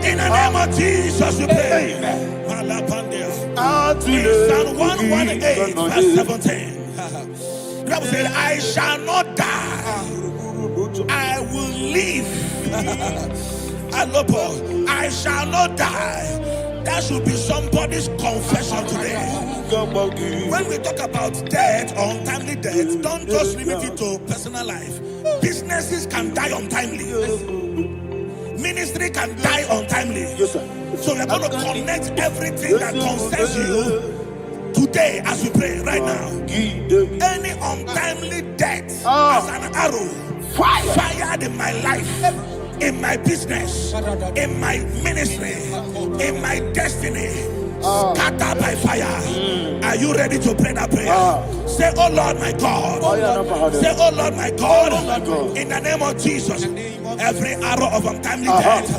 In the name of Jesus, we pray. Psalm 118, verse 17. The Bible said, I shall not die, I will live. I shall not die. That should be somebody's confession today. When we talk about death or untimely death, don't just limit it to personal life. Businesses can die untimely. Ministry can die untimely. So we're going to connect everything that concerns you today as we pray right now. Any untimely death as an arrow fired in my life, in my business, in my ministry, in my destiny, scattered by fire. Are you ready to pray that prayer? Say, oh Lord my God. Say, oh Lord my God. In the name of Jesus, every arrow of untimely death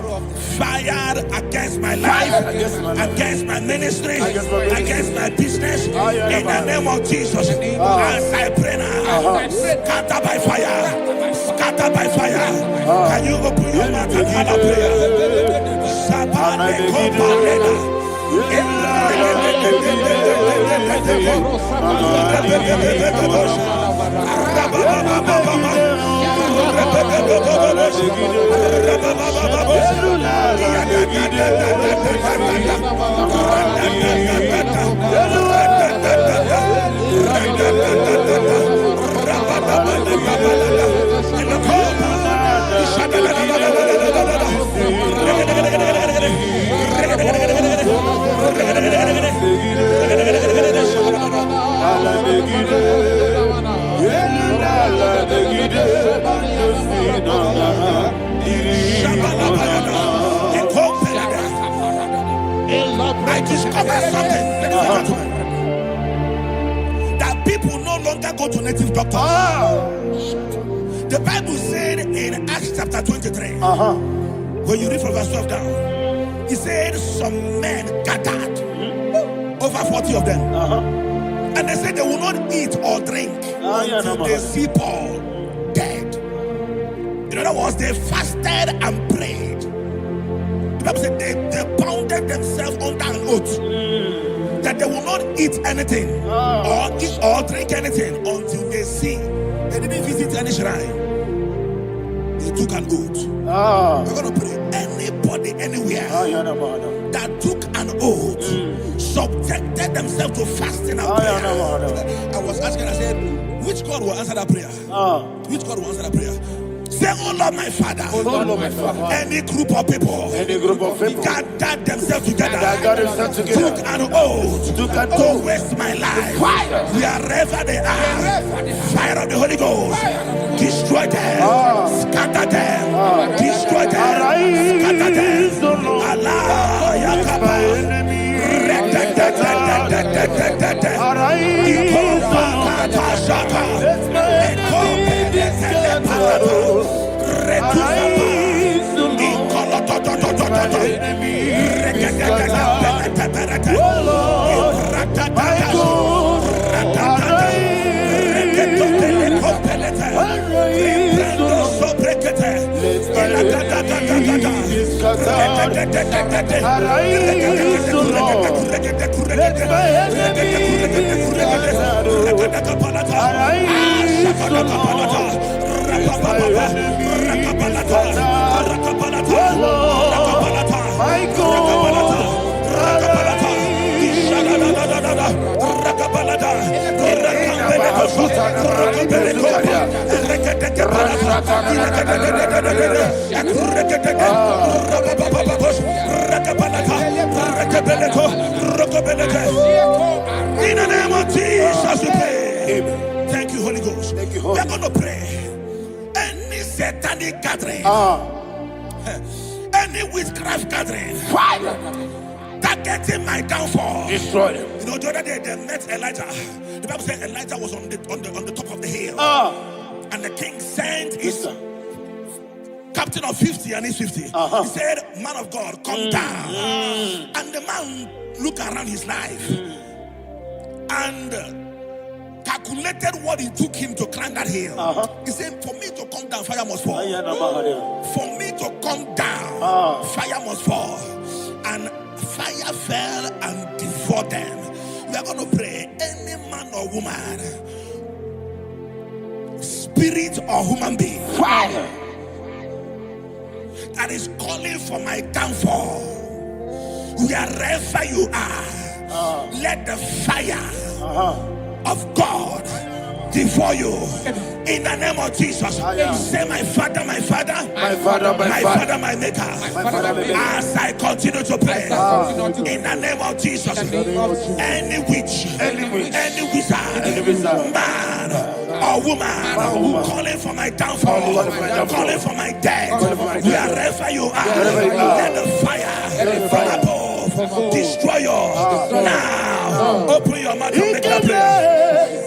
fired against my life, against my ministry, against my business, in the name of Jesus, as I pray now, scattered by fire, scattered by fire. Can you open your mouth and have a prayer? I discovered something that people no longer go to native doctors. The Bible said in Acts chapter 23, when you read from verse 12 down, it said some men gathered, over 40 of them, and they said they will not eat or drink until they see Paul dead. In other words, they fasted and prayed. The Bible said they bounded themselves under an oath that they will not eat anything or eat or drink anything until they see. They didn't visit any shrine. They took an oath. We're going to pray. Anybody, anywhere that took an oath, subjected themselves to fasting and prayer. I was asking, I said, which God will answer that prayer? Which God will answer that prayer? Say, oh Lord my Father, any group of people gathered themselves together, took an oath to waste my life. Wherever they are, fire of the Holy Ghost, destroy them, scatter them, destroy them, scatter them. Allah, Yakaba, In the name of Jesus, we pray. Thank you, Holy Ghost. We are going to pray. Any satanic gathering, any witchcraft gathering, targeting my downfall, destroy them. You know, the other day they met Elijah. The Bible said Elijah was on the top of the hill, and the king sent his captain of 50 and his 50. He said, "Man of God, come down." And the man looked around his life and calculated what it took him to climb that hill. He said, "For me to come down, fire must fall. For me to come down, fire must fall." And fire fell and devoured them. We are going to pray. Any man or woman, spirit or human being, fire, that is calling for my downfall, wherever you are, let the fire of God devour you in the name of Jesus. Say, "My Father, my Father, my Father, my Father, my Maker." As I continue to pray in the name of Jesus, any witch, any wizard, man or woman calling for my downfall, calling for my death, wherever you are, let the fire from above destroy you now. Open your mouth and make that prayer.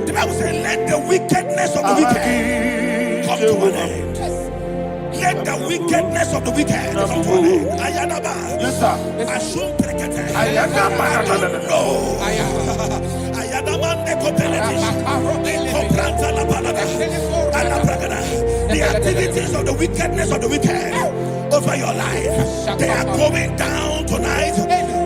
The Bible says, "Let the wickedness of the wicked come to an end." Let the wickedness of the wicked come to an end. Ayadaba. Yes, sir. Assume prekete. Ayadaba. No. Ayadaba nekopeletis. Nekopranta la balada. Alabragada. The activities of the wickedness of the wicked over your life, they are going down tonight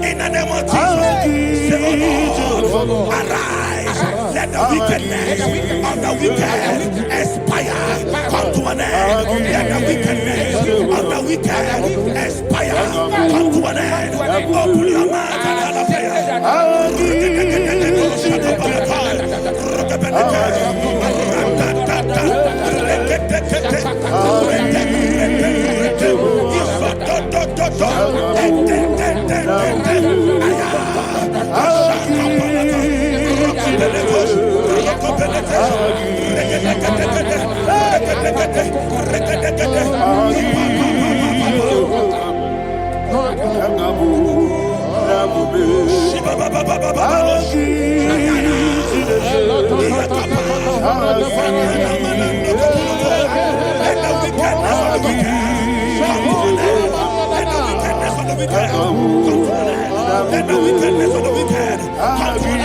in the name of Jesus. Say, "Oh Lord, arise. Let the wickedness of the wicked expire, come to an end. Let the wickedness of the wicked expire, come to an end." Open your mouth and have a prayer. Let the wickedness of the wicked come to an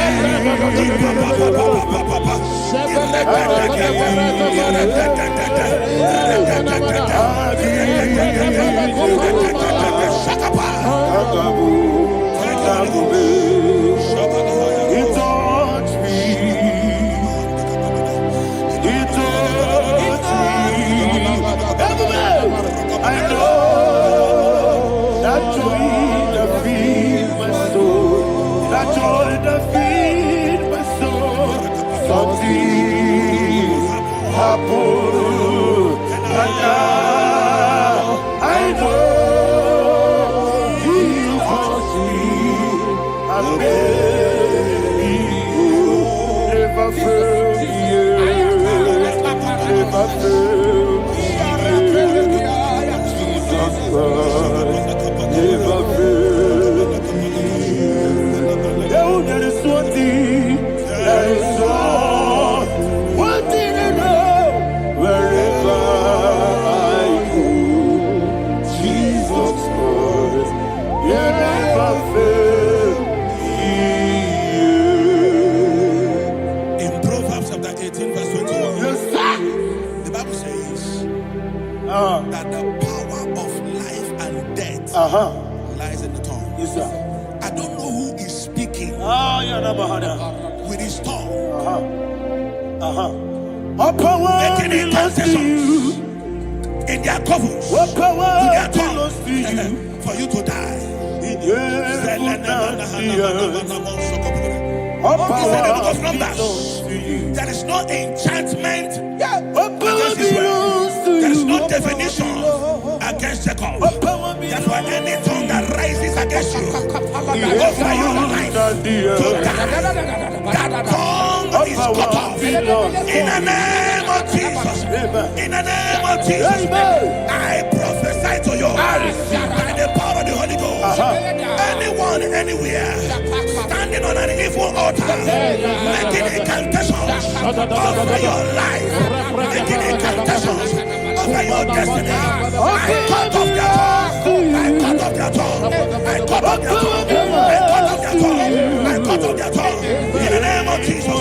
That the power of life and death lies in the tongue. Yes, sir. I don't know who is speaking with his tongue, making incantations in their covens with their tongue for you to die. He said in the book of Numbers, there is no enchantment against Israel. There is no definition against Jacob. Therefore, any tongue that rises against you over your life to die, that tongue is cut off. In the name of Jesus. In the name of Jesus. I prophesy to you by the power of the Holy Ghost. Anyone, anywhere, standing on an evil altar, making incantations over your life, making incantations over your destiny, I cut off their tongue. I cut off their tongue. I cut off their tongue. I cut off their tongue. I cut off their tongue. In the name of Jesus.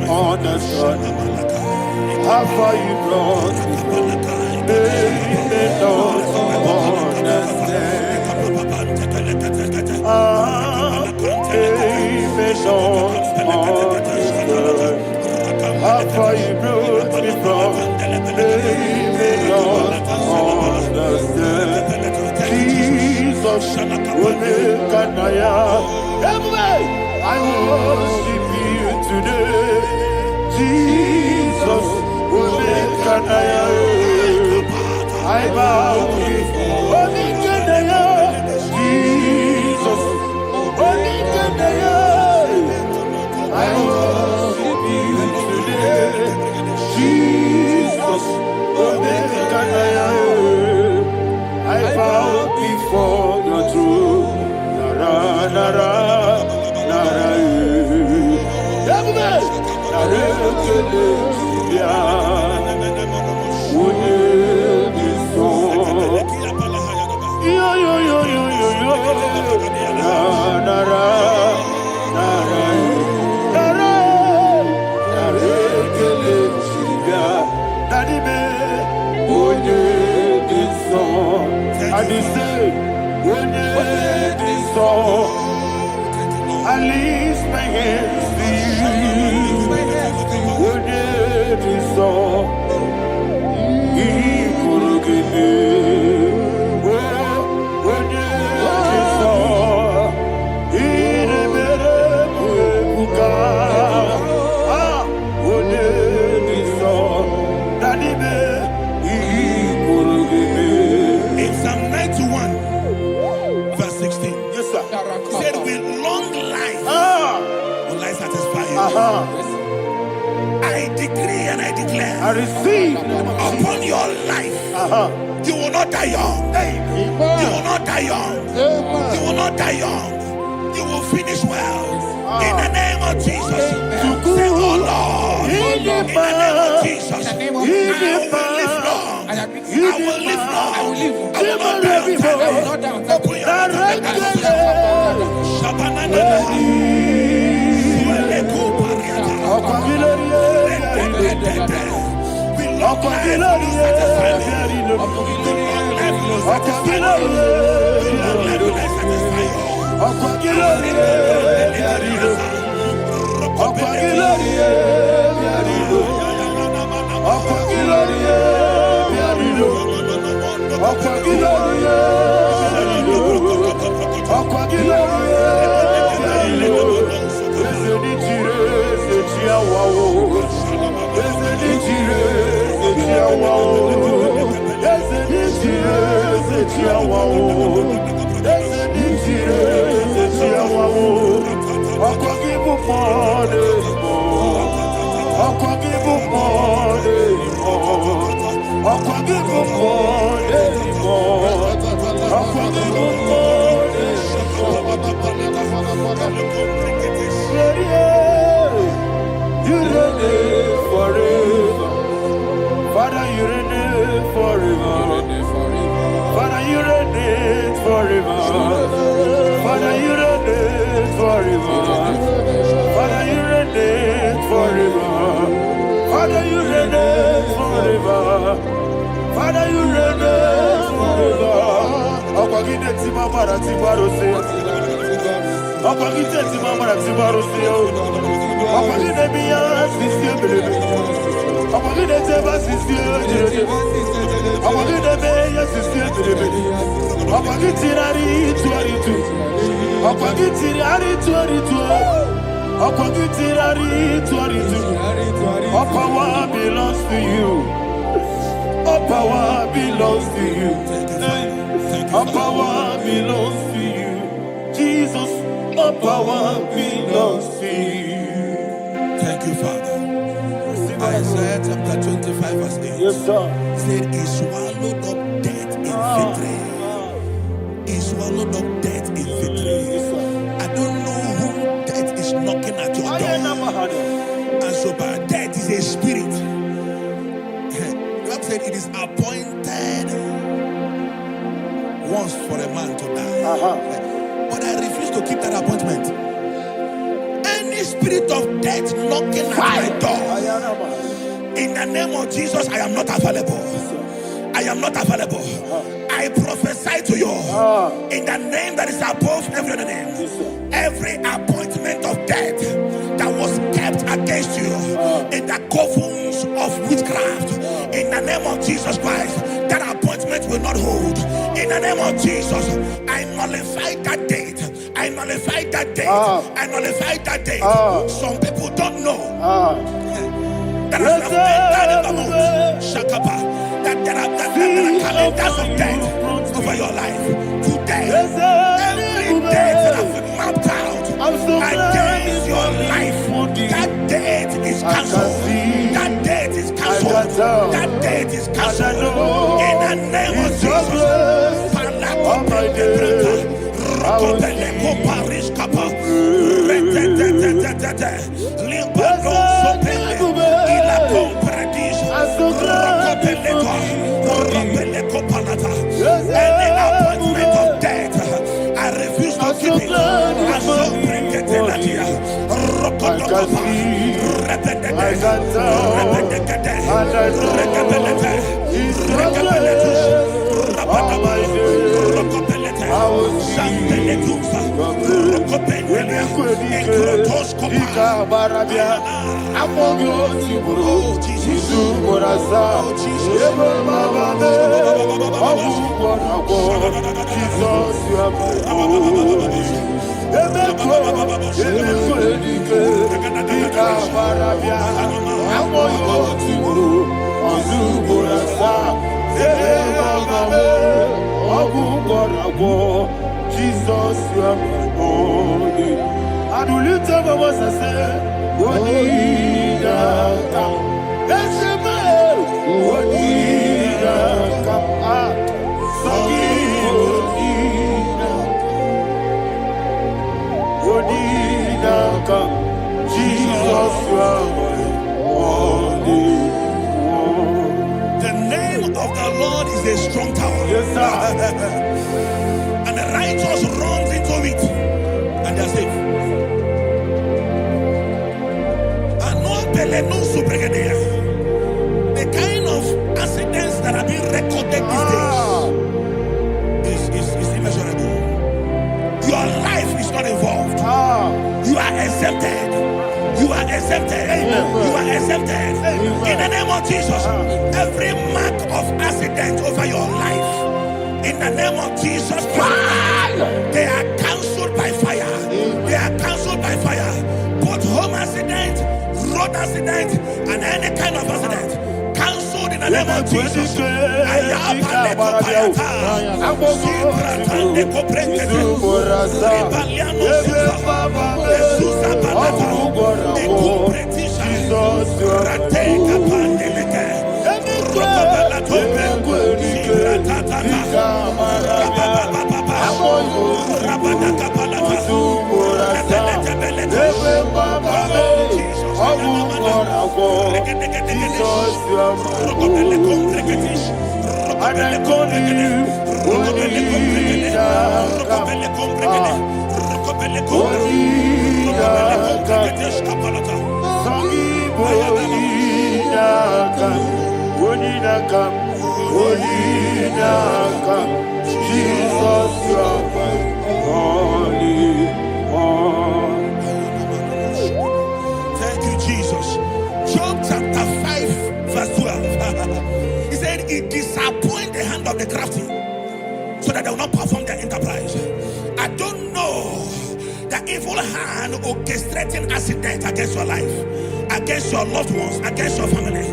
Understand how far you brought me, they don't understand. They don't understand how far you brought me from. They don't understand. Jesus, will make I worship you today. Jesus, I bow before Jesus, I worship you today. Jesus, I bow before your throne. I lift my hands to you. When it is all, he could give me. When it is all, he never could. When it is all, that he could give me. In Psalm 91, verse 16, yes, sir. Said with long life will I satisfy you. I decree and I declare, I receive upon your life, you will not die young. You will not die young. You will not die young. You will finish well. In the name of Jesus. Say, oh Lord. In the name of Jesus. I will live long. I will live long. I will not die on time. I will not die on time. Open your Father, you reign forever. Father, you reign forever. Father, you reign forever. Father, you reign forever. Father, you reign forever. Father, you reign forever. Akwagide timamara tibarose. Akwagide timamara tibarose. Akwagide biya sisi belebe. Akwagide teba sisi belebe. Akwagide beya sisi belebe. Akwagide tirari tuaritu. Akwagide tirari tuaritu. Akwagide tirari tuaritu. All power belongs to you. All power belongs to you. All power belongs to you. Jesus, all power belongs to you. Thank you, Father. Isaiah chapter 25 verse 8. Yes, sir. Said, he swallowed up death in victory. He swallowed up death in victory. I don't know who death is knocking at your door. And so, but death is a spirit. God said it is appointed once for a man to die. But I refuse to keep that appointment. Any spirit of death knocking at my door, in the name of Jesus, I am not available. I am not available. I prophesy to you in the name that is above every other name. Every appointment of death that was kept against you in the covens of witchcraft, in the name of Jesus Christ, that appointment will not hold. In the name of Jesus, I nullify that date. I nullify that date. I nullify that date. Some people don't know that as of Shakapa, that there are calendars of death over your life. Today, every date that has been mapped out against your life, that date is cancelled. That date is cancelled. That date is cancelled. In the name of Jesus. Any appointment of death, I refuse to keep it. I so bring it in that year. Jesus, you are my holy. And will you tell me what I say? tower. Yes, sir. And the righteous runs into it, and they are safe. The kind of accidents that are being recorded these days is immeasurable. Your life is not involved. You are exempted. You are exempted. You are exempted. In the name of Jesus, every mark of accident over your life, in the name of Jesus Christ, they are cancelled by fire. They are cancelled by fire. Both home accident, road accident, and any kind of accident, cancelled in the name of Jesus. Thank you, Jesus. Job chapter 5, verse 12. He said, it disappoints the hand of the crafty, so that they will not perform their enterprise. I don't know the evil hand orchestrating accident against your life, against your loved ones, against your family.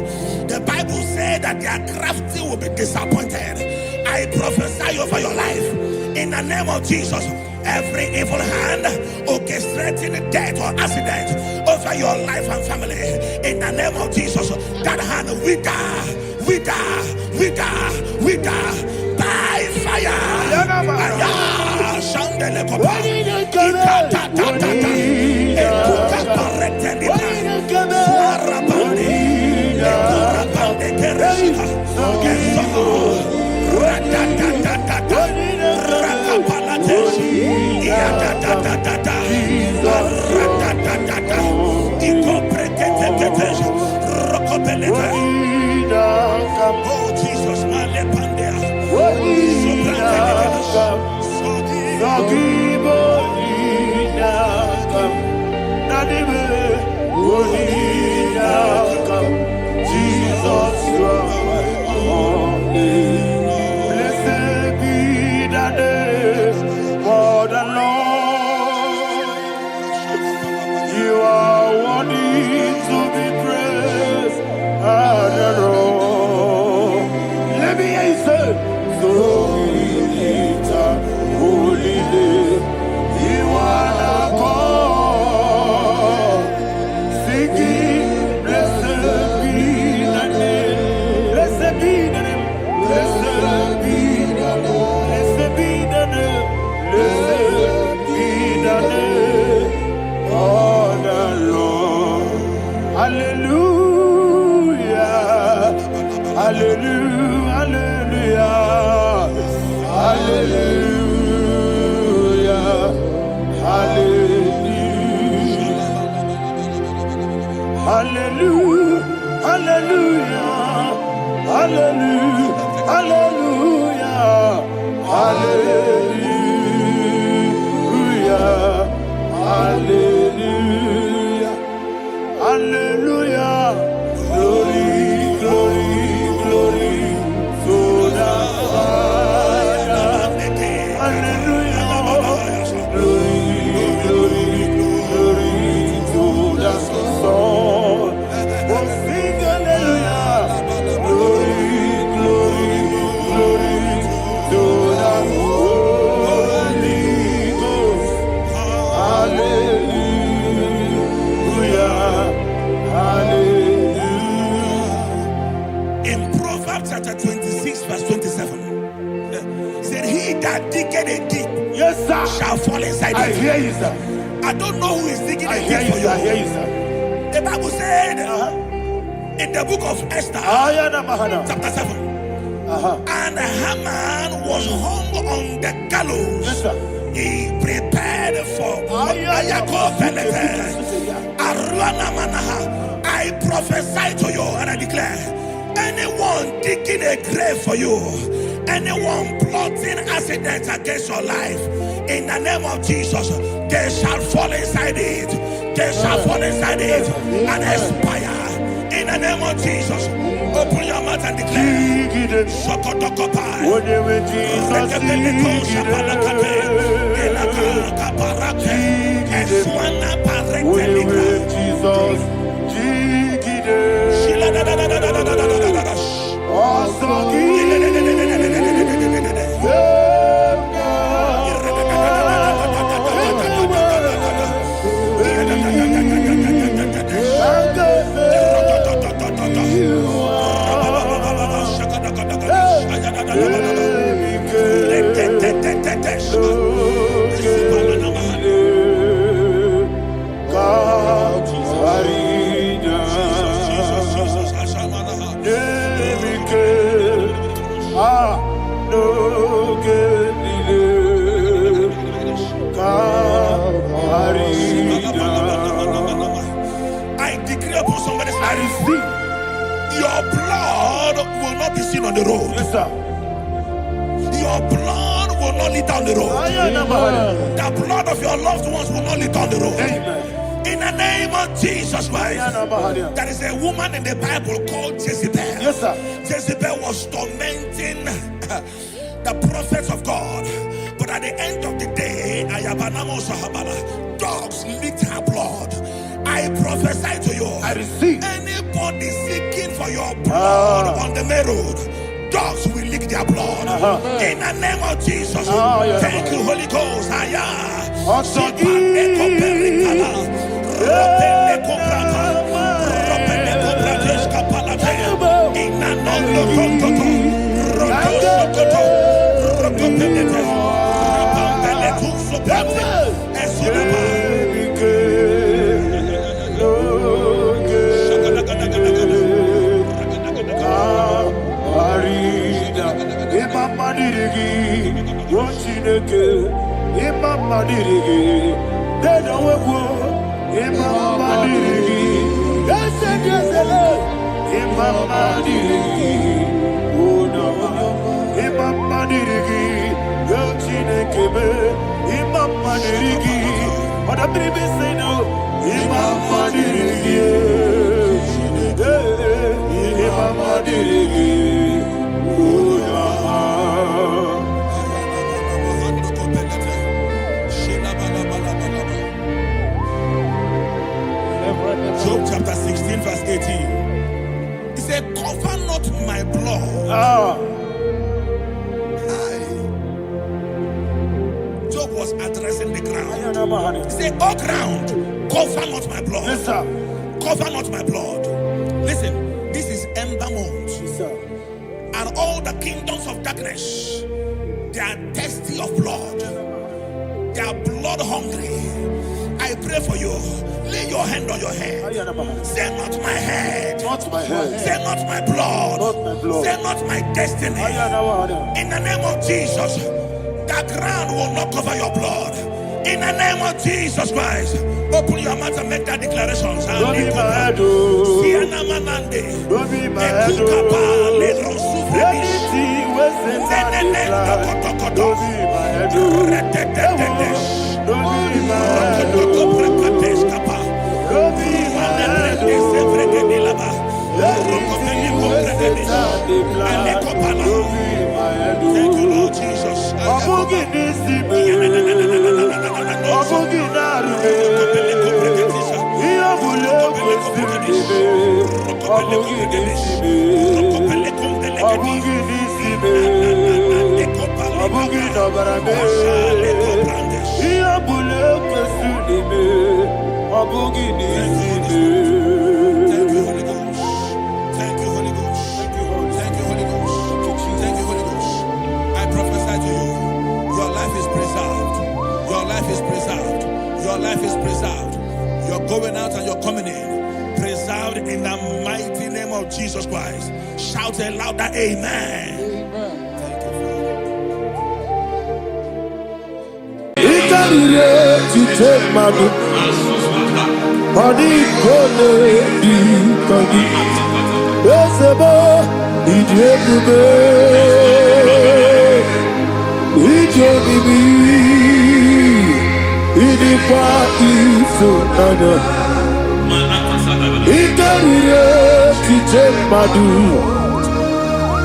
The Bible said that their crafty will be disappointed. I prophesy over your life in the name of Jesus. Every evil hand orchestrating death or accident over your life and family, in the name of Jesus, that hand wither by fire. Oh Jesus, blessed be the name for the Lord. You are worthy to be praised and adored. Let me hear you say, so we lift up holy name. You are the God. Singing, blessed be the name. Blessed be the name. Blessed be the name. Blessed be the name. Blessed be the name of the Lord. Hallelujah. Hallelujah. Hallelujah. Hallelujah. Hallelujah. Hallelujah. Hallelujah. Hallelujah. Hallelujah. Hallelujah. Hallelujah. Glory, glory, glory to the Father. Hallelujah. Glory, glory, glory to the Son. Oh, sing hallelujah. Glory, glory, glory to the Holy Ghost. Hallelujah. Hallelujah. In Proverbs chapter 26, verse 27, he said, he that diggeth a deep, Yes, sir. shall fall inside I it. hear you, sir. I don't know who is digging I a hear deep you, for sir. I hear you. you, sir. The Bible said in the book of Esther, chapter 7, And Haman was hung on the gallows. Yes, sir. He prepared for I prophesy to you and I declare, anyone digging a grave for you, anyone plotting accidents against your life, in the name of Jesus, they shall fall inside it. They shall fall inside it and expire. In the name of Jesus, open your mouth and declare. I decree upon somebody's life, your blood will not be seen on the road. Yes, sir. Your blood will not lead down the road. The blood of your loved ones will not lead down the road. Amen. In the name of Jesus Christ. There is a woman in the Bible called Jezebel. Yes, sir. Jezebel was tormenting the prophets of God. But at the end of the day, dogs licked her blood. I prophesy to you. I receive. Anybody seeking for your blood on the main road, dogs will lick their blood. In the name of Jesus. Thank you, Holy Ghost. Job chapter 16 verse 18. He said, cover not my blood. Job was addressing the ground. He said, oh ground, cover not my blood. Yes, sir. Cover not my blood. Listen, this is ember month. Yes, sir. And all the kingdoms of darkness, they are thirsty of blood. They are blood hungry. I pray for you. Lay your hand on your head. Say not my head. Not my head. Say not my blood. Not my blood. Say not my destiny. In the name of Jesus, the ground will not cover your blood. In the name of Jesus Christ, open your mouth and make that declaration. Don't be my head. Don't be my head. Anything was in that decline. Don't be my head. Don't be my head. Don't be my head. Thank you, Lord Jesus. Your life is preserved. You're going out and you're coming in. Preserved in the mighty name of Jesus Christ. Shout a louder amen. madu. Adi kone di kagi. Esebo ijebube. Ijebibi. Idipa isonana. Ikarire kije madu.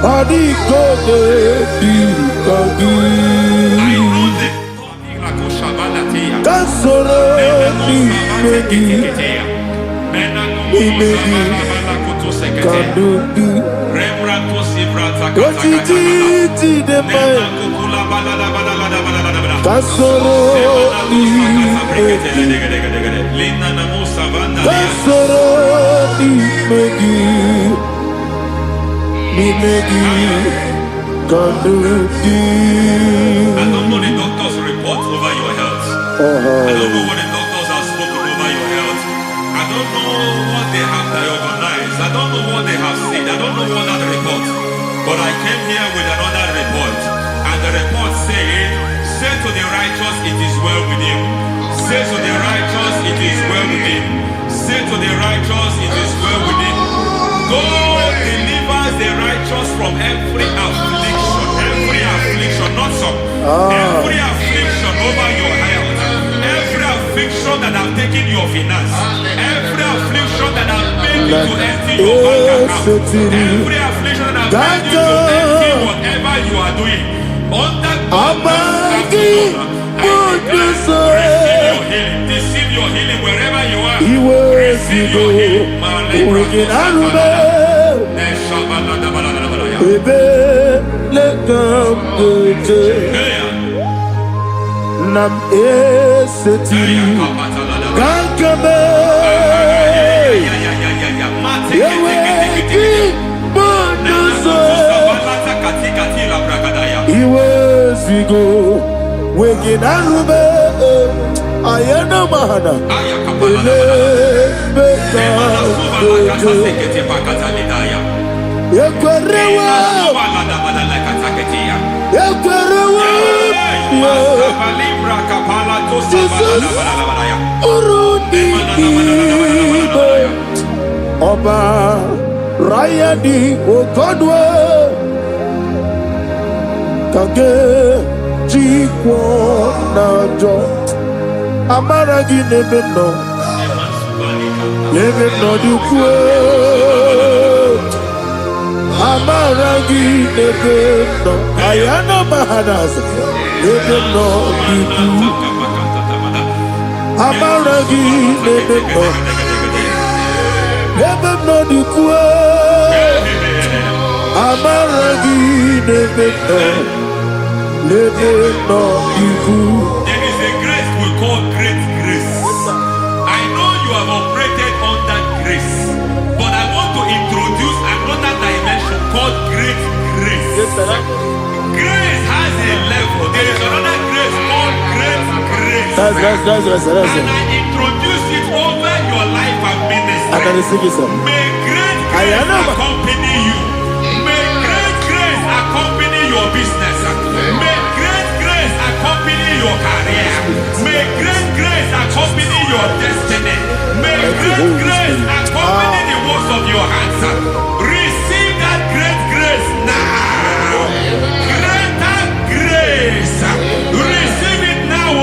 Adi kone di kagi. Kasoro ni megi. Imegi kandugi. Ojiji de mai. Kasoro ni megi. Kasoro ni megi. Imegi kandugi. I don't know the doctor's report over your health. I don't know what the doctors have spoken over your health. I don't know what they have diagnosed. I don't know what they have said. I don't know what that report. But I came here with another report. And the report said, say to the righteous, it is well with him. Say to the righteous, it is well with him. Say to the righteous, it is well with him. God delivers the righteous from every affliction. Every affliction, not some. Every affliction over your health. Every affliction that have taken your finance. Every affliction that have made you to empty your bank account. Every affliction that have made you to empty whatever you are doing. Under God, receive your healing. Receive your healing wherever you are. Receive your healing. Nam eseti gankame yeweki bonuso iwezigo weginarube ayana mahana ele beka yekwerewa Jesus urudi ibo Ọba Rayadi Ogodwe kage jikwo najo amaragi nebe no dukwe amaragi nebe no ayana mahanas nebe no dukwe amaragi nebe no dukwe amaragi nebe no dukwe. There is a grace we call great grace. I know you have operated under grace, but I want to introduce another dimension called great grace. Grace has a level. There is another grace called great grace. That's and I introduce it over your life and ministry. I can receive it, sir. May great grace accompany you. May great grace accompany your business. May great grace accompany your career. May great grace accompany your destiny. May great grace accompany the works of your hands. Receive that great grace now. Greater grace. Receive it now.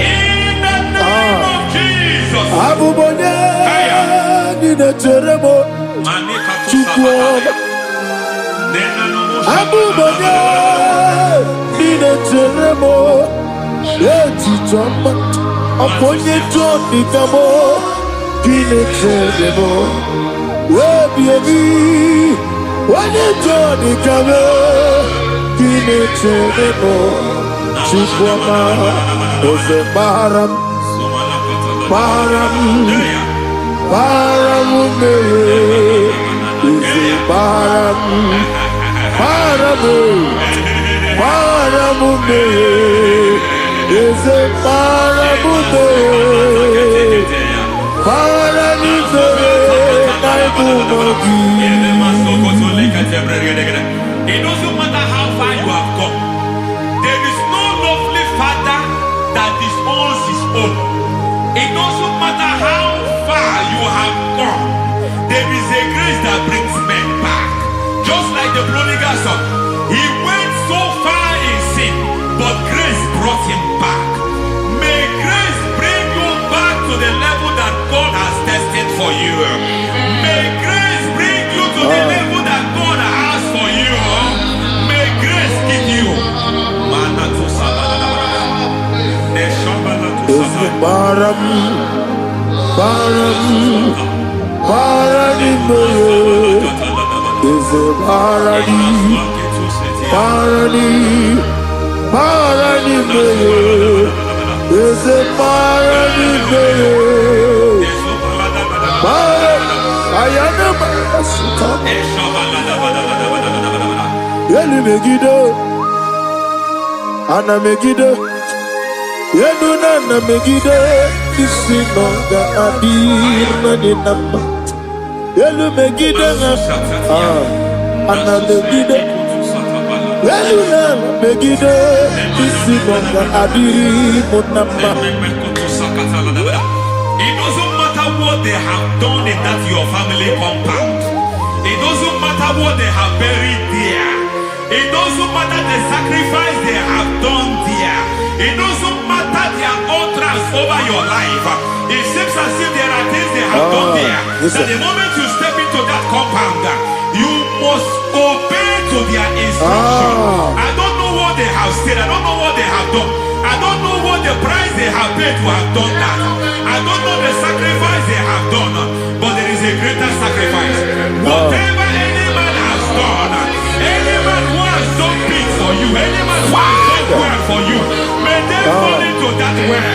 In the name of Jesus. Abubonye nina teremo chukwo. Abubonye nina teremo eti chamba. Aponye choni kamo kine teremo. Webi wane choni kamo kine teremo. Chukwo ma ose maharam. Paramume, is paramume, is a paramume, It doesn't matter how far you have come. There is no lovely father that disowns his that brings men back. Just like the prodigal son, he went so far in sin, but grace brought him back. May grace bring you back to the level that God has destined for you. May grace bring you to the level that God has for you. May grace give you. Ana Megiddo, Yenuna Megiddo, Isinonga Adir Nadinama, Yelu Megiddo, Ana Megiddo, Yenuna Megiddo, Isinonga Adir Munama. It doesn't matter what they have done in that your family compound. It doesn't matter what they have buried there. It doesn't matter the sacrifice they have done there. It doesn't matter their altars over your life. It seems as if there are things they have done there. That the moment you step into that compound, you must obey to their instruction. I don't know what they have said. I don't know what they have done. I don't know what the price they have paid to have done that. I don't know the sacrifice they have done. But there is a greater sacrifice. Whatever any man has done, any man who has done things for you, any man who has done well for you, may they fall into that well.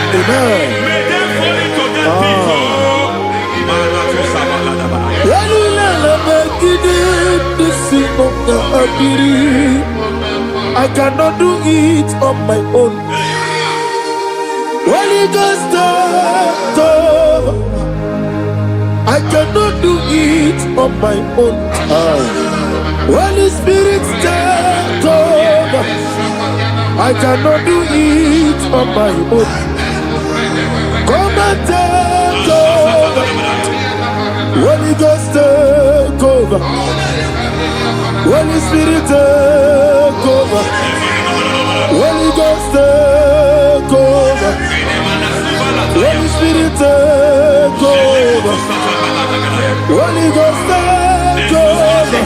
May they fall into that thing. I cannot do it on my own. Holy Ghost, I cannot do it on my own. Holy Spirit, take over. I cannot do it on my own. Come and take over. Holy Ghost, take over. Holy Spirit, take over. Holy Ghost, take over. Holy Spirit, take over. Holy Ghost, take over.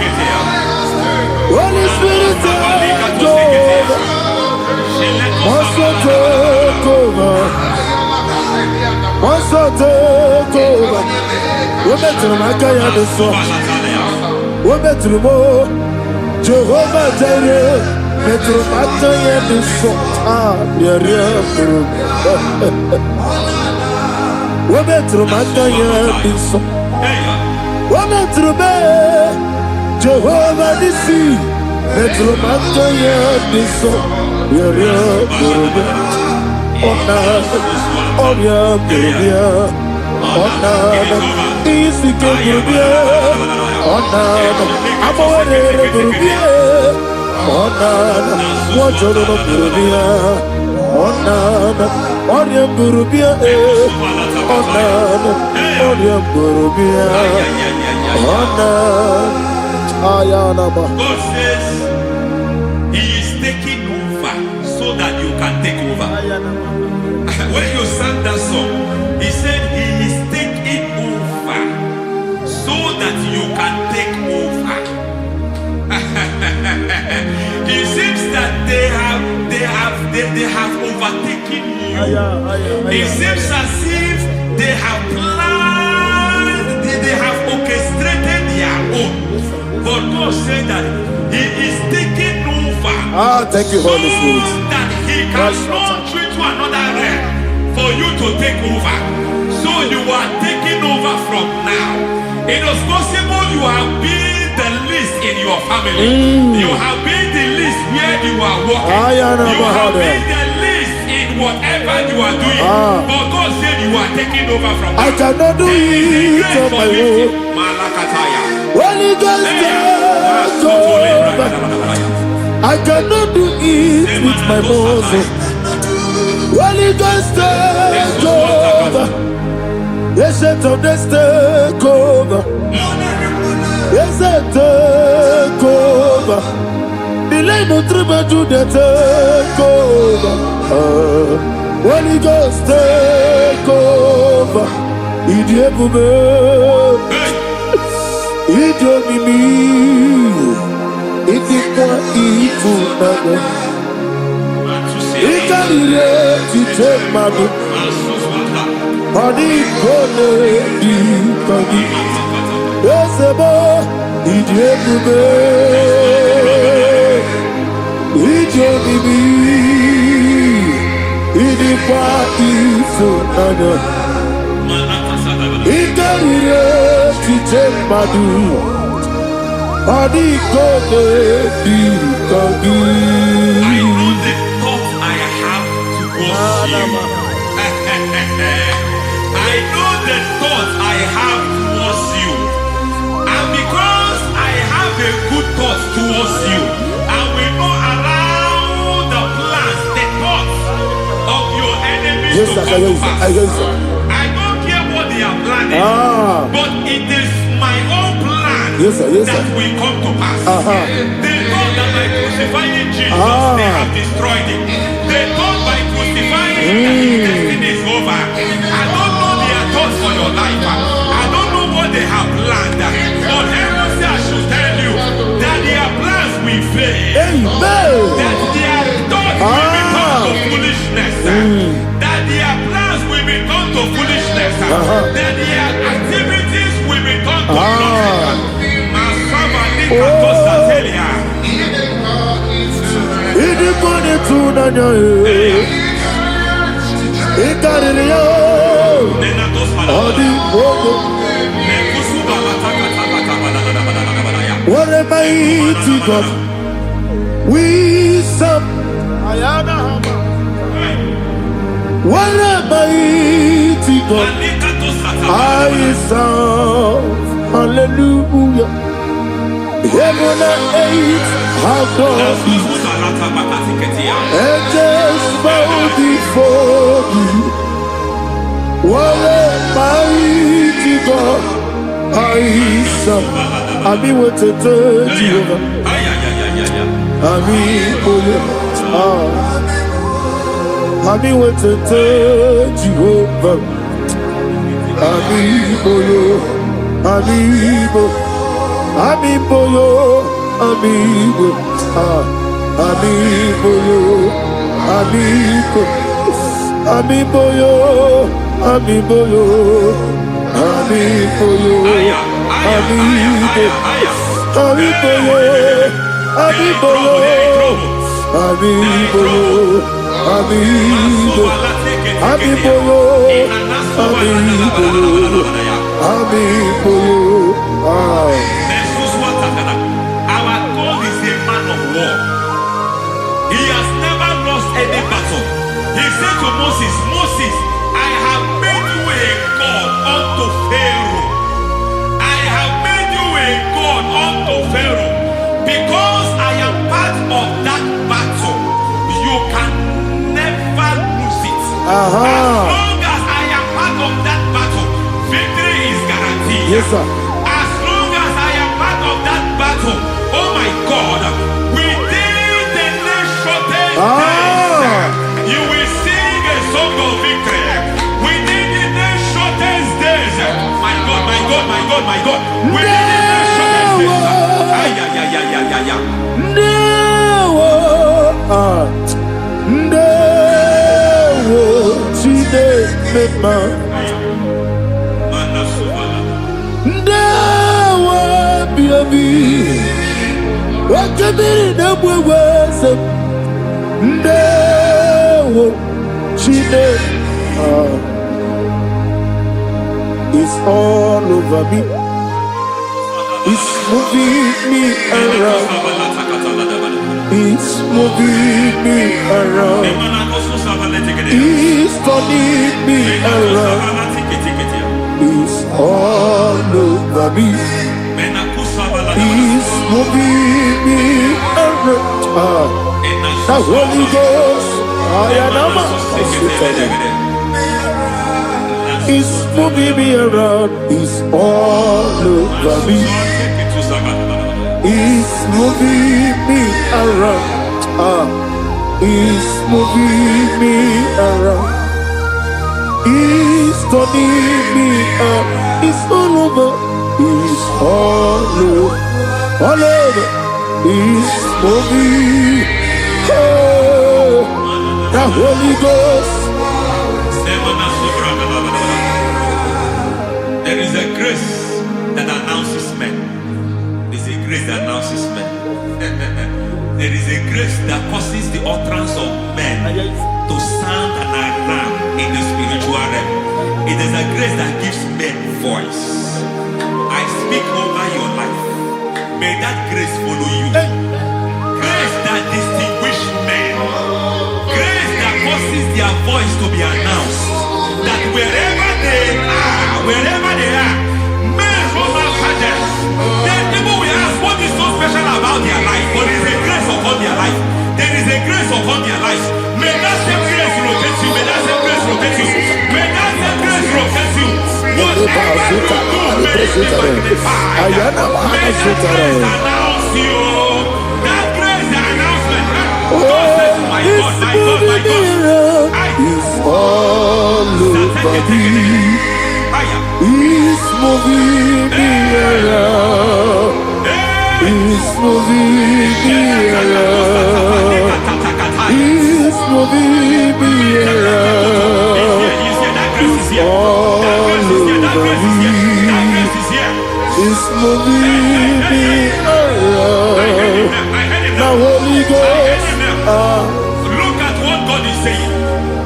Holy Spirit, take over. Also take over. Also take over. We're better than I can do so. We're better than more. Jehovah Jireh. Better than I can do so. Yeah. We're better than I can do so. We're better than Jehovah Nissi. Better than I can do so. God says He is taking over so that you can take over. When you sang that song, He said He is taking over so that you can take over. It seems that they have overtaken you. It seems as if they have planned, they have orchestrated their own. But God said that He is taking over. Thank you, Holy Spirit. So that He can launch you to another realm for you to take over. So you are taking over from now. It is possible you have been the least in your family. You have been the least where you are working. You have been the least in whatever you are doing. But God said you are taking over from now. I cannot do it on my own. Holy Ghost, take over. I cannot do it with my muscle. Holy Ghost, take over. Yes, of this take over. Yes, I take over. The line of tribe to the take over. Holy Ghost take over. Idiebube, Idiomimi, Idikwa Ifunana, Ikarire Titemadu, Adikone Dikagi, Esebo, Idiebube, Idiomimi, Idikwa Ifunana. Ikarire Titemadu, Adikone Dikagi. I know the thoughts I have towards you. I know the thoughts I have towards you. And because I have a good thought towards you, I will not allow the plans, the thoughts of your enemies to come to pass. I don't care what they are planning, but it is my own plan that will come to pass. They thought that by crucifying Jesus, they have destroyed it. They thought by crucifying him that his destiny is over. I don't know their thoughts for your life. I don't know what they have planned. But heaven says I should tell you that their plans will fail. That their thoughts will become to foolishness. That their plans will become to foolishness. That their activities will become to nonsense. What a mighty God we serve. What a mighty God I serve. Hallelujah. Heaven and earth adore thee. Angels bow before thee. What a mighty God I serve. Ami wetete Jehovah. Ami boyo. Ami wetete Jehovah. Ami boyo. Ami boyo. Amiboyo, amigo, amiboyo, amigo, amiboyo, amiboyo, amiboyo, amigo, amiboyo, amiboyo, amiboyo, amigo, amiboyo, amiboyo, amiboyo. Our God is a man of war. He has never lost any battle. He said to Moses, Moses, I have made you a God unto Pharaoh. I have made you a God unto Pharaoh. Because I am part of that battle, you can never lose it. As long as I am part of that battle, victory is guaranteed. Yes, sir. As long as I am part of that battle, oh my God, within the next shortest days, you will sing a song of victory. Within the next shortest days, my God, my God, my God, my God, within the next shortest days, It's all over me. It's moving me around. It's moving me around. It's turning me around. It's all over me. It's moving me around. The Holy Ghost, It's moving me around. It's all over me. He's moving me around. He's moving me around. He's turning me up. He's all over. He's all over. All over. He's moving. Oh, the Holy Ghost. There is a grace that announces men. There is a grace that announces men. There is a grace that causes the utterance of men to sound an alarm in the spiritual realm. It is a grace that gives men voice. I speak over your life. May that grace follow you. Grace that distinguishes men. Grace that causes their voice to be announced. That wherever they are, men hold our fathers. Then people will ask what is so special about their life. But there is a grace upon their life. There is a grace upon their life. May that same grace rotate you. May that same grace rotate you. May that same grace rotate you. Whatever you do, may it be magnified. May that grace announce you. That grace announcement. God says, my God, my God, my God. He's all over me. He's moving me around. He's moving me around. He's moving me around. He's all over me. He's moving me around. Now Holy Ghost. Look at what God is saying.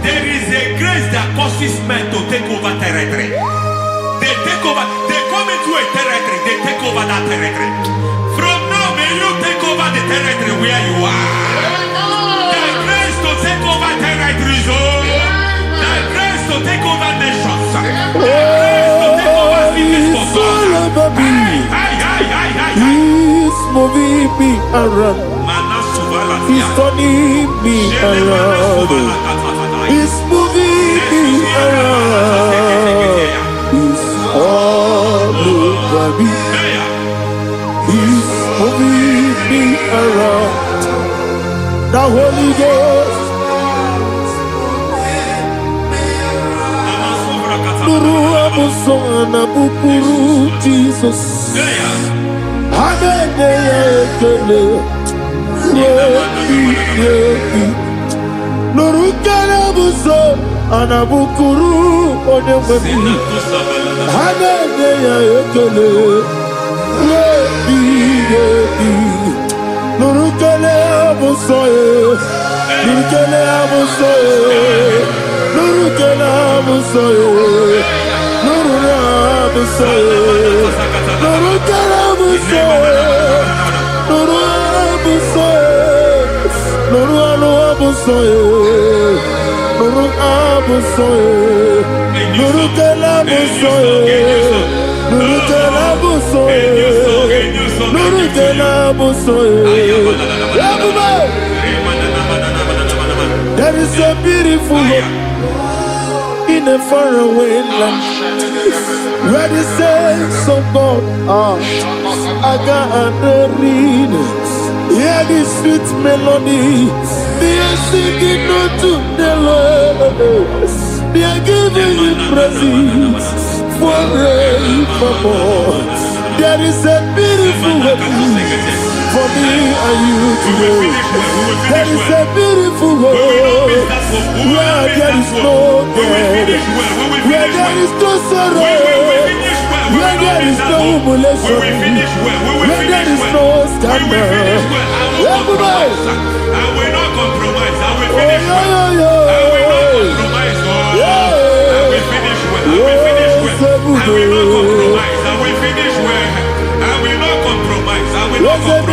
There is a grace that causes men to take over territory. They take over. They come into a territory. They take over that territory. From now, may you take over the territory where you are. The grace to take over territories. The grace to take over nations. The grace to take over cities for God. He's moving me around. He's turning me around. He's moving me around. He's all over me. He's moving me around. The Holy Ghost. Nuru amusona bukuru Jesus. Amene ekele. Nuru kanabuso anabukuru onememi. Amene ekele. Nuru kele abuso. Nuru kele abuso. Nuru kele abuso. Nuru abuso. Nuru kele abuso. Nuru abuso. Nuru abuso. Nuru abuso. Nuru kele abuso. Nuru kele abuso. Nuru kele abuso. There is a beautiful hope in a faraway land where the saints of God are. I got read. Hear the sweet melody. They are singing unto the Lord. They are giving you praise forevermore. There is a beautiful hope for me and you today. There is a beautiful world where there is no death, where there is no sorrow, where there is no humiliation, where there is no scandal. Everybody, I will not compromise. I will finish well. I will not compromise. I will finish well. I will finish well. I will not compromise. I will finish well. I will not compromise. I will not compromise.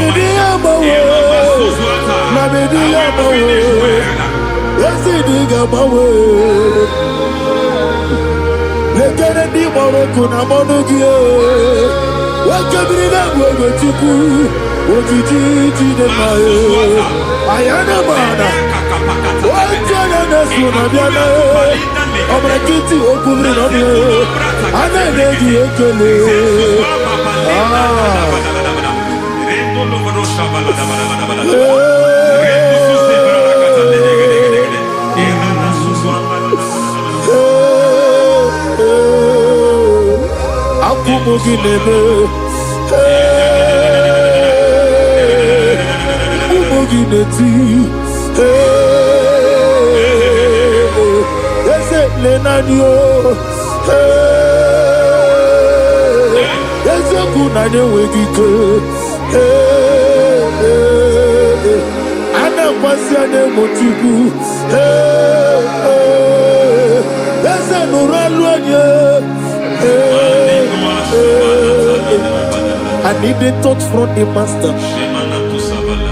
I need a touch from the master.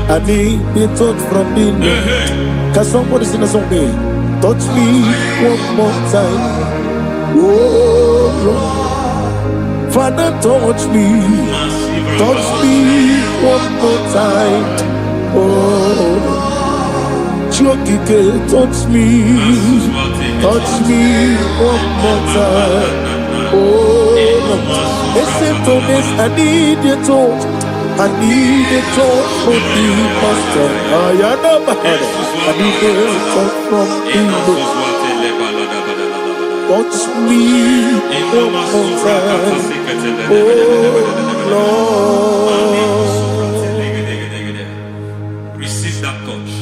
I need a touch from the Lord. Can somebody sing a song there? Touch me one more time. Oh Lord, Father, touch me. Touch me one more time. Oh, Chokike, touch me. Touch me one more time. Oh, except on this, I need a touch. I need a touch from the master. I need a touch from the Lord. Touch me one more time. Oh, Lord. Receive that touch.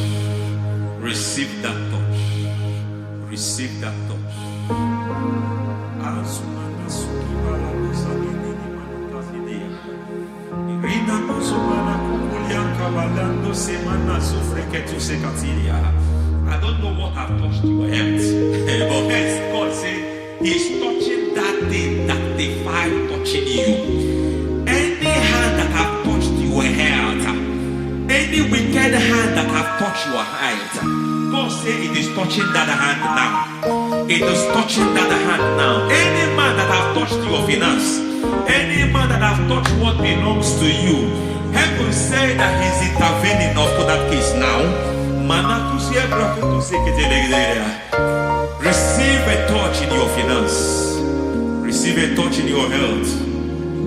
Receive that touch. Receive that touch. I don't know what I've touched your health, but hence God said He's touching that thing that defied touching you. Any hand that have touched your health, any wicked hand that have touched your health, God said it is touching that hand now. It is touching that hand now. Any man that have touched your finance, any man that have touched what belongs to you, heaven said that He's intervening to that case now. Receive a touch in your finance. Receive a touch in your health.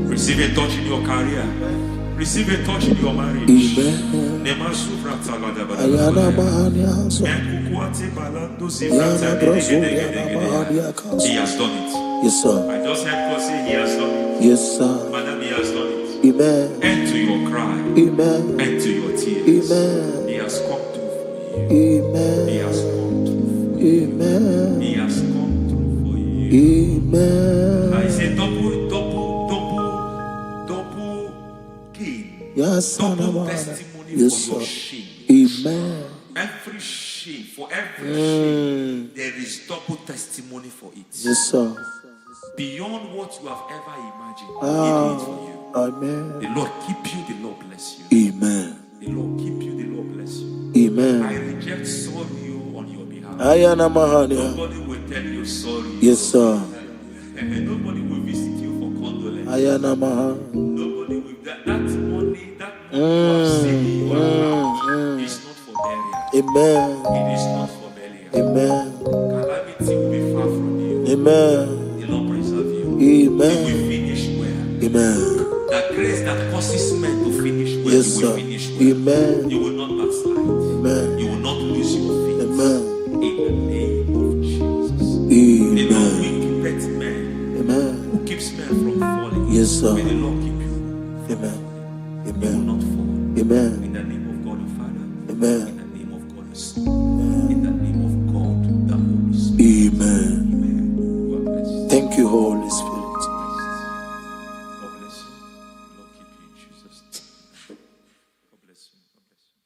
Receive a touch in your career. Receive a touch in your marriage. He has done it. Yes, sir. I just heard God say He has done it. Yes, sir. Madam, He has done it. Amen. End to your cry. Amen. End to your tears. Amen. He has come through for you. Amen. He has come through for you. Amen. He has come through for you. Amen. I say double gain. Yes, double testimony yes, for your sir. shame. Amen. Every shame, for every shame, there is double testimony for it. Yes, sir. Beyond what you have ever imagined, He did it for you. Amen. The Lord keep you, the Lord bless you. Amen. The Lord keep you, the Lord bless you. Amen. I reject sorry on your behalf. Nobody will tell you sorry. Yes, sir. And nobody will visit you for condolence. Nobody will. That money you have saved in your account is not for burial. Amen. It is not for burial. Amen. Calamity will be far from you. Amen. The Lord preserve you. Amen. You will finish well. Amen. That grace that causes men to finish well, Yes, you will sir. finish well. Amen. You will not backslide. Amen. You will not lose your faith. Amen. In the name of Jesus. Amen. The Lord will keep men. Amen. Who keeps men from falling? Yes, sir. May the Lord keep you. Amen. You will Amen. not fall. Amen. In the name of God the Father. Amen. In the name of God the Son. In the name of God the Holy Spirit. Amen. Amen. You are blessed. Thank you, Holy Spirit. God bless you. The Lord keep you in Jesus' name. God bless you. God bless you.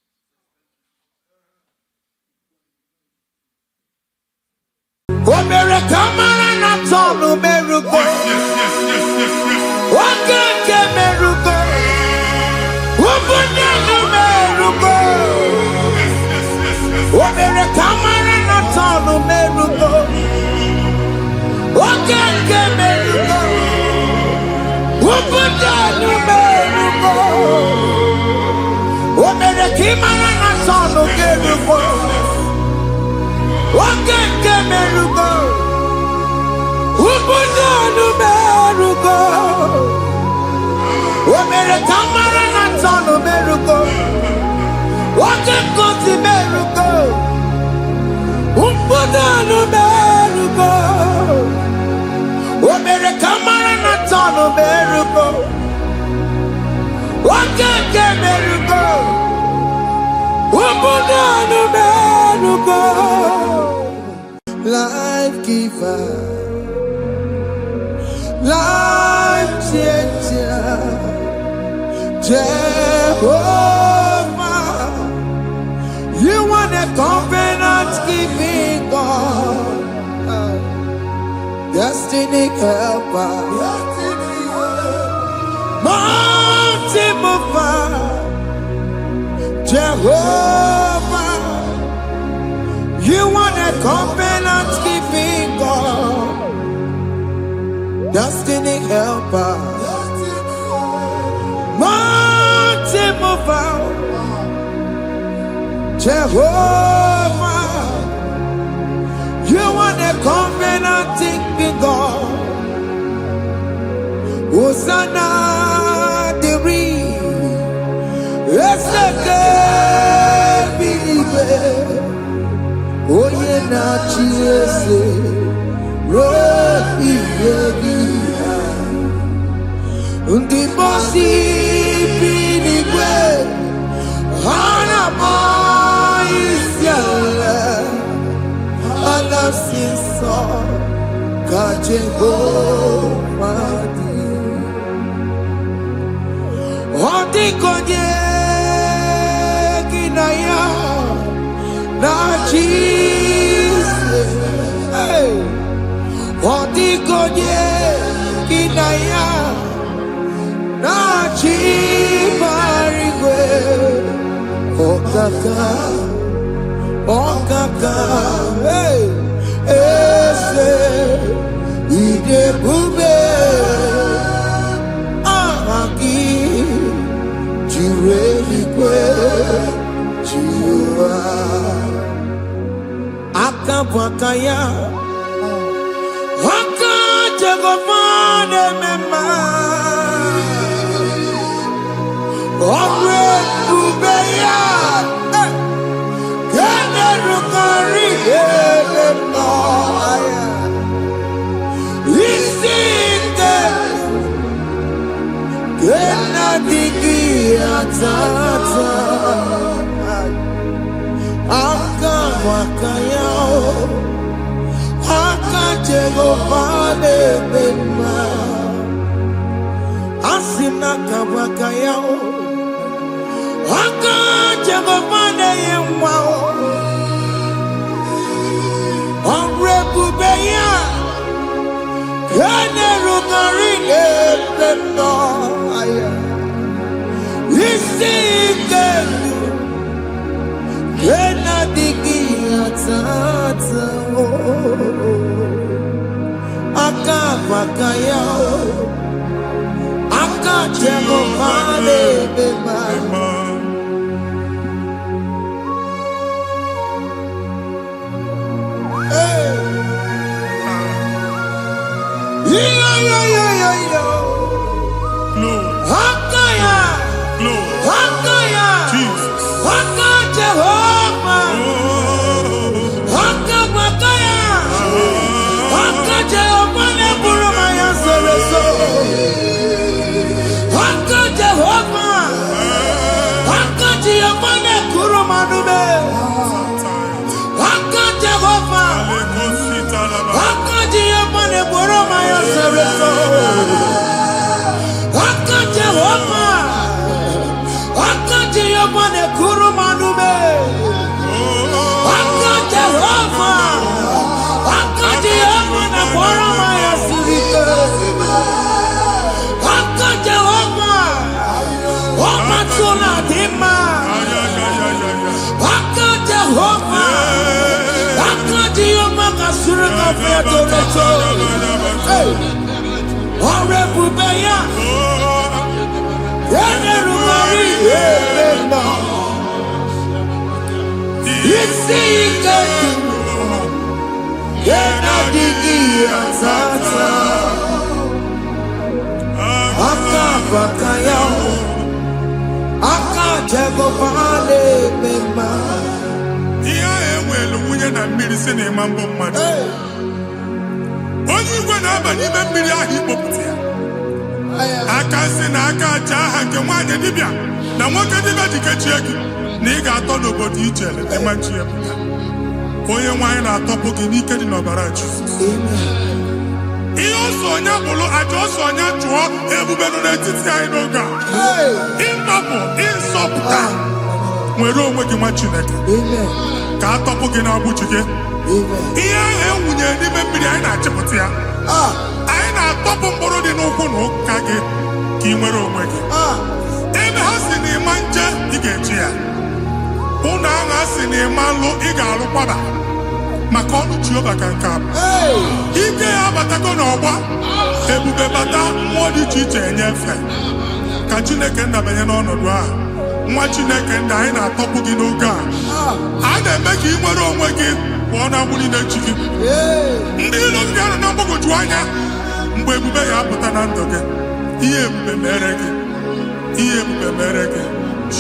Miracle. Akosi meruko, umpudano meruko, omere kamara na tono meruko, wakake meruko, umpudano meruko. Life giver, life changer, Jehovah, you want a covenant keeping God, destiny helper, mountain mover, Jehovah, you want a covenant keeping God, destiny helper, mountain mover, Jehovah, you want a covenant keeping God. Hosanna the believe. Oh yeah, na chiese, rohi yegi, undi bosi binigwe, hana maisiala, alasinso, kajego madi, ondi konye kinaya. Na Jesus, hey, Odigonye kinaya, na chibarigwe, okaka, hey, ese, idebube, ahaki, jirelikwe, jiwa. Akabwakaya, akajagofane mema, omre ubeya, kene rukari noaya, isinde, kena digi atata. Akabwakaya, akajegofane mema, asina kabwakaya, akajegofane yemwa, omrebubeya, kene rugarine peno aya, isike. Kena digi atata, akabwakaya, akajegofane mema. Hey, yo, akaya, akaya, Jesus, Jehovah, akabwakaya, Jehovah ne burumaya sereso, Jehovah, Jehovah ne kurumanume, Jehovah, Jehovah ne burumaya sereso, Jehovah, Jehovah ne kurumanume, Jehovah, Jehovah ne burumaya sirike, Jehovah, Omatuna dima, Jehovah, Jehovah kasurika featoreto, Orebubeya, Yenerumari yena, Isike, Yena digi atata, Akabwakaya, akajegofane mema. na mmiri si na ịma mbụ mmadụ. Onye igwe na-aba n'ime mmiri ahụ ikpopụta ya. Aka si na aka aja aha nke nwaanyị dibịa na nwoke dibịa ji kechie gị na ị ga-atọ n'obodo ijele ịmachi ya pụta. Onye nwaanyị na-atọpụ gị n'ike dị n'ọbara Jizọs. Ihe ọsọ onye bụrụ aja ọsọ onye chụọ ebube nọ n'etiti anyị n'oge a. Ịtọpụ ịsọpụta nwere onwe gị nwa Chineke ka atọpụ gị na-agbụchi gị. Ihe ahụ ewunye n'ime mmiri anyị na-achịpụta ya. Anyị na-atọpụ mkpụrụ dị n'ụkwụ na ụka gị ka ị nwere onwe gị. Ebe ha si na ịma nje ị ga-eji ya. Ụlọ ahụ ha si na ịma nlụ ị ga-alụkwaba maka ọnụ Jehova ka nke a bụ. Ike ya abatago n'ọgba ebube bata mmụọ dị iche iche enyefe ka Chineke ndabanye n'ọnọdụ ahụ. Nwa Chineke ndị anyị na-atọpụ gị n'oge a. A na-eme ka ị nwere onwe gị pụọ na mgbuli na-echi gị. Ndị ilo gị ga-anọ na mgbagwoju anya mgbe ebube ya apụta na ndụ gị. Ihe ebube mere gị. Ihe ebube mere gị.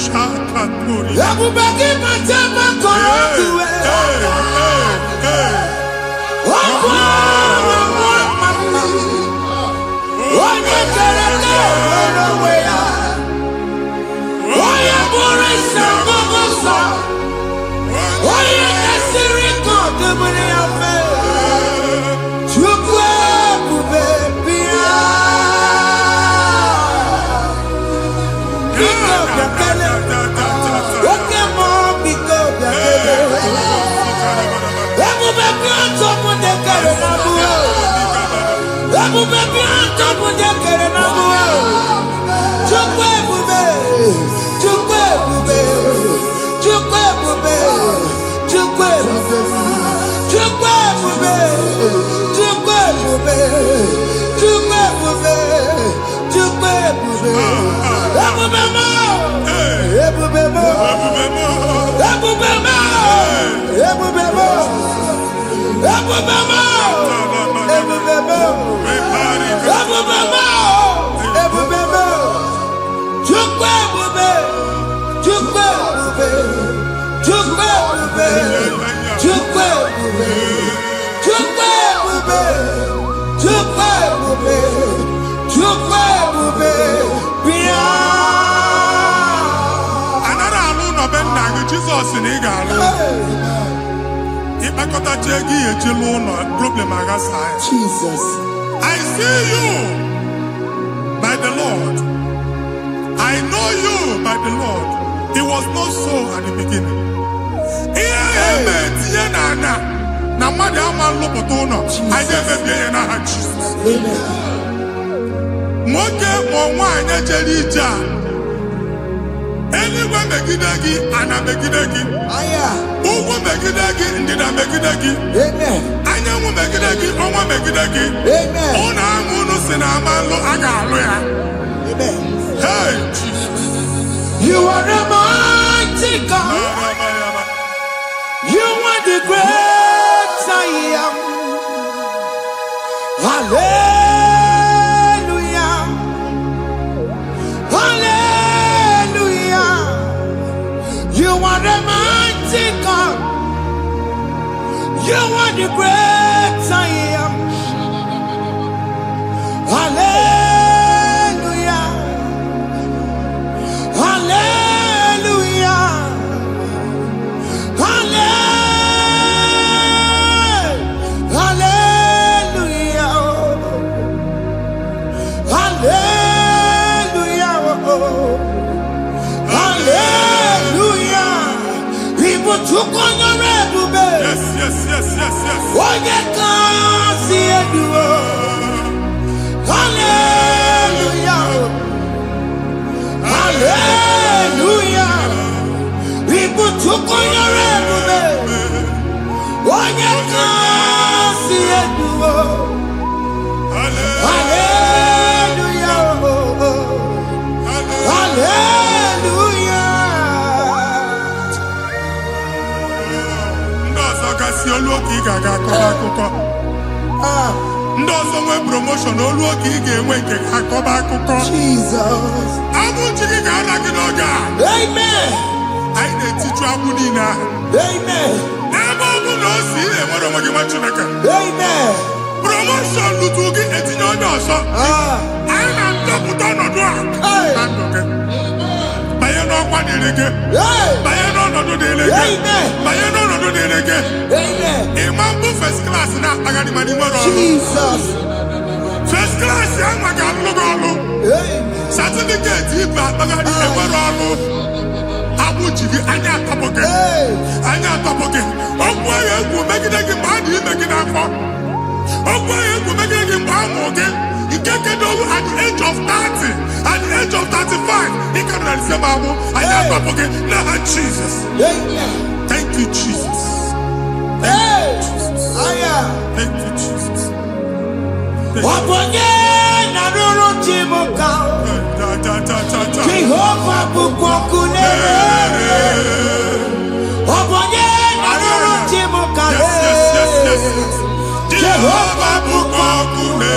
Shakatori. Ebube gị mata maka ọdụwe. Onye kere ka nwere onwe ya. Onye bụrụ isi ọgụgụ nsọ. Onye kesịrị ka ọdụmiri ya fe. Chukwu ebube bịa. Biko bịakele. Oke mmụọ biko bịakele. Ebube bịa tọpụ dekere na mbuo. Ebube bịa tọpụ dekere na mbuo. Chukwu ebube. Chukwu ebube. Chukwu ebube. Chukwu ebube. Chukwu ebube. Chukwu ebube. Chukwu ebube. Chukwu ebube. Ebube mo. Ebube mo. Ebube mo. Ebube mo. Ebube mo. Ebube mo. Ebube mo. Ebube mo. Ebube mo. Chukwu ebube. Chukwu ebube. Chukwu ebube. Chukwu ebube. Chukwu ebube. Chukwu ebube. Chukwu ebube. Bịa. Anara alụ nọ be nna gị Jizọs na ị ga-alụ. Ịkpakọtacha ego ihe eji lụọ ụlọ problem aghasa ya. Jesus. I see you by the Lord. I know you by the Lord. It was not so at the beginning. Ihe eme tinye n'ana na mmadụ ama nlụpụta ụlọ anyị ga-emebie ya n'aha Jizọs. Nwoke ma nwaanyị jere ije a eluigwe megide gị ana megide gị. Ugwu megide gị ndịda megide gị. Anyanwụ megide gị ọnwa megide gị. Ụlọ ahụ unu si na ama nlụ a ga-alụ ya. Hey, Jesus. You are a mighty God. You are the great I am. Hallelujah. Hallelujah. You are a mighty God. You are the great I am. Hallelujah. Hallelujah. Hallelujah. Hallelujah. Hallelujah. People took on your red bed. Yes, yes, yes, yes, yes. Why you can't see it? Hallelujah. Hallelujah. People took on your red bed. Why you can't see it? Hallelujah. Hallelujah. Ndị ọzọ gasị olu oge ị ga-aga akọba akụkọ. Ndị ọzọ nwee promotion olu oge ị ga-enwe nke akọba akụkọ. Jesus. Agbụ ji gị ga-ala gị n'oge a. Amen. Anyị na-etiju agbụ niile ahụ. Amen. Ebe ọ bụ na o si Amen. Promotion lutugi etinyo nyoso. Aina ndoputo nodwa. Nandoke. Baye no kwa direge. Baye no nodo direge. Baye no nodo direge. Imambu first class na agani mani moro. Jesus. First class ya magalu golu. Certificate iba agani moro. Abu jibi anya topoke. Anya topoke. Ogwa ye ku megidegi madi megidafo. Ogwa ye ku megidegi mbamoge. Ikekedo at the age of 30, at the age of 35, he can receive Bible. I am topoke. Now Jesus. Thank you, Jesus. Thank you, Jesus. Thank you, Jesus. Waponye na ruru chimuka. Jehovah bukokune. Waponye na ruru chimuka. Yes. Jehovah bukokune.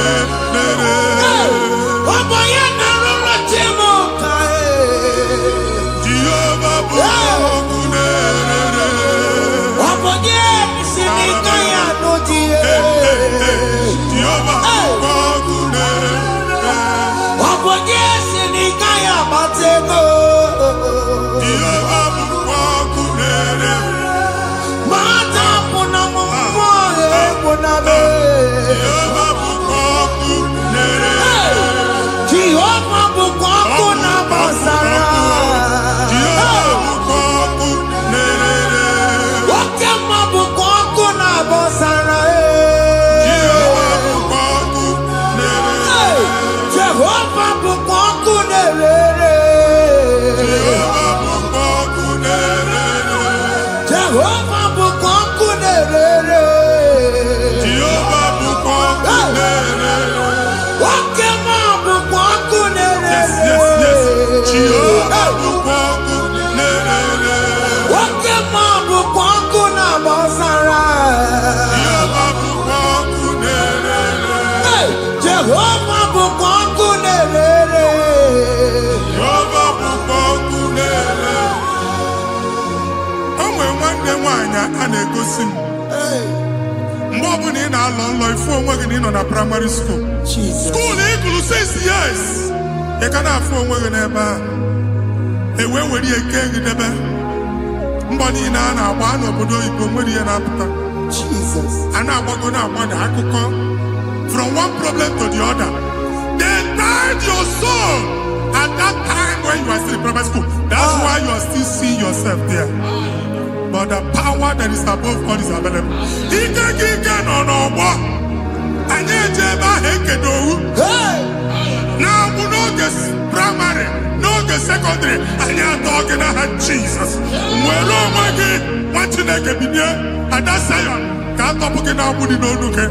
Waponye na ruru chimuka. Jehovah bukokune. Waponye sinika ya nodie. Jehovah bukokune. Waponye sinika ya batego. Jehovah bukokune. Mata puna mumwe punabe. Jehovah bukokune. Jehovah bukokuna basara. Jehovah bukokune. Wakema bukokuna basara. Jehovah bukokune. Jehovah bukokune. Jehovah bukokune. Jehovah bukokune. Jehovah bukokune. Wakema bukokune. Yes. Jehovah bukokune. Wakema bukokuna basara. Jehovah bukokune. Jehovah bukokune. Jehovah bukokune. Onwe nwanne nwanyị a na-egosi m mgbe ọbụla ị na-alọ nlọ ifu onwe gị na ị nọ na praịmarị skuul Jesus. skuul ịgụrụ 6 years ị ka na-afụ onwe gị n'ebe a ewee were ihe kee gị debe mbọ niile a na-agba n'obodo oyibo nwere ihe na-apụta Jesus. a na-agbago na-agbada akụkọ from one problem to the other. They tied your soul at that time when you are still in primary school. That's why you are still seeing yourself there. But the power that is above all is available. Ike no. Anyị eje ebe ahụ ekedowu. Na-abụ n'oge praịmarị, n'oge sekọndịrị, anyị atọ gị n'aha Jizọs. Nwere onwe gị, nwa Chineke binie, Ada Sayọn ka atọpụ gị na-agbụ dị n'onu gị.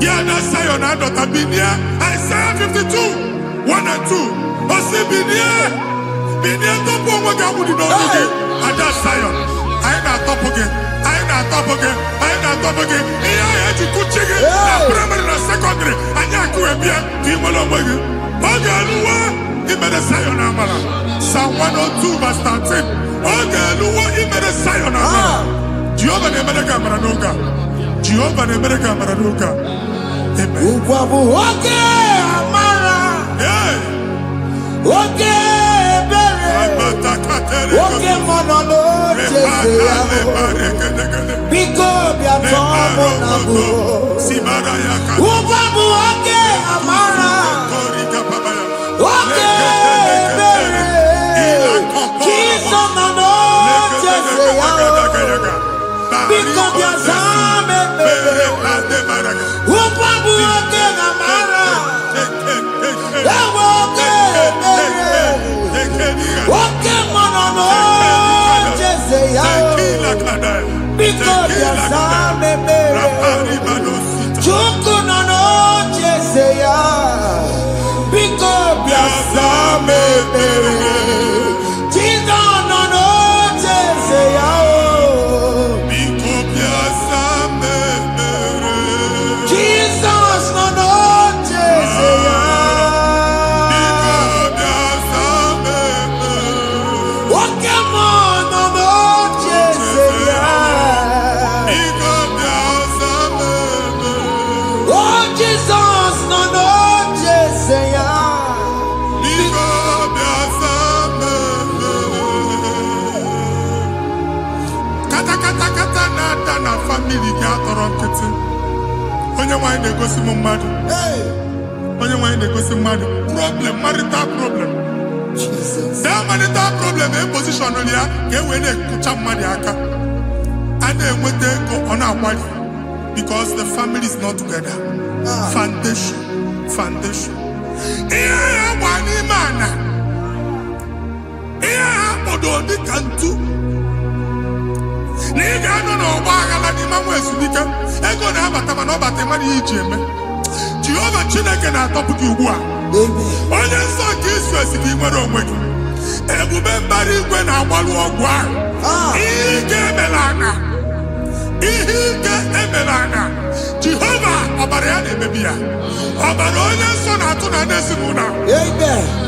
Gị Ada Sayọn adọta binie, Isaiah 52, 1 and 2. O si binie tọpụ onwe gị agbụ dị n'onu gị, Ada Sayọn. Anyị na-atọpụ gị. Ihe ahụ eji kụchi gị na praịmarị na sekọndịrị anyị akụwe bịa ka ị nwere onwe gị. Oge eluwa imere Sayọn amara. Psalm 102 verse 13. Oge eluwa imere Sayọn amara. Jehova na-emere gị amara n'oge a. Amen. Ugwa bụ oge amara. Oge ebere. Oge mọnọ n'oche ya. Biko bịa tọọ mụ na bụ. Ugwa bụ oge amara. Oge ebere. Jizọs nọ n'oche ya. Biko bịa zaa m ekpere. Ugwa bụ oge amara. Ewe oge ebere. Oge mọnọ n'oche ya. Biko bịa zaa m ekpere. Chukwu nọ n'oche ya. Biko bịa zaa m ekpere. Jizọs nọ n'oche ya. Jesus nọ n'oche ya. Oke mmụọ nọ n'oche ya. family gị atọrọ nkịtị. Onye nwanyị na-egosi m mmadụ. Onye nwanyị na-egosi mmadụ. Problem, marital problem. That marital problem in position ya ka e wee na-ekụcha mmadụ aka. A na-enweta ego ọ na-akwali because the family is not together. Foundation. Ihe ya gba n'ime ana. Ihe ha kpọdo dịka ntu. Na ị ga-anọ n'ọgba aghara n'ime nwa ezumike. Ego na-abata mana ọ bata mmadụ ihe iji eme. Jehova Chineke na-atọpụ gị ugbu a. Onye nsọ nke isu esi gị nwere onwe gị. Ebube mbara igwe na-agbalụ ọgwụ ahụ. Ihe ike emela aka. Ihe ike emela aka. Jehova ọbara ya na-emebi ya. Ọbara onye nsọ na-atụ na ndị ezinụlọ.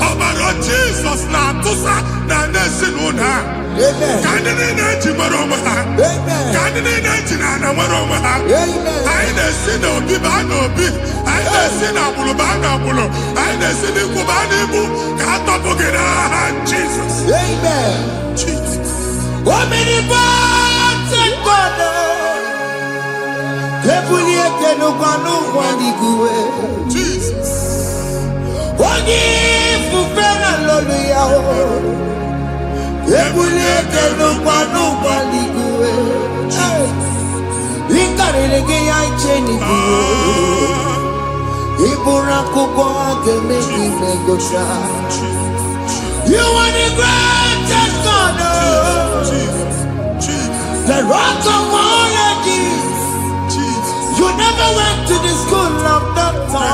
Ọbara Jizọs na-atụsa na ndị ezinụlọ. Ka ndị niile eji nwere onwe ha. Ka ndị niile eji na ana nwere onwe ha. Anyị na-esi n'obi baa n'obi. Anyị na-esi n'agbụrụ baa n'agbụrụ. Anyị na-esi n'ikwu baa n'ikwu. Ka a tọpụ gị n'aha Jizọs. Jesus. Jesus. You are the greatest God, the rock of all ages. You never went to the school of doctor,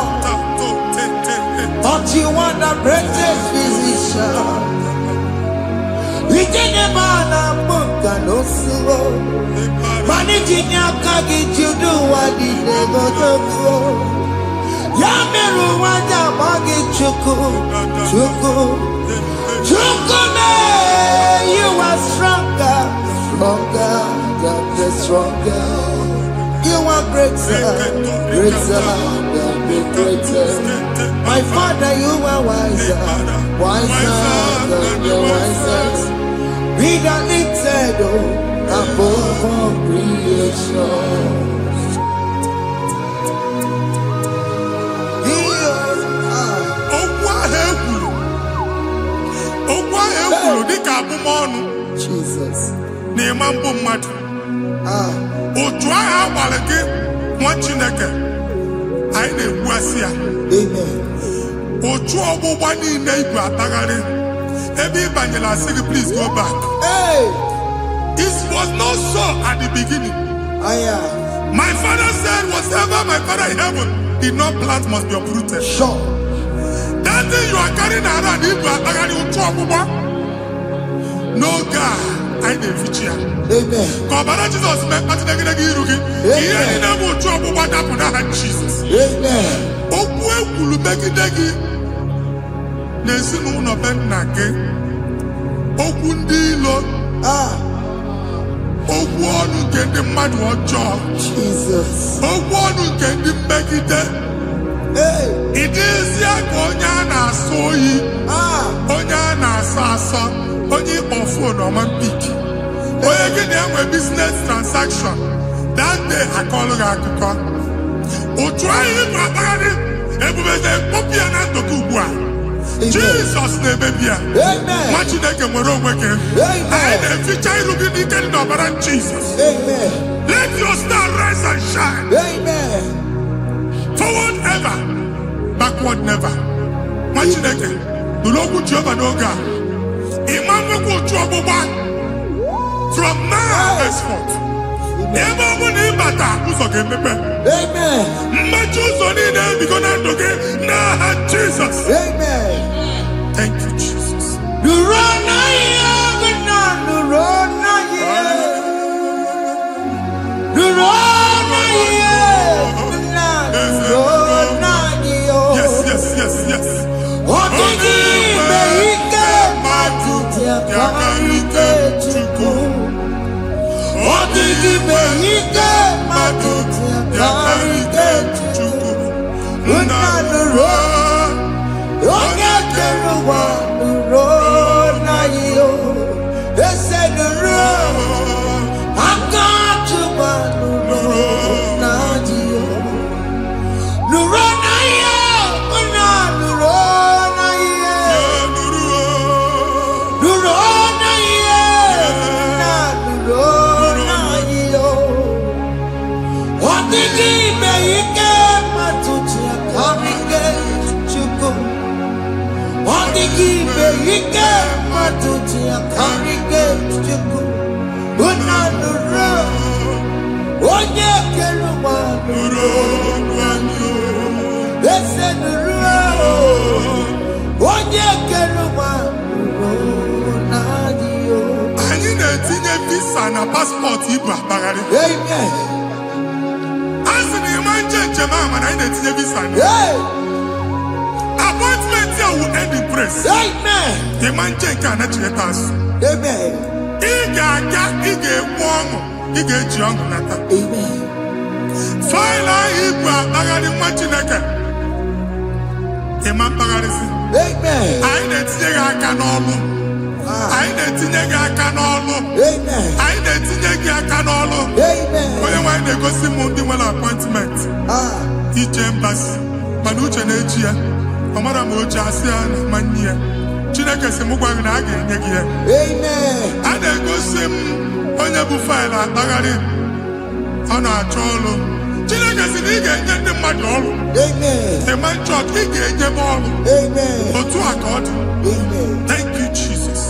but you are the greatest physician. We didn't man a book and no slow. Managing your courage, you do what you never do. Yamiru wanja magi chuku. Chukune, you are stronger than the stronger. You are greater than the greatest. My Father, you are wiser than the wisest. Be the lifted above all creation. Jesus. N'ịmambu mmadụ. Otu ahụ agbalị gị nwa Chineke. Anyị na-egbu asị ya. Otu ọgbụgba niile igwe atagharị. Ebe ị banyere asị gị, please go back. It was not so at the beginning. My father said, whatever my father in heaven did not plant must be uprooted. Sure. That thing you are carrying around, igwe atagharị otu ọgbụgba. No God, I never feature. Amen. Kọbara Jesus mee kpati negidegi iru gị. Ihe niile bụ otu ọgbụgba dapụ n'aha Jesus. Amen. Okwu ekwuru megide gị n'ezinụlọ be nna gị. Okwu ndị ilo. Okwu ọnụ nke ndị mmadụ ọjọọ. Jesus. Okwu ọnụ nke ndị mmegide. Ị dịzie ka onye a na-asọ oyi. Onye a na-asọ asọ. Onye ịkpọ phone ọma mpik. Onye gị na-enwe business transaction. That day akọlụ gị akụkọ. Otu anyị ịbụ akpagharị ebube na-ekpọpụ ya na ndụ gị ugbu a. Jesus na-emebi ya. Nwa Chineke nwere onwe gị. Anyị na-eficha iru gị n'ike dị n'ọbara Jesus. Let your star rise and shine. Forward ever, backward never. Nwa Chineke nụrụ okwu Jehova n'oge a. Imam otu ọgbụgba from now henceforth. Ebe ọ bụ na ịbata ụzọ ga-emepe. Mmechi ụzọ niile ebigo na ndụ gị n'aha Jesus. Thank you, Jesus. Yes. visa na passport igbo akpagharị. Amen. Asị na ịma nche mama na ị na-etinye visa na. Appointment ya will end in praise. Amen. Ịma nche nke a na-echeta azụ. Amen. Ị ga-aga, ị ga-ekwu ọṅụ, ị ga-eji ọṅụ nata. Amen. Faịlụ ahụ igbo akpagharị nwa Chineke. Ịma mkpagharịsị. Amen. Anyị na-etinye gị aka n'ọlụ. Anyị na-etinye gị aka n'ọlụ. Anyị na-etinye gị aka n'ọlụ. Onye nwaanyị na-egosi m ndị nwere appointment ije mbasi mana uche na-eji ya ọ mara ma o ji asị ya na manye ya. Chineke sị m gwa gị na a ga-enye gị ya. A na-egosi m onye bụ faịlụ akpagharị ọ na-achọ ọrụ. Chineke sị na ị ga-enye ndị mmadụ ọrụ. Ịma chọọchị ị ga-enye m ọrụ. Otu a ka ọ dị. Thank you Jesus.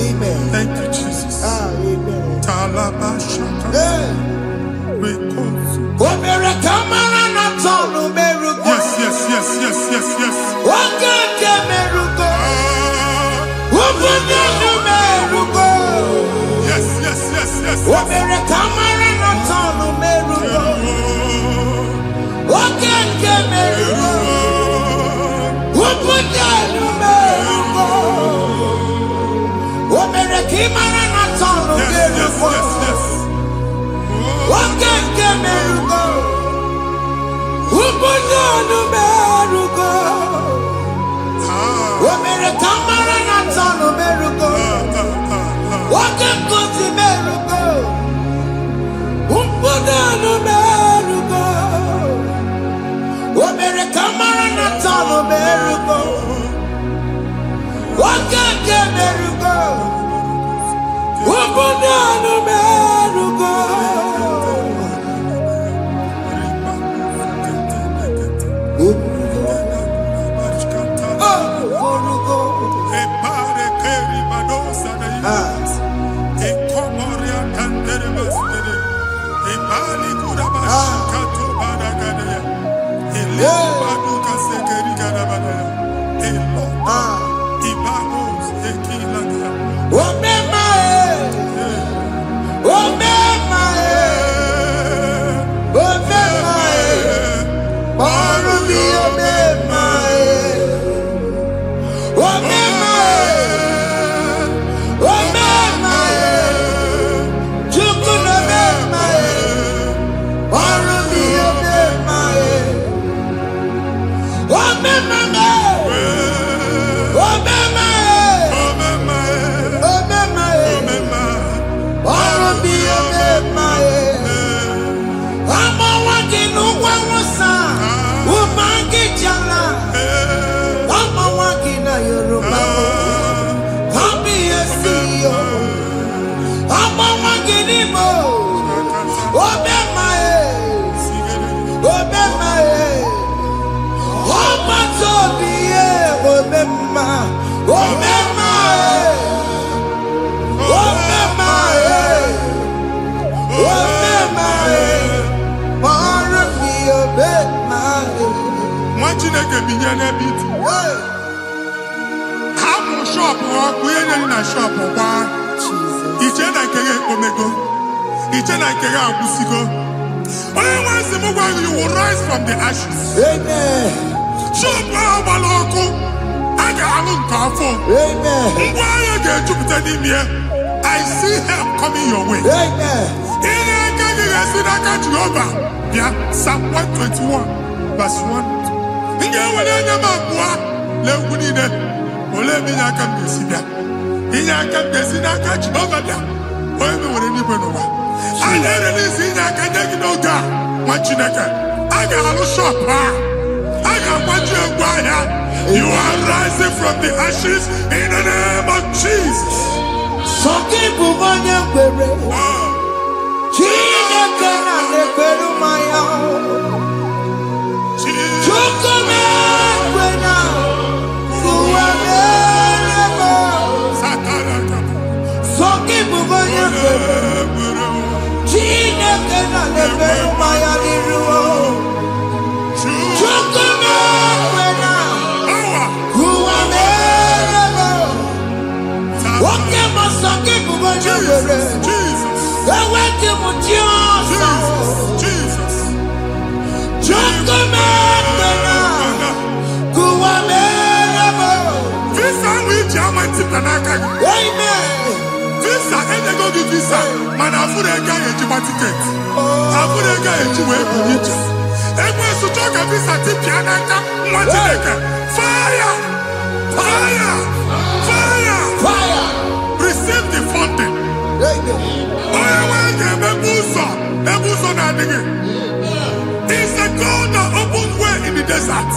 Amen. Thank you, Jesus. Amen. Talabashaka. Yes, yes, yes, yes, yes, yes. Yes, yes, yes, yes. Chineke binye n'ebe iti. Hapụ shọpụ ọkụ ihe nyere na shọpụ gbaa. Iche na nke ya ekpomego. Iche na nke ya agwụsigo. Onye nwe nsị m gwa gị, you will rise from the ashes. Amen. Shọpụ ahụ gbara ọkụ, a ga-alụ nke afọ. Amen. Ngwa ahịa ga-ejupụta n'ime ya. I see help coming your way. Amen. Ihe aka gị ga-esi n'aka Jehova bịa. Psalm 121 verse 1. Ị ga-ewere anya m abụọ legwu niile ole ebe inye aka m ga-esi bịa. Inye aka m ga-esi n'aka Jehova bịa. Onye mewere n'igwe n'ụwa. A na-erelisi inye aka nye gị n'oge a nwa Chineke. A ga-alụ shọpụ a. A ga-agbaji egwu ahịa. You are rising from the ashes in the name of Jesus. Sọgị bụ onye kwere Chineke na-ekwere mmanya Amen. Visa, and go to visa. Man, I put a guy a ticket. I put a guy a ticket. And when you talk a visa, fire! Fire! Fire! Fire. Receive the funding. It's a God that opens way in the desert.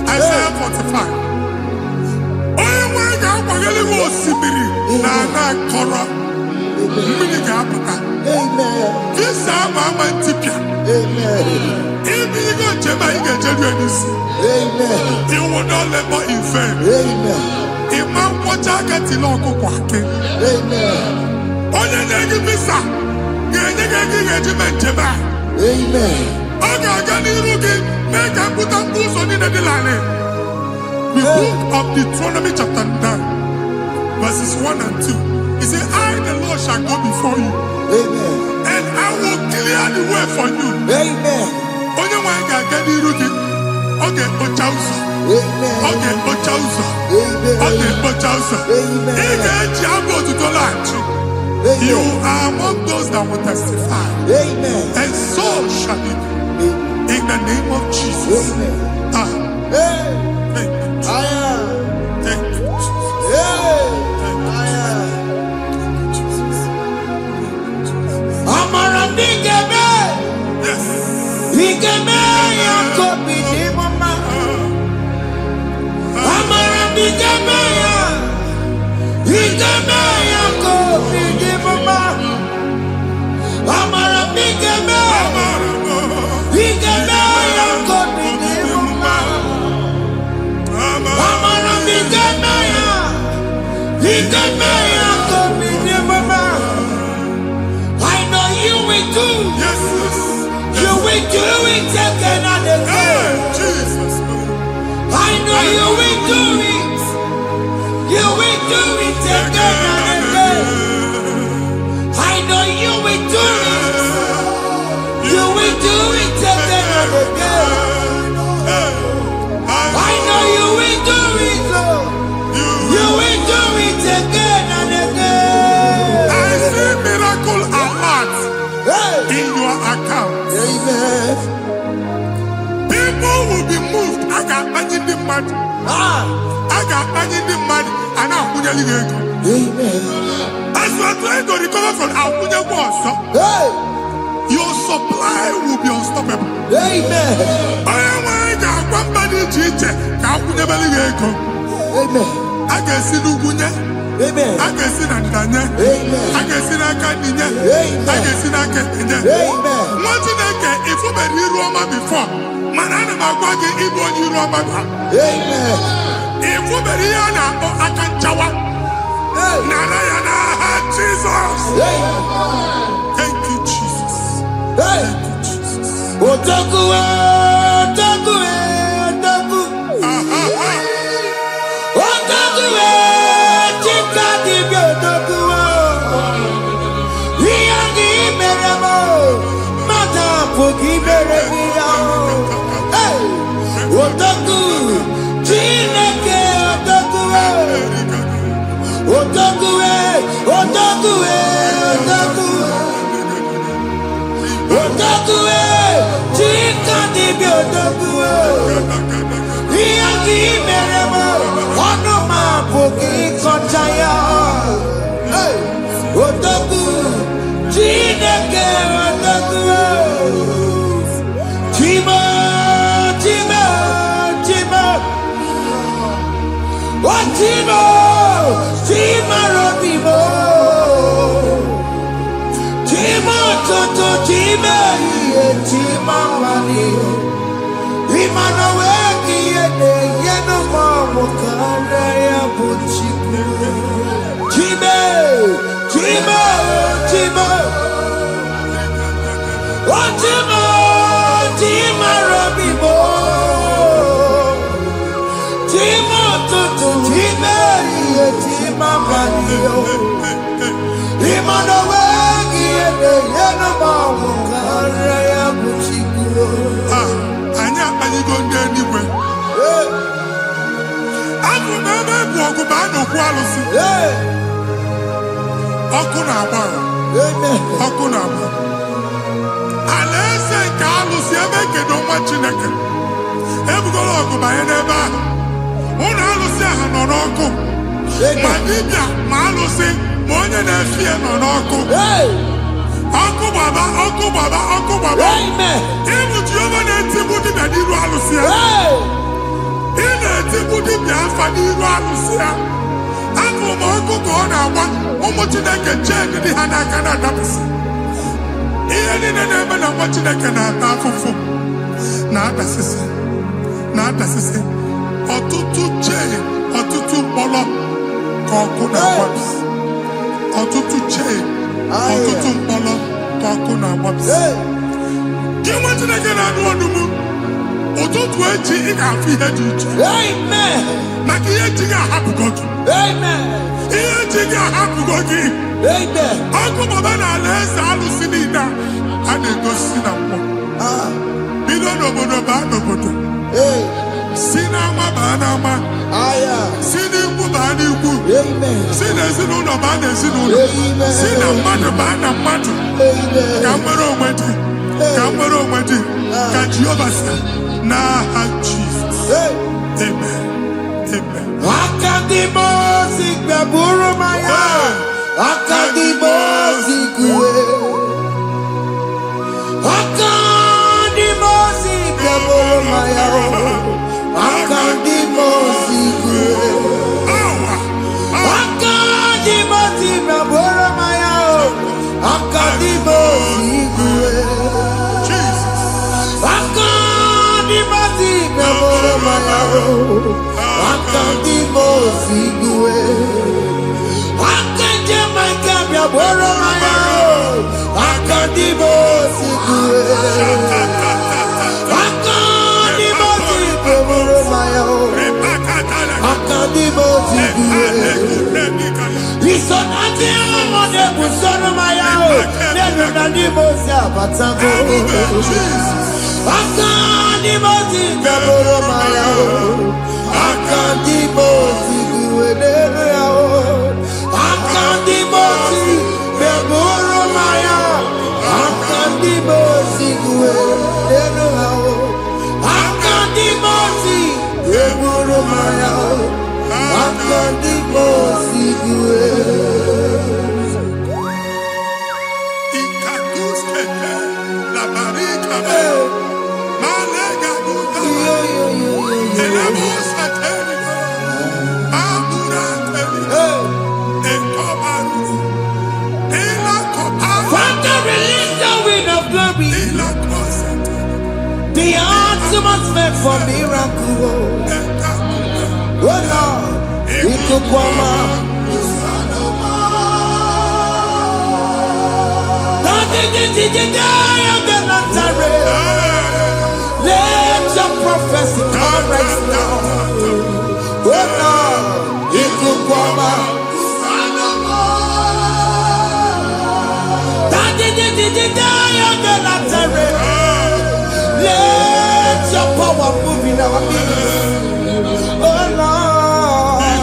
Isaiah 45. Amen. This Mama Tipia. Amen. If you go to Jema, you get Amen. you will not labor in vain. Amen. Imam Wajaka Tiloko Kwake. Amen. Onye negi visa. Genegi Jema. Amen. Oga gani rugi. Make a put a boost on in the line. The book of Deuteronomy chapter 9, verses 1 and 2. He said, I, the Lord, shall go before you. Amen. And I will clear the way for you. Amen. Onye wanga gani rugi. Okay, Ochausa. Amen. Okay, Ochausa. Amen. Okay, Ochausa. Amen. You are among those that will testify. Amen. And so shall it be. In the name of Jesus. Amen. Thank you. Thank you, I know you will do. yes. You will do it again and again. Jesus. I know you will do it. You will do it again and again. I know you will do it. You will do it again and again. I know you will do it, Lord. You will do it again and again. I see miracle alert in your account. Amen. People will be moved. I got money in the mud. I got money in the mud. And I'm going to go. Amen. As you are trying to recover from Abuja Wars, your supply will be unstoppable. Amen. I got one body teacher. Amen. I can see Lugunya. Amen. I can see Nandanya. Amen. I can see Nakaninya. Amen. I can see Nakaninya. Amen. What did I get? If you were in Roma before, Manana Magwagi, Ibo, you Roma. Amen. If you were here now, I can Jawa. Narayana, Jesus. Thank you, Jesus. Thank you, Jesus. Otaku, Otaku, Otaku. Otaku, Chika di Otaku. Iyagi meremo, mata pogi meremia. Otaku, Chineke Otaku. Otaku, Otaku, Otaku. Otaku, Chika di Otaku. Iyagi meremo, onoma pogi kochaya. Otaku, Chineke Otaku. Chima, Chima, Chima. Oh, Chima, Chima Robimo. Chima Toto, Chima, Chima Mani. Imano weki yene, yeno mamo kanda ya buchiku. Chima, Chima, Chima. Oh, Chima, Chima Robimo. Chima Toto, Chima, Chima Mani. Imano weki yene, yeno mamo kanda ya buchiku. Anya, I go there anyway. I'm going to go back. na-ekwu alụsị. Ọkụ na-agba. Ọkụ na-agba. Alaeze nke alụsị ebe ekedo nwa Chineke. Ebugoro ọgụ banye n'ebe ahụ. Ụlọ alụsị ahụ nọ n'ọkụ. Ma dibịa ma alụsị ma onye na-efi ya nọ n'ọkụ. Ọkụ gbaba, ọkụ gbaba, ọkụ gbaba. Ịbụ Jehova na-etigbu dibịa n'iru alụsị ya. Ị na-etigbu dibịa afa n'iru alụsị ya. Afọ ma ọkụ ka ọ na-agba ụmụ Chineke chen dị ha n'aka na-adapụsị. Ihe niile na-eme na nwa Chineke na-ata afụfụ na-adasịsị. Ọtụtụ chen, ọtụtụ mkpọrọ ka ọkụ na-agbapụsị. Ọtụtụ chen, ọtụtụ mkpọrọ ka ọkụ na-agbapụsị. Gị nwa Chineke na-anụ ọdụmụ ụtụtụ echi ị ga-afụ ihe dị iche. Maka ihe echi ga-ahapụgo gị. Ihe echi ga-ahapụgo gị. Ọkụ baba na alaeze alụsị niile a na-egosi na mmụọ. Bido n'obodo baa n'obodo. Si n'ama baa n'ama. Si n'ikwu baa n'ikwu. Si n'ezinụlọ baa n'ezinụlọ. Si na mmadụ baa na mmadụ. Ka nwere onwe dị. Ka nwere onwe dị. Ka Jehova sị n'aha Jizọs. Amen. Amen. Akadimosi gbaburu maya. Akadimosi kuwe. Akadimosi gbaburu maya. Akadimosi kuwe. Akadimosi gbaburu maya. Akadimosi kuwe. Akadimosi gbaburu maya. Akadimosi kuwe. Akadimosi gbaburu maya. Akadimosi kuwe. Akadimosi gbaburu maya. Akadimosi kuwe. Isonati amone busoro maya. Nenu nadimosi abatango. Akadimosi gbaburu maya. Akadimosi kuwe nenu yao. Akadimosi gbaburu maya. Akadimosi kuwe nenu yao. Akadimosi gbaburu maya. Akadimosi kuwe. Ikaduskete la barika. Malega buta. Elabosa terika. Abura terika. Ekobaru. Ela koparu. Father, release the wind of glory. Ela kosete. The atmosphere for miracle. Oh Lord, ikukwama. Let your prophecy come right now. Oh Lord, ikukwama. Let your power move in our midst. Oh Lord.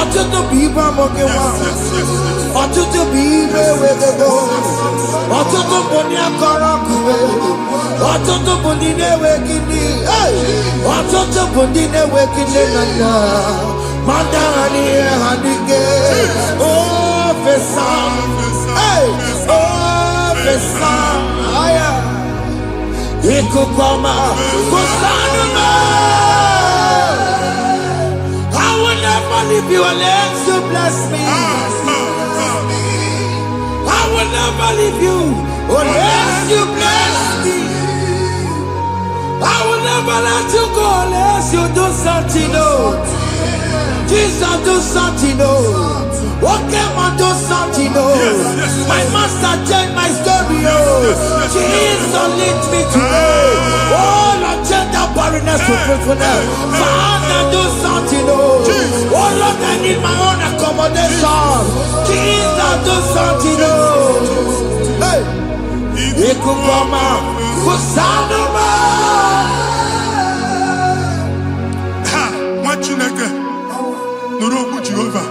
Ọtụtụ bụ ibe amụghị nwa. Ọtụtụ bụ ibe ewegego. Ọtụtụ bụ ndị akọrọ ọkụwe. Ọtụtụ bụ ndị na-enweghị nne. Ọtụtụ bụ ndị na-enweghị nne na nna. Ma ndị agha n'ihe ha n'ike. Ofesa. Ofesa. Ikuku ọma. Kusanụ m. I will never leave you unless you bless me. I will never leave you unless you bless me. I will never let you go unless you do something. Oh, Jesus, do something. Oh, okay, man, do something. Oh, my master changed my story. Oh, Jesus, lead me today. goodness, your faithfulness. Father, do something, oh Lord, I need my own accommodation. Jesus, do something, oh. Hey, Ikukoma, Kusanuma. Ha, Machineke, Nurobu Jehovah.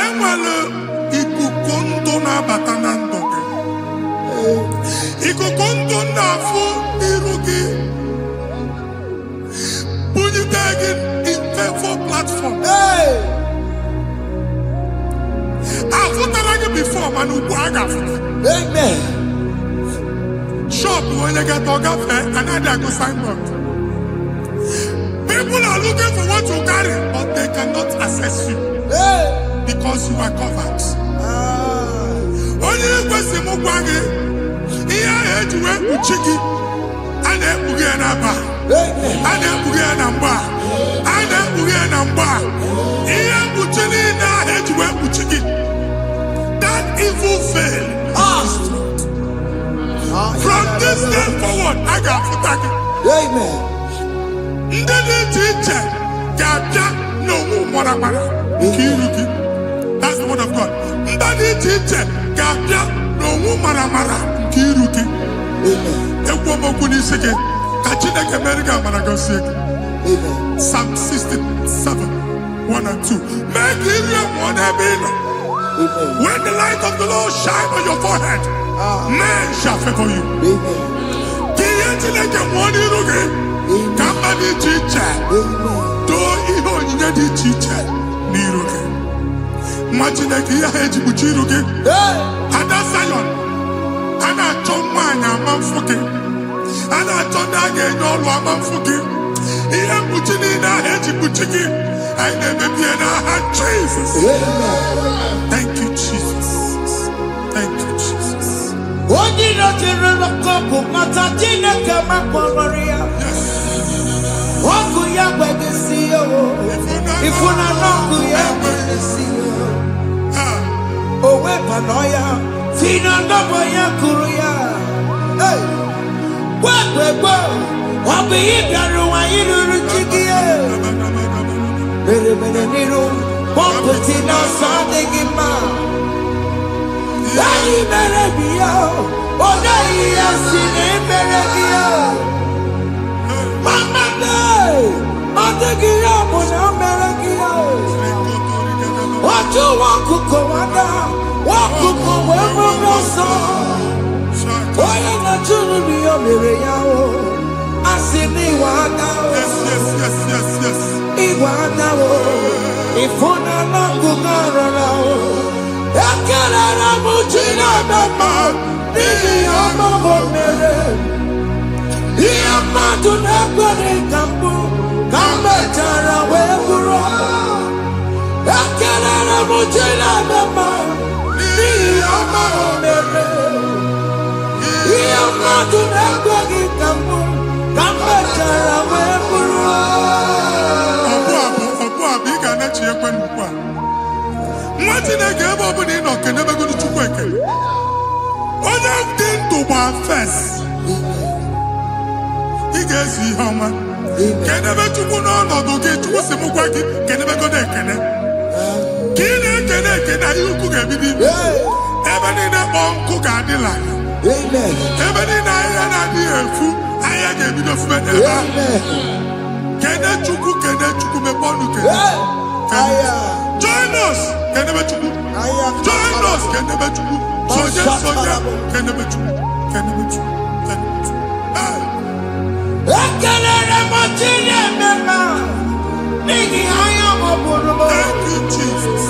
Emwale ikukondo na batanando. Ikukondo na fu irugi. Bunitagin in favor platform. Hey, I've put before Manu Buaga. amen. Shop when you get Oga fair, another go signboard. People are looking for what you carry, but they cannot access you Hey, because you are covered. Only question Mugwagi, here I to work with Chiki, and then Bugianaba, amen. and then Bugianamba, and then Bugianamba. Here Buchini, now I to work with Chiki. That evil fail. From this day forward, I got for tagging. Amen. That's the word of God. Amen. Psalm 67, 1 and 2. Make Israel one heaven. Amen. When the light of the Lord shine on your forehead, men shall favor you. Amen. Somebody teacher, do even you need teacher. Niruke. Imagine a year hedge buchiruke. Ada Zion. Ana Chomana Manfuke. Ana Tonage no Manfuke. Iya Buchini na hedge buchiki. I never be in a Jesus. Thank you, Jesus. Thank you, Jesus. What did not you couple Matatina Kamaria? What could you beg to see you? If we're not good, you see you. Oh, Wepanoya, Fina Nabaya Kuria. Hey, what be it? You Chigia. Niro, Pompetino, Sandigima. Daddy Merabio, oh, Daddy, I see him Merabio. Mama Day, I'm the Guillaume, I'm Merabio. What you want to come under? What could come over the sun? Why am I to be a Miriam? I see me one now. Yes. Iwanao, ifuna nakugarao, yakala muchina mama, ni amamo mere, iyamatu nakore kambu, kambe chara weburo, yakala muchina mama, ni amamo mere, iyamatu nakore kambu, kambe chara weburo. Imagine a game of an enoch and never go to work. All I've done to my face. He gets the hammer. Can never to go on or get to some work. Can never go there. Can you cook a bit? Even in a uncle Gadilla. Amen. Even in a food, I am a bit of men. Can I chuku me bonuke? Join us. Can never chuku. Join us. Can never chuku. Soja. Can never chuku. Can never chuku. Can never chuku. Thank you, Jesus.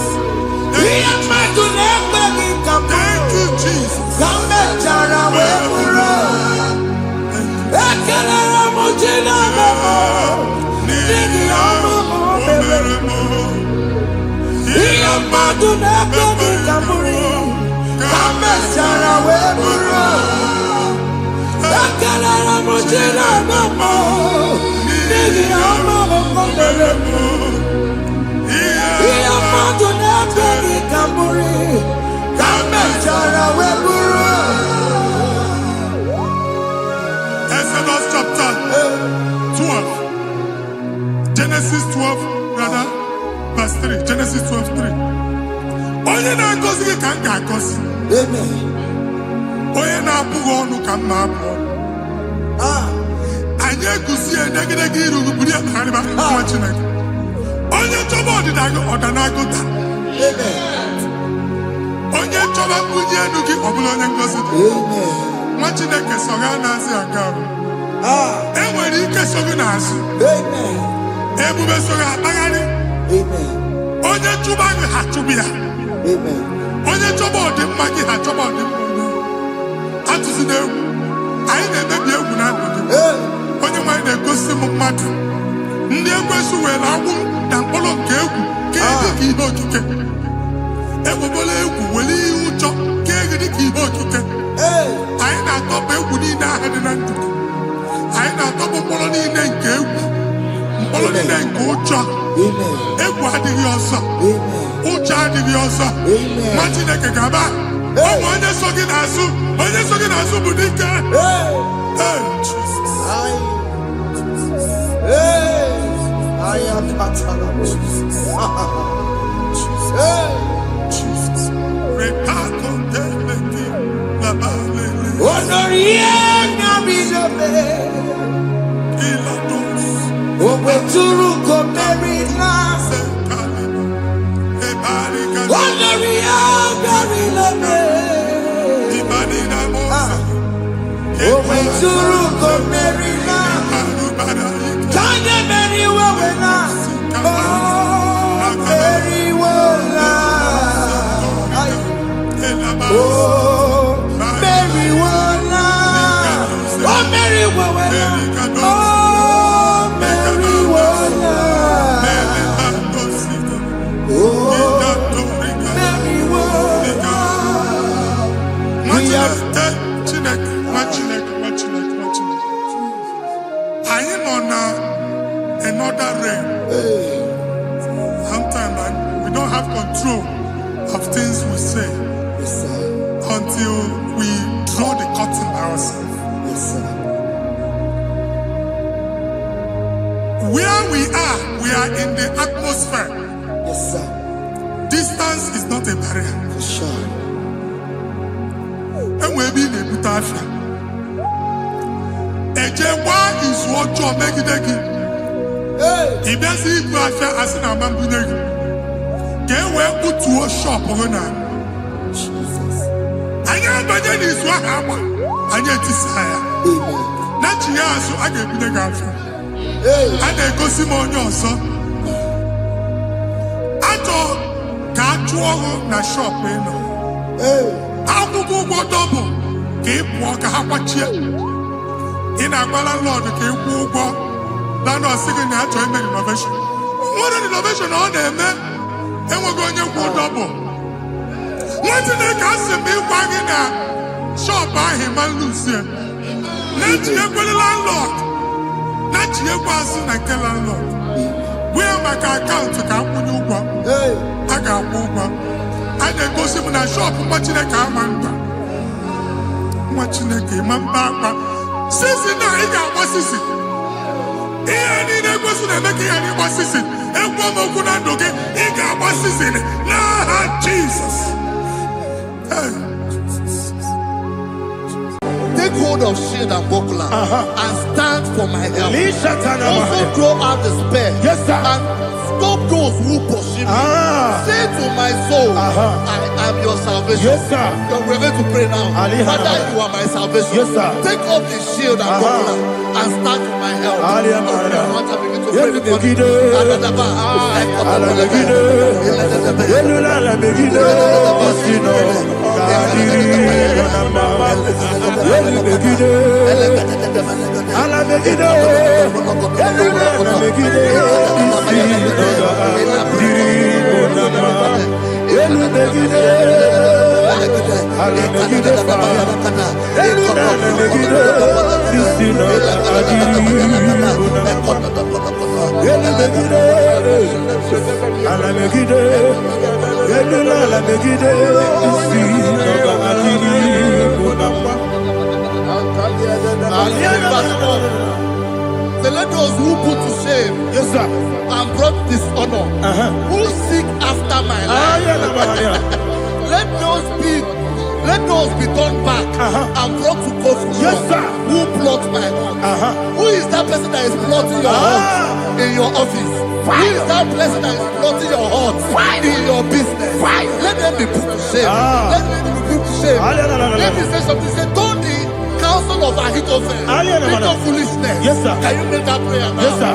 Thank you, Jesus. Exodus chapter Genesis 12:3. Onye na-agọzi gị ka m ga-agọzi. Amen. Onye na-abụghị ọnụ ka m na-abụ ọnụ. Anyị eguzie negedege iru buru ya na arịba nwa Chineke. Onye chọba ọdịda gị ọdanagụta. Onye chọba mbunye elu gị ọ bụla onye ngozi dị. Nwa Chineke so ga na-azị aga arụ. Enwere ike so gị n'azụ. Ebube so gị akpagharị. Onye chụba gị ha chụbụ ya. Onye chọba ọdịmma gị ha chọba ọdịmma. Atụzina egwu. Anyị na-emebi egwu na ndụ gị. Onye nwanyị na-egosi m mmadụ. Ndị ekwensu were agwụ na mkpụrụ nke egwu kee dị ka ihe okike. Ekwebola egwu were ihe ụjọ kee dị ka ihe okike. Anyị na-atọpụ egwu niile ahụ dị na ndụ. Anyị na-atọpụ mkpụrụ niile nke egwu. Mkpụrụ niile nke ụjọ. Egwu adịghị ọzọ. Ụjọ adịghị ọzọ. Nwa Chineke ga-aba. Ọ bụ onye so gị n'azụ. Onye so gị n'azụ bụ dike. Another realm. Sometimes we don't have control of things we say until we draw the curtain ourselves. Where we are in the atmosphere. Distance is not a barrier. And we'll be in a butafia. Ejewa is what you're making. If there's equal affair as in a bamboo, can we put to a shop or not? I am by then is what happened. I get desire. Not you, so I get the girlfriend. And I go see more your son. I thought, can't you na shop? I will go double. Keep walk a half in a Lord, keep walk. Now, no second natural innovation. What an innovation on them, and we're going to go double. What in the castle be wagging a shop by him and Lucia? Not your landlord, not your person like a landlord. We are my account to come when you go. I got over. And then go see when I shop watching a car man. Watching a game and papa. Sissy, now he got what's this? Any person making any was it, and woman could not do it. He got what's this in it. Nah, Jesus. Take hold of shield and buckler and stand for my help. Also throw out despair. Yes, sir. And stop those who pursue me. Say to my soul, I am your salvation. Yes, sir. You're ready to pray now. Father, you are my salvation. Yes, sir. Take off the shield and buckler and stand for my help. Say, let those who put to shame, Yes, sir. and brought dishonor, who seek after my life. Let those be turned back and brought to court. Yes, sir. Who plot my hurt? Who is that person that is plotting your hurt in your office? Who is that person that is plotting your hurt in your business? Let them be put to shame. Let them be put to shame. Let me say something. Say, don't the counsel of Ahithophel make no foolishness. Yes, sir. Can you make that prayer now? Yes, sir.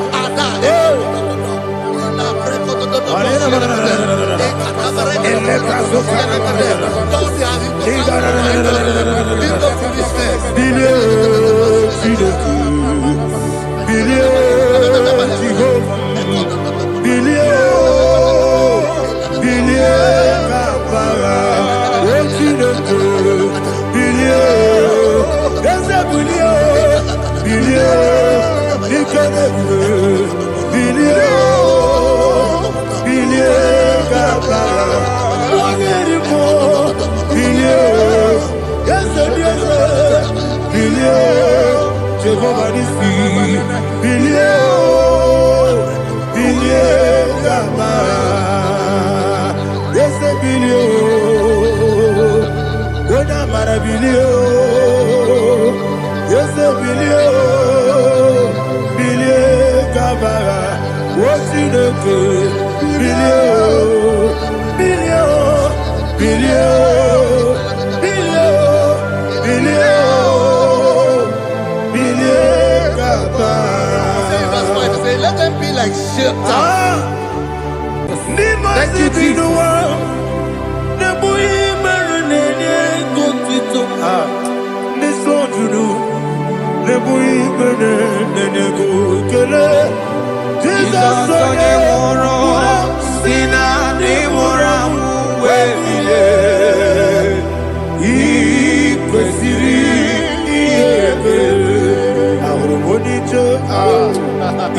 Let them be like shelter. Thank you, Jesus.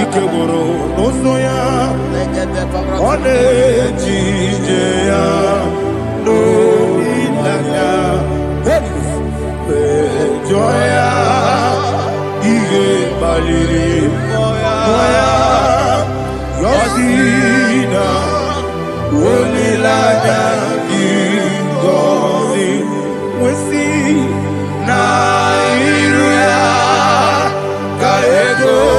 Ikeboro nosoya one jijeya no ilaya joya ige baliri moya yosina olilaya ingozi wesi na iruya kaego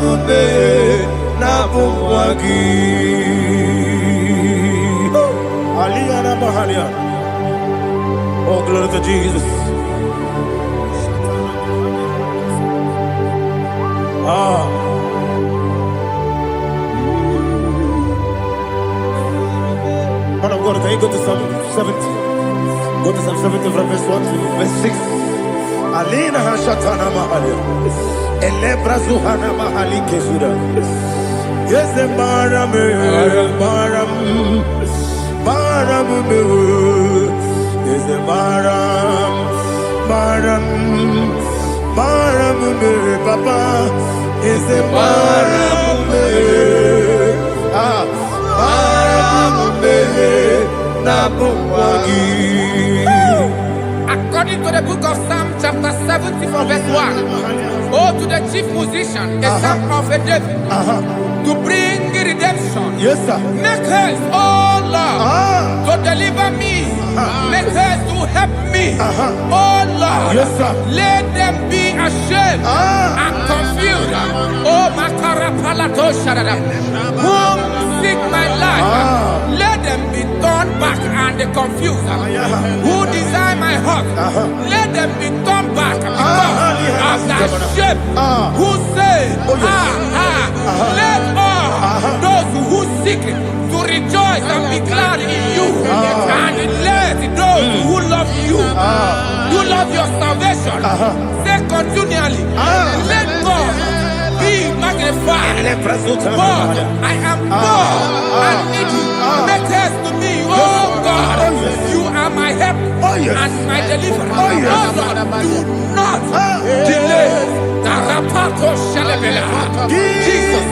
mube na bumwagi. Aliyana Mahalia. Oh, glory to Jesus. Man of God, can you go to Psalm 70? Go to Psalm 70 from verse 1 to verse 6. Alina Hashatana Mahalia. Elebra Zuhana Mahali Kesura. Yes, the Baram, Baram, Baram, yes, the Baram, Baram, Baram, Papa, yes, the Baram, According to the book of Psalm chapter 70 from verse 1, oh, to the chief musician, a son of a David, to bring redemption. Yes, sir. Make haste, oh Lord, to deliver me. Make haste to help me. Oh Lord, yes, sir. Let them be ashamed and confused. Oh, Makara Palato Shadada, whom seek my life, let them be turned back and confused. Who desire my heart, let them be turned back because of that shape. Who say, let all those who seek to rejoice and be glad in you, and let those who love you, who love your salvation, say continually, let God be magnified. God, I am poor and needy. Make haste to me, oh God. You are my help and my deliverer. Oh Lord, do not delay. Tarapato Shalabela. Jesus.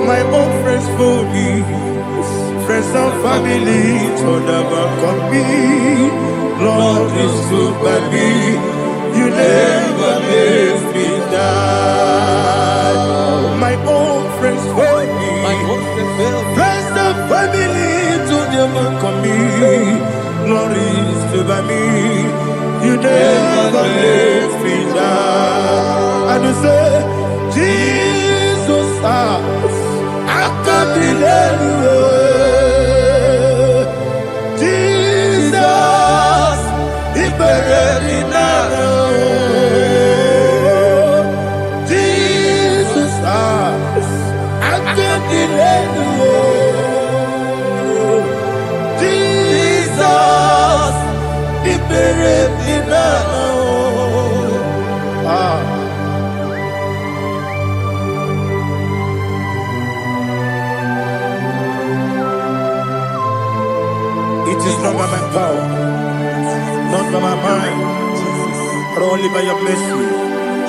My own friends for me, friends and family, told about come me. Lord is good by me. You never let me die. My own friends for me, friends and family, told about come me. Lord is good by me. You never let me die. And you say, Jesus, I can't Jesus, He buried me now. Jesus, I can't delay you. Jesus, He buried me now. It is not by my power, not by my mind, but only by your mercy.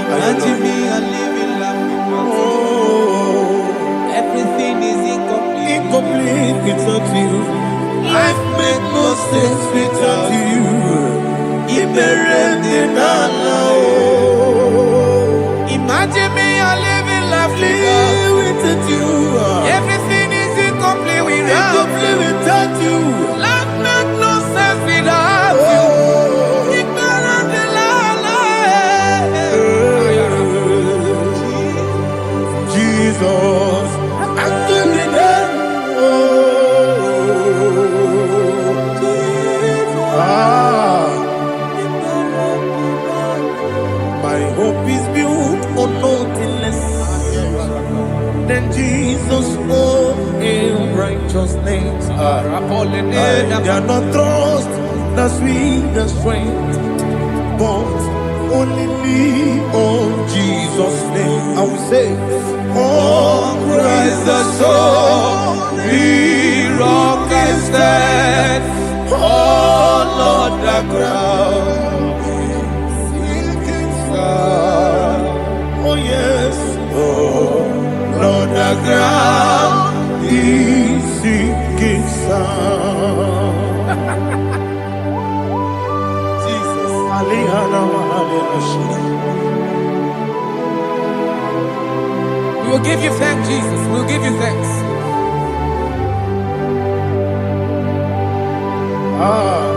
Imagine me a living life without you. Everything is incomplete. Incomplete without you. Life makes no sense without you. Imagine me a living life without you. Everything is incomplete Without you. Life makes no sense without you. Jesus, I'm doing it. My hope is built on nothing less than Jesus' own righteousness. I cannot trust the sweetest strength, but only lean on Jesus' name. I will say, oh, Christ the solid rock and stand. Oh, Lord, the ground is sinking sand. Oh, yes, oh, Lord, the ground is sinking sand. Jesus, We will give you thanks, Jesus. We will give you thanks.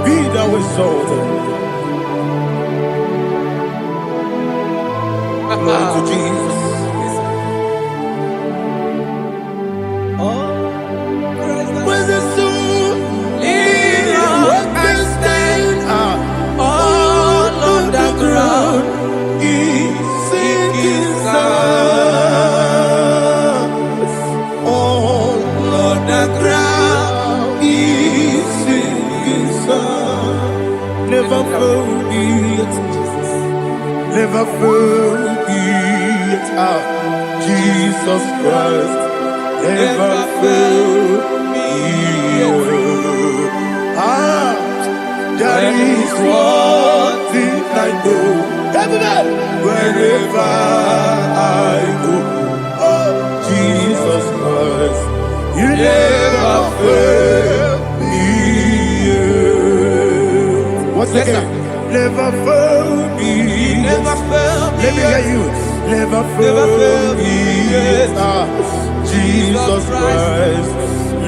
Be thou exalted. Glory to Jesus. Praise the soul. What can stand? All on the ground is sinking sand. All on the ground is sinking sand. Never forget, never forget, Jesus Christ. Never forget. That is one thing I know. Wherever I go, oh, Jesus Christ, you never fail me. Once again, never fail me. Never fail me. Let me hear you. Never fail me. Jesus Christ,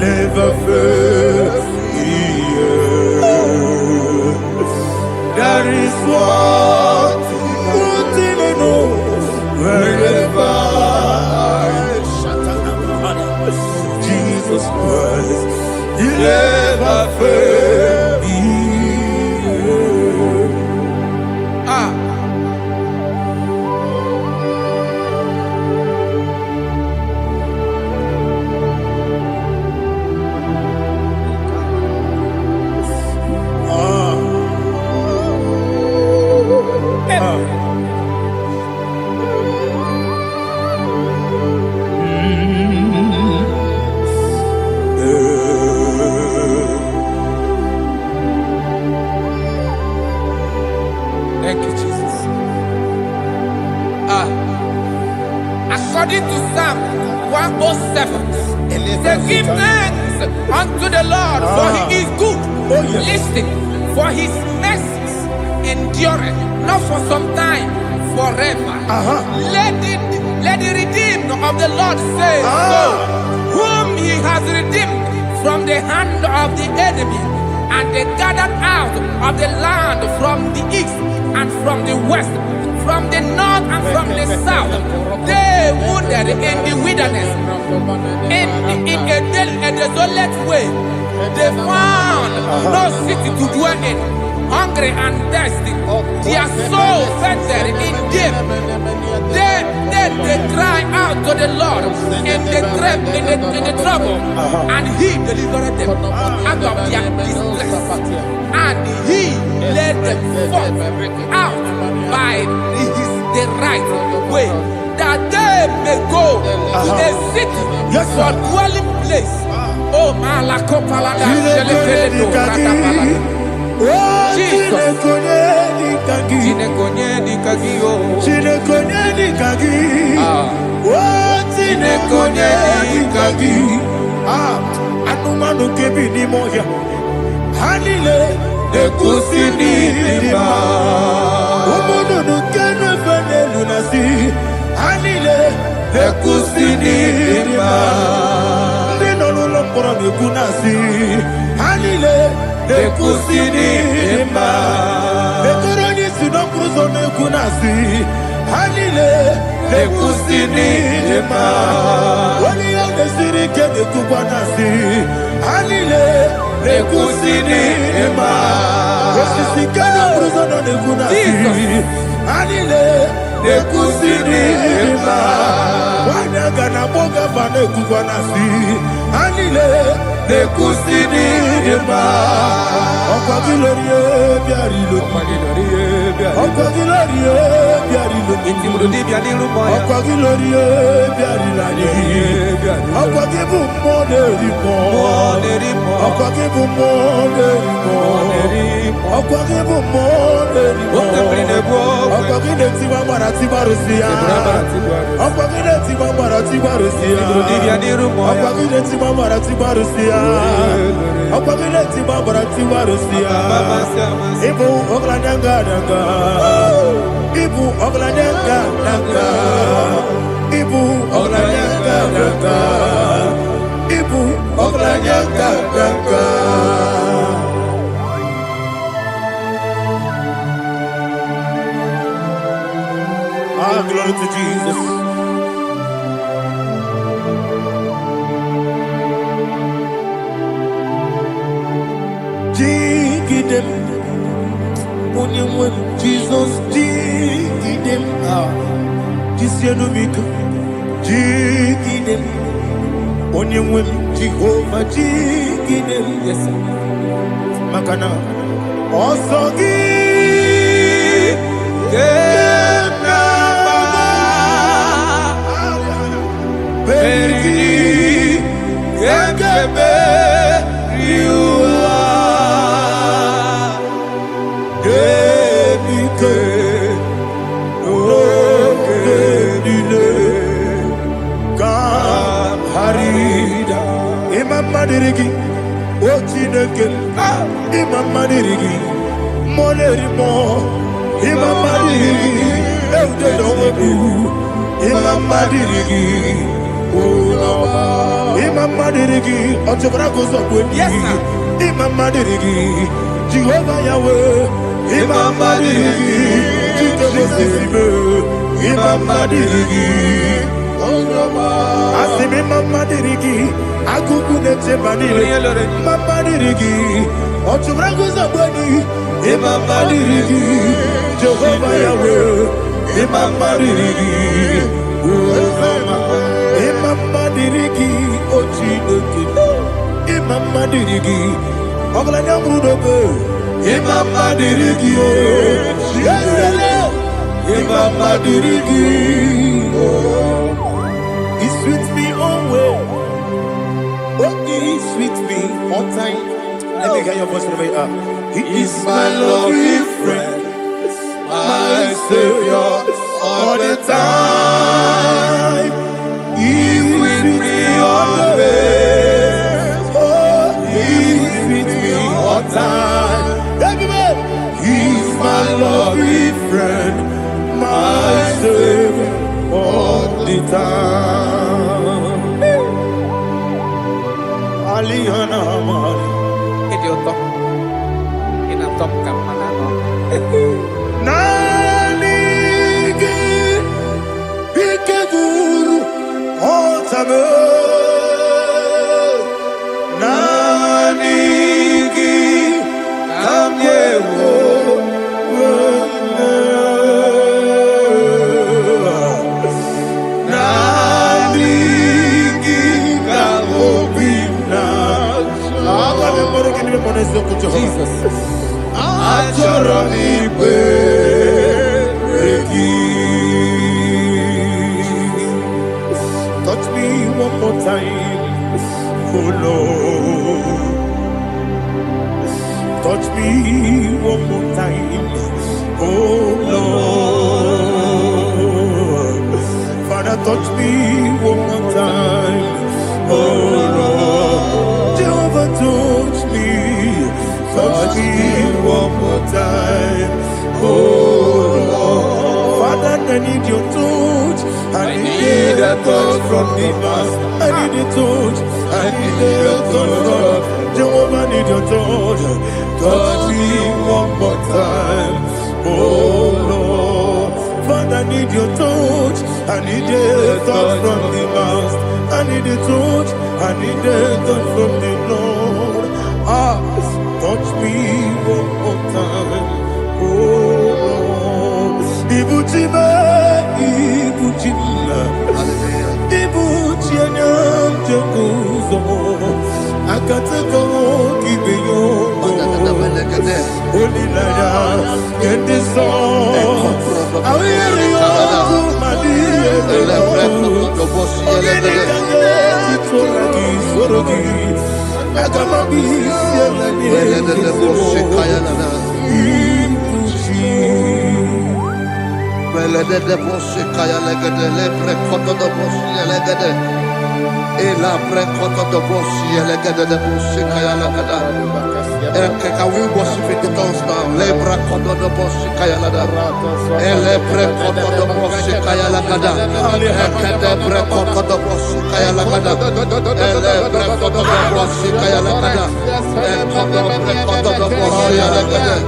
never fail me. That is what I know. Wherever Jesus Christ, you never fail me. Thank you, Jesus. According to Psalm 107, say, give thanks unto the Lord, for he is good. Listen, for his mercies endureth, not for some time, forever. Let the redeemed of the Lord say so, whom he has redeemed from the hand of the enemy, and they gathered out of the land from the east and from the west, from the north and from the south. They wandered in the wilderness, in a desolate way. They found no city to dwell in, hungry and thirsty. Their soul fettered in deep. They cry out to the Lord in the trouble, and He delivered them out of their distress, and He led them forth out by the right way, that they may go to a city for dwelling place. Oh, Malakopalada, Jesus. Anumanu kebi ni moya Hanile Ekusini lima Umudu nukene fene lunasi Hanile Ekusini lima Nino lulopora nukunasi Hanile Ekusini lima Ekoroni sinokruzo nukunasi Hanile Ekusini lima Wali yone sirike nekubanasi Hanile Ekusini lima Wasisikana bruzo nukunasi Hanile Ekusini lima Wanaga na boga vane kubanasi Hanile Ekusini lima Okwa gilorie biarilo Okwa gilorie biarilo Okwa gilorie biarilani Okwa gibu moderimo Okwa gibu moderimo Okwa gibu moderimo Okwa gide tiba marati barusia Okwa gide tiba marati barusia Okwa gide tiba marati barusia Okwa gide tiba marati barusia Ibu oglanyanga nanga Ibu oglanyanga nanga Ibu oglanyanga nanga Ibu oglanyanga nanga Ah, glory to Jesus. Jigidem, Jesus, jigidem, Jisianumika, jigidem, Onyemwem, Jehovah, jigidem, yes, Makana, also Madirigi, Ochineke, Imam Madirigi, Molerimo, Imam Madirigi, Eldedobu, Imam Madirigi, Imam Madirigi, Otobragos of Wendy, Imam Madirigi, Jehovah Yahweh, Imam Madirigi, Imam Madirigi, Asimi Mama Dirigi, Akukune Chebanile, Mama Dirigi, Otubrago Zabani, Mama Dirigi, Jehovah Yahweh, Mama Dirigi, Mama Dirigi, Ochidoki, Mama Dirigi, Oglanya Mudogo, Mama Dirigi, Mama Dirigi. He sweet me always. Oh, he sweet me all time. Let me hear your voice wherever you are. He is my lovely friend, my Savior all the time. He is with me always. Oh, he is with me all time. Everybody, he is my lovely friend, my Savior all the time. Alihana Mari. Idioto. Inatop ka manano. Nani I need your touch. I need a touch from the Master. I need a touch. I need a touch from Jehovah. I need your touch. Touch me one more time. Oh Lord, Father, I need your touch. I need a touch from the Master. I need a touch. I need a touch from the Lord. Touch me one more time. Oh Lord, Ibuchima, Ibuchima, Ibuchina, Jacuzo. I can't take a walk, give me your Holy Lion, get this song. I will hear you, my dear. I got my peace, can we worship in the tongues now? Lebra kodo do boshi kaya lada. Elebre kodo do boshi kaya lada. Ekede bre kodo do boshi kaya lada. Elebre kodo do boshi kaya lada. Ekodo bre kodo do boshi lada.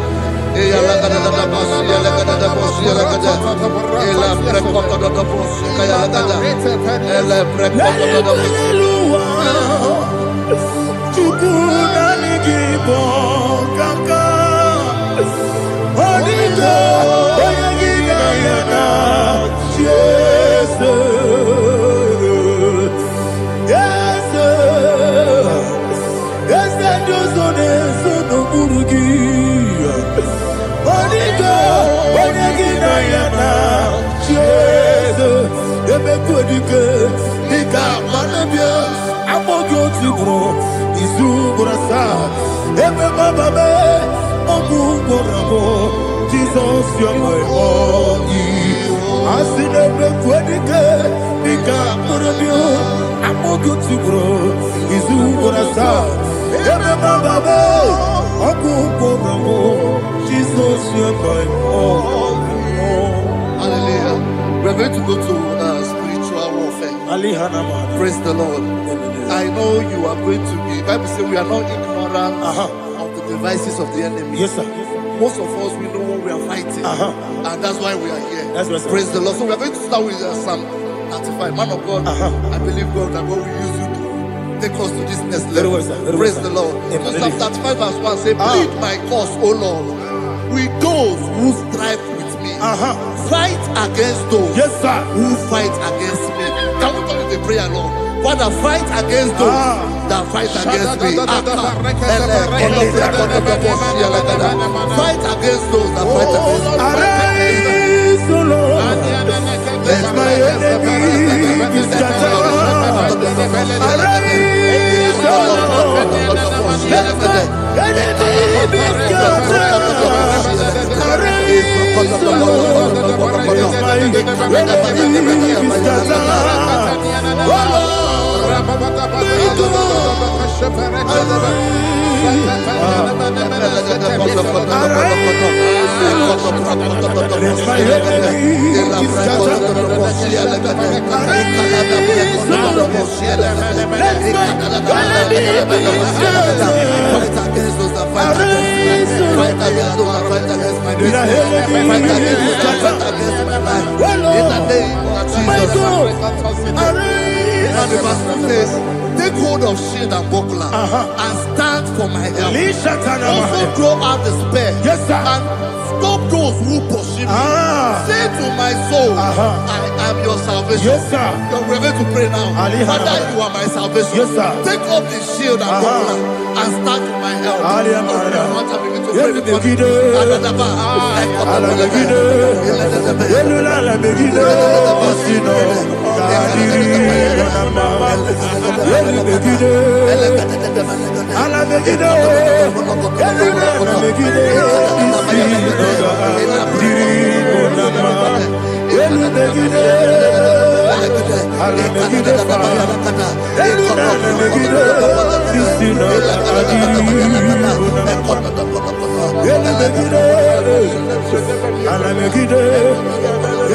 Eya lada da boshi lada da boshi lada. Elebre kodo do boshi kaya lada. Elebre kodo do boshi. Igbo kaka Onigo Oyagina yana Yes Yes Yes Dozone Sono Burugi Onigo Oyagina yana Yes Ebe Kodike Nika Manabia Amogyo Tibro Izubrasa Ebe Baba Me Ogu Borabo Jesus you're my boy Asinebe Kwadike Nika Borabio Amogu Tibro Izubrasa Ebe Baba Me Ogu Borabo Jesus you're my boy. Hallelujah. We're going to go to spiritual warfare. Praise the Lord. I know you are going to be. Bible says we are not ignorant of the devices of the enemy. Yes, sir. Most of us, we know what we are fighting. And that's why we are here. That's right, sir. Praise the Lord. So we are going to start with Psalm 35. Man of God, I believe God that God will use you to take us to this next level. Well, sir. Praise the Lord. So Psalm 35 verse 1 say, plead my cause, O Lord, with those who strive with me. Fight against those who fight against me. Can we call it a prayer, Lord? Father, fight against those that fight against me. Fight against those that fight against me. Arise, O Lord, let my enemy be scattered. Arise, O Lord, let my enemy be scattered. Arise, O Lord, let my enemy be scattered. Oh Lord, and the verse says, take hold of shield and buckler and stand for my help. Also throw out the spear and stop those who pursue me. Say to my soul, I am your salvation. We're going to pray now. Father, you are my salvation. Take up the shield and buckler and stand for my help.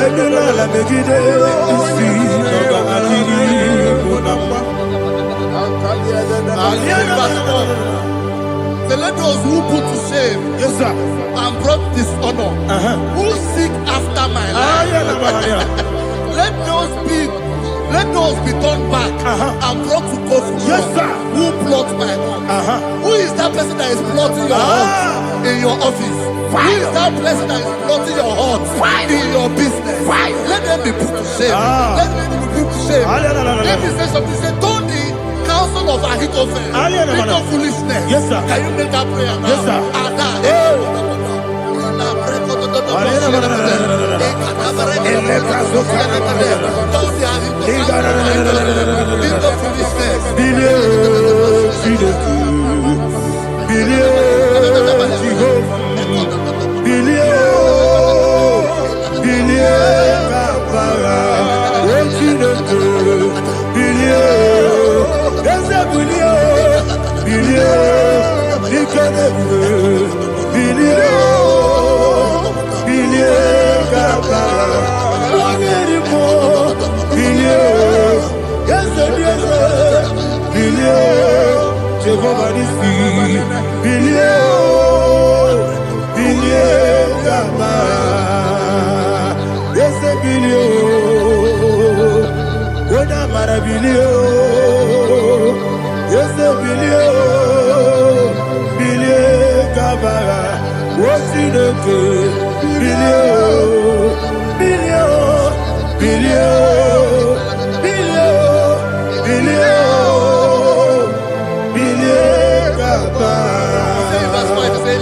Ala Let those who put to shame, yes, sir, and brought dishonor, who seek after my life, let those be turned back and brought to confusion. yes, sir, Who plot my hurt? Who is that person that is plotting your heart in your office? Who is that person that is plotting your heart in your business? Let them be put to shame. Let them be put to shame. Let me say something. Say, don't the counsel of Ahithophel become foolishness. Yes, sir. Can you make that prayer now? Yes, sir.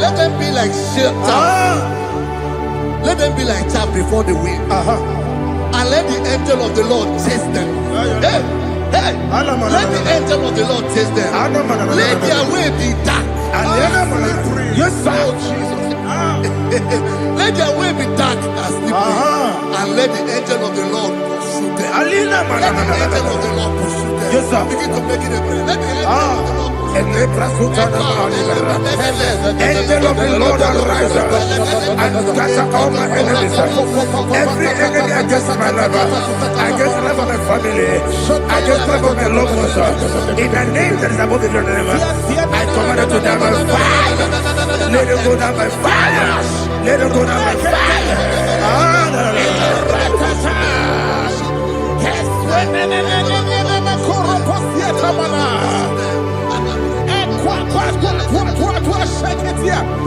Let them be like let them be like chaff before the wind, and let the angel of the Lord chase them. Hey, let the angel of the Lord chase them. Let their way be dark. Yes, sir. Let their way be dark as slippery, and let the angel of the Lord pursue them. Let the angel of the Lord pursue them. Yes, sir. Begin to make it a prayer. Let the angel of the Lord pursue them. Angel of the Lord arise and scatter all my enemies. Every enemy against my life, against the life of my family, against the life of my loved ones, in the name that is above the name, I command it to down by fire. Let it go down by fire. Let it go down by fire.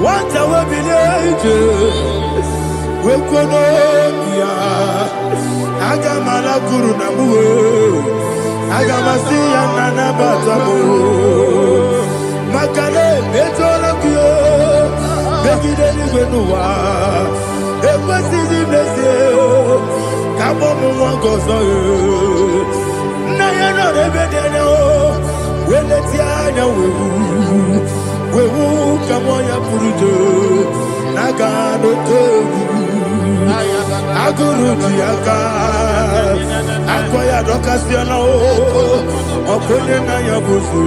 What I will be we Konomia Agamala Guru Namu Agamasia Nana Batamu Makale Betolakio Begideni Benua Ekwasizi Nesio Kabomu Wangozo Nayana Rebedeno Weletiana Wewu Kamoya Purujo Nagano Togu Aguru Diaka Akoya Dokasiano Okone na Yabusu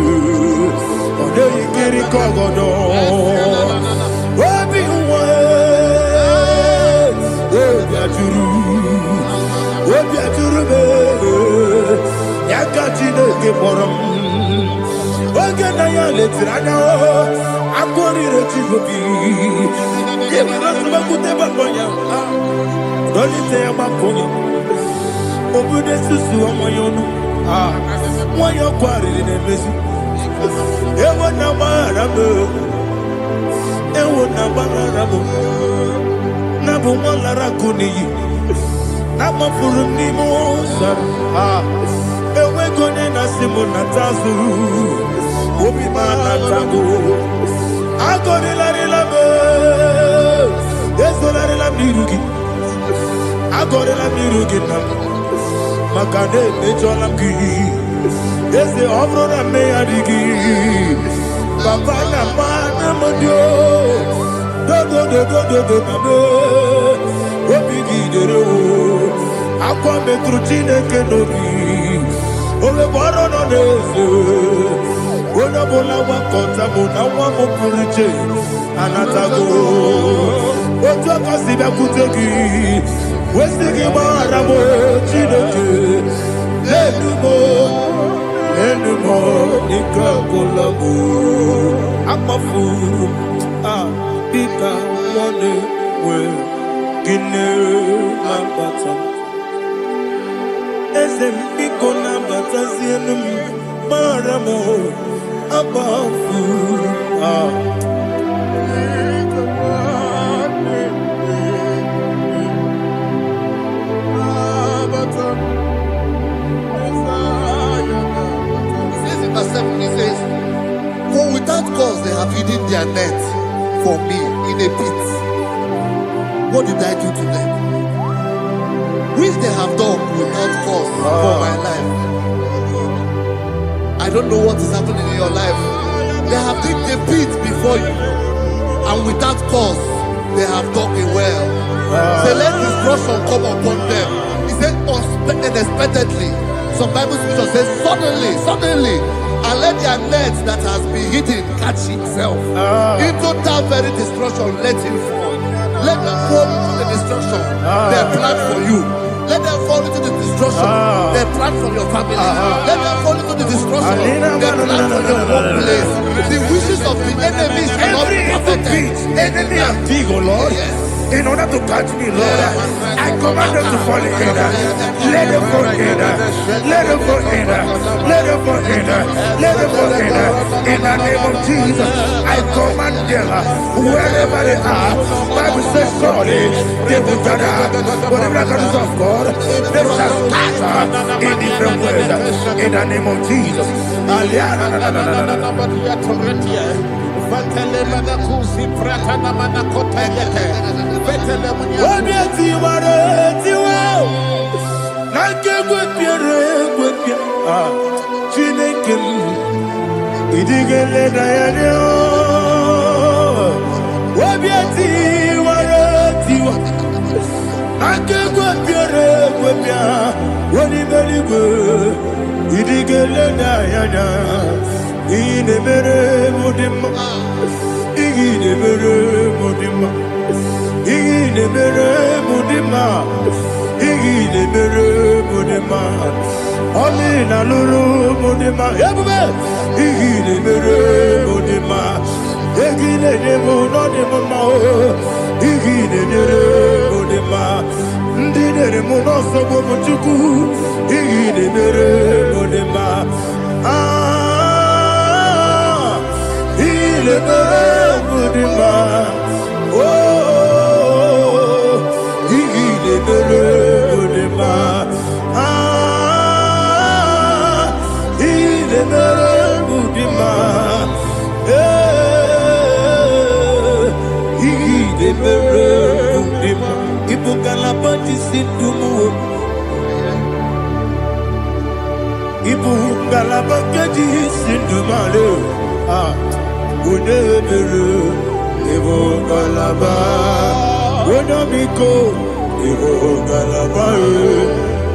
Ode Ikiri Kogodo Obi Uwe Obi Aturu Yakatine Gemoram Oge na ya letirana Akori Rechigobi Yemanasubakute Bakoya Dolite Yamakoya Obude Susu Omoyonu Moyo Kwari Nemesu Ewo na Marabo Ewo na Marabo Nabu Malara Kuni Nama Furuni Mosa Ewe Gone Nasimu Natazu Obi Manatago Agori Larilabe Yesolarilam Nirugi Agorilam Nirugi Makade Nejolam Gi Yese Obrona Meyadigi Papa Namana Modio Do Obi Gidero Aqua Metrutine Kenobi Ole Boro no Nezo Ona bola wakota mona wamo purije anatago Oto kasiba kutegi Westige maramo chinoke. Lenumo nikakolamu. Amafu ika one we gine mabata. Ezem iko na bata zienum maramo abafu He says, for without cause they have hidden their net for me in a pit. What did I do to them? Which they have done without cause for my life. I don't know what is happening in your life. They have digged a pit before you, and without cause they have done it well. Say, let destruction come upon them. He said, unexpectedly. Some Bible scripture says, suddenly, and let their net that has been hidden catch itself. Into that very destruction, let him fall. Let them fall into the destruction they plan for you. Let them fall into the destruction they plan for your family. Let them fall into the destruction they plan for your workplace. The wishes of the enemies cannot be perfected. Enemy and dig, oh Lord. Yes. In order to catch me, Lord, I command them to fall in. Let them fall in. Let them fall in. Let them fall in. Let them fall in. In the name of Jesus, I command them wherever they are. Bible says surely they will gather. Whatever the is of God, they shall scatter in different ways. In the name of Jesus.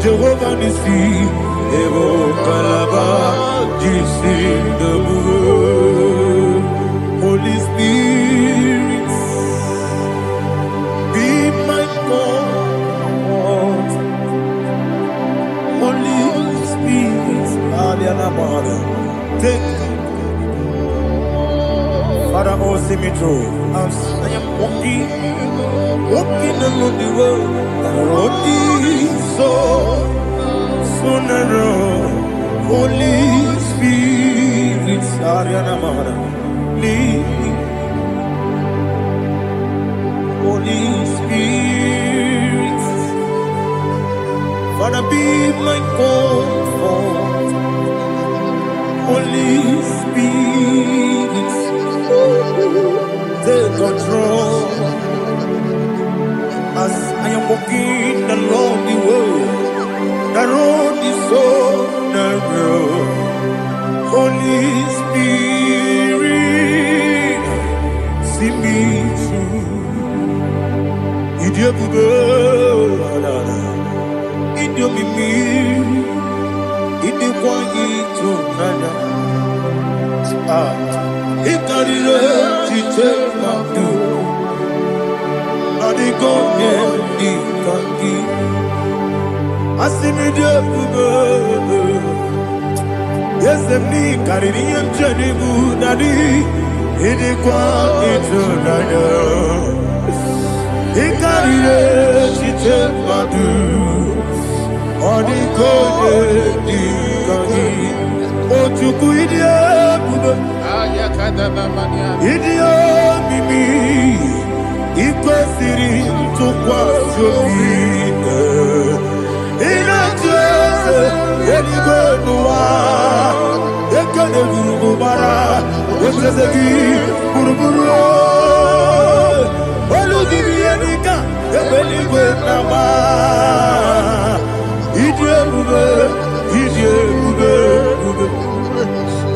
Jehovah Nissi, Evo Kalaba, Jesus the Moon. Holy Spirit, be my God. Holy Spirit, take Father, oh, see me through. I am walking along the road, the road is so narrow. Holy Spirit, lead me. Holy Spirit, Father, be my comfort. Holy Spirit, take control as I am walking along the road. The road is so narrow. Holy Spirit, see me through. Idiabugo, Idiomimi, Idikwanyito nana. Ikarire chiche madu. konye ikangi asimide bugo yesemi kariri yemjeni budadi idikwa itunanya ikarire chite madu onikonye ikangi otuku idie bugo idie mimi ikwesiri ntụkwasị obi ịna-echeze eluigwe n'ụwa ekele gburugburu gbara ocheze gị gburugburu olu gị bụ ihe dịka ebe eluigwe na-agba ịdị ebube ịdị ebube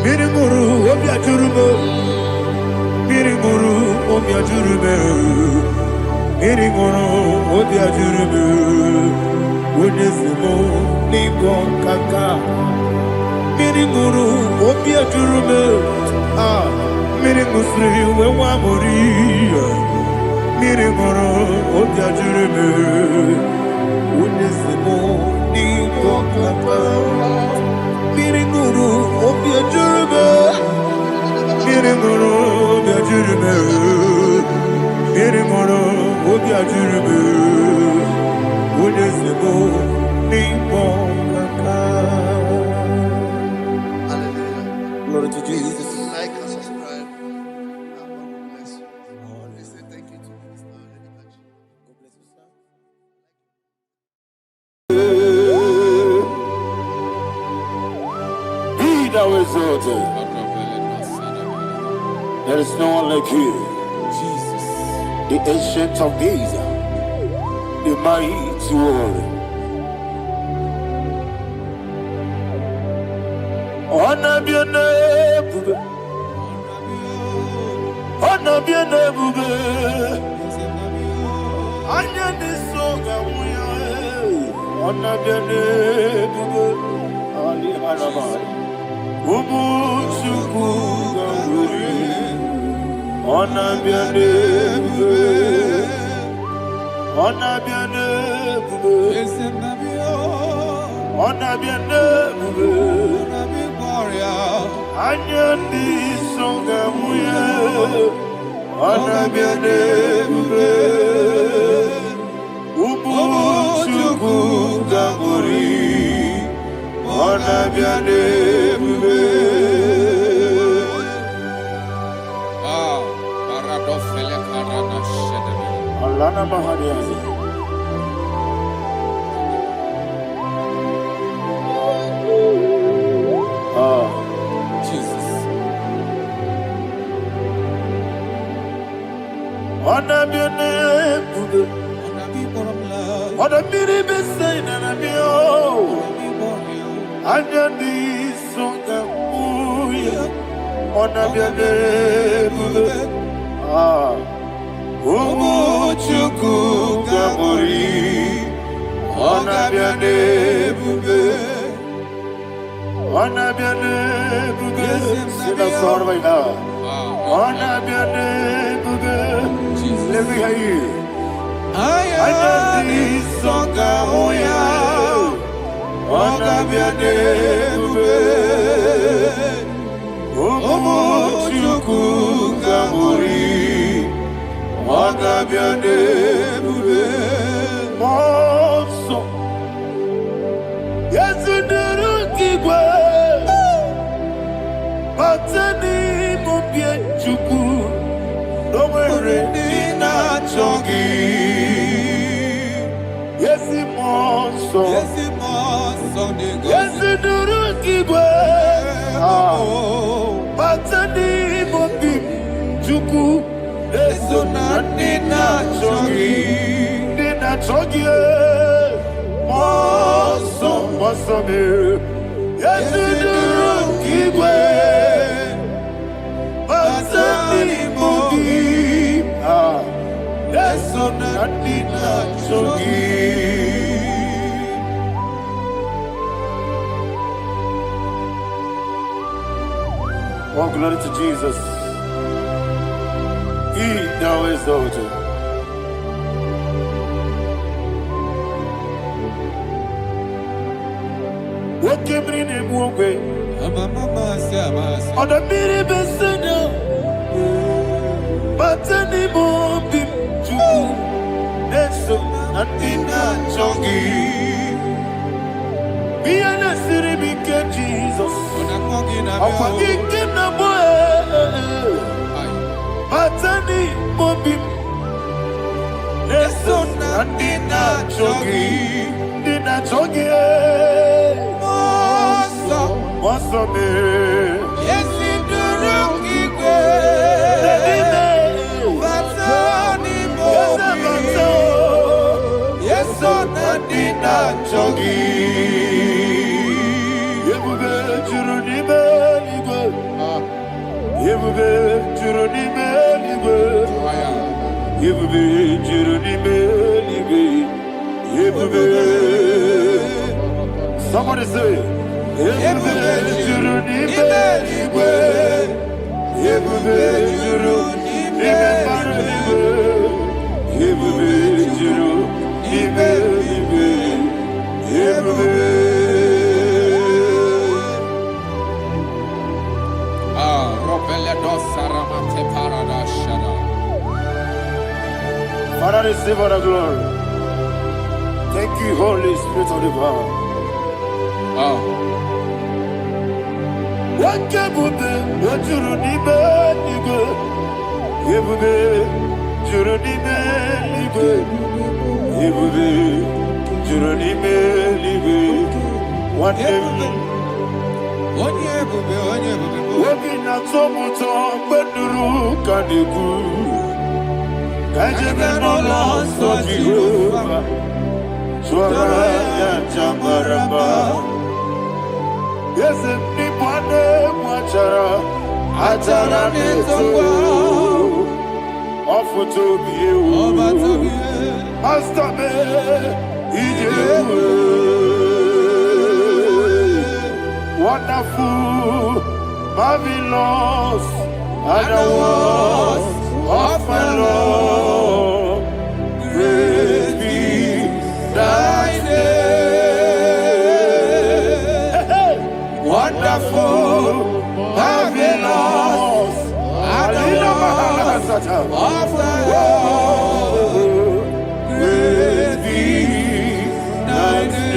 mmiri ṅụrụ obi ajụrụ m mmiri ṅụrụ obi ajụrụ m mmiri ṅụrụ obi ajụrụ m onye si m n'ịgọ nkaka mmiri ṅụrụ obi ajụrụ m mmiri ṅụsịrị wee nwa mụrụ mmiri ṅụrụ obi ajụrụ m onye si m n'ịgọ nkaka mmiri ṅụrụ obi ajụrụ m mmiri ṅụrụ obi ajụrụ m mmiri ṅụrụ obi ajụrụ m onye si m n'ịkpọ nkaka. Glory to Jesus. Like and subscribe. God bless you. We say thank you to Mr. Edikachi. God bless you, sir. Be thou exalted. There is no one like you. Jesus. The ancient of days, the mighty warrior. Honor be your name, honor be your name, honor this song, honor be your name, Ali Hanabai, Ubu Chuku Ganguri. Honor be your name, honor be your name, honor be your name, Anya di songa muya, honor be your name, Ubu Chuku Ganguri, honor be your name. Alana Mahadiazi. Jesus. Honor be your name, honor be the best sign and be oh. Anya di songa muya, honor be your name. Umu Chuku Ganguri, honor be your name. Honor be your name, sing a song right now. Honor be your name, let me hear you. Honor be songa moya, honor be your name. Umu Chuku Ganguri, honor be your name. Monso, yes, you do. Batani mubie chuku, nomere dina chongi. Yesi monso, yesi duru kibwe. Batani mubie chuku, eso na dina chongi, monso, monso me. Yesi duru kibwe. Batani mubie, eso na dina chongi. Oh, glory to Jesus. He thou exalted. On the mini beseno, but any more bim to Neso Natina Chongi. Be an city because Jesus. I'm forgetting the boy. But any more bim Neso Natina Chongi. Nina Chongi. What's up, man? Yes, in the rookie yes, so Nadina Chogi. Yebube Juruni Beligo. Yebube Juruni Beligo. Yebube Juruni Beligo. Yebube. Somebody say. Yebube Juruni Beligo. Yebube Juruni Beligo. Yebube Juruni Beligo. Yebube. Father, receive all the glory. Thank you, Holy Spirit of the power. What can you do? What you need, nigga? You be, you need me, nigga. You be, you need me, nigga. What you do? What you not so much on, but the room can you do? I just no lost of you. Swara Jamaraba. Yes, if Nipane Wachara, Atara Neto, offer to be you, Master Me, wonderful, marvelous, and the was of my Lord, great be thy name. Wonderful, marvelous, and the was of my Lord, great be thy name.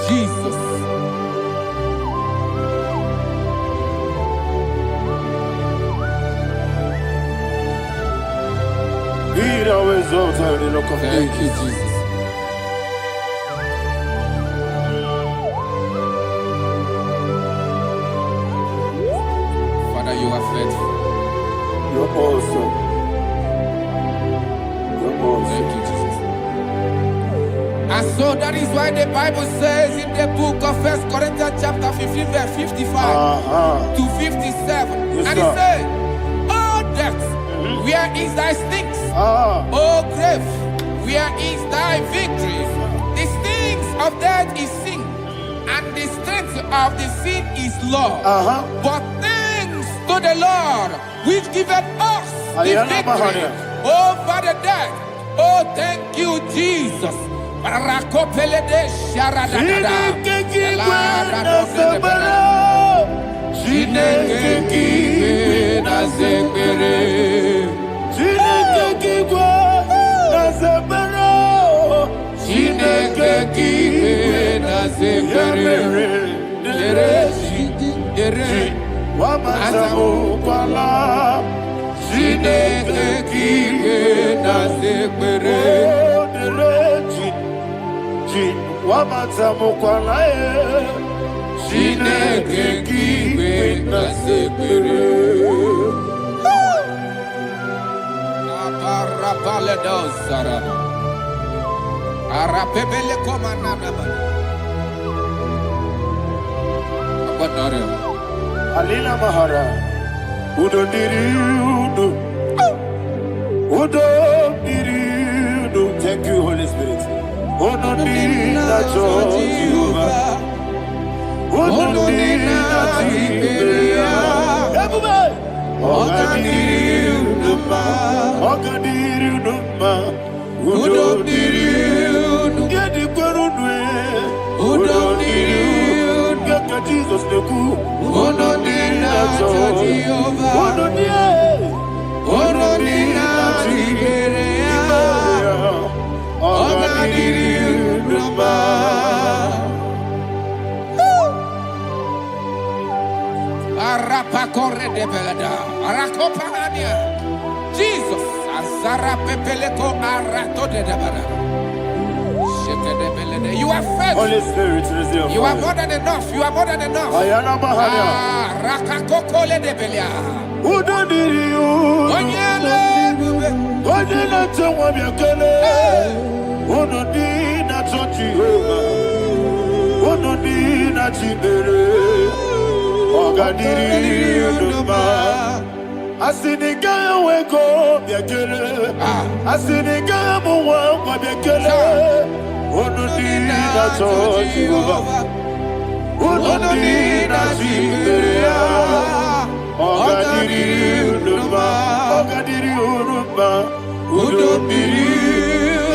Jesus. Be thou exalted in the rock of Thank you, ages. Jesus. Father, you are faithful. You're awesome. You're awesome. Thank you, Jesus. And so that is why the Bible says in the book of 1 Corinthians chapter 15 verse 55 to 57. Yes, and sir. it said, "Oh death, where is thy stings? Oh grave, where is thy victory? The stings of death is sin, and the strength of the sin is law. But thanks to the Lord, which giveth us the victory over the death. Oh, thank you, Jesus." Barakopele de sharadada. Chineke kiwe na zekere. Chineke kiwe na zekere. Dere Wamazamu kwala. Chineke kiwe na zekere. Wamazamu kwala. Chineke kiwe na zekere. Aparapale dozarana. Arapebele komanana. Abadare. Alina Mahara. Udo diriudo. Udo diriudo. Thank you, Holy Spirit. Udo diriudo. Udo diriudo. Ogadiriudo. Udo diriudo. Jesus, Azara Pepeleko Arato de Dabara. You are faithful. Holy Spirit, receive. You are more than enough. You are more than enough. Rakakokole de Belia. Who don't need you? Onye na tengwa miakele. Ono di na Jehovah. Ono di na Chibere. Ogadiri Uduma. Asiniga weko miakele. Asiniga muwa miakele. Ono di na Jehovah. Ono di na Chibere. Ogadiri Uduma. Ogadiri Uduma. Udomiri,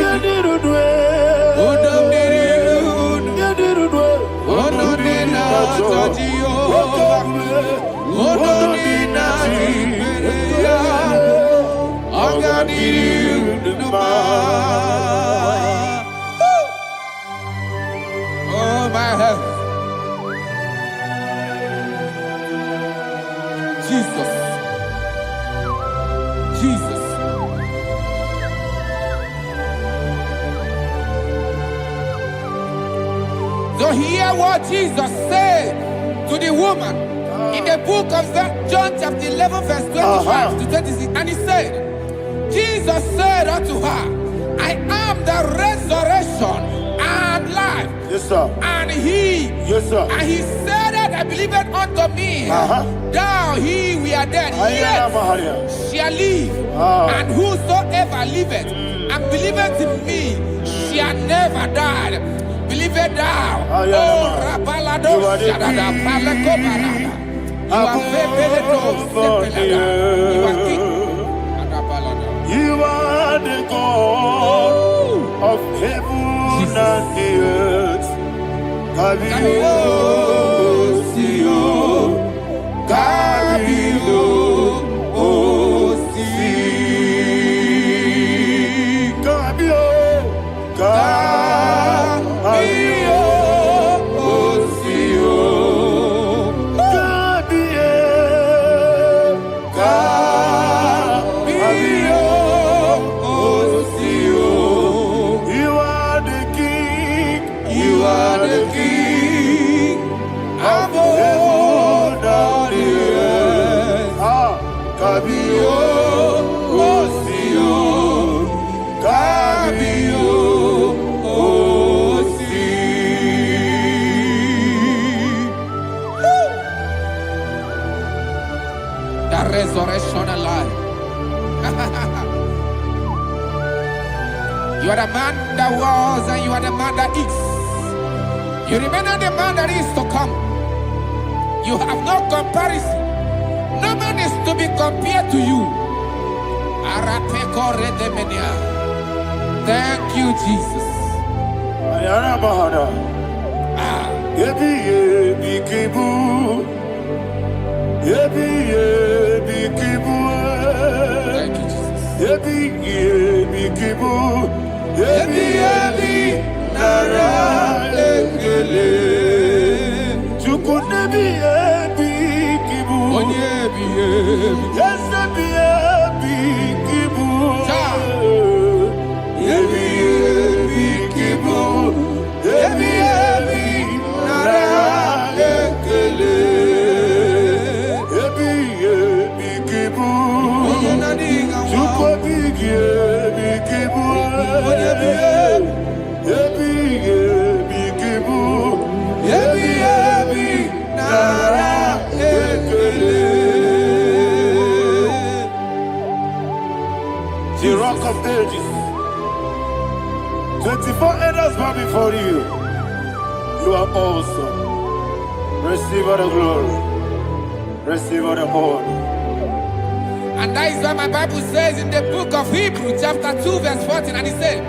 Yadirudwe, Udomiri, Yadirudwe, Udomina, Jehovah, Udomina, Ogadiri, Uduma. Oh my head, Jesus, Jesus. So hear what Jesus said to the woman in the book of John chapter 11 verse 25 to 26. And he said, Jesus said unto her, I am the resurrection and life. Yes, sir. And he, yes, sir. And he said that I believeth unto me, thou he we are dead, yet shall live. And whosoever liveth and believeth in me shall never die. Believe it thou. Oh, Rapalado, Shadada, Palaco Barada. You are You are king. You are the God of heaven and the earth. Kabio, Sio, Kabio, Si, Kabio, resurrection and life. You are the man that was and you are the man that is. You remain the man that is to come. You have no comparison. No man is to be compared to you. Thank you, Jesus. Thank you, the Rock of Ages. 24 elders bow before you. You are awesome. Receive all the glory. Receive all the honor. And that is what my Bible says in the book of Hebrews chapter 2 verse 14. And it said,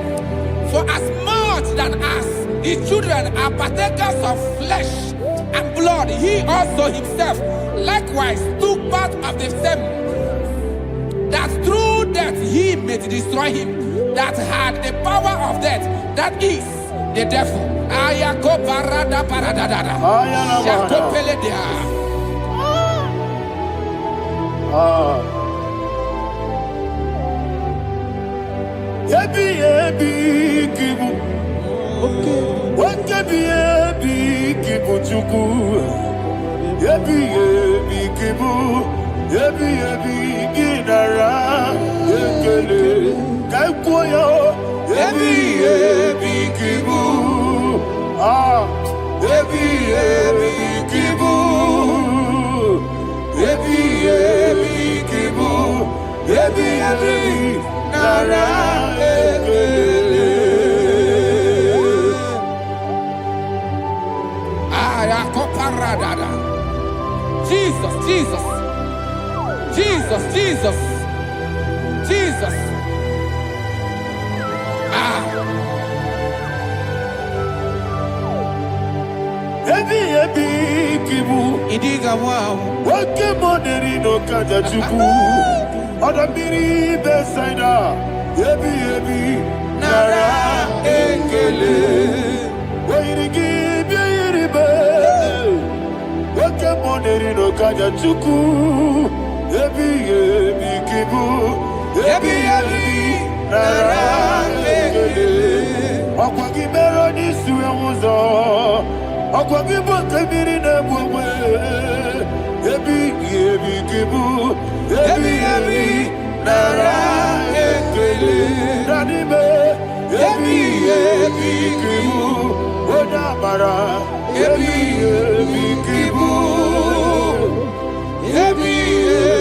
for as much than us, the children are partakers of flesh and blood, he also himself likewise took part of the same, that through death he may destroy him that had the power of death, that is the devil. Ayako parada paradada. Shako peledia. Yebi yebi kibu. Yebi yebi kibu chuku. Yebi yebi kibu. Yebi yebi ginara. Yekele kaikoyo. Yebi yebi kibu. Yebi yebi kibu. Yebi yebi kibu. Yebi yebi nara. Jesus, Jesus, Jesus, Jesus, Jesus. Ebi ebi kibu. Idiga wow. Wake moneri no kaja chuku. Odamiri besaida. Ebi ebi nara ekele. Wairigi biiribe. Wake moneri no kaja chuku. Ebi ebi kibu. Ebi ebi nara ekele. Okwagi mero ni suwe muzo. Okwagi bote miri ne bwe. Ebi ebi kibu. Ebi ebi nara ekele. Nanime. Ebi ebi kibu. Odamara. Ebi ebi kibu. Ebi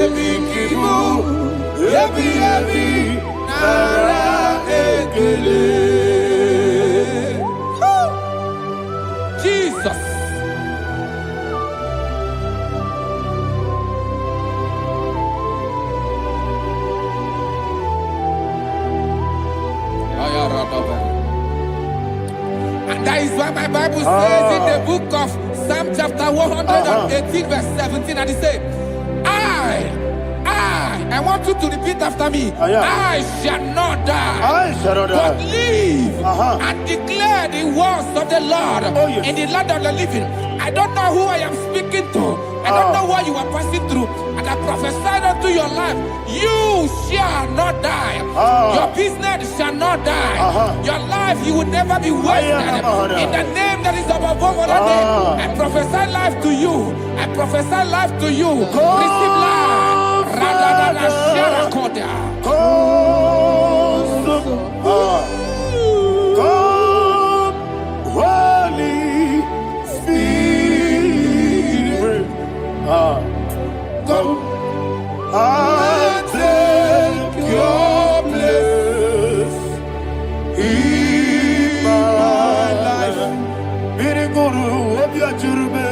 ebi kibu. Ebi ebi nara ekele. Jesus. And that is why my Bible says in the book of Psalm chapter 118 verse 17, and it says, I want you to repeat after me. I shall not die, but live and declare the words of the Lord in the land of the living. I don't know who I am speaking to. I don't know what you are passing through. And I prophesy unto your life, you shall not die. Your business shall not die. Your life, you will never be wasted. In the name that is above all other name, I prophesy life to you. I prophesy life to you. Receive life. Radadada Sharakoda. Come, Holy Spirit. Come and take your place in my life. Miriguru obiajurube.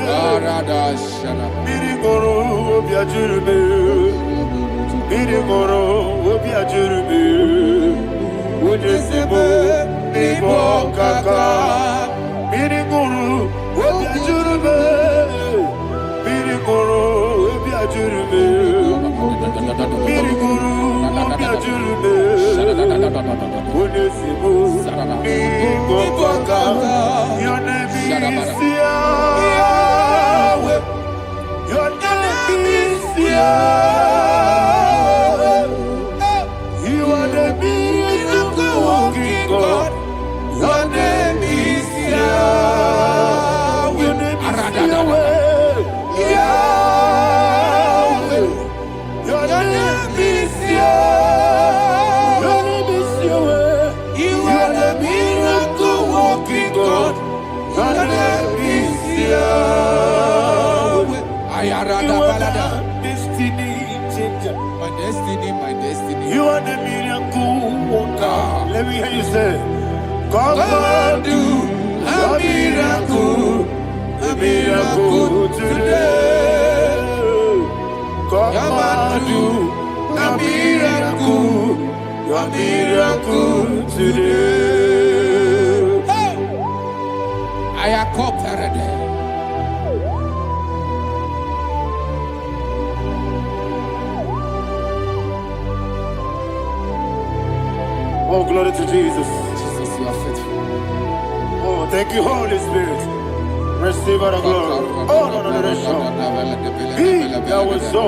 Miriguru obiajurube. Miriguru obiajurube. Ujesebo nibo kaka. Miriguru obiajurube. Miriguru obiajurube. Miriguru obiajurube. Ujesebo nibo kaka. Your name is Yahweh. Your name is Yahweh. You are the miracle working God. Your name is Yahweh. Your name is Yahweh. Yahweh. Your name is Yahweh. Your name is Yahweh. You are the miracle working God. Your name is Yahweh. You are the destiny changer. My destiny, my destiny. You are the miracle worker. Let me hear you say, come and do a miracle today. Come and do a miracle today. Hey! I am cooperative. Oh, glory to Jesus. Jesus, you are faithful. Oh, thank you, Holy Spirit. Receive all the glory. Oh, no, that was so.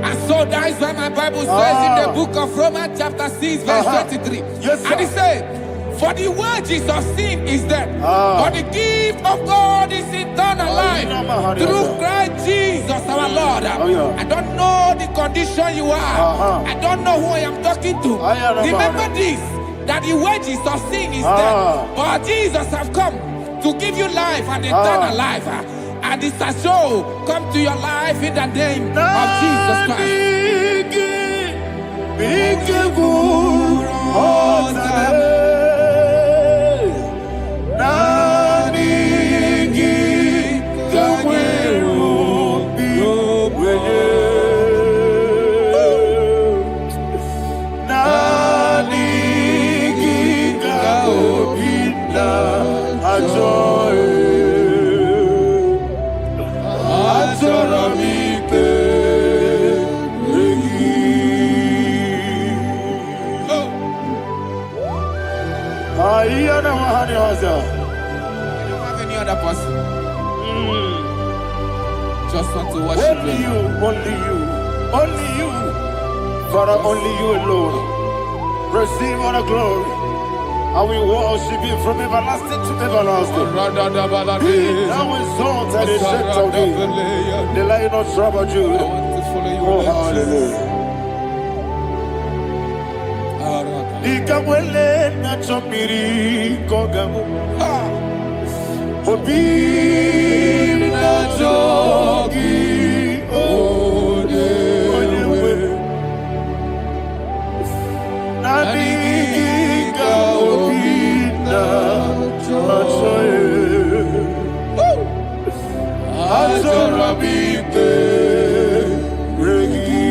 And so that is why my Bible says in the book of Romans chapter 6 verse 23. Yes, sir. And it says, for the wages of sin is death, but the gift of God is eternal life through Christ Jesus our Lord. I don't know the condition you are. I don't know who I am talking to. Remember this, that the wages of sin is death, but Jesus have come to give you life and eternal life. And this shall come to your life in the name of Jesus Christ. You don't have any other person. Just want to worship only you, only you, only you. Father, only you alone. Receive all the glory. I will worship you from everlasting to everlasting. Be thou exalted and set of thee, the Lion of tribe of Judah. Oh, hallelujah. Ikawele na chomiri kogamu. Obi na jogi onewe. Nabika obi na choye. Atorabike regi.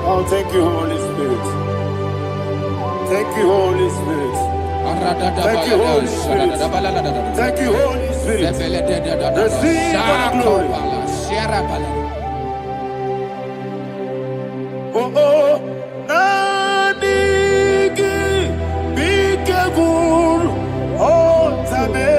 Oh, thank you, Holy Spirit. Thank you, Holy Spirit. Thank you, Holy Spirit. Thank you, Holy Spirit. Receive the glory. Oh, oh, Nadigi, Bikagur, oh, Tame.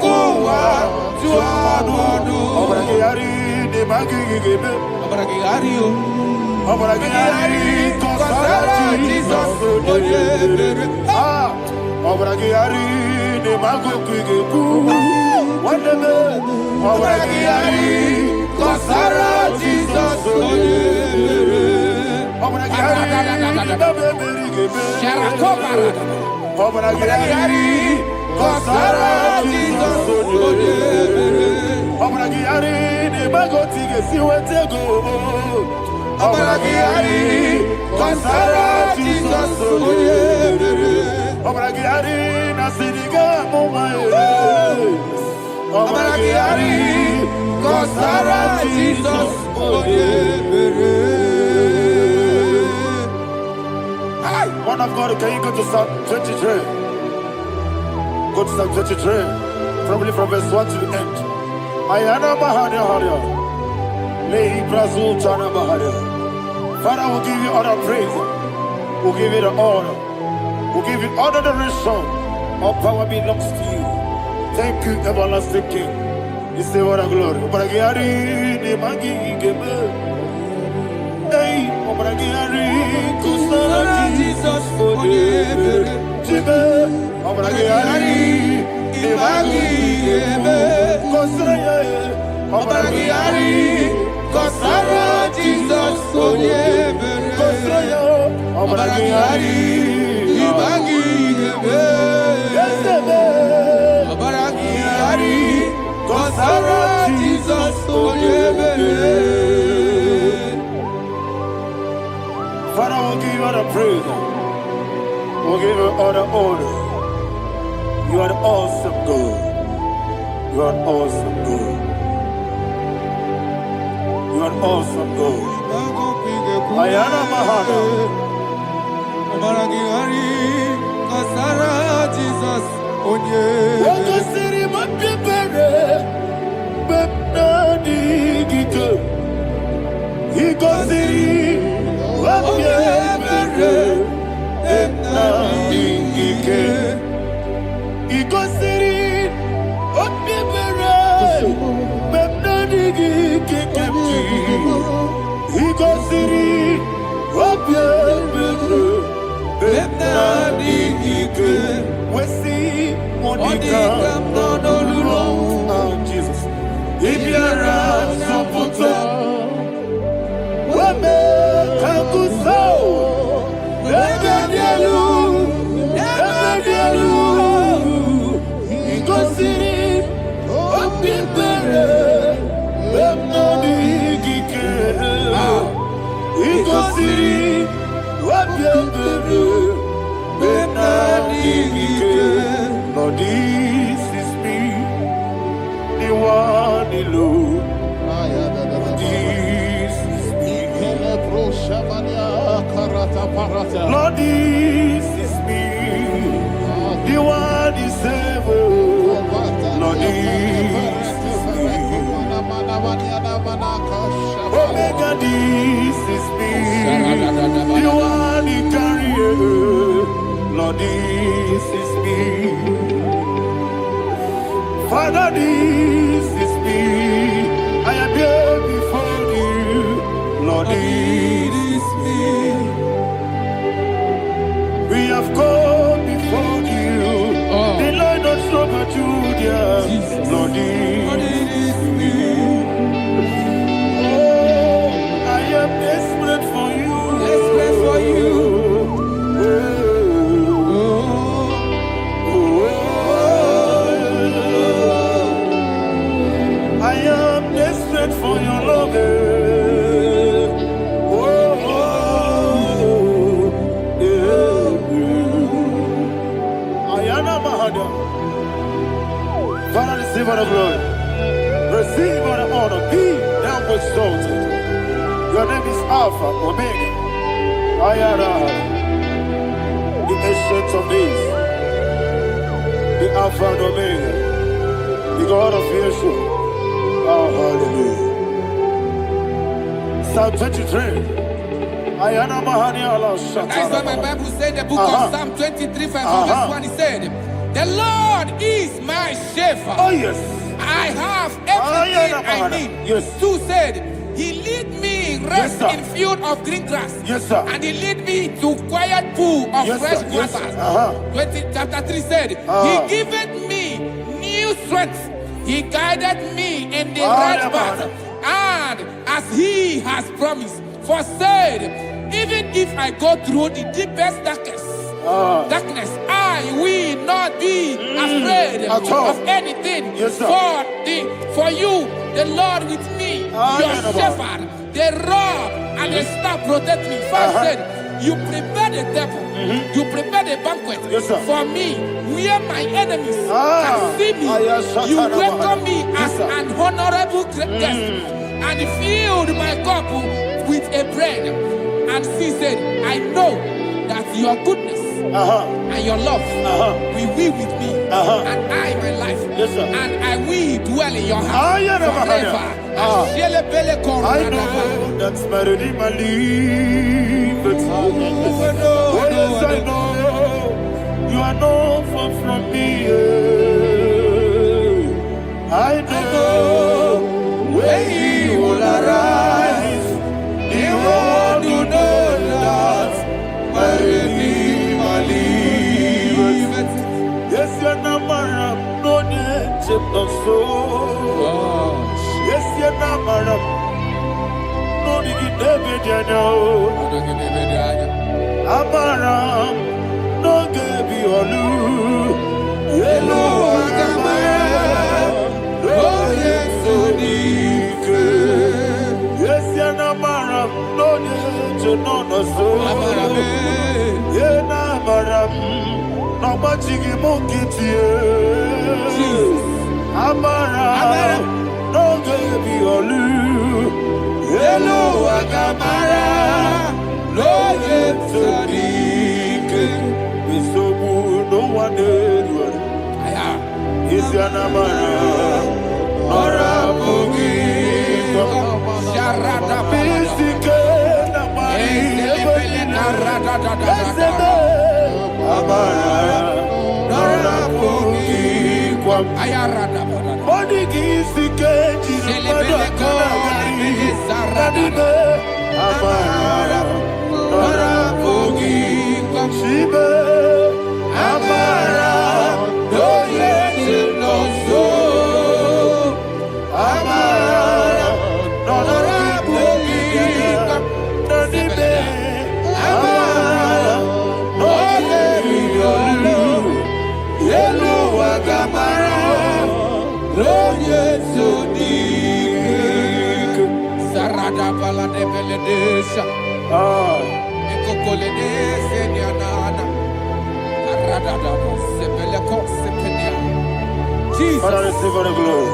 kuwa tuamodu. Obragari de magigebe. Obragari o. Obragari kosara Jesus. Ah, obragari de magigebe. Wandebe. Obragari kosara Jesus. Obragari de magigebe. Sharakobara. Obragari kosara Jesus. Obragari de magotige siwetego. Obragari kosara Jesus. Obragari nasiriga mumae. Obragari kosara Jesus. Man of God, can you go to Psalm 23? Go to Psalm 23, probably from verse 1 to the end. Ayana Maharia Haria. Lehi Brazil Chana Maharia. Father, we'll give you all the praise. We'll give you the honor. We'll give you all the adoration. All power belongs to you. Thank you, everlasting King. You say what a glory. Obragari de Magi Gebe. Hey, Obragari Kusara Jesus for Jibe. Obragari de Magi Gebe. Kosara. Obragari Kosara Jesus for Kosara. Obragari de Magi Gebe. Obragari Kosara Jesus for Father, we'll give you all the praise. We'll give you all the honor. You are the awesome God. You are an awesome God. You are an awesome God. Ayana Mahana. Obragari Kosara Jesus. Waka siri mapipere. Bepnani gike. Iko siri. Jesus. If you're Lord, this is me, the one alone. This is me. Lord, this is me, the one is able. Lord, this is me. Omega, this is me, the one in carrier. Lord, this is me. Father, this is me. I am here before you. Lord, this is me. We have come before you. The Lord not strong but you, dear. Lord, this is me. Oh, I am desperate for you. Desperate for you. I am desperate for your love. Ayana Mahada. Father, receive all the glory. Receive all the honor. Be thou exalted. Your name is Alpha, Omega. Ayana. The ancient of days. The Alpha and Omega. The God of Yeshua. Oh, hallelujah. Psalm 23. Ayana Mahani Allah Shata. That's what my Bible said, the book of Psalm 23, verse 1. He said, The Lord is my shepherd. Oh, yes. I have everything I need. Yes. 2 said, He lead me rest Yes, in field of green grass. Yes, sir. And He lead me to quiet pool of Yes, fresh sir. Yes, waters. sir. Chapter 3 said, He giveth me new strength. He guided me in the right path. And as He has promised, for said, even if I go through the deepest darkness, I will not be afraid of anything. Yes, sir. For you, the Lord with me, your shepherd, the rod and the staff protect me. 5 said, you prepare the table, you prepare the banquet for me, where my enemies can see me. You welcome me as an honorable guest, and filled my cup with a bread. And she said, I know that your goodness and your love will be with me, and I, my life, and I will dwell in your house forever. I know that's my Redeemer liveth. Oh, yes, I know you are not far from me. I know when He will arise, He will do that my Redeemer liveth. Yes, you're not my no need to so. Yes, you're not my no need to know. Amara, no give you a loo. Yellow, oh, yes, so deep. Yes, you're not my no need to know. So, yeah, Namaram, no much you won't get you. Amara, no give you a loo. Hello, Agamara, no yet so deep. It's so good, no one did. It's your Namara, or a boogie. Sharada, Bisic, Amara, or a boogie. Ayarada, Body gives the cage. Amara, Nora Bogi, Shibe, Amara, no yet no so. Amara, Nora Bogi, Nodibe, Amara, no yet Yellow Agamara, no yet so deep. Sarada bala de beledesha. Ekokoledese nianana. Arada da sebeleko sepenia. Jesus. Father, receive all the glory.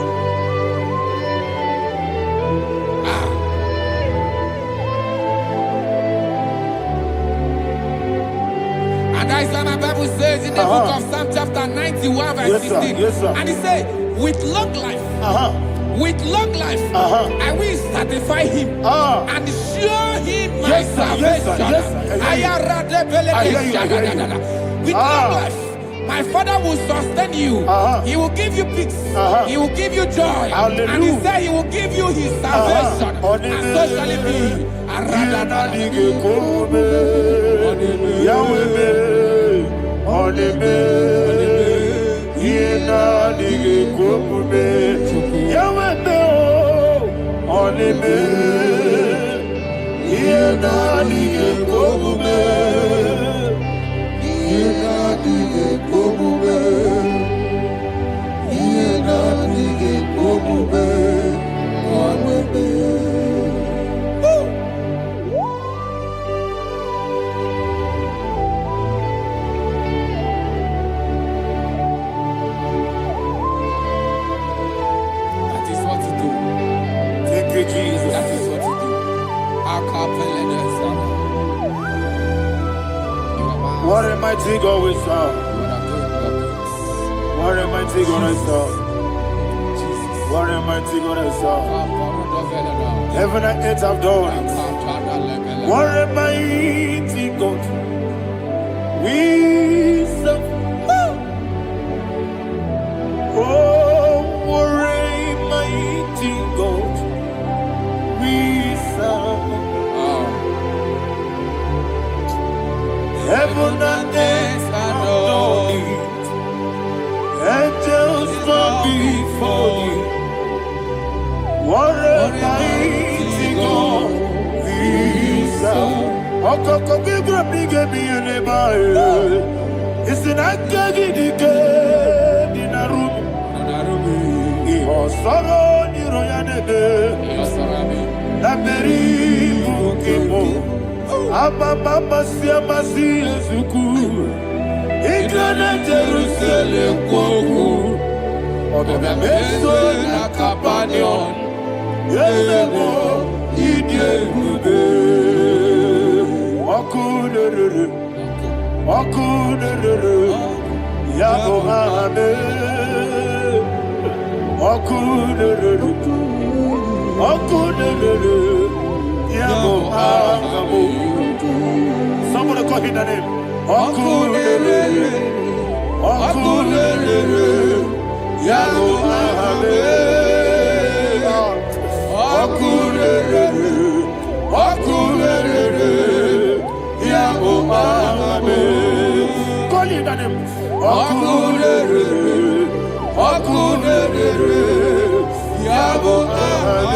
And that's what my Bible says in the book of Psalm chapter 91 verse 16. And he said, with long life. With long life, I will satisfy him and show him my salvation. With long life, my Father will sustain you. He will give you peace. He will give you joy. And he said he will give you his salvation. And so shall it be. Jesus. That is what you do. What a mighty God we serve. What a mighty God I serve. What a mighty God I serve. Heaven and earth have done it. What a mighty God we serve. Heaven and earth adore thee. Angels bow before thee. What a mighty God we serve. Okoko bigro bige bi ene ba e. Isina kagi dike dinaru. Iho soro ni royanebe. La meri bukimo. Ababa masia masi ezuku. Igrana Jerusalem koku. Obebe meso na kapanion. Yelemo idye gube. Okunere. Okunere. Yabo hame. Okunere. Okunere. Yabo hame. Somebody call him the name. Okunere. Okunere. Yabo hame. Okunere. Okunere. Yabo hame. Call him the name. Okunere. Okunere. Yabo hame.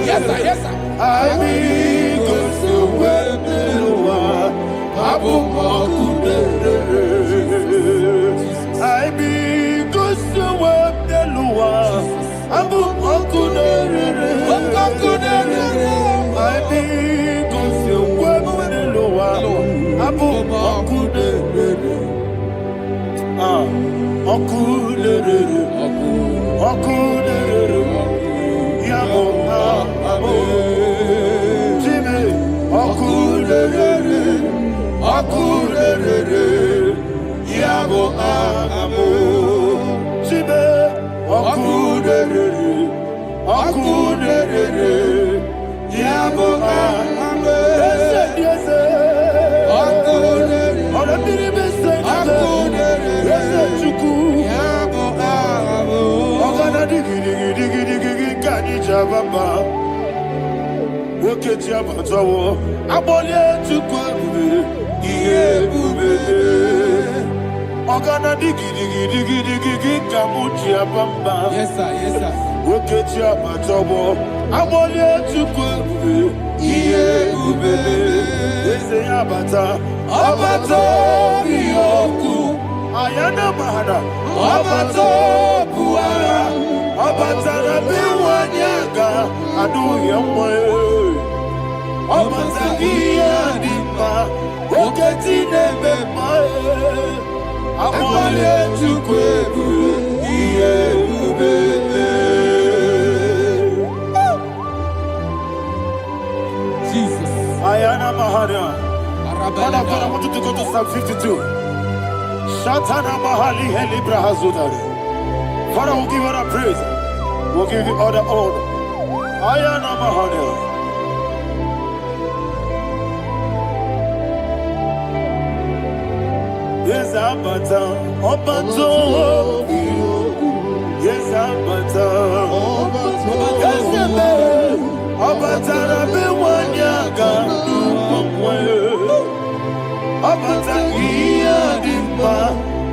Yes, sir. Yes, sir. Yes, sir. Yes, sir. Ayana mahana, abato buara, abatana biwanyaga, adu yamwe, abatagia dimba, oketi nebema, abole chukwebu, iye ubebe. Jesus. Ayana mahana. Father, I want you to go to Psalm 52. Shatana Mahali Helibra Hazudari. Father, we'll give you all the praise. We'll give you all the honor. Ayana Mahali. Yes, Abata. Obato. Yes, Abata. Yes, Abata. Rabe Wanyaga. Abata iya dimba,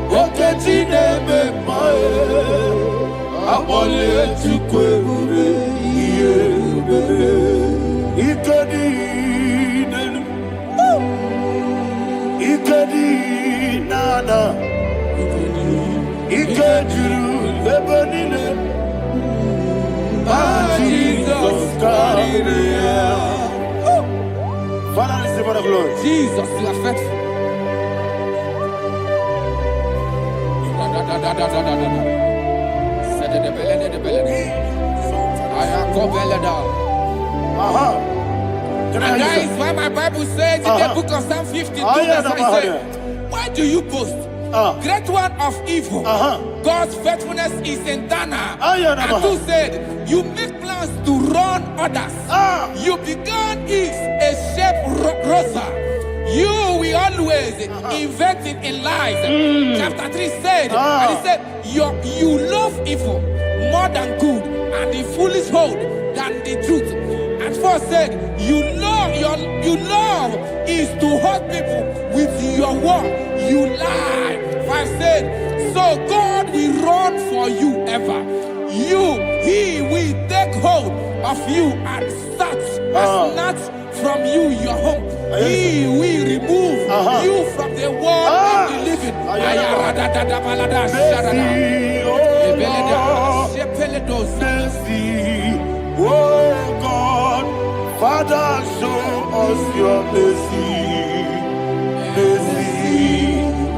oketi nebe mae, abole chukwe ube iye ube, ikedi nenu, ikedi nana, ikediru lebanile, Jesus Karibia. Father, receive all the glory. Jesus, you are faithful. And that is why my Bible says in the book of Psalm 52, verse 3 says, why do you boast? Great one of evil. God's faithfulness is eternal. And 2 said, you make plans to run others. You began is a shape rosa. You will always invent it in lies. Chapter 3 said, and he said, you love evil more than good, and the foolish hold than the truth. And 4 said, you love is to hurt people with your word. You lie. 5 said, so God will run for you ever. He will take hold of you and snatch from you your home. He will remove you from the world of the living. Oh God, Father, show us your mercy. Mercy,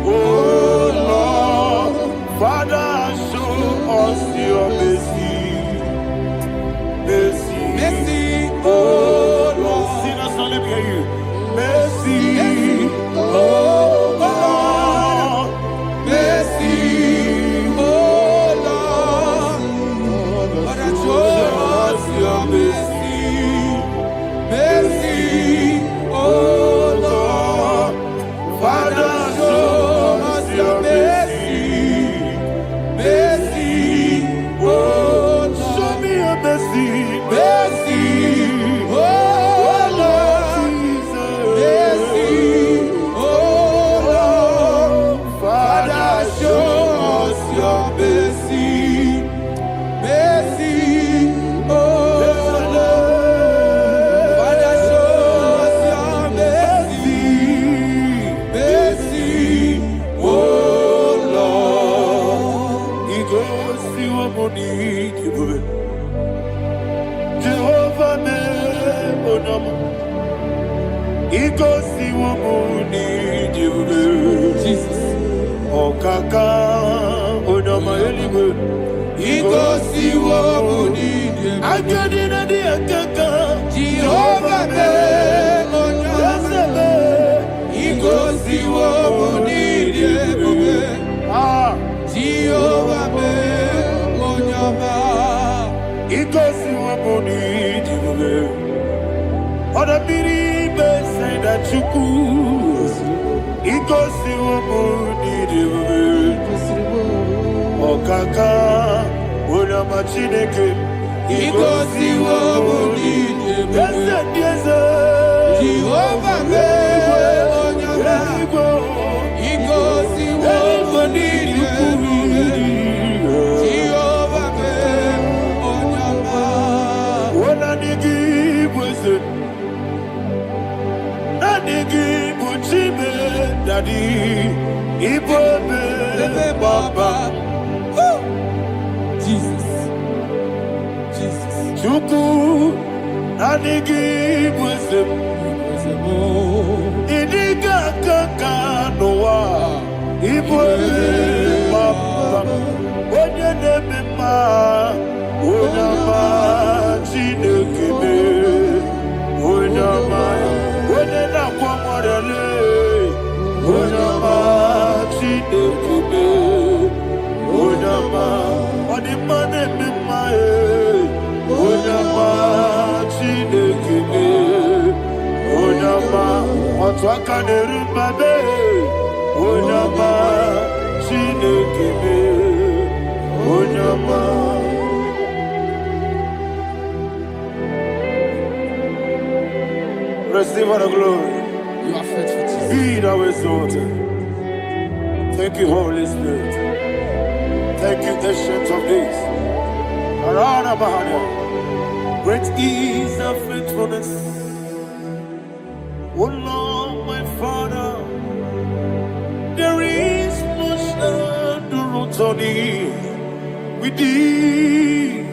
oh Lord, Father, show us your mercy. Mercy, Mercy, oh Lord, sinners only hear you. Mercy, oh Lord, mercy, oh Lord, Father, show us your mercy. Mercy, oh Lord, Father, show us your mercy. Mercy, oh Lord, show me your mercy. mercy, oh Lord, mercy, oh Lord, Father, show us your mercy. Mercy, oh Lord, Father, show us your mercy. Mercy, oh Lord. Jehovah me onama, ikosi womuni Jehovah. Jesus. Okaka onama eligwe, Ikosi womuni Jehovah. akadina di akaka. Jehovah me onyama. Ikosi womuni Jehovah. Jehovah me onyama. Ikosi womuni Jehovah. Oda biri bese da chuku, ikosi womuni Jehovah. Okaka onama chineke, Ikosi womuni Jehovah. Jehovah me onyama. Ikosi womuni Jehovah. Jehovah me onyama. Daddy, Ibobe, Baba, Jesus, Jesus. Chuku, Nanigi, Wisdom, Idiga Kaka, Noah, Ibobe, Baba, Onya Nebema, Onama, Chinekebe, Onama, Onena Kwamorele. Onama, Chinekebe, Onama, Onimane Mimae, Onama, Chinekebe, Onama, Otwakane Rubabe, Onama, Chinekebe, Onama. Receive all the glory. You are faithful, Jesus. Be thou exalted. Thank you, Holy Spirit. Thank you, Ancient of Days. Arana Bahana. Great is our faithfulness. Oh Lord, my Father, there is much endurance on thee. With thee,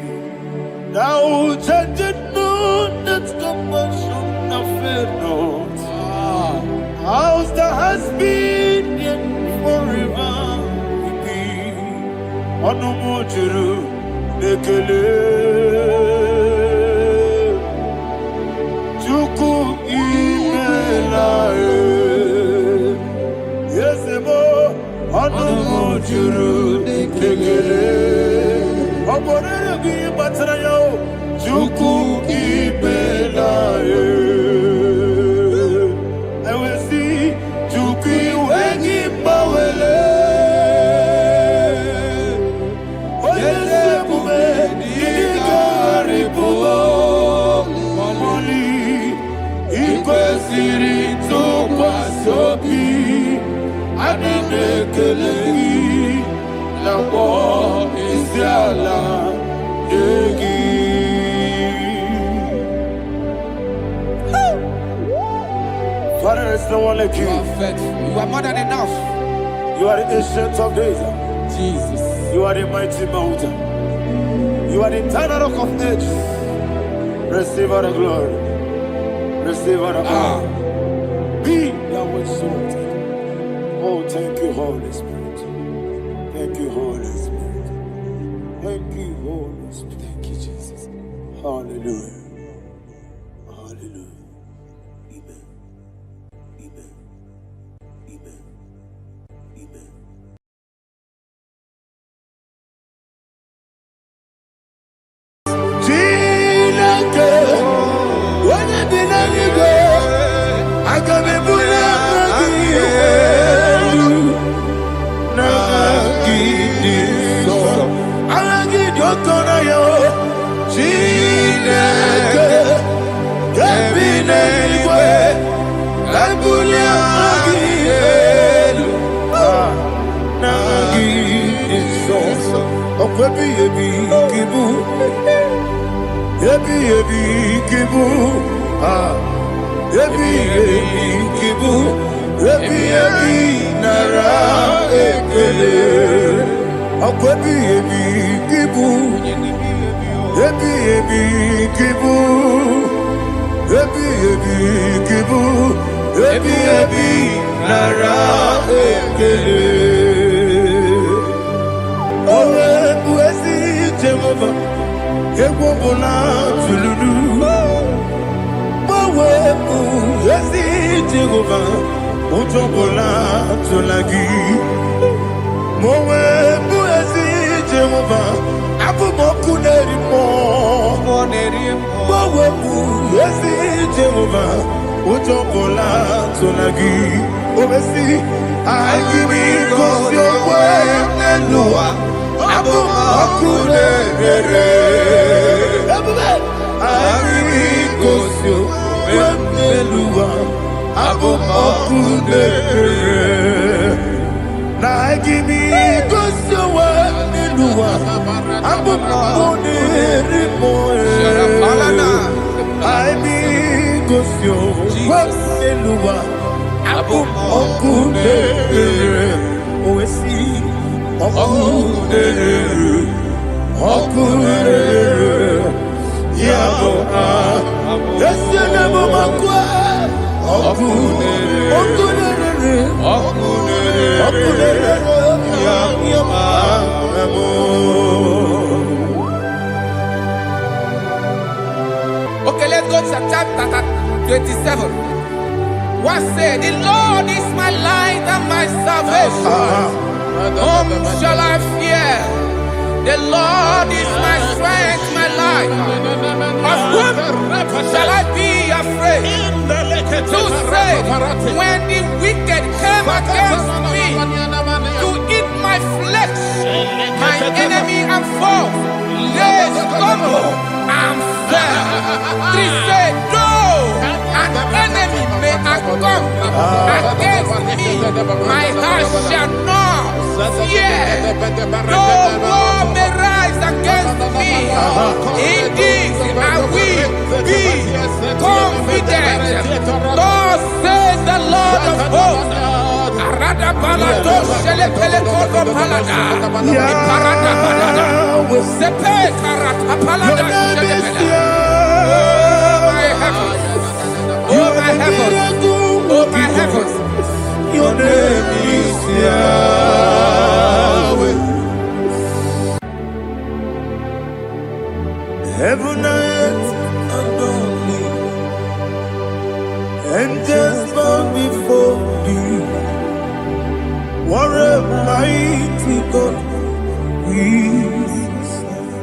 thou judgest not that compassion of faith not. House that has been yet forever with thee. Onumujuru nekele. Chuku juru n'ikekele. Oborere gị gbatara ya o, Chukwu ibela e. Ewesi Chukwu iwe gị gbawele. Onye ezi omume dịka arịbụbọ mmụli. Ikwesịrị ntụkwasị obi. Adị m ekele gị na mkpọ isi ala nye gị. Father, there is no one like you. You are faithful. You are more than enough. You are the ancient of days. Jesus. You are the mighty mountain. You are the eternal rock of ages. Receive all the glory. Receive all the honor. Be thou exalted. Oh, thank you, Holy Spirit. Thank you, Holy Spirit. Thank you, Holy Spirit. Thank you, Jesus. Hallelujah. Hallelujah. Amen. Amen. Amen. Amen. Okay, let's go to chapter 27. What said? The Lord is my light and my salvation. Whom shall I fear? The Lord is my strength, my life. Of whom shall I be afraid? To say, when the wicked came against me to eat my flesh, my enemy and foe, they stumble and fell. Three said, no, an enemy may have come against me, my heart shall not fear. No war may rise against me. In this I will be confident. Thus says the Lord of hosts. Arada balado shele pele kodo palada. Iparada balada. Sepe karata palada shele pele. Oh my heavens. Oh my heavens. Oh my heavens. Your name is Yahweh. Heaven and earth adore me. Angels bow before thee. What a mighty God we serve.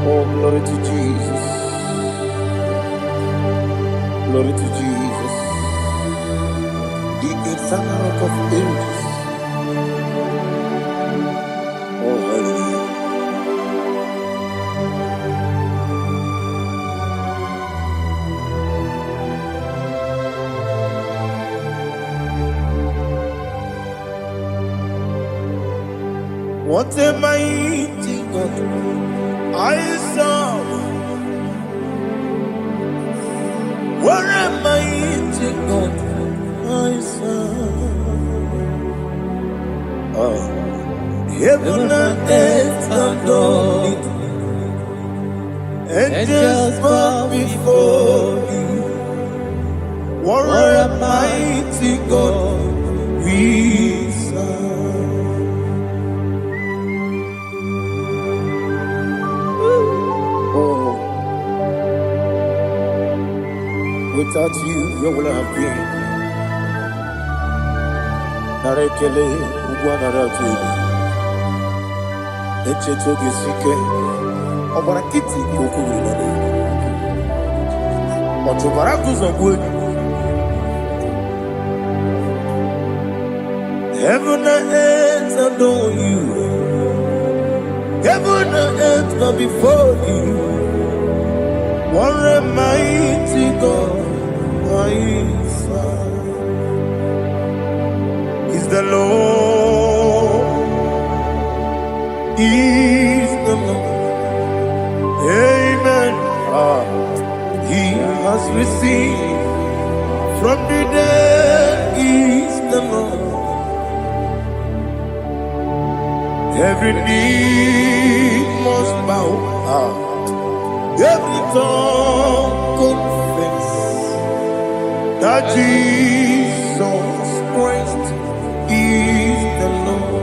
Oh, glory to Jesus. Glory to Jesus. The eternal rock of ages. Oh, hallelujah. What a mighty God I serve. What a mighty God I serve. Oh. Heaven and earth adore it. Angels bow before you. What a mighty God we serve. Without you, where would I have been? Narekele, Ugwanaratu. Echetoge Sike. Obarakiti Kokurinade. Otobaraku Zogwe. Heaven and earth adore you. Heaven and earth bow before you. What a mighty God I serve. Is the Lord, is the Lord. Amen. He has received from the dead, is the Lord. Every knee must bow. Every tongue confess that Jesus Christ is the Lord.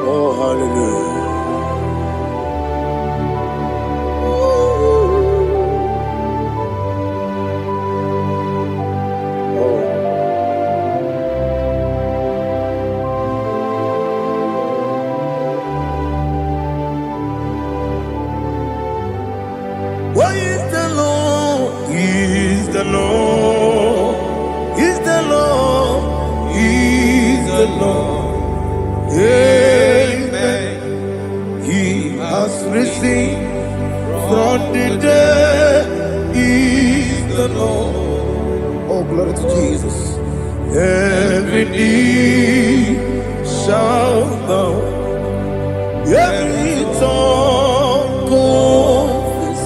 Oh, hallelujah. Why is the Lord? Is the Lord? Is the Lord? Is the Lord? Amen. He has risen from the dead. Is the Lord? Oh, glory to Jesus. Every knee shall bow. Every tongue confess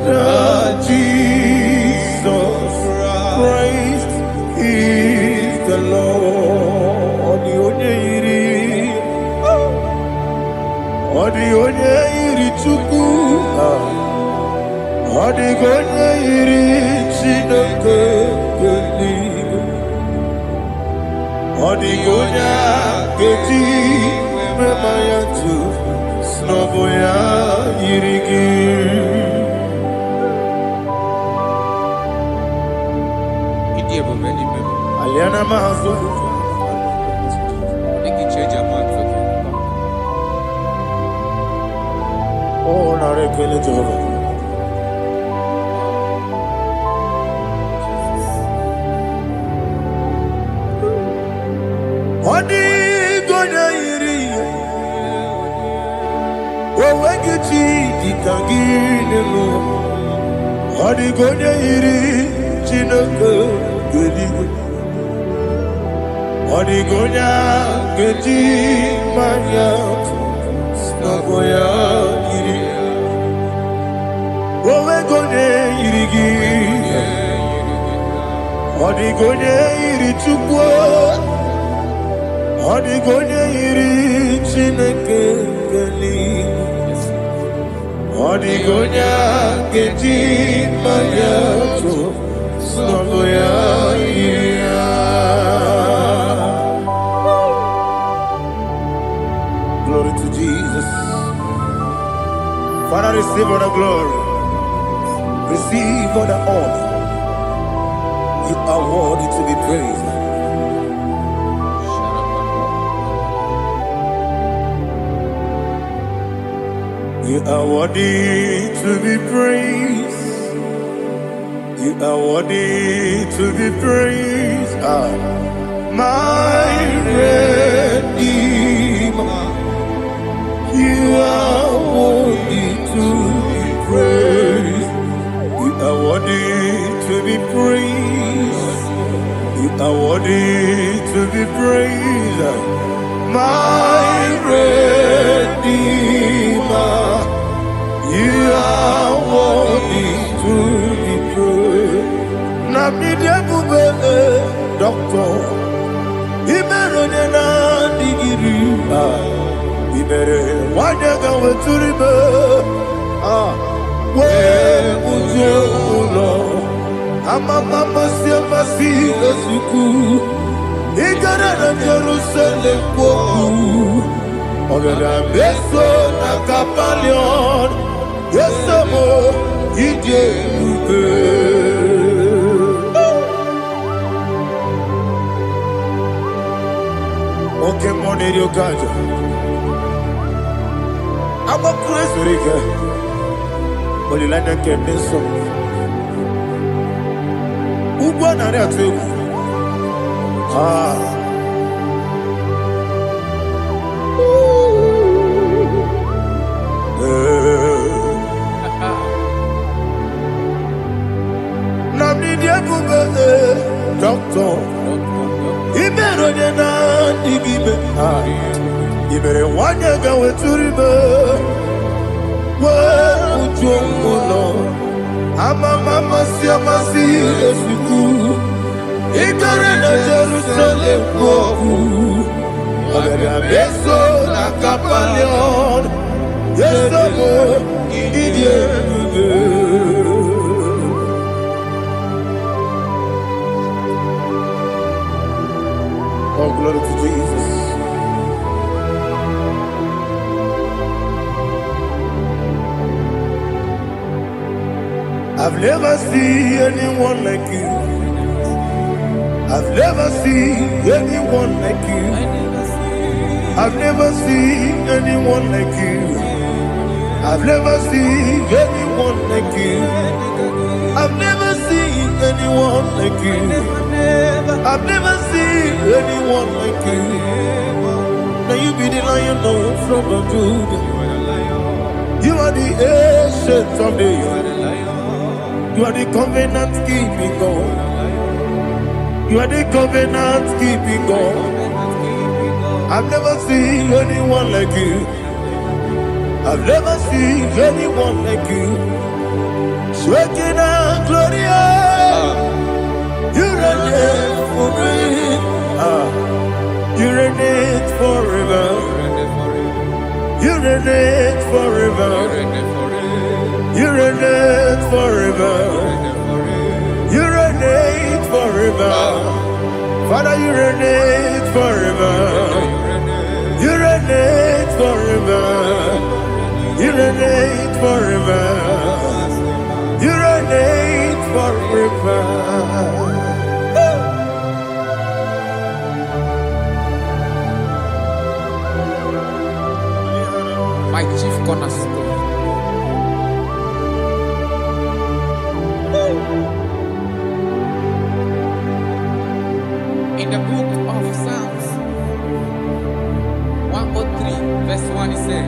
that Jesus Christ is the Lord. Odi onye iri Chukwu, odi onye iri Chineke eluigwe, odi onye keji mema ya tu snobo ya iri gị. Aliana mazo. Oh, narekele Jehovah. Odi gonya iri, owegichi dikagilelo. Odi gonya iri Chineke eluigwe. Odi gonya keji manya snogo ya iri. Owe gonya iri gi. Odi gonya iri Chukwu. Odi gonya iri Chineke eluigwe. Odi gonya keji manya snogo ya iri. Receive all the glory. Receive all the honor. You are worthy to be praised. You are worthy to be praised. You are worthy to be praised. My Redeemer. You are worthy to be praised. You are worthy to be praised. You are worthy to be praised. My Redeemer. You are worthy to be praised. Nabidebube, Doctor. Imeronena digiri. Ibere wanyaga weturibe. We ujo ulo. Amama siamasi esuku. Igara na Jerusalem poku. Ogada beso na kapalion. Yesamo ije ube. Okay, money you got. I'm a crazy guy. Only like that can be so. Who won on that too? Doctor, he better than I give. You better want to go to river. Where would you go? I'm a mama, see a massy, as you do. Ignorant of Jerusalem, go. Beso na kapalion. Yes, idiot. Oh, glory to Jesus. I've never seen anyone like you. I've never seen anyone like you. I've never seen anyone like you. I've never seen anyone like you. I've never seen anyone like you. I've never seen anyone like you. Now you be the lion from the Judah. You are the ancient of days. You are the covenant keeping God. You are the covenant keeping God. I've never seen anyone like you. I've never seen anyone like you. Shaking and glorious. You reign for me. You reign forever. You reign forever. You reign forever. You reign forever. Father, you reign forever. You reign forever. You reign forever. You reign forever. My chief cornerstone. In the book of Psalms 103 verse 1 it says,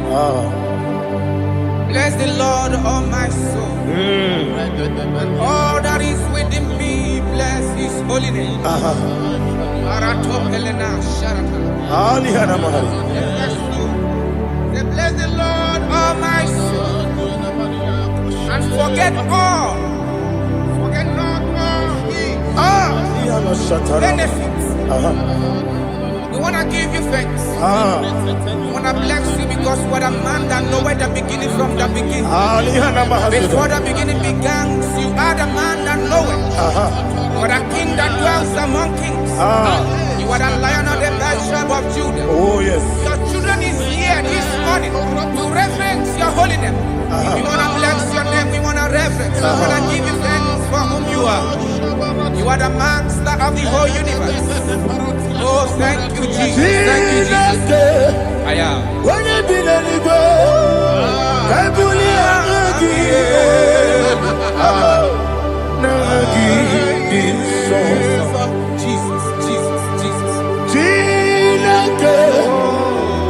bless the Lord, all my soul, and all that is within me, bless his holy name. Bless the Lord, all my soul, and forget not all his benefits. We want to give you thanks. We want to bless you because what a man that knoweth the beginning from the beginning. Before the beginning began, you are the man that knoweth. You are the king that dwells among kings. You are the lion of the tribe of Judah. Oh yes. Your children is here this morning. morning to reverence your holy name. We want to bless your name. We want to reverence. We want to give you thanks for whom you are. You are the master of the whole universe. Oh, thank you, Jesus. Thank you, Jesus. I am. When you be the go, I Jesus, Jesus, Jesus.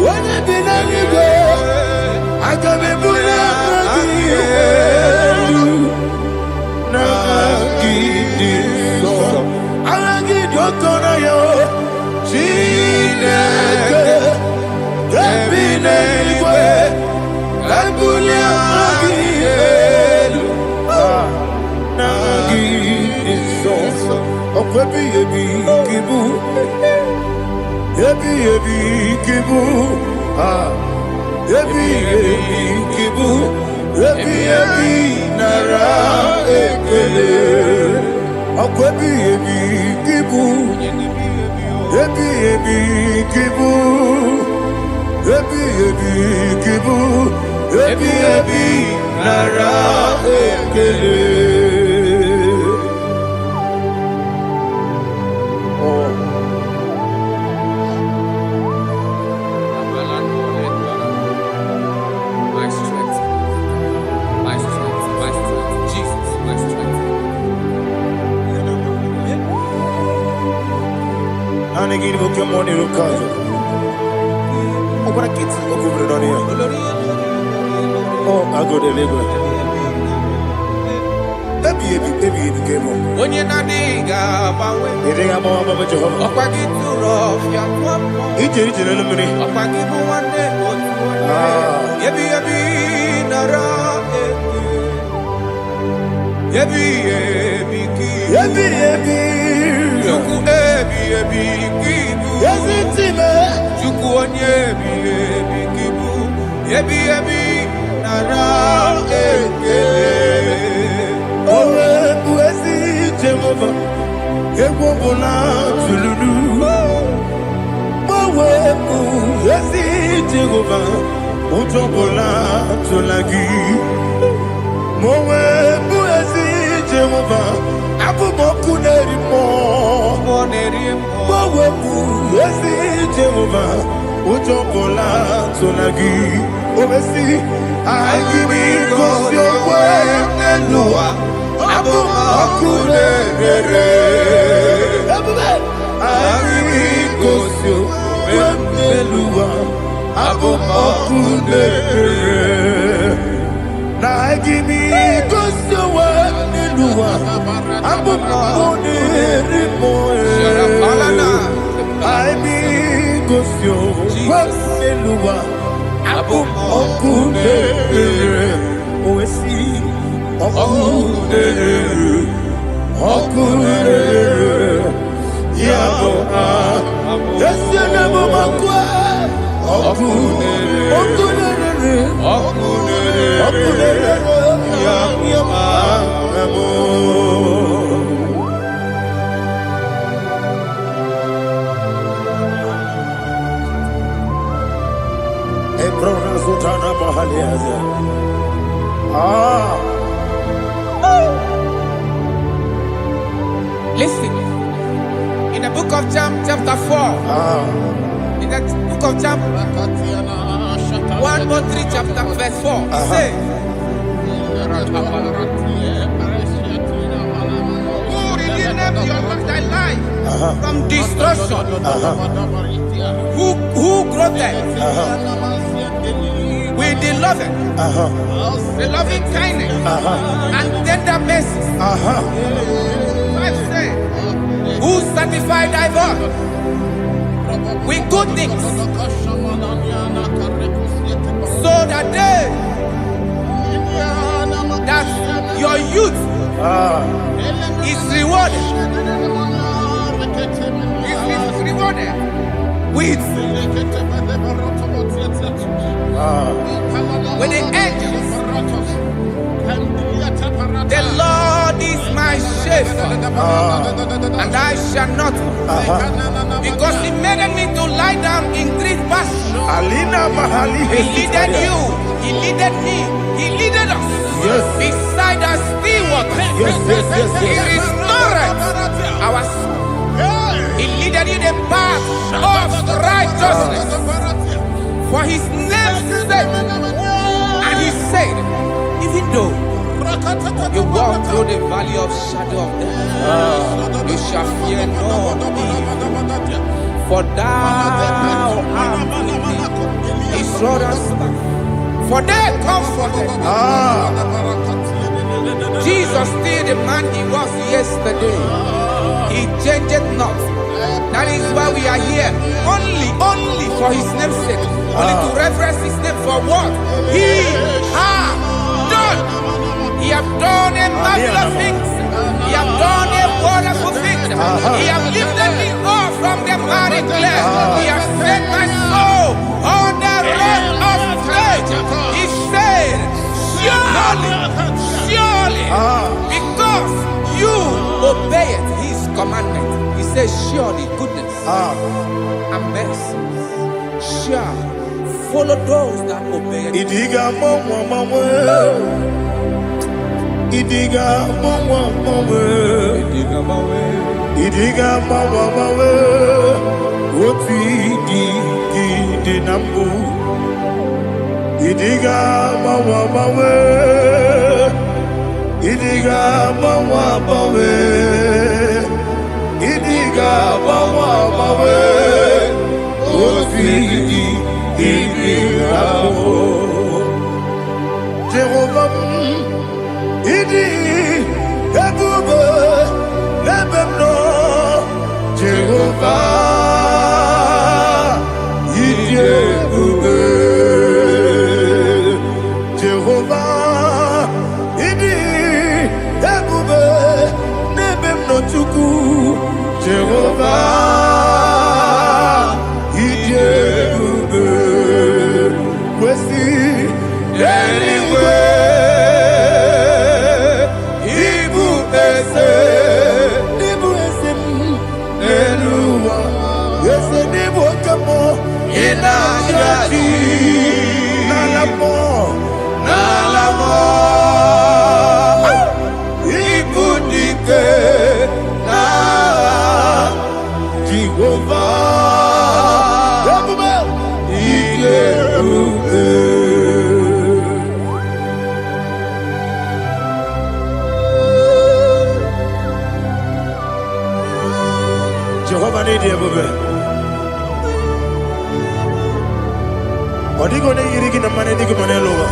When you be the go, I can be My strength, my strength, my strength, Jesus, my strength. And again, book your money, look out. Oh, what a kid, over on here. Oh, I go to Lagos. Baby, came on. When you're not digging, You think I'm on Mama Jehovah? I'll get too rough, yeah. He did it in a minute. I'll give you one day, Yebi, nara, Yebi, Juku, Kibu. Yes, it's him. Juku, Yebi, Kibu. Yebi, nara, Oh, Buesi, Jehovah. Ekwobona tululu. Oh, Buesi, Jehovah. Utobola tulagi. Mowe Buesi, Jehovah. Abu Boku Nerimo. Mowe Buesi, Jehovah. Utobola tulagi. Obesi, I give it cause your way, Nelua. Abu Makunere. I give it cause your way, Nelua. Abu Makunere. I give it cause your way, Nelua. Abu Makunere. I give cause your way, Nelua. Abu Makunere. Oesi. Okunere, Yabo, yes, you never makwa. Okunere, Yabo. Ebrona Sultana Bahaliaza. Listen, in the book of John, chapter 4, in the book of John, 1:3, chapter verse 4, it says, who redeemed thy life from destruction? Who groweth with the loving kindness and tender mercy? Who sanctify thy voice with good things, so that your youth is rewarded. Is rewarded with the angels. The Lord is my my shepherd, and I shall not want. Because he made me to lie down in green pastures. He leaded you, he leaded me, he leaded us. Yes. Beside us still waters. He restored our soul. He leaded you the path of righteousness for his name's sake. And he said, even though you walk through the valley of shadow of death, you shall fear no evil, for thou art with me. His rod and staff, for they comforted. Jesus still the man he was yesterday. He changed not. That is why we are here. Only for his name's sake. Only to reference his name for what he has done. He has done a marvelous things. He has done a wonderful thing. He has lifted me up from the miry clay. He has set my soul on the rock of faith. He said, surely, because you obeyed his commandment. He says, surely goodness and mercy shall follow those that obey it. Idiga mama, Idiga mama, what we did nambu. Idiga mama, Idiga mama, Idiga mama, what we did Jehovah, Idi, Ebube, Lebemno, Jehovah, Idi, Ebube, Jehovah, Idi, Ebube, Lebemno Chuku, Jehovah, Idi, Ebube, Kwesi, anyway. Jehovah need you, baby. What are you going to eat in the money? You can lower.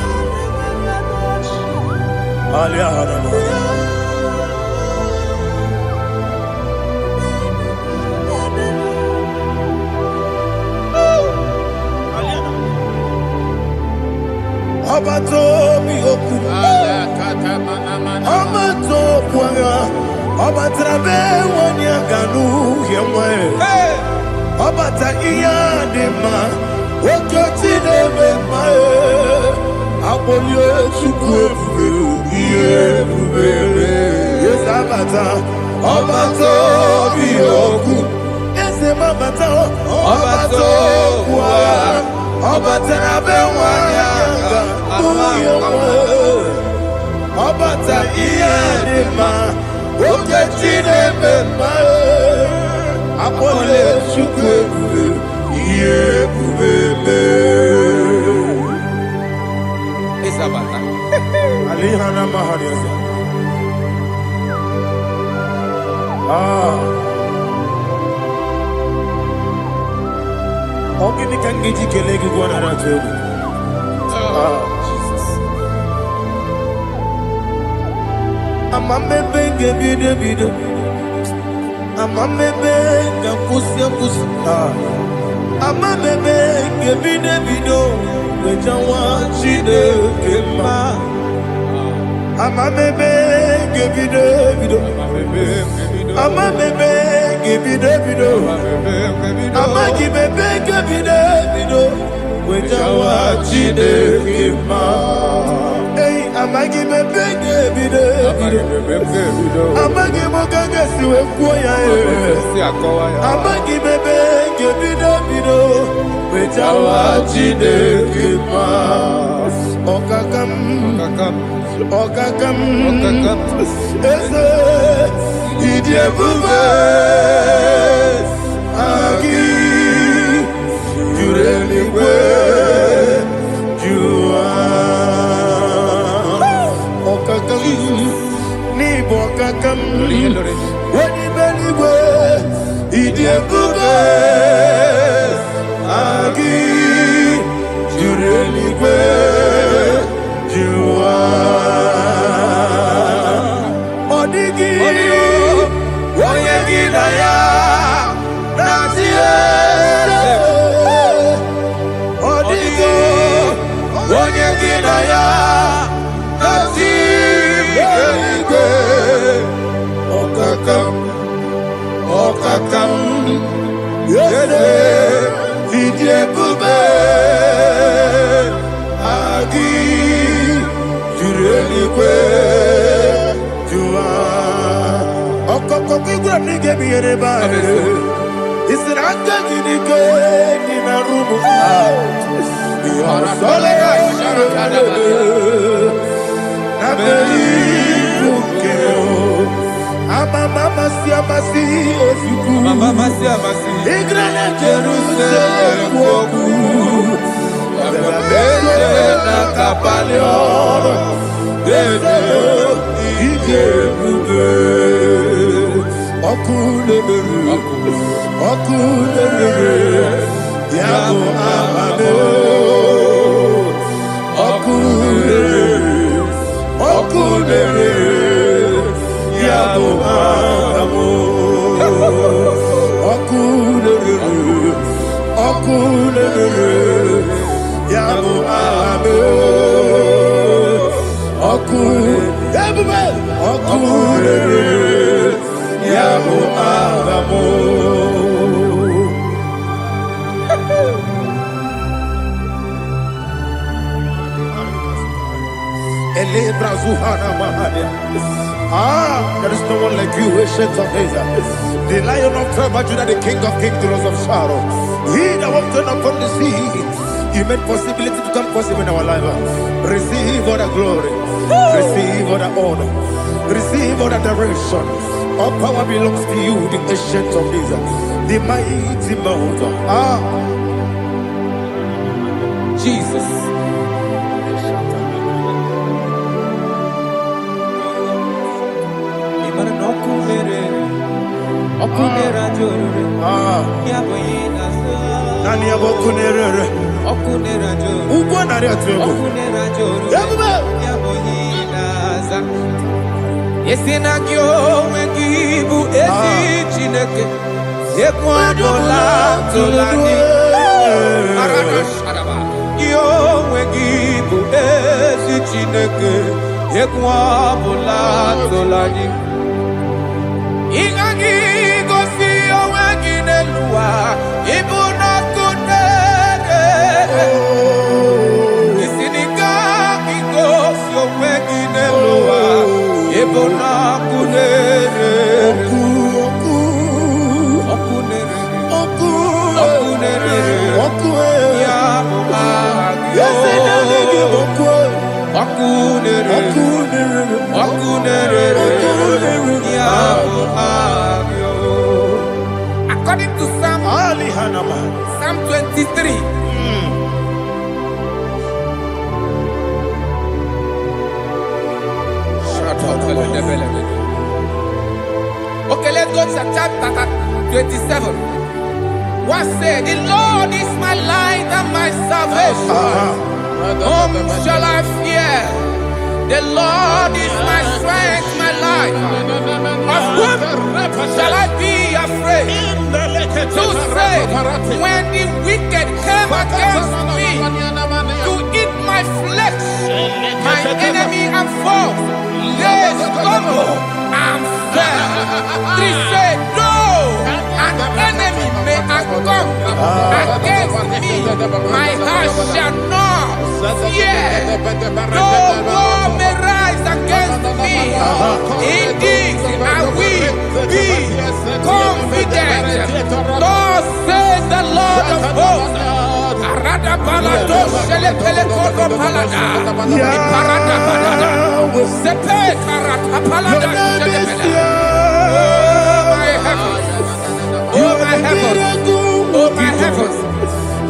Alia Hadama. Abato Mioku. Abato Puanga. Obatrabe wanya ganu yemwe obata iya dema okoti debe mae abolio chukwu iye bubele yesabata obato bioku ese mabata obato kwa obatrabe wanya ganu yemwe obata iya dema oke chinebe mae apole chukwu iye bubele Isabata. alihana mahariya ogini kangiji kelegi gwana ratu Amamebe gebido Amamebe gakusi Amamebe gebido Wejawa chide kema Amamebe gebido Amamebe gebido Amagibebe gebido Wejawa chide kema Hey, amagibebe Amagi mogaga siwe kuya Amagi bebe bido Wejawa Chineke ma Okakam Eze Idiebube Agi Jureligwe Jua Okakam Nibo Okakam Weni Beligwe Idiebube Agi Jureligwe Jua Odigi Oyegi Daya Nazie Odigi Oyegi Daya Nazie Okakam Yede Idiebube Agi Jureligwe Jua Okokokigura nige biyereba Isiranga ginike Nina rumu Yara Nabeli Ukeo Mama siamasi osuku Igrana Jerusalem woku Abele na kapaleon Dede Igebube Okulebere Yabo amamo Okulebere Yabo amamo Okulebere Yabo amamo Okulebere Yabo amamo There is no one like you, ancient of days. The Lion of tribe of Judah, the King of kings, the Rose of Sharon. He that walked upon the sea, He made possibility to come possible in our life. Receive all the glory, receive all the honor, receive all the direction. All power belongs to you, the ancient of days, the mighty mountain. Jesus. Nani abokunere ugwo nari atwego Yesina kyo wengibu ezi Chineke Ekwadola tolani Arana sharaba Kyo wengibu ezi Chineke Ekwadola tolani Ingagi gosi owegine luwa Ibuna kunere Isinika gosi owegine luwa Ibuna kunere Okunere Ya Agyo Okunere Ya Agyo. According to Psalm 23 Okay, let's go to chapter 27. What said? The Lord is my light and my salvation. Whom shall I fear? The Lord is my strength, my life. Of whom shall I be afraid? To say, when the wicked came against me to eat my flesh, my enemy and foe, they stumble and fell. Three say, no, an enemy may have come against me, my heart shall not fear. No war may rise against me, me. In this I will be confident. Thus says the Lord of hosts. Arada balado shele pele kodo palada. Iparada balada. Sepe karata palada shele pele. Oh my heavens. Oh my heavens.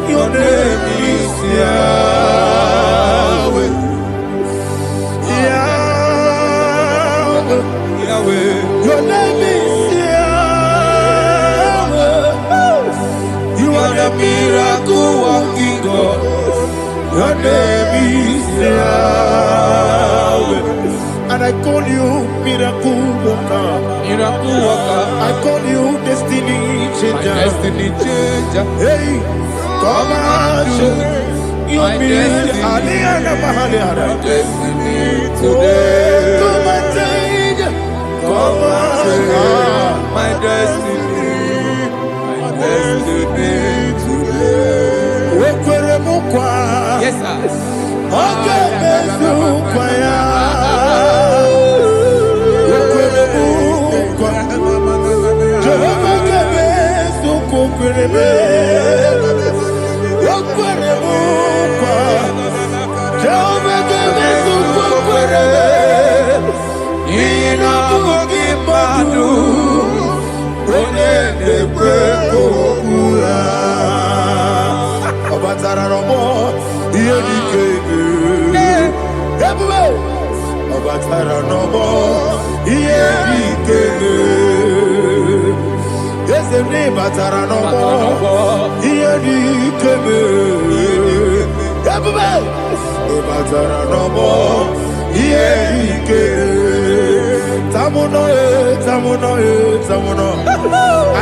Your name is Yahweh. Yahweh. Yahweh. Your name is Yahweh. You are the miracle working God. Your name is Yahweh. And I call you miracle worker. Miracle worker. I call you destiny changer. Destiny changer. Hey, come on, you mean Aliana Mahaliana. Destiny today. Come and change. Come on, my destiny. My destiny today. Yes, sir. Okay, Mesukaya. Jehovah Mesukukwe.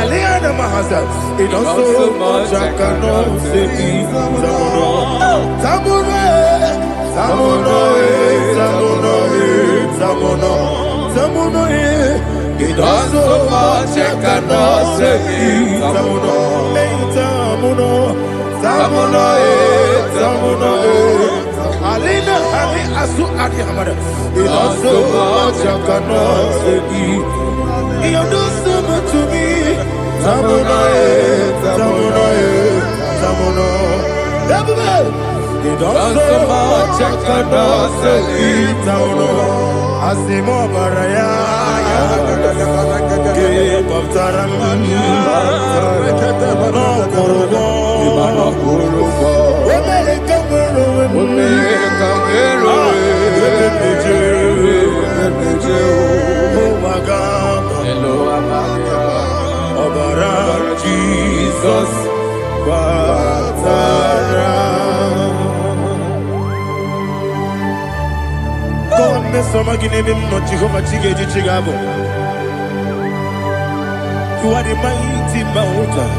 Aliana Mahasa, it don't so much I cannot say. Tamuno, it does so much I cannot say. Tamuno, Alina, Asu Adi Hamada, it does so much I cannot say. You do so much to me. Tamuno. You do so much I cannot say. Tamuno. Asimo Baraya. Give up Taram. No Kurugo. Jesus, Batara. God, me some give him no Jehovah Chige Chigabo. You are the mighty mountain,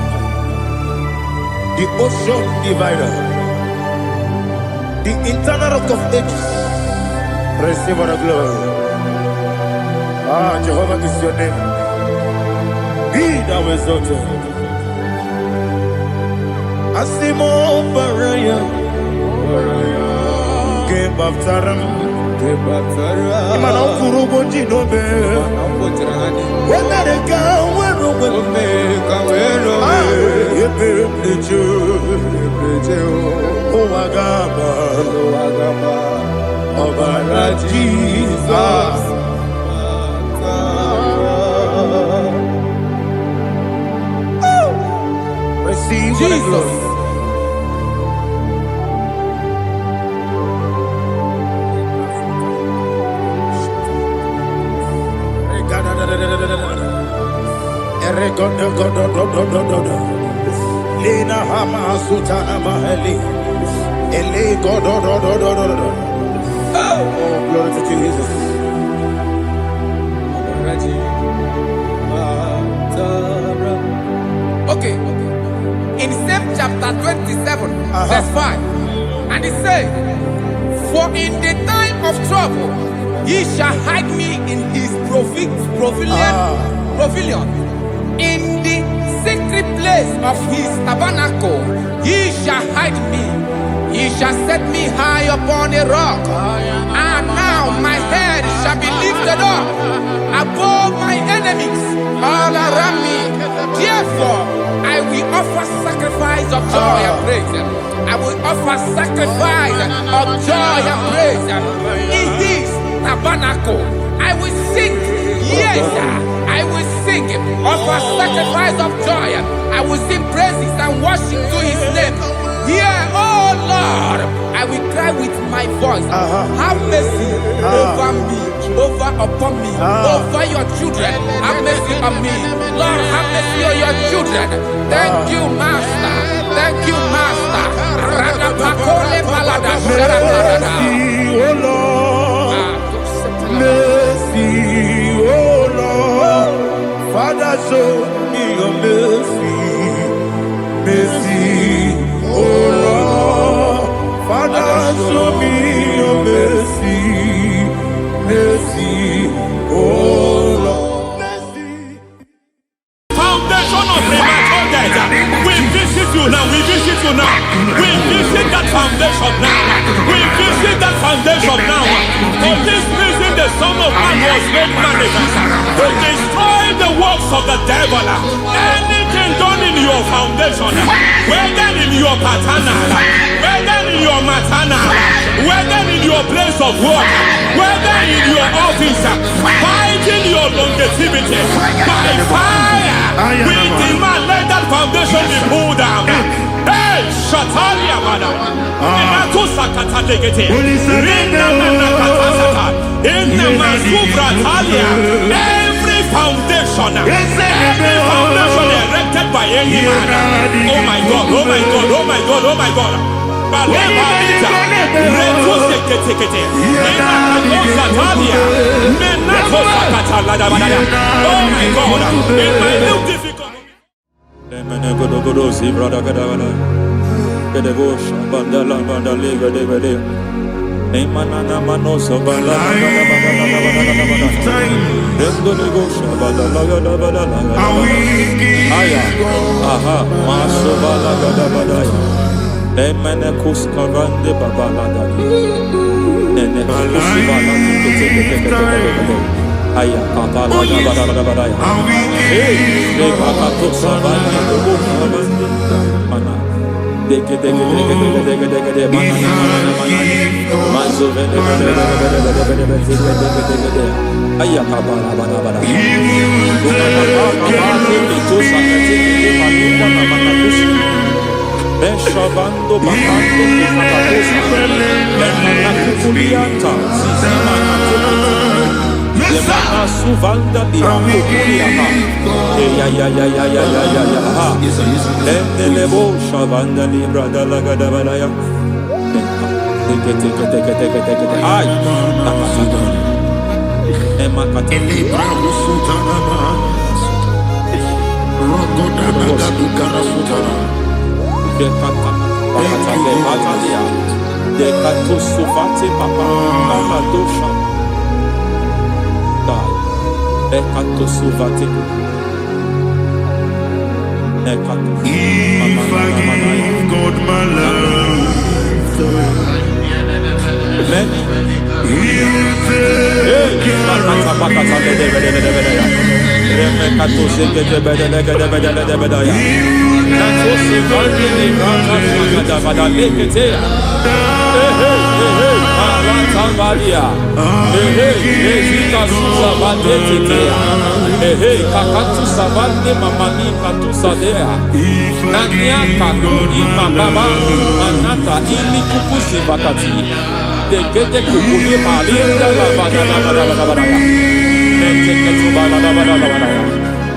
the ocean divider, the internal rock of ages. Receive all the glory. Ah, Jehovah is your name. Be thou exalted. Asimo Baraya, Game of Taram, Imano Kurubo Jinobe, when I go, when Jesus. Receive Jesus. Lina Hama Sutana Mahali. Ele God. Oh, glory to Jesus. Okay. In same chapter 27, verse 5, and it says, for in the time of trouble, he shall hide me in his pavilion. In the secret place of his tabernacle, he shall hide me. He shall set me high upon a rock. And now Now my head shall be lifted up above my enemies all around me. Therefore, I will offer sacrifice of joy and praise. I will offer sacrifice of joy and praise. In His tabernacle, I will sing. Yes, I will sing. Offer sacrifice of joy. I will sing praises and worship to His name. Here, oh Lord, I will cry with my voice. Have mercy over me, upon me, over your children. Have mercy on me. Lord, have mercy on your children. Thank you, Master. Thank you, Master. Mercy, oh Lord. Mercy, oh Lord. Father, show me your mercy. Mercy, oh Lord. Father, show me your mercy. Mercy, oh Lord. Mercy. Foundation of premature death. We visit you now. We visit you now. We visit that foundation now. We visit that foundation now. For this reason, the Son of Man was made manifest to destroy the works of the devil. Anything done in your foundation, whether in your paternal, whether in your maternal, whether in your place of work, whether in your office, fighting your longevity by fire, we demand let that foundation be pulled down. Hey, Shatalia Bada, Inato Sakata Legate, Rina Manakatasata, Inna Masubra Talia, every foundation erected by any man. Oh my God, oh my God, oh my God, oh my God. Baleba Lita, Reto Sekete, Inato Satalia, Menato Sakata Ladabada. Oh my God, in my new difficult. Aya kapala badaya. Hey, bakato sabana mana. Deke Mazo aya kapala badaya. Beshavando bakando Yemana suvanda biakuliaka. Ya. Endelebo shavanda libra dalagada balaya. Teke. Ay. Emakata. Libra usutana ma. Rogoda nagadu karasutana. Dekata. Bakata bekalia. Dekato suvate papa. Amadosha. Ekato suvate. Ekato. If I give God my love, Amen. He'll take care of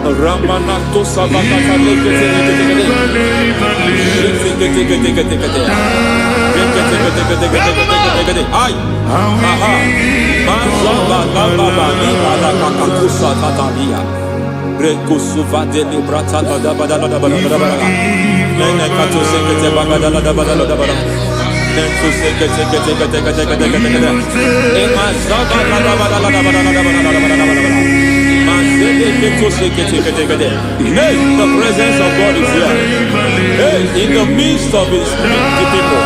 Ramanato Sabakata Ay, aha, Mazaba Baba Nibala Kakakusa Tatalia, Rekusuva de Librata Badabada, Nenekato Sekete Bagada Badabada, Nentu Sekete, Emazaba Hey, the presence of God is here. Hey, in the midst of His people.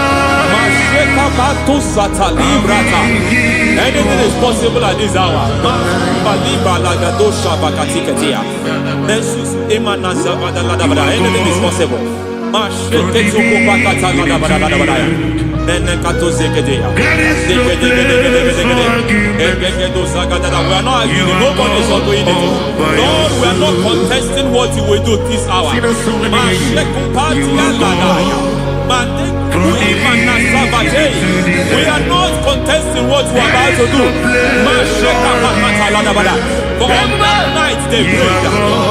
Anything is possible at this hour. Anything is possible. We are not arguing. Nobody is doing it. Lord, we are not contesting what you will do this hour. We are not contesting what you are about to do. For on that night they prayed,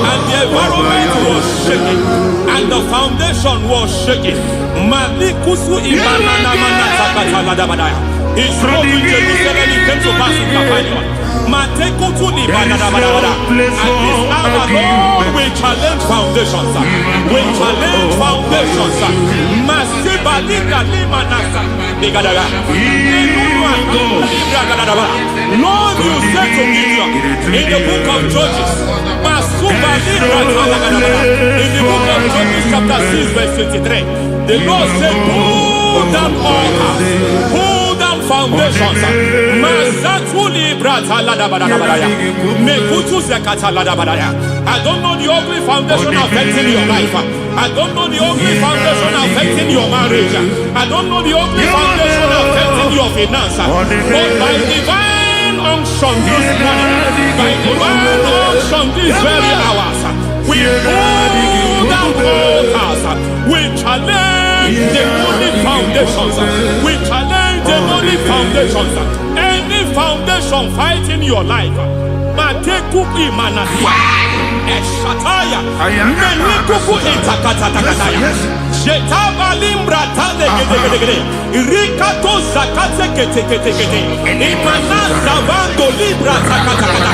and the environment was shaking, and the foundation was shaking. He spoke in Jerusalem, he came to pass in Capernaum. At this hour, Lord, we challenge foundations. We challenge foundations. Lord, you said to Gideon in the book of Judges, in the book of Judges chapter 6 verse 23, the Lord said, pull down altars, pull down foundations. I don't know the ugly foundation affecting your life. I don't know the ugly foundation affecting your marriage. I don't know the ugly foundation affecting your finance. But by divine unction this morning, by divine unction these very hours, we pull down altars. We challenge demonic foundations. We challenge demonic foundations. Any foundation fighting your life, Matekuki Manasia, Eshataya, Menikuku Itakatatakataya, Shetabalimbra Tadegede, Rikato Zakate Ketekete, Imanasa Bando Libra Takatakata.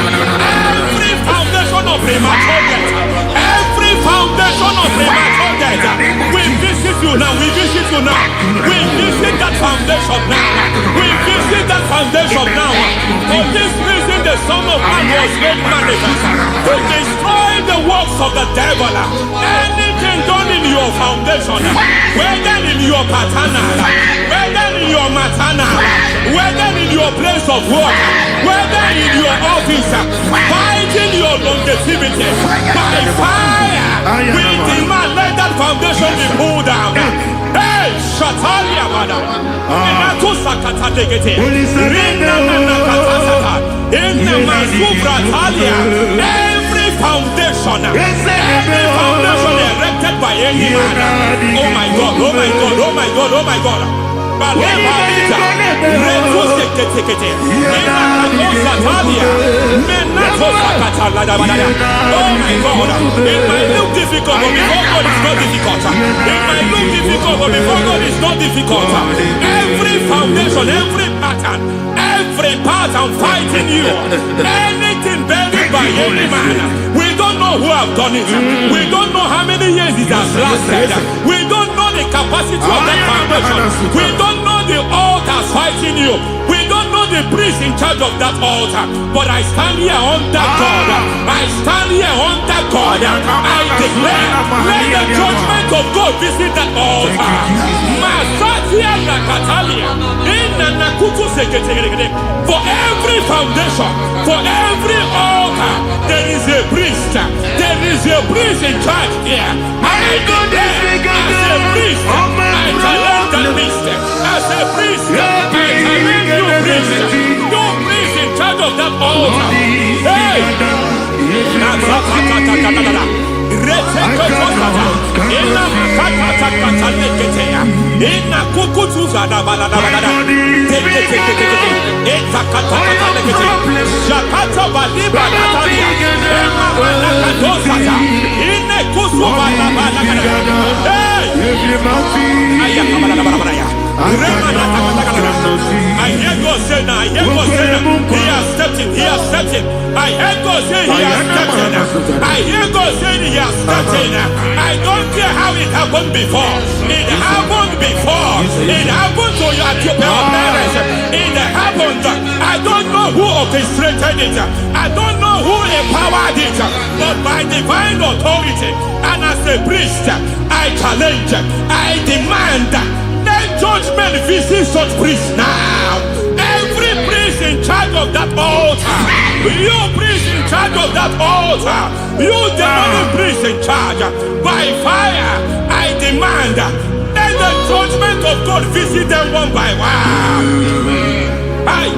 Every foundation of premature death, every foundation of premature death, we visit you now, we visit you now, we visit that foundation now, we visit that foundation now. For this reason, the Son of Man was made manifest to destroy the works of the devil. Anything done in your foundation, whether in your paternal, whether in your maternal, whether in your place of work, whether in your office, fighting your longevity by fire, we demand let that foundation be pulled down. Hey, Shatalia Bada, Sakata Legate, Rina Nakatasata, in the Masufra Talia, every foundation erected by any man. Oh my God, oh my God, oh my God, oh my God. Oh my God, it might look difficult, but before God it's not difficult. It might look difficult, but before God it's not difficult. Every foundation, every pattern fighting you, anything buried by any man, we don't know who have done it. We don't know how many years it has lasted. We don't know the capacity of that foundation. We don't know the altars fighting you. We don't know the priest in charge of that altar. But I stand here under God. I stand here under God. I declare, let the judgment of God visit that altar. For every foundation, for every altar, there is a priest. There is a priest in charge here. I declare, as a priest, I challenge that priest. As a priest, I challenge you priest. You priest in charge of that altar. Hey! I hear God say now, I hear God say now, he has stepped in, he has stepped in. I hear God say he has stepped in. I hear God say he has stepped in. I don't care how it happened before. It happened before. It happened to your parents. It happened. I don't know who orchestrated it. I don't know who empowered it. But by divine authority and as a priest, I challenge, I demand, let judgment visit such priests now. Every priest in charge of that altar, you priest in charge of that altar, you demonic priest in charge, by fire, I demand, let the judgment of God visit them one by one. Aye.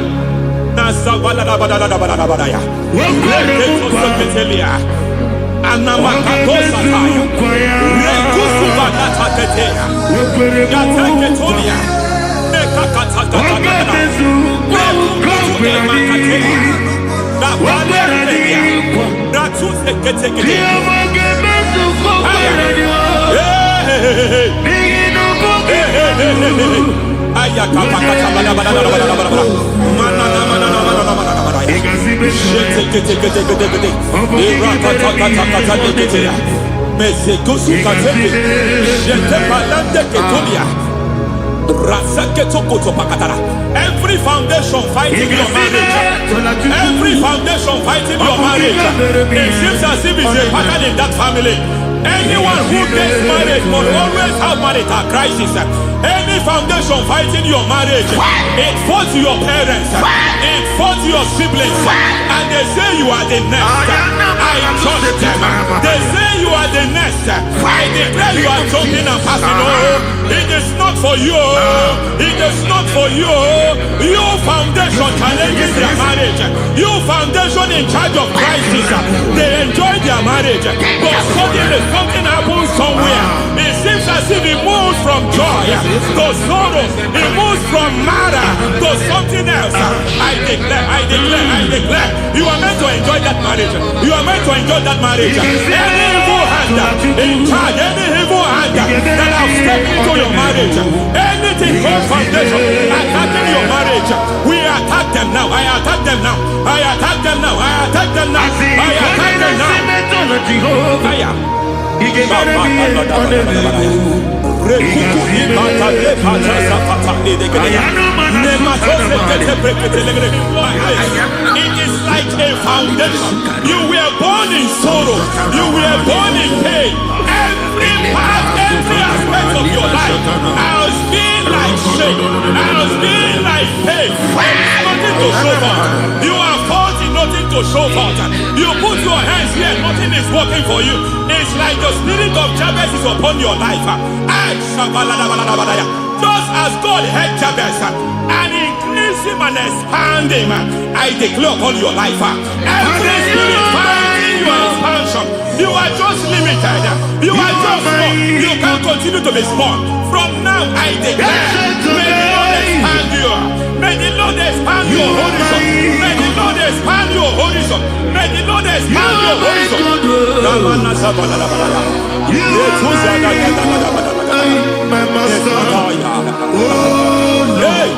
Every foundation fighting your marriage, every foundation fighting your marriage, it seems as if it's a pattern in that family. Anyone who gets married must always have marital crisis. Any foundation fighting your marriage, it fought your parents, it fought your siblings, and they say you are the next. I judge them. They say you are the next. I declare you are jumping and passing. Oh, it is not for you. It is not for you. You foundation challenging their marriage. You foundation in charge of crisis. They enjoy their marriage, but suddenly something happens somewhere. It seems as if it moves from joy to sorrow. It moves from matter to something else. I declare, you are meant to enjoy that marriage. You are meant to enjoy that marriage. Any evil hand in charge, any evil hand that have stepped into your marriage, anything called foundation attacking your marriage, we attack them now. I attack them now. I attack them now. I attack them now. I attack them now. Fire. It is like a foundation. You were born in sorrow. You were born in pain. Every part, every aspect of your life has been like shame. Has been like pain. Nothing to show for. You are faulty, nothing to show for. You put your hands here, nothing is working for you. It's like the spirit of Jabez is upon your life. Just as God had Jabez and increased him and expand him, I declare upon your life. Every spirit finding your expansion, you are just limited. You are just small. You can't continue to be small. From now, I declare, may the Lord expand you. May the Lord expand your horizon. May the Lord expand your horizon. May the Lord expand your horizon. My master, oh Lord,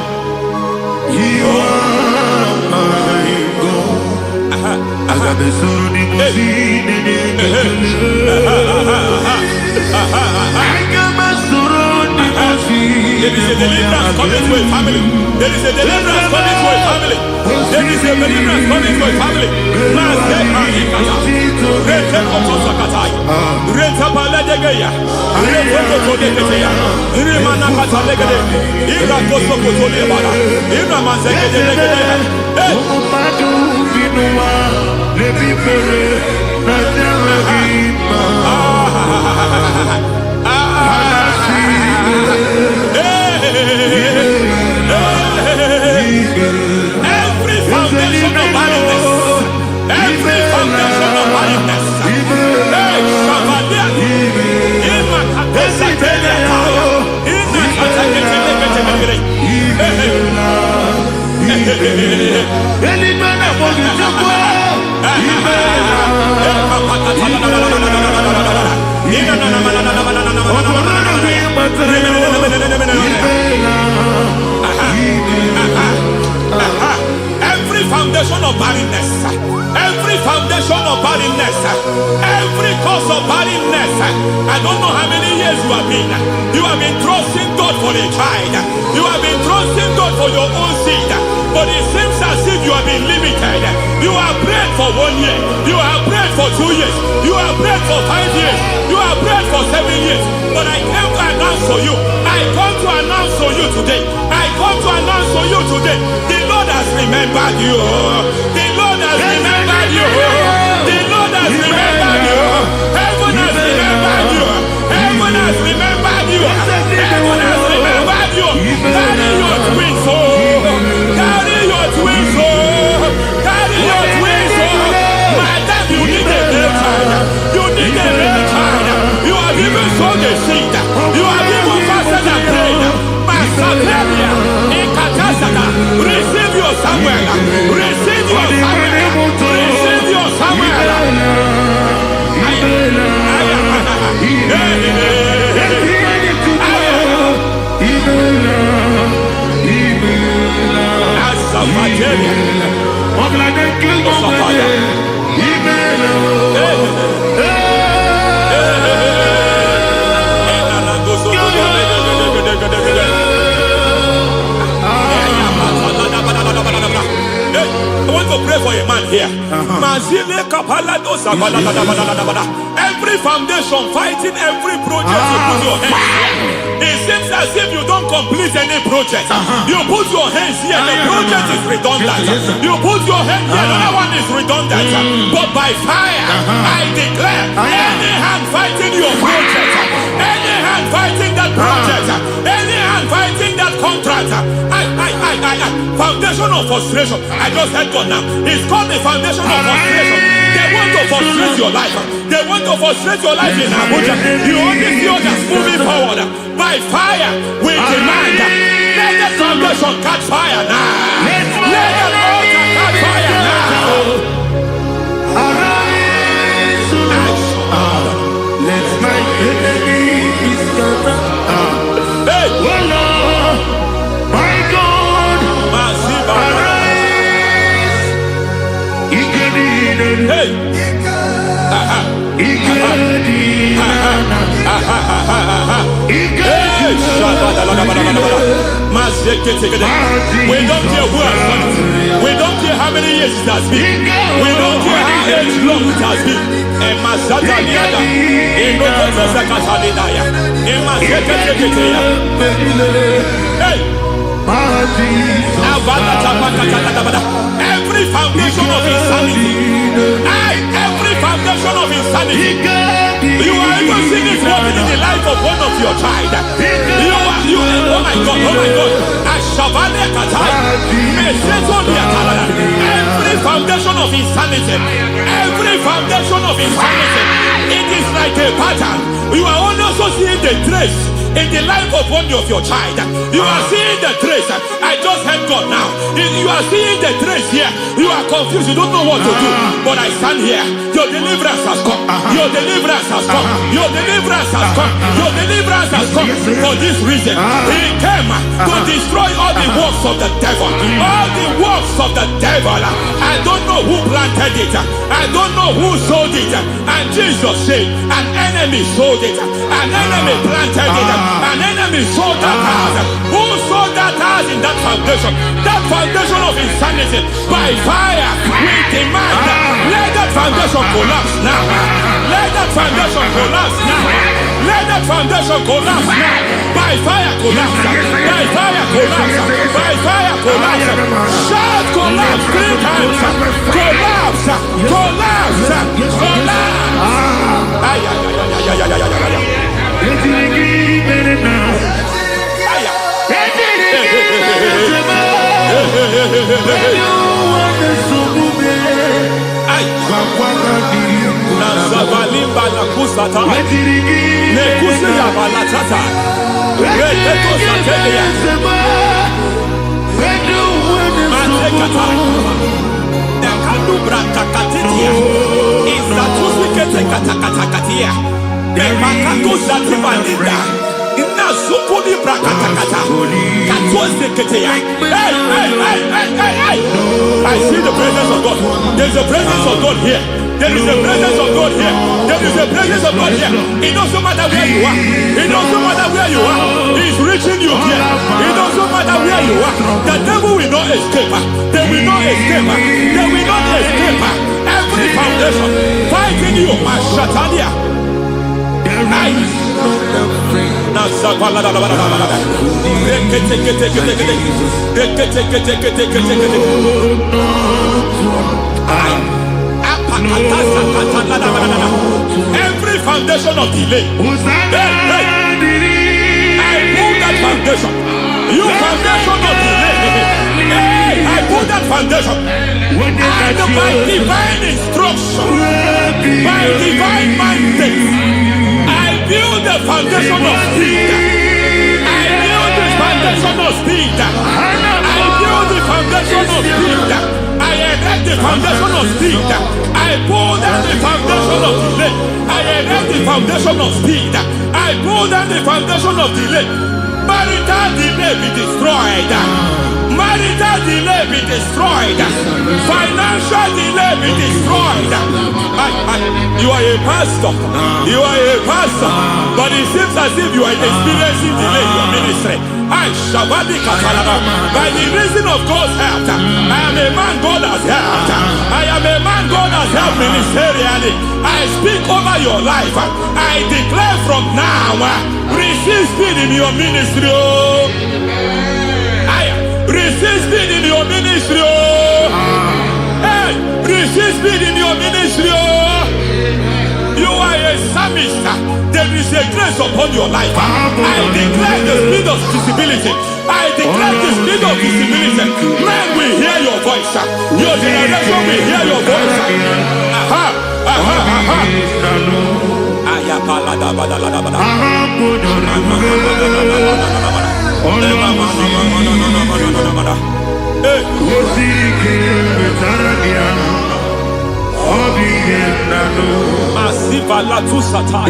you are my God. I got the soul in my feet, I got my soul in my feet. There is a deliverance coming to a family. There is a deliverance coming to a family. There is a deliverance coming to a family. Every foundation of barrenness, every foundation of barrenness, every foundation of barrenness, every foundation of barrenness, every cause of barrenness. I don't know how many years you have been trusting God for a child. You have been trusting God for your own seed, but it seems as if you have been limited. You have prayed for 1 year, you have prayed for 2 years. You have prayed for 5 years. You have prayed for 7 years. But I came to announce for you. I come to announce for you today. I come to announce for you today. The Lord has remembered you. The Lord has remembered you. The Lord has remembered you. Heaven has remembered you. Heaven has remembered you. Heaven has remembered you. Carry your twins home. Carry your twins home. Carry your twins home. Madam, you need a real child. You need a real child. You have even sown the seed. You have even fasted and prayed. Masaperia, Ekatasaka, receive your Samuel. Receive your Samuel. Receive your Samuel. I want to pray for a man here. Every foundation fighting every project you put your hands here. It seems as if you don't complete any project. You put your hands here, the project is redundant. You put your hand here, another one is redundant. But by fire, I declare, any hand fighting your project, any hand fighting that project, any hand fighting that contract, foundation of frustration. I just heard God now. It's called the foundation of frustration. They want to frustrate your life. They want to frustrate your life in Abuja. You only see others moving forward. By fire, we demand. Let the foundation catch fire now. Let the altar catch fire now. Arise, let my enemies scatter. Hey, Oh Lord, my God, arise. hey. We don't care who has done it. We don't care how many years it has been. We don't care how age long it has been. Every foundation of insanity. Every foundation of insanity. You are even seeing it working in the life of one of your child. Oh my God, oh my God. Every foundation of insanity. Every foundation of insanity. It is like a pattern. You are also seeing the trace in the life of one of your child. You are seeing the trace. I just heard God now. You are seeing the trace here. You are confused. You don't know what to do. But I stand here. Your deliverance has come. Your deliverance has come. Your deliverance has come. Your deliverance has come. For this reason, He came to destroy all the works of the devil. All the works of the devil. I don't know who planted it. I don't know who sold it. And Jesus said, an enemy sold it. An enemy planted it. An enemy sold that house. Who sold that house in that foundation? That foundation of insanity. By fire, we demand, let that foundation collapse now. Let that foundation collapse now. Let that foundation collapse now. By fire collapse. By fire collapse. By fire collapse. Shout collapse 3 times. Collapse. Collapse. Collapse. I see the presence of God. There's a presence of God here. There is a presence of God here. There is a presence of God here. It doesn't matter where you are. It doesn't matter where you are. He's reaching you here. It doesn't matter where you are. The devil will not escape. They will not escape. They will not escape. Every foundation fighting you, Mashatalia. Every foundation of delay, I pull that foundation. You foundation of delay, I pull that foundation. And by divine instruction, by divine mandate, I build the foundation of speed. I build the foundation of speed. I build the foundation of speed. I erect the foundation of speed. I pull down the foundation of delay. I erect the foundation of speed. I pull down the foundation of delay. Marital delay be destroyed. Marital delay be destroyed. Financial delay be destroyed. You are a pastor. You are a pastor. But it seems as if you are experiencing delay in your ministry. By the reason of God's help, I am a man God has helped. I am a man God has helped ministerially. I speak over your life. I declare from now, receive speed in your ministry. Receive speed in your ministry. Hey, receive speed in your ministry. You are a psalmist. There is a grace upon your life. I declare the speed of visibility. I declare the speed of visibility. Men will hear your voice. Your generation will hear your voice. Aha, aha, aha. Masiva la tu sataya.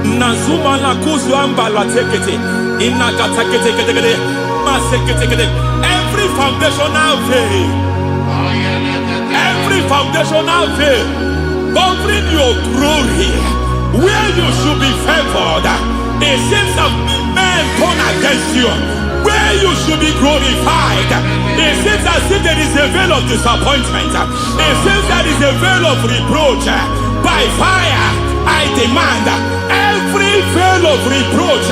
Nazuma la kuzwamba la tekete inakata kete masekete. Every foundational veil, every foundational veil covering your glory, where you should be favored, it seems that men turn against you. Where you should be glorified, it seems as if there is a veil of disappointment. It seems there is a veil of reproach. By fire, I demand every veil of reproach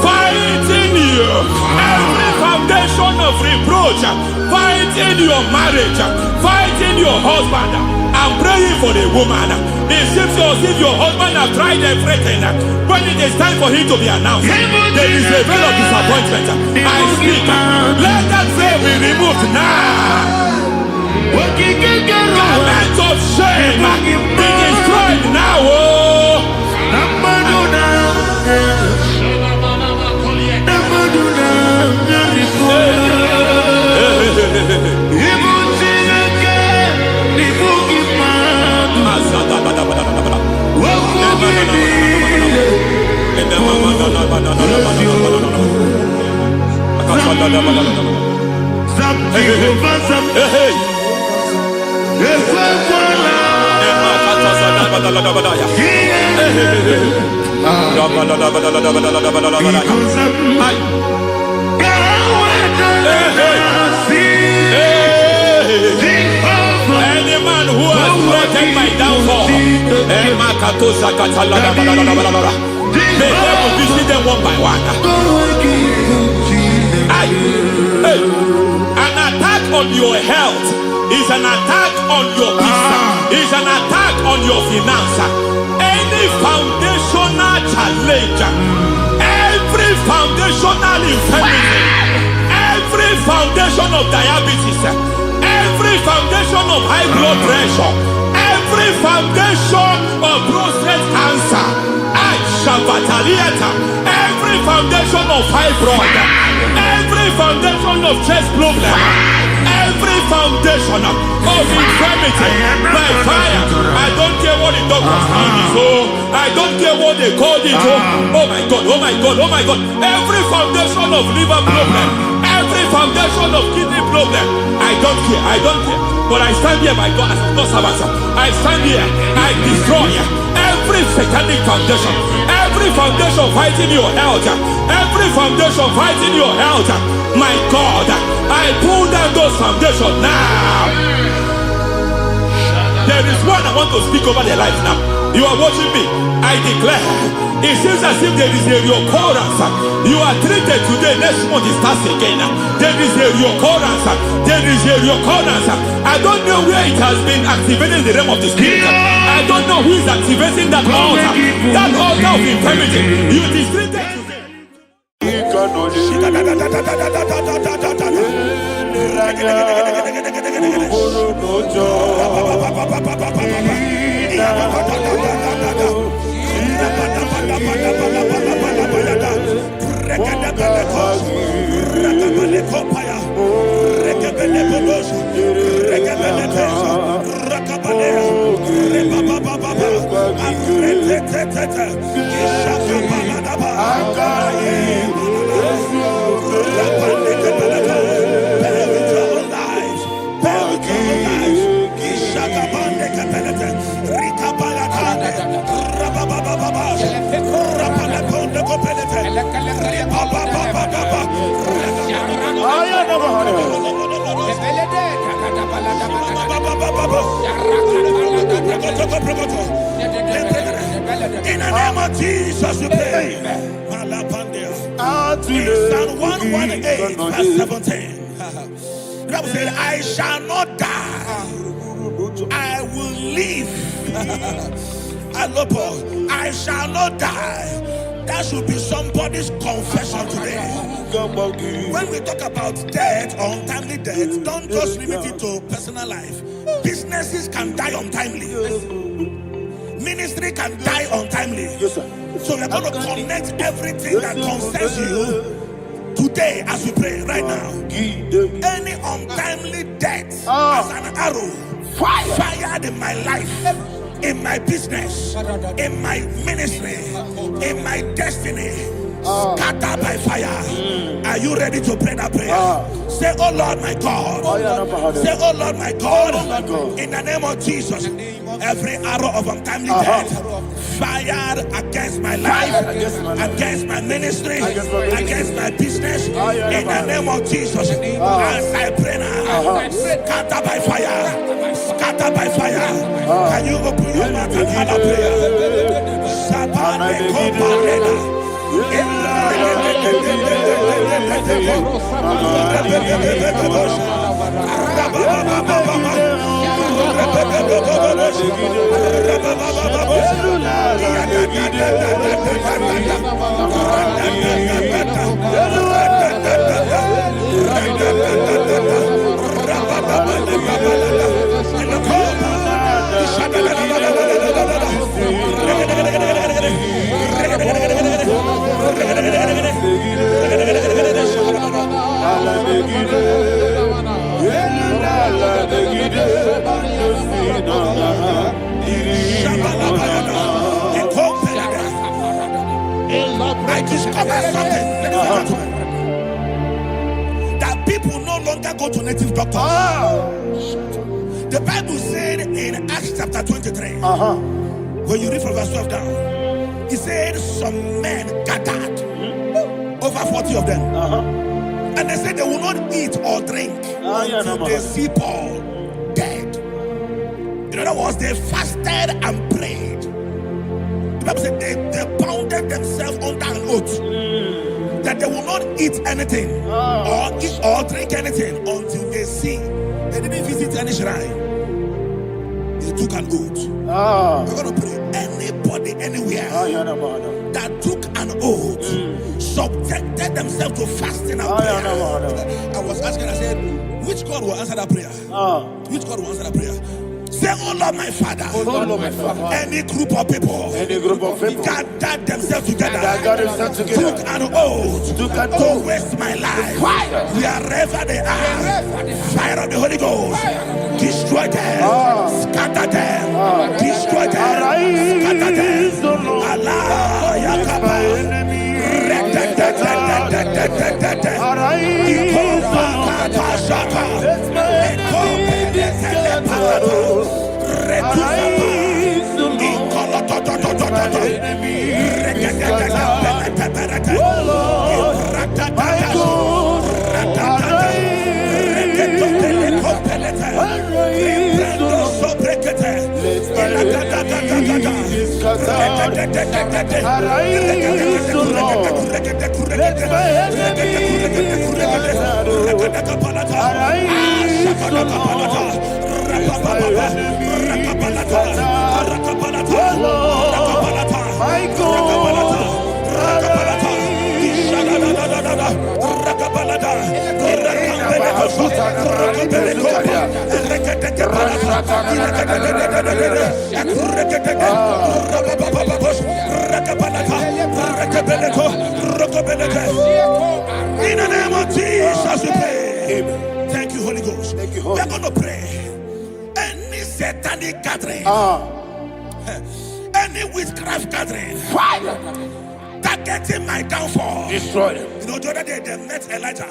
fighting you, every foundation of reproach fighting your marriage, fighting your husband. I'm praying for the woman. It seems as if your husband has tried everything. When it is time for him to be announced, there is a veil of disappointment. I speak. Let that veil be removed now. Garment of shame be destroyed now. Any man who has threatened my downfall, may devil visit them one by one. An attack on your health is an attack on your business, is an attack on your finance. Any foundational challenge, every foundational infirmity, every foundation of diabetes, every foundation of high blood pressure, every foundation of prostate cancer, every foundation of fibroid, every foundation of chest problem, every foundation of infirmity by fire. I don't care what the doctors call it, so I don't care what they call it. Oh my God, oh my God, oh my God. Every foundation of liver problem, every foundation of kidney problem, I don't care, I don't care. But I stand here, my God, as a God servant. I stand here, I destroy every satanic foundation, every foundation fighting your health, every foundation fighting your health. My God, I pull down those foundations now. There is one I want to speak over their life now. You are watching me. I declare, it seems as if there is a reoccurrence. You are treated today, next month it starts again. There is a reoccurrence. There is a reoccurrence. I don't know where it has been activated in the realm of the spirit. I don't know who is activating that altar of infirmity. You is treated today. In the name of Jesus, we pray. Psalm 118, verse 17. The Bible said, I shall not die, I will live. I shall not die. That should be somebody's confession today. When we talk about death or untimely death, don't just limit it to personal life. Businesses can die untimely. Ministry can die untimely. Yes, sir. So we're going to connect everything that concerns you today as we pray right now. Any untimely death as an arrow fired in my life, in my business, in my ministry, in my destiny, scattered by fire. Are you ready to pray that prayer? Say, oh Lord my God. Say, oh Lord my God. In the name of Jesus, every arrow of untimely death fired against my life, against my ministry, against my business, in the name of Jesus, as I pray now, scattered by fire, scattered by fire. Can you open your mouth and have a prayer? Sabane Koparena. I discovered something that people no longer go to native doctors. The Bible said in Acts chapter 23, when you read from verse 12 down, it said some men gathered, over 40 of them, and they said they will not eat or drink until they see Paul dead. In other words, they fasted and prayed. The Bible said they bounded themselves under an oath that they will not eat anything or eat or drink anything until they see. They didn't visit any shrine. They took an oath. We're going to pray. Anybody, anywhere that took an oath, subjected themselves to fasting and prayer. I was asking, I said, which God will answer that prayer? Which God will answer that prayer? Say, oh Lord, my Father. Oh Lord, my Father. Any group of people. Any group of people. Gather themselves together. Took an oath. To waste my life. Wherever they are. Fire of the Holy Ghost. Destroy them. Scatter them. Destroy them. Scatter them. Allah. Yakaba. In the name of Jesus, we pray. Amen. Thank you, Holy Ghost. Thank you, Holy. We're going to pray. Any satanic gathering, any witchcraft gathering, targeting my downfall, destroy them. You know, the other day they met Elijah.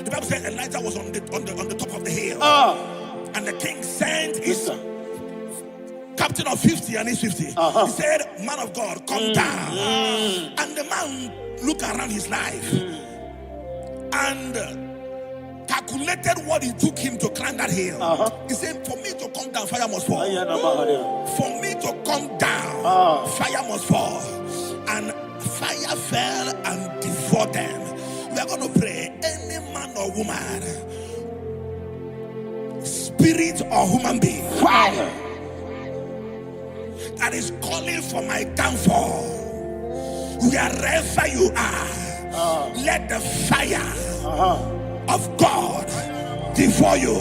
The Bible said Elijah was on the top of the hill, and the king sent his captain of 50 and his 50. He said, "Man of God, come down." And the man looked around his life and calculated what it took him to climb that hill. He said, "For me to come down, fire must fall. For me to come down, fire must fall." And fire fell and devoured them. We are going to pray. Any man or woman, spirit or human being, fire, that is calling for my downfall, wherever you are, let the fire of God devour you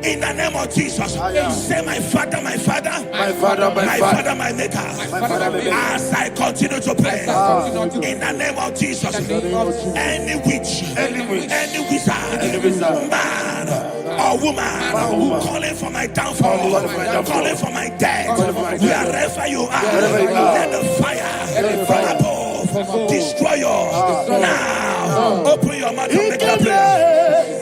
in the name of Jesus. Say, my Father, my Father, my Father, my Father, my Maker. As I continue to pray in the name of Jesus, any witch, any wizard, man or woman calling for my downfall, calling for my death, wherever you are, let the fire from above destroy you now. Open your mouth and make that prayer.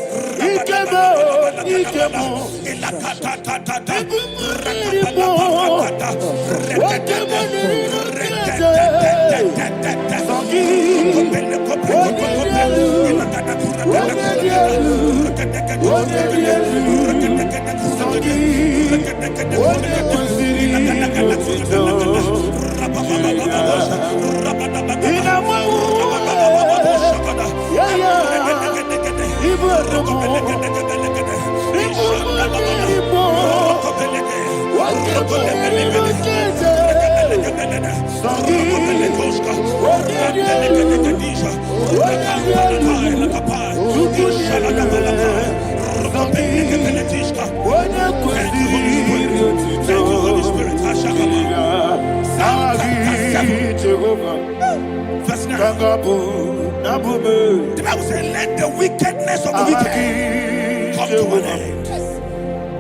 The Bible says, let the wickedness of the wicked come to an end.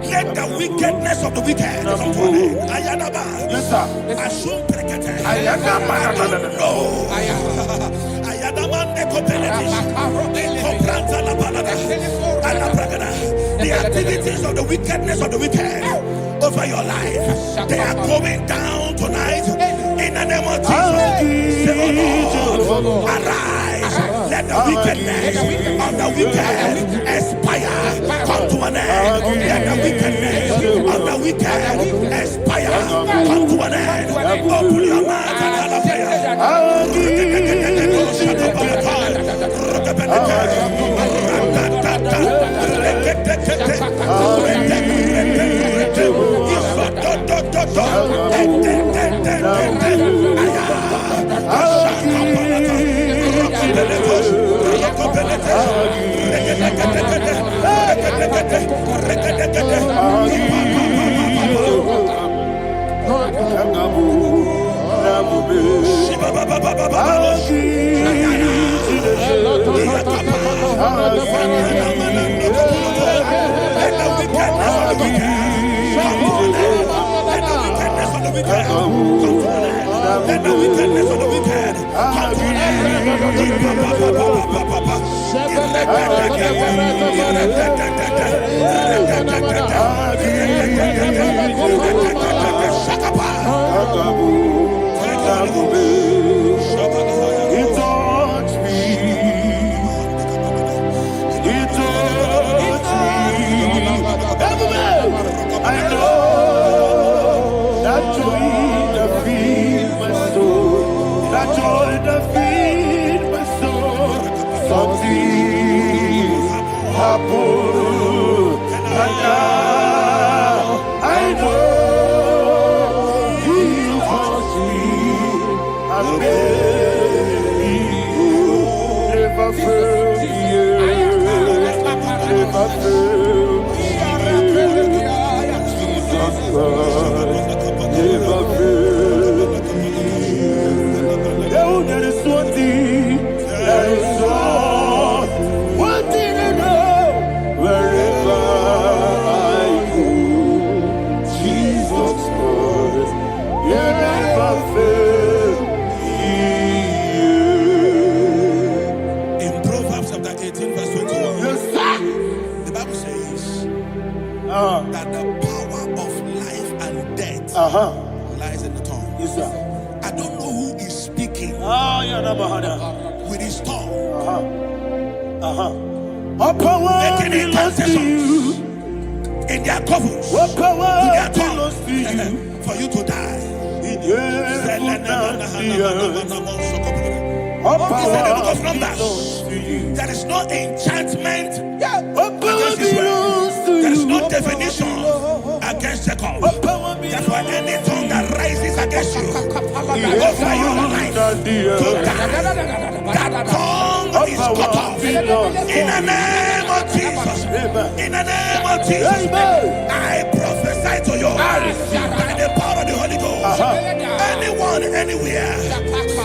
Let the wickedness of the wicked come to an end. Ayadaba. Yes, sir. Assume prekete. Ayadaba. No. Ayadaba nekopeletis. Nekopranta la balada. Alabragada. The activities of the wickedness of the wicked over your life, they are going down tonight in the name of Jesus. Say, oh Lord, arise. Let the wickedness of the wicked expire, come to an end. Let the wickedness of the wicked expire, come to an end. Open your mouth and have a prayer. wicked come to an end. Let the wickedness of the wicked come to an end. He touched me. He touched me. I know that joy that feeds my soul. That joy that feeds my soul. Something happened, and now I know He touched me. I may never fail me, never fail me. Jesus Christ, never fail me. There is one thing, there is one thing I know. Wherever I go, Jesus Christ, you never fail me. In Proverbs chapter 18, verse 21, Yes, sir. the Bible says that the power of life and death lies in the tongue. Yes, sir. I don't know who is speaking with his tongue, All power making belongs to incantations you. in their covers All with power their belongs to you. tongue for you to die. In heaven and the earth. All He said in the book of power Numbers, belongs to you. there is no enchantment All power against Israel. belongs to There is you. no definition against Jacob. All power Therefore, belongs any tongue that rises against you in over your heaven life and the to earth. die, that tongue All is power cut off. belongs to In the name of Jesus. In the name of Jesus. Amen. I prophesy to you by the power of the Holy Ghost. Anyone, anywhere,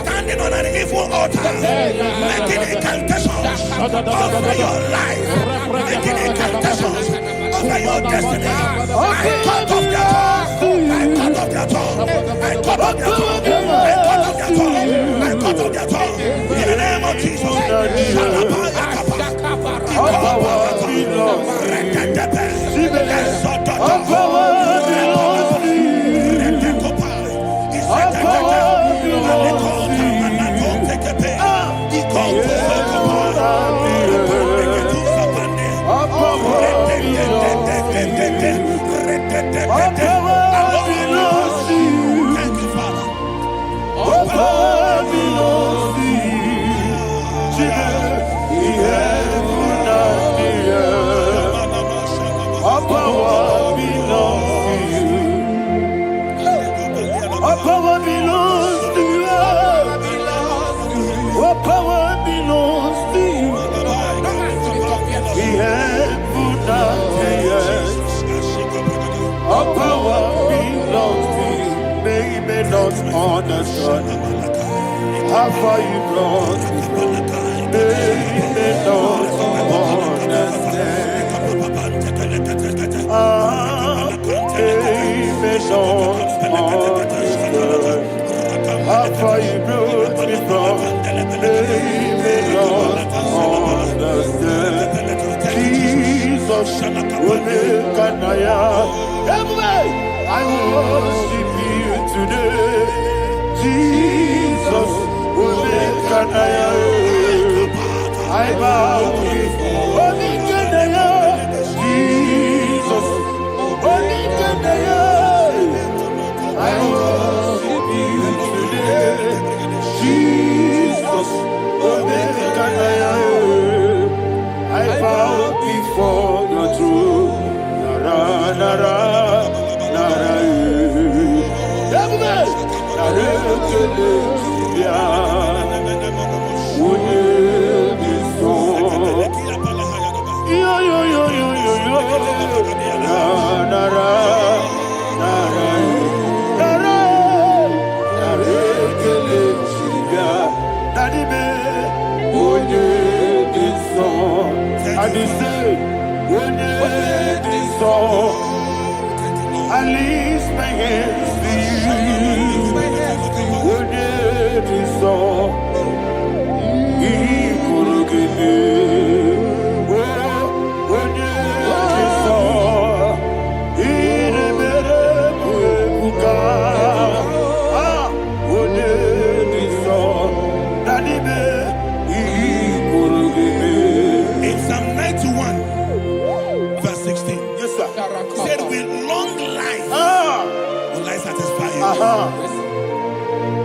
standing on an evil altar, making incantations over your life, making incantations over your destiny. I cut off their tongue. I cut off their tongue. I cut off their tongue. I cut off their tongue. I cut off their tongue. In the name of Jesus. All power belongs to you. All power belongs to you. All power belongs to you. All power belongs to you. Thank you, Father. All power belongs to you. Jesus, the heaven and the earth. All power belongs to you. All power belongs to you. All power belongs to you. The heaven and the earth. All power belongs to you. They may not understand how far you brought me. They may not understand. They may not understand how far you brought me from. They may not understand. Jesus will make an I worship you today. Jesus will make an I bow before Jesus will make an I worship you today. Jesus will make an I bow before your throne. Nara, nara, nara, At least my hands to you. When it is all, he could give me. When it is all, he never could. When it is all, that he could give me. In Psalm 91, verse 16, Yes, sir. said, with long life will I satisfy you.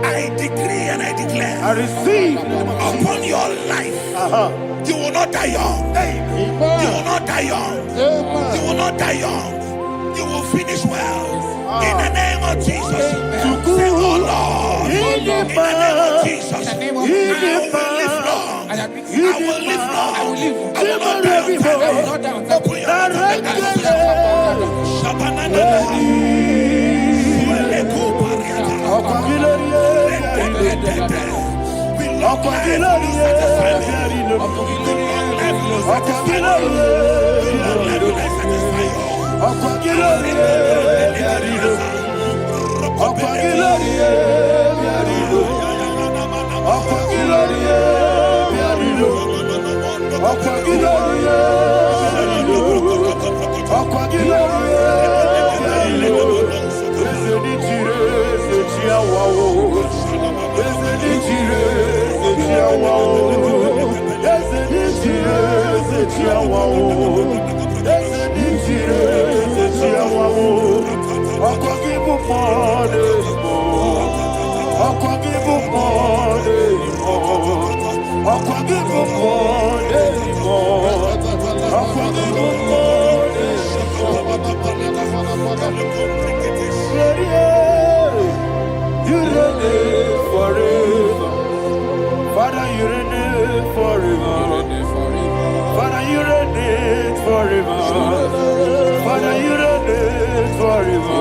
I decree and I declare I receive upon your life, you will not die young. You will not die young. You will not die young. You will finish well. In the name of Jesus. Say, oh Lord, in the name of Jesus, I will live long. I will live long. I will not die on time. Open your Father, you reign forever. Father, you reign forever. Father, you reign forever.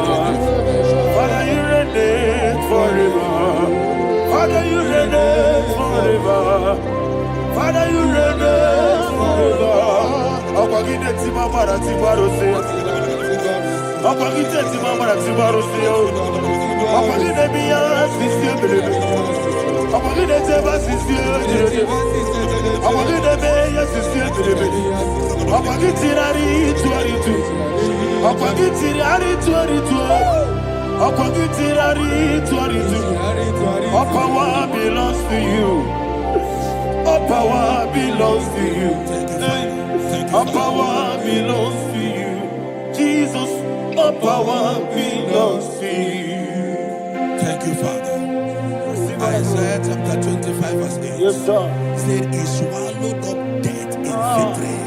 Father, you reign forever. Father, you reign forever. Father, you reign forever. Akwagide timamara tibarose. Akwagide timamara tibarose. Akwagide biya sisiebele. Akwagide teba sisiebele. Akwagide beya sisiebele. Akwagide rari tuaritu. Akwagide rari tuaritu. Akwagide rari tuaritu. All power belongs to you. All power belongs to you. All power belongs to you. Jesus, all power belongs to you. Thank you, Father. Isaiah chapter 25, verse 8. Yes, sir. Said, he swallowed up death in victory.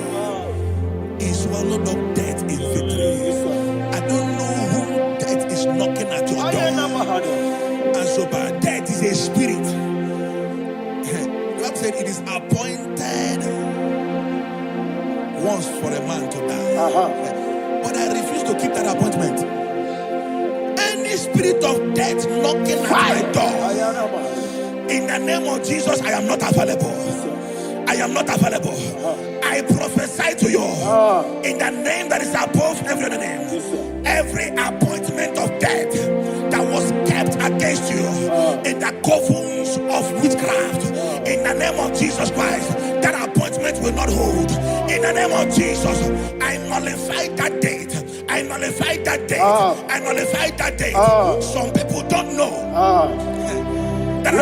He swallowed up death in victory. I don't know who death is knocking at your door. And so, but death is a spirit. God said it is appointed once for a man to die. But I refuse to keep that appointment. Any spirit of death knocking at my door, in the name of Jesus, I am not available. I am not available. I prophesy to you in the name that is above every other name. Every appointment of death that was kept against you in the covens of witchcraft, in the name of Jesus Christ, that appointment will not hold. In the name of Jesus, I nullify that date. I nullify that date. I nullify that date. Some people don't know that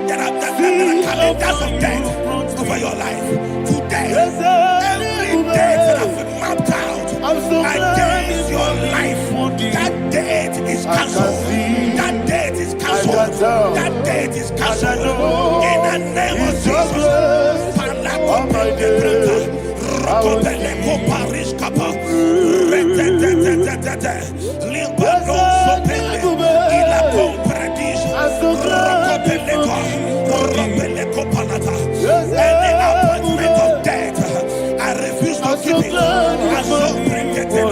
there are calendars of death over your life. Today, every date that has been mapped out against your life, that date is cancelled. That date is cancelled. That date is cancelled. In the name of any appointment of death, I refuse to keep it. I so bring it in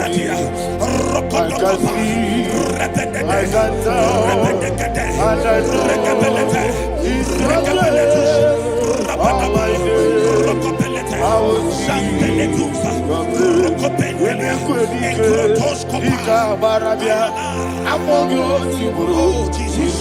Enkrotos kopa. Oh, Jesus.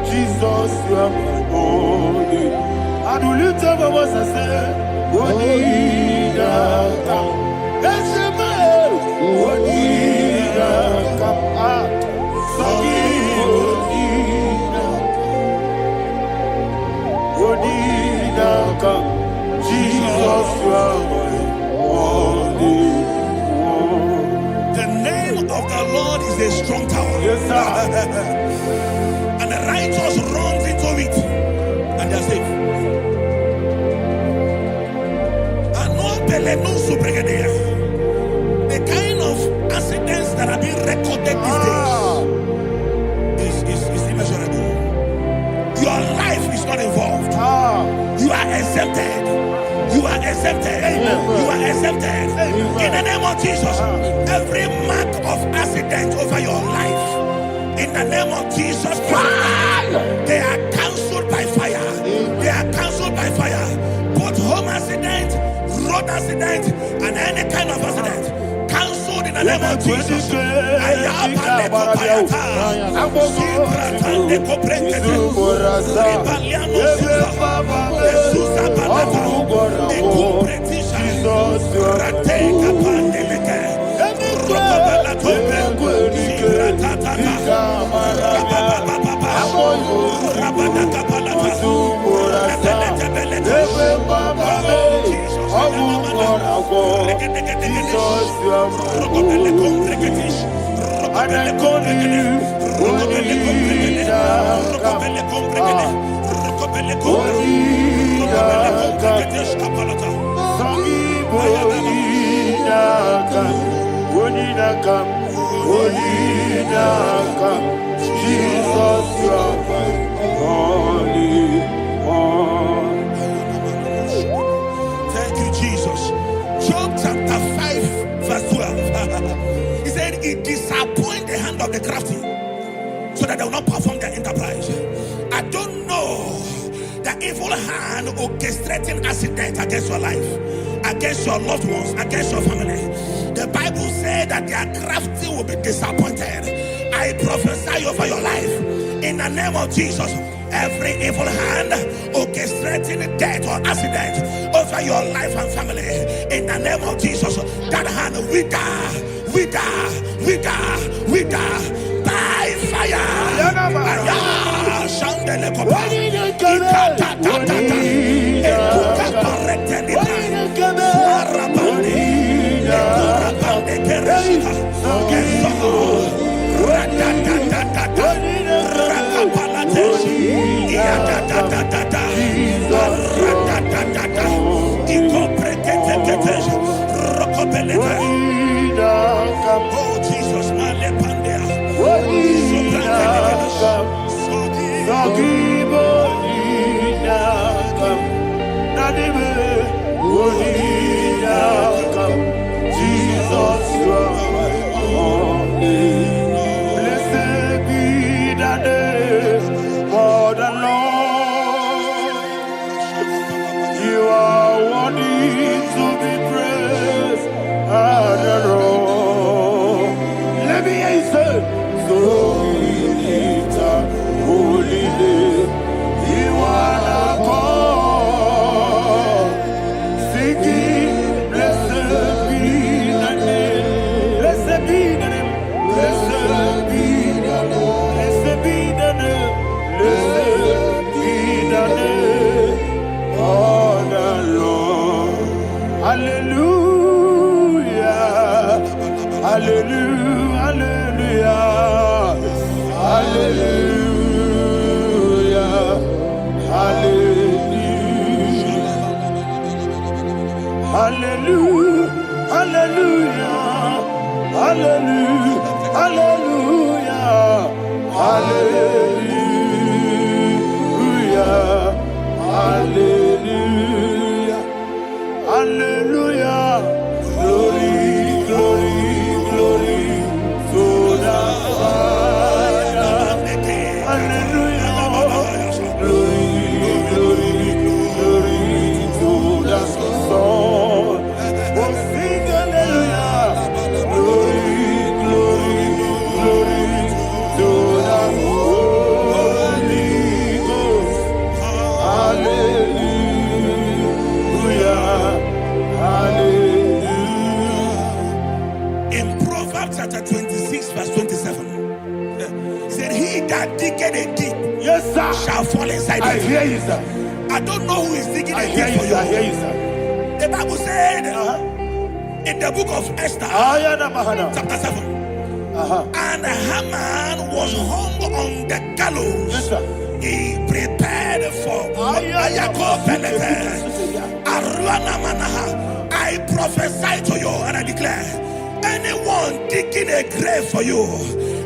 Jesus, you are my only. And will you tell me what I say? Onidaka, Eshema, Onidaka, Sagi, Onidaka, Jesus, you are my only. The name of the Lord is a strong tower. Yes, sir. And the righteous runs into it and they are safe. The kind of accidents that are being recorded these days is immeasurable. Your life is not involved. You are exempted. You are exempted. You are exempted. In the name of Jesus, every mark of accident over your life, in the name of Jesus Christ, they are cancelled by fire. They are cancelled by fire. Both home accident, road accident, and any kind of accident, cancelled in the name of Jesus. Jesus, you are my only one. Thank you, Jesus. Job chapter 5, verse 12. He said, it disappoints the hand of the crafty so that they will not perform their enterprise. I don't know the evil hand orchestrating accident against your life, against your loved ones, against your family. The Bible said that their crafty will be disappointed. I prophesy over your life in the name of Jesus. Every evil hand orchestrating death or accident over your life and family, in the name of Jesus, that hand wither by fire. Oh Jesus, Jesus, you are my only. Blessed be the name of the Lord. You are worthy to be praised and adored. Let me hear you say, so we lift up holy name. You are the God. Singing, blessed be the name. Blessed be the name. Blessed be the name. Blessed be the name. Blessed be the name of the Lord. Hallelujah. Hallelujah. Hallelujah. Hallelujah. Hallelujah. Hallelujah. Hallelujah. Hallelujah. Hallelujah. Hallelujah. verse 27. He said, he that diggeth a deep, Yes, sir. shall fall inside I it. hear you, sir. I don't know who is digging I a hear deep you, for sir. I hear you. you, sir. The Bible said in the book of Esther, chapter 7, and Haman was hung on the gallows. Yes, sir. He prepared for I prophesy to you and I declare, anyone digging a grave for you,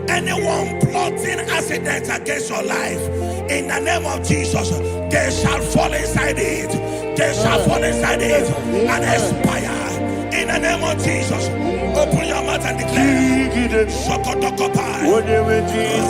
anyone plotting accidents against your life, in the name of Jesus, they shall fall inside it. They shall fall inside it and expire. In the name of Jesus, open your mouth and declare. Shokotokopai. When you with Jesus,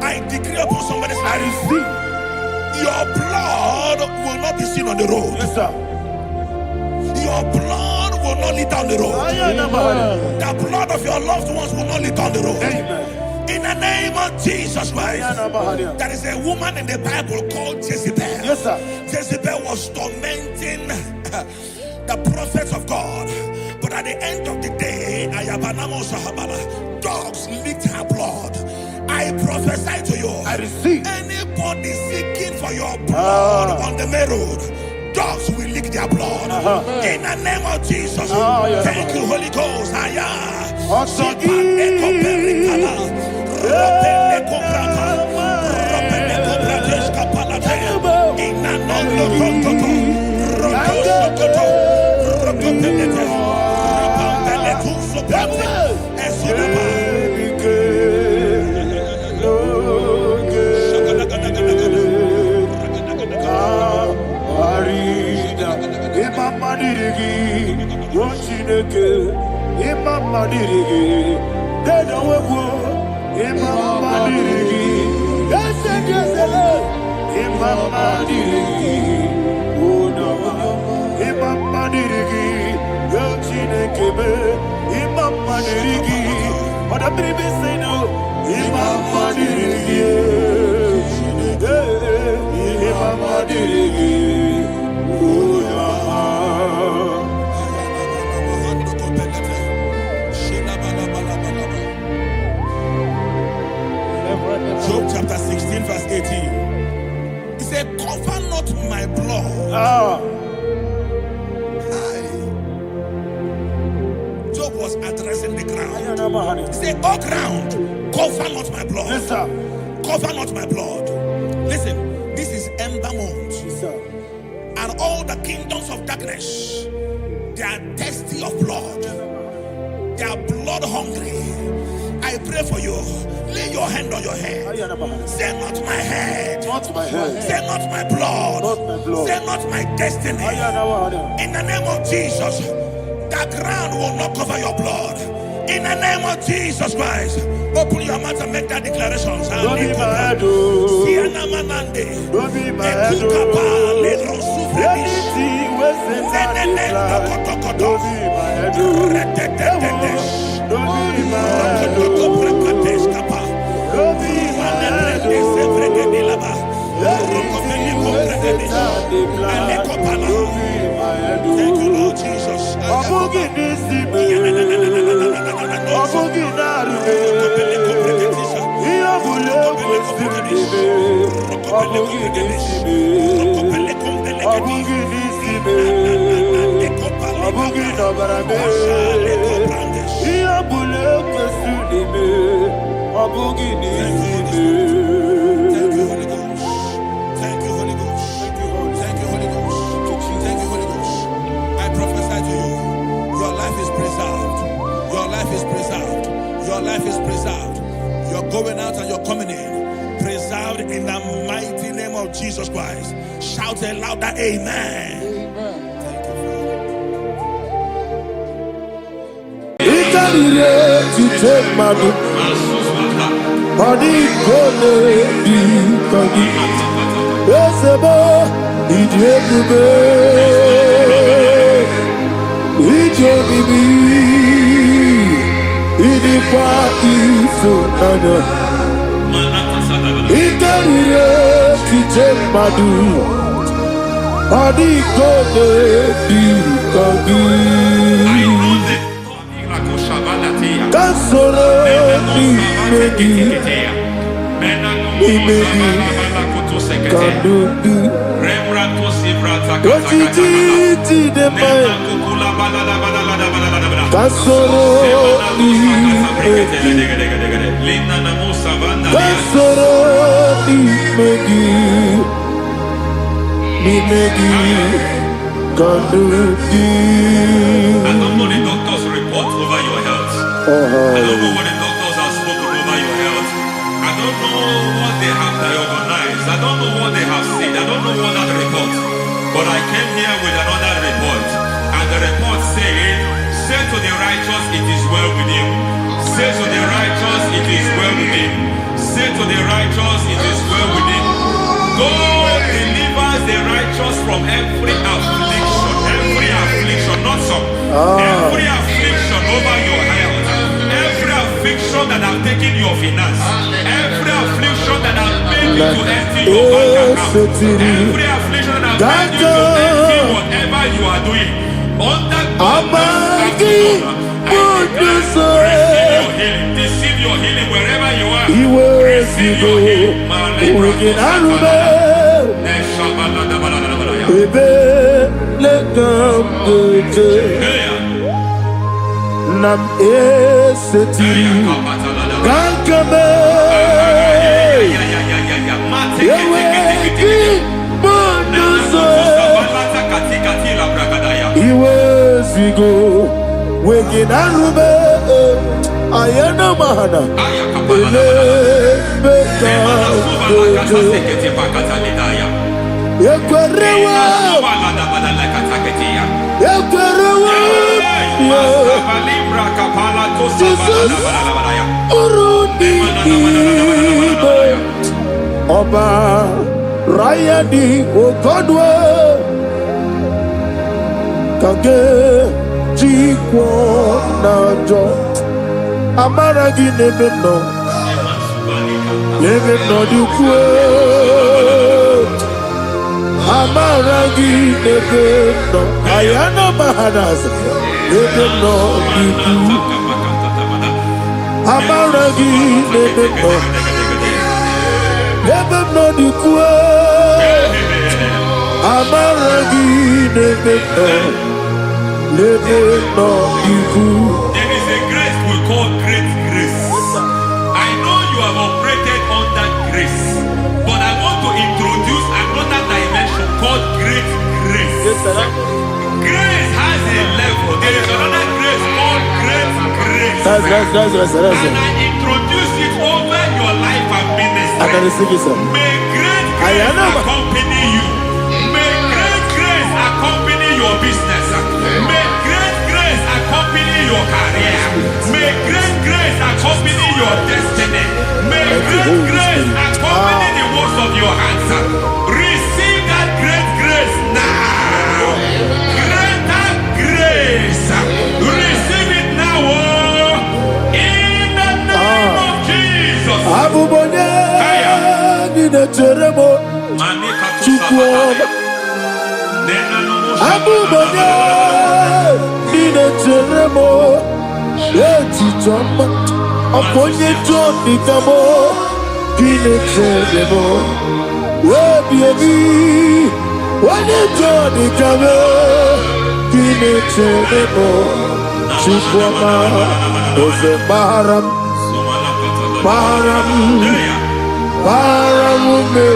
I decree upon somebody's life, your blood will not be seen on the road. Yes, sir. Your blood will not lead down the road. The blood of your loved ones will not lead down the road. Amen. In the name of Jesus Christ. There is a woman in the Bible called Jezebel. Yes, sir. Jezebel was tormenting the prophets of God. But at the end of the day, dogs licked her blood. I prophesy to you. I receive. Anybody seeking for your blood on the main road, dogs will lick their blood. In the name of Jesus. Thank you, Holy Ghost. Job chapter 16 verse 18. He said, cover not my blood. Job was addressing the ground. He said, oh ground, cover not my blood. Yes, sir. Cover not my blood. Listen, this is ember month. Yes, sir. And all the kingdoms of darkness, they are thirsty of blood. They are blood hungry. I pray for you. Lay your hand on your head. Say not my head. Not my head. Say not my blood. Not my blood. Say not my destiny. In the name of Jesus, the ground will not cover your blood. In the name of Jesus Christ, open your mouth and make that declaration. Don't be my head. Don't be my head. Anything was in that decline. Don't be my head. Don't be my head. Don't be my head. Thank you, Lord Jesus. Thank you, Holy Ghost. Thank you, Holy Ghost. Thank you, Holy Ghost. Thank you, life is preserved. You're going out and you're coming in. Preserved in the mighty name of Jesus Christ. Shout a louder amen. Thank I don't know the doctor's report over your health. I don't know what the doctors have spoken over your health. I don't know what they have diagnosed. I don't know what they have said. I don't know what that report. But I came here with another report. And the report said, say to the righteous, it is well with him. Say to the righteous, it is well with him. Say to the righteous, it is well with him. God delivers the righteous from every affliction. Every affliction, not some. Every affliction over your health. Every affliction that have taken your finance. Every affliction that have made you to empty your bank account. Every affliction that have made you to empty whatever you are doing. Under God's receive your healing. Receive your healing wherever you are. Receive your healing. Nam eseti kankame yeweki bonuso iwezigo weginarube ayana mahana ele beka yekwerewa Jesus uruni Oba Rayadi Ogodwe Kage Jikwo Najo Amaragi Nebeno Nebeno Dukwe Amaragi Nebeno Ayana Mahanas Nebeno Dukwe Amaragi Nebeno Nebeno Dukwe Amaragi Nebeno Nebeno Dukwe. There is a grace we call great grace. I know you have operated under grace, but I want to introduce another dimension called great grace. Grace has a level. There is another grace called great grace. And I introduce it over your life and ministry. May great grace accompany you. May great grace accompany your business. May great grace accompany your career. May great grace accompany your destiny. May great grace accompany the works of your hands. Receive that great grace now. Greater grace. Receive it now. In the name of Jesus. Abubonye nina teremo chukwu. Abubonye nina teremo etichoma. Aponye joni kamo nina teremo. Webi wane joni kamo nina teremo. Chukwama oze maharam maharam. Paramume,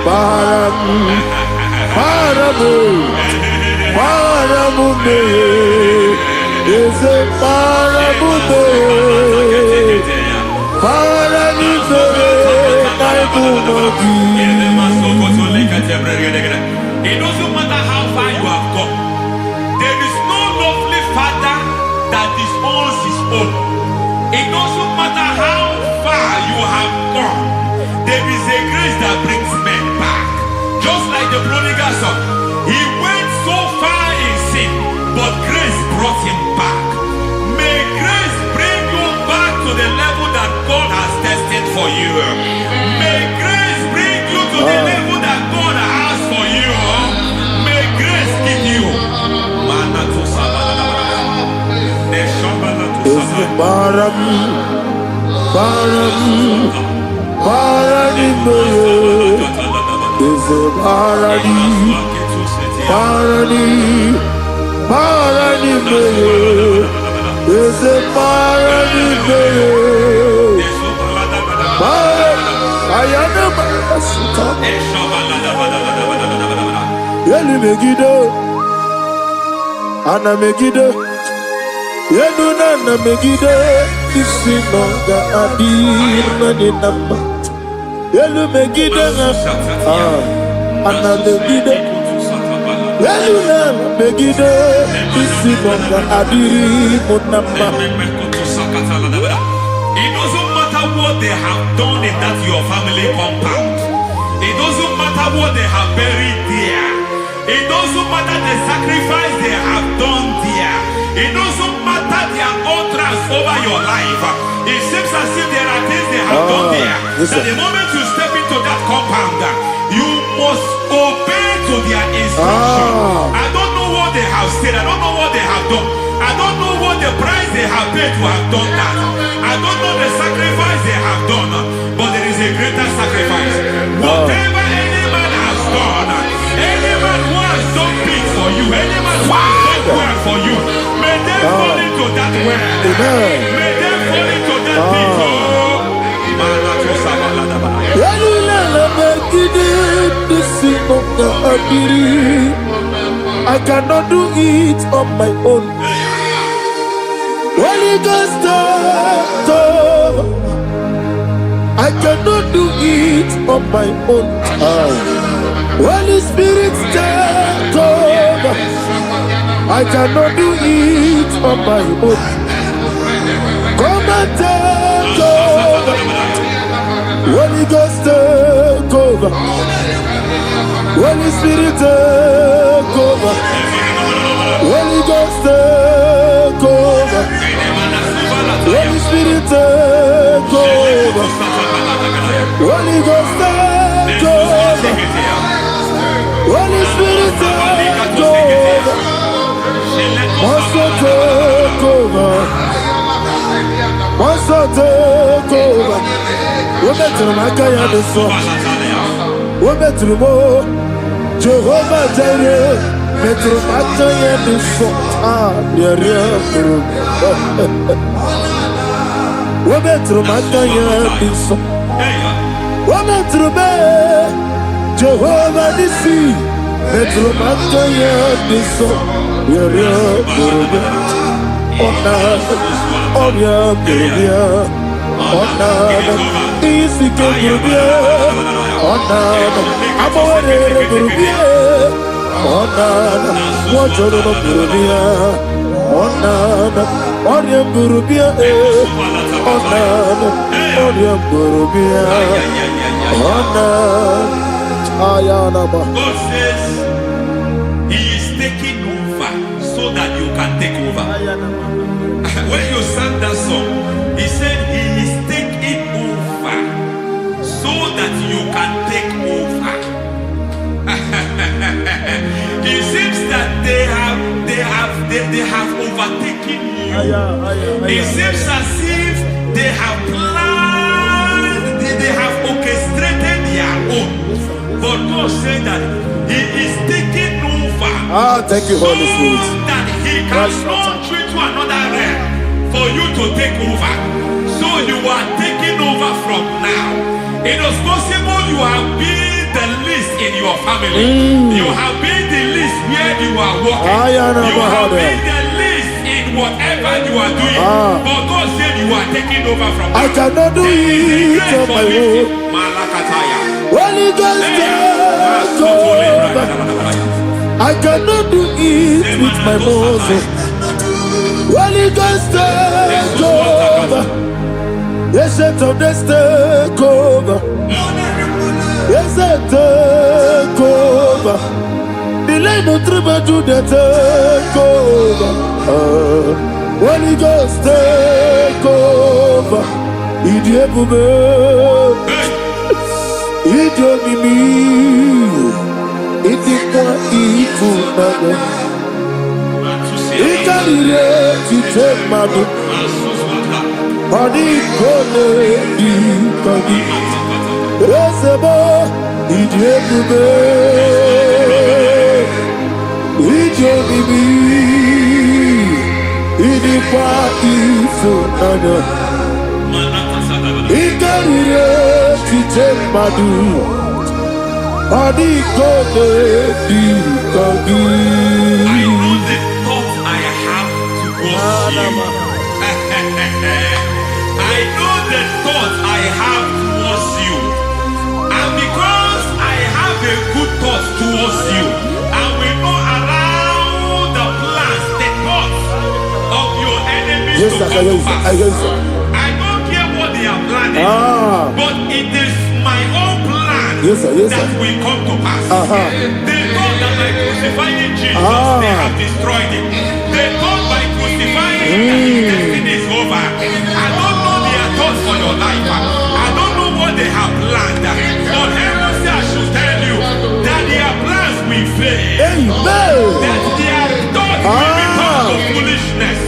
paramume, is a Paramute. Paranise, Naibumogi. It doesn't matter how far you have gone. There is no lovely father that disowns his own. It doesn't matter how far you have gone. There is a grace that brings men back. Just like the prodigal son. He went so far in sin, but grace brought him back. May grace bring you back to the level that God has destined for you. May grace bring you to the level that God has for you. May grace give you. Ana Megiddo, Yenuna Megiddo, Isinonga Adir Naninama, Yelu Megiddo, Ana Megiddo, Yenuna Megiddo, Isinonga Adir Munama. It doesn't matter what they have done in that your family compound. It doesn't matter what they have buried there. It doesn't matter the sacrifice they have done there. It doesn't matter their altars over your life. It seems as if there are things they have done there. That the moment you step into that compound, you must obey to their instruction. I don't know what they have said. I don't know what they have done. I don't know what the price they have paid to have done that. I don't know the sacrifice they have done. But there is a greater sacrifice. Whatever any man has done, any man who has done big for you, any man who has done well for you, may they fall into that well. May they fall into that pit. I cannot do it on my own. Holy Ghost, I cannot do it on my own. Holy Spirit, take over. I cannot do it on my own. Come and take over. Holy Ghost, take over. Holy Spirit, take over. Holy Ghost, take over. Holy Spirit, take over. Holy Ghost, take over. Holy Spirit, take over. Master, take over. Master, take over. We're better than I can do so. We're better than more. Jehovah Jireh, better than I can do so. We're better than I can do so. We're better than Jehovah Nissi, better than I can do so. God says He is taking over so that you can take over. When you sang that song, He said He is taking over so that you can take over. It seems that they have overtaken you. It seems as if they have planned, they have orchestrated their own. But God said that He is taking over. Thank you, Holy Spirit. So that He can launch you to another realm for you to take over. So you are taking over from now. It is possible you have been the least in your family. You have been the least where you are working. You have been the least in whatever you are doing. But God said you are taking over from I cannot do it on my own. Holy Ghost, take over. I cannot do it with my muscle. Holy Ghost, take over. Yes, take over. Yes, take over. Delay no trouble to the take over. Holy Ghost, take over. Idiebube, Idiomimi, Idikwa Ifunana, Ikarire Titemadu, Adikone Dikagi, Resebo, Idiebube, Idiomimi, Idikwa Ifunana, Ikarire Titemadu, Adikone Dikagi. I know the thoughts I have towards you. I know the thoughts I have towards you. And because I have a good thought towards you, I will not allow the plans, the thoughts of your enemies Yes, to sir, come to pass. I guess so. I don't care what they are planning, but it is my own plan Yes, sir, yes, that sir. will come to pass. They thought that by crucifying Jesus, they have destroyed him. They thought by crucifying him that his destiny is over. I don't know their thoughts for your life. I don't know what they have planned. But heaven says I should tell you that their plans will fail. Amen. That their thoughts will be turned to foolishness.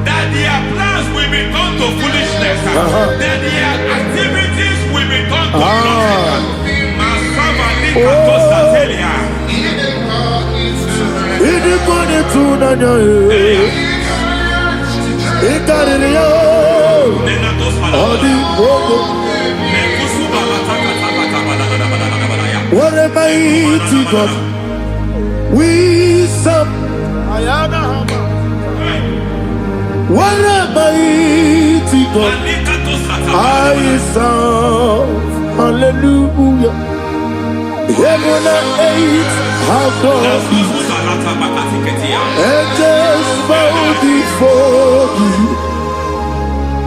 That their plans will be turned to foolishness. That their activities will be turned to nothing. Idikone tunanya, Ikarire Adibogo. What a mighty God we serve. What a mighty God I serve. Hallelujah. Heaven and earth have done it. Angels bow before you.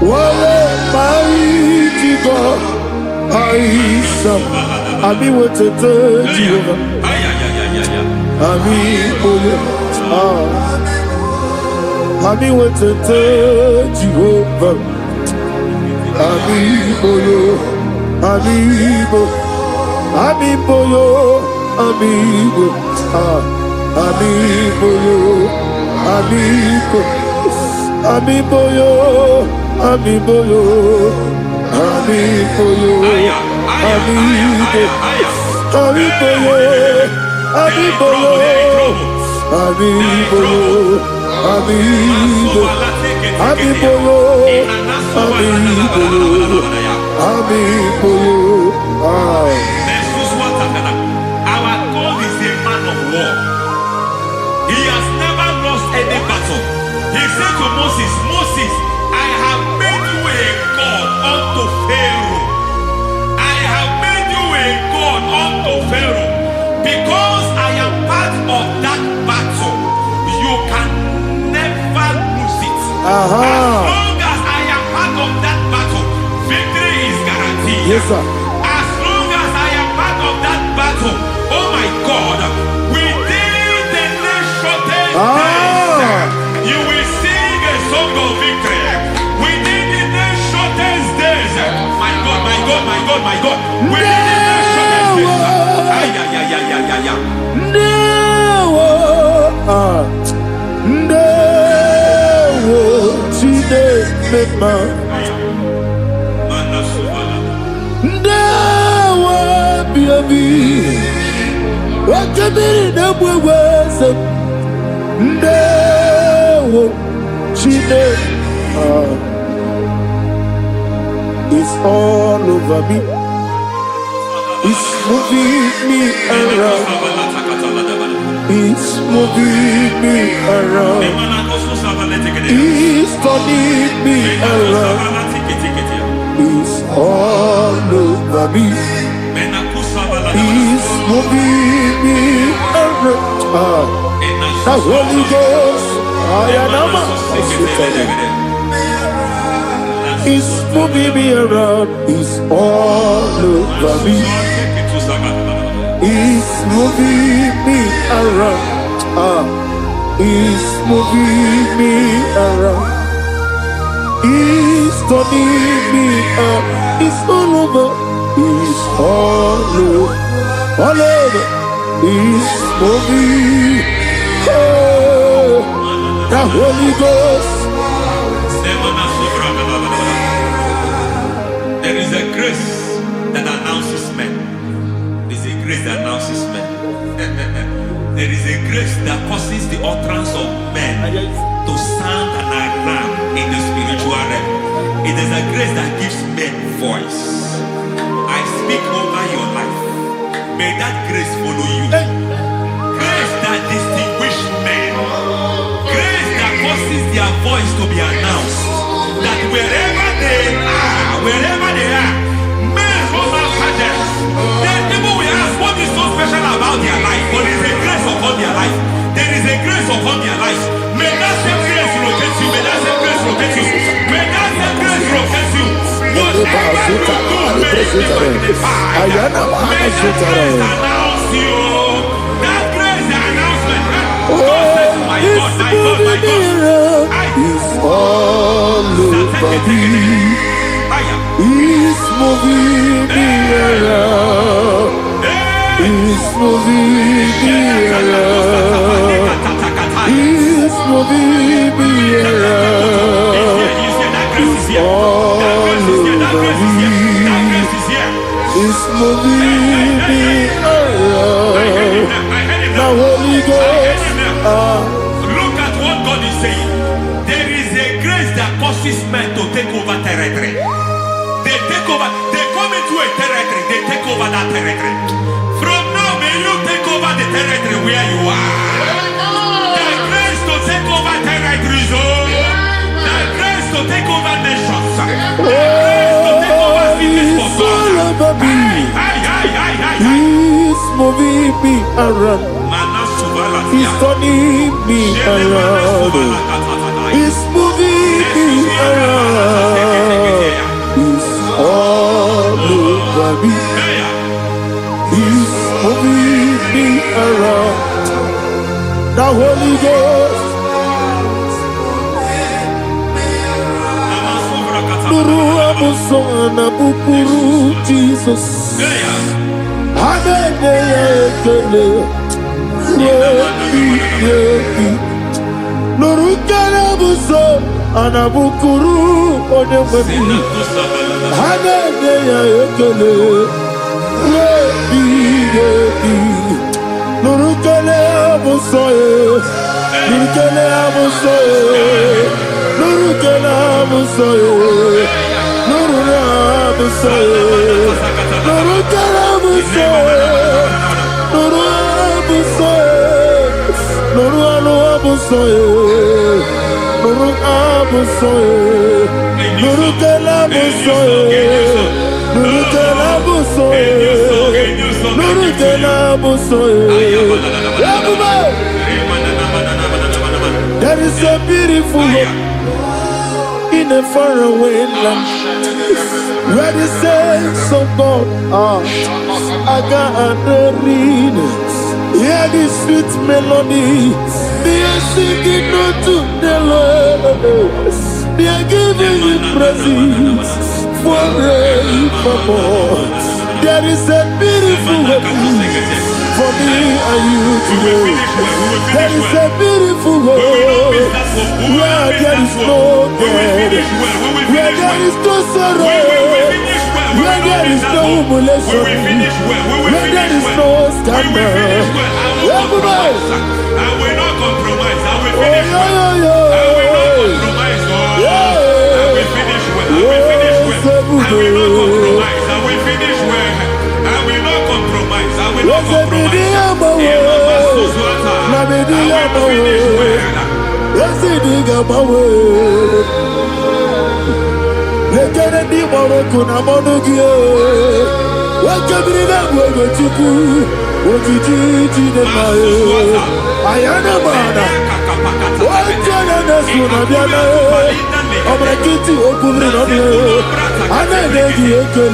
What a mighty God I serve. Ami wetete Jehovah. Ami oyo. Ami wetete Jehovah. Ami oyo. Ami oyo. Amibo yo, amigo, amibo yo, amigo, amibo yo, amibo yo, amibo yo, amigo, amibo yo, amibo yo, amibo yo, amigo, amibo yo, amibo yo, amibo yo. Our God is a man of war. He has never lost any battle. He said to Moses, Moses, I have made you a God unto Pharaoh. I have made you a God unto Pharaoh. Because I am part of that battle, you can never lose it. As long as I am part of that battle, victory is guaranteed. Yes, sir. Oh my God, within the next shortest days, you will sing a song of victory. Within the next shortest days, my God, my God, my God, my God, within the next shortest days. Wakabiri na bweweza ndewo chine. It's all over me. It's moving me around. It's moving me around. He's turning me around. He's all over me. He's moving me around. The Holy Ghost, He's moving me around. He's all over me. He's moving me around. He's moving me around. He's turning me up. He's all over. He's all over. All over. He's moving. Oh, the Holy Ghost. There is a grace that announces men. There is a grace that announces men. There is a grace that causes the utterance of men to sound an alarm in the spiritual realm. It is a grace that gives men voice. I speak over your life. May that grace follow you. Grace that distinguishes men. Grace that causes their voice to be announced. That wherever they are, men from outside them, then people will ask what is so special about their life. But there is a grace upon their life. There is a grace upon their life. May that same grace locate you. May that same grace locate you. May that same grace locate you. Whatever you do, may it be magnified. May that grace announce you. That grace, the announcement. God says, my God, my God, my God. He's all over me. He's moving me around. He's moving me around. He's moving me around. He's all over me. He's moving me around. The Holy Ghost. Look at what God is saying. There is a grace that causes men to take over territory. They take over. They come into a territory. They take over that territory. From now, may you take over the territory where you are. The grace to take over territories. The grace to take over nations. The grace to take over cities for God. He's moving me around. He's turning me around. He's moving me around. He's all over me. He's moving me around. The Holy Ghost. Nuru amusona bukuru Jesus. Hanene Nurukana buso anabukuru onememi Hanene ya ekele Nurukana buso Nurukana buso Nurukana buso Nurukana buso Nurukana buso Nuru abusoye, Nuru abusoye, Nuru kelabusoye, Nuru kelabusoye, Nuru kelabusoye. There is a beautiful hope in a faraway land where the saints of God are. I got the reading. Hear the sweet melody. They are singing unto the Lord. They are giving you praise forevermore. There is a beautiful hope for me and you today. There is a beautiful hope where there is no death, where there is no sorrow, where there is no humiliation, where there is no scandal. Everybody, I will not compromise. I will finish well. I will not compromise. I will finish well. I will finish well. I will not compromise. I will finish well. I will not compromise. I will not compromise. I will finish well. Yes, it is a power. Let it be more Kunamonogia. What can be that way to do? What did you do? I am a man. What can I do? I'm going to get you open on you. I'm going to get you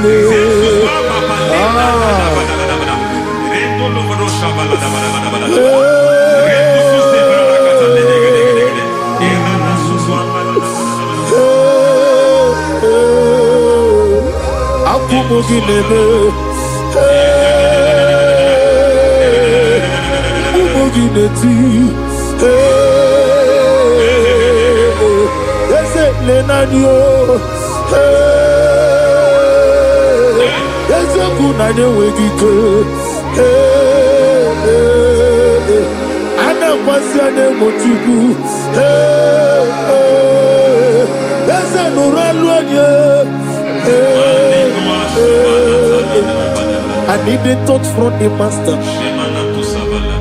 I need the touch from the master.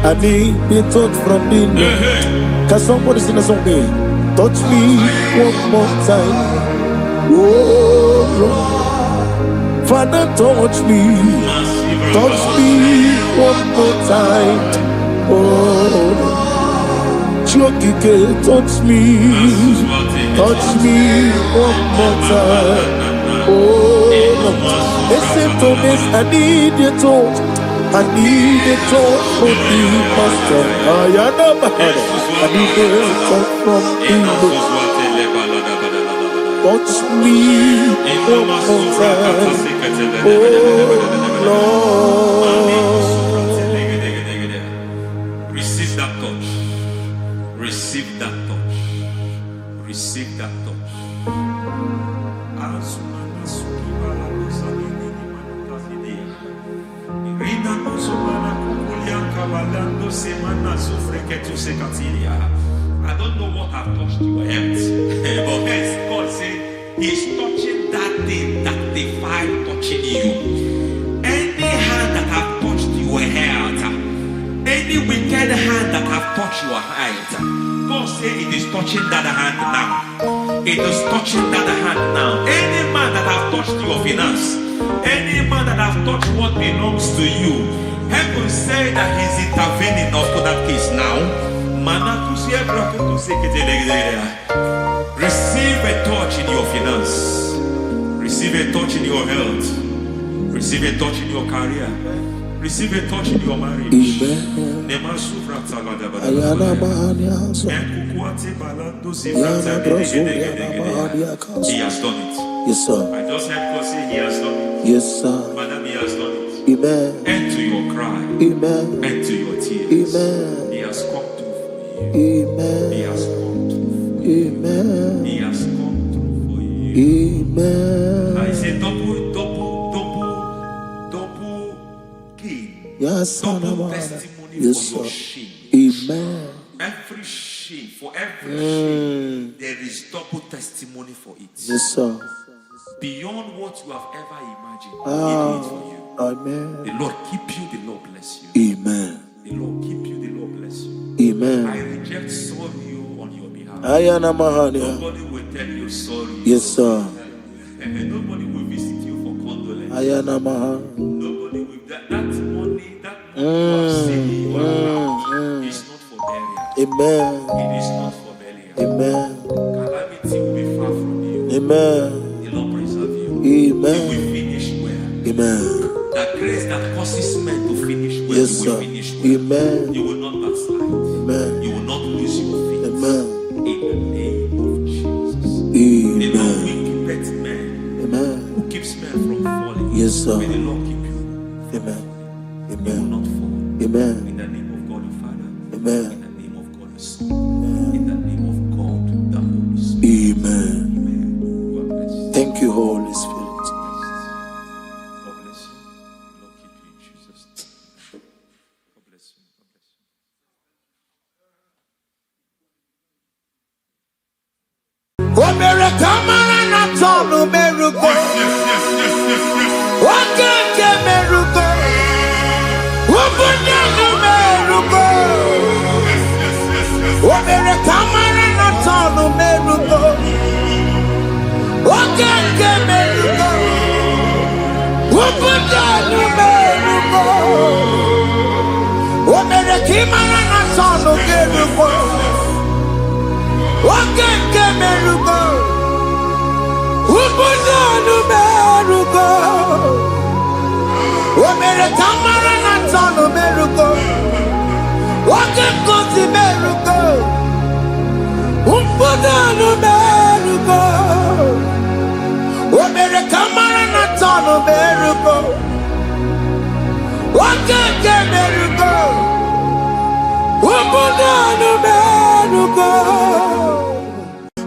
I need the touch from the Lord. Can somebody sing a song here? Touch me one more time. Oh Lord. Father, touch me. Touch me one more time. Oh Chokike, touch me. Touch me one more time. Oh listen to this, I need your touch. I need a touch from the master. I need a touch from the Lord. Touch me one more time. Oh Lord. Receive that touch. Receive that touch. Receive that touch. I don't know what I've touched your health, but hence God said He's touching that thing that defied touching you. Any hand that have touched your health, any wicked hand that have touched your health, God said it is touching that hand now. It is touching that hand now. Any man that have touched your finance, any man that have touched what belongs to you, heaven said that He's intervening up to that case now. Receive a touch in your finance. Receive a touch in your health. Receive a touch in your career. Receive a touch in your marriage. He has done it. Yes, sir. I just heard God say He has done it. Yes, sir. Madam, He has done it. Amen. End to your cry. Amen. End to your tears. Amen. He has come through for you. Amen. He has come through for you. Amen. He has come through for you. Amen. I say double gain. Yes, Double testimony yes, for your sir. shame. Amen. Every shame, for every shame, there is double testimony for it. Yes, sir. Beyond what you have ever imagined, He did it for you. Amen. The Lord keep you, the Lord bless you. Amen. The Lord keep you, the Lord bless you. Amen. I reject sorry on your behalf. Ayana Mahania. Nobody will tell you sorry. Yes, sir. And nobody will visit you for condolence. Ayana Mahania. Nobody will. That money you have saved in your account is not for burial. Amen. It is not for burial. Amen. Calamity will be far from you. Amen. The Lord preserve you. Amen. You will finish well. Amen. That grace that causes men to finish well, Yes, you will sir. finish well. Amen. You will not backslide. Amen. You will not lose your faith. Amen. In the name of Jesus. Amen. The Lord will keep men. Amen. Who keeps men from falling? Yes, sir. May the Lord keep you. Amen. You will Amen. not fall. Amen. In the name of God the Father. Amen. In the name of God the Son. In the name of God the Holy Spirit. Amen. Amen. You are blessed. Thank you, Holy Spirit. God bless you. The Lord keep you in Jesus' name. God bless you. God bless you.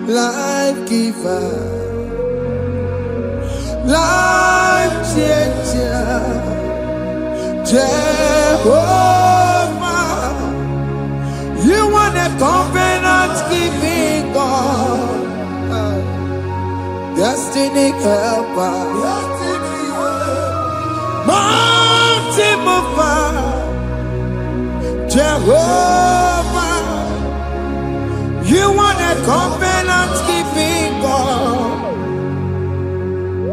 Life giver, life changer, Jehovah, you want a covenant keeping God, destiny helper, mountain mover, Jehovah, you want a covenant keeping God,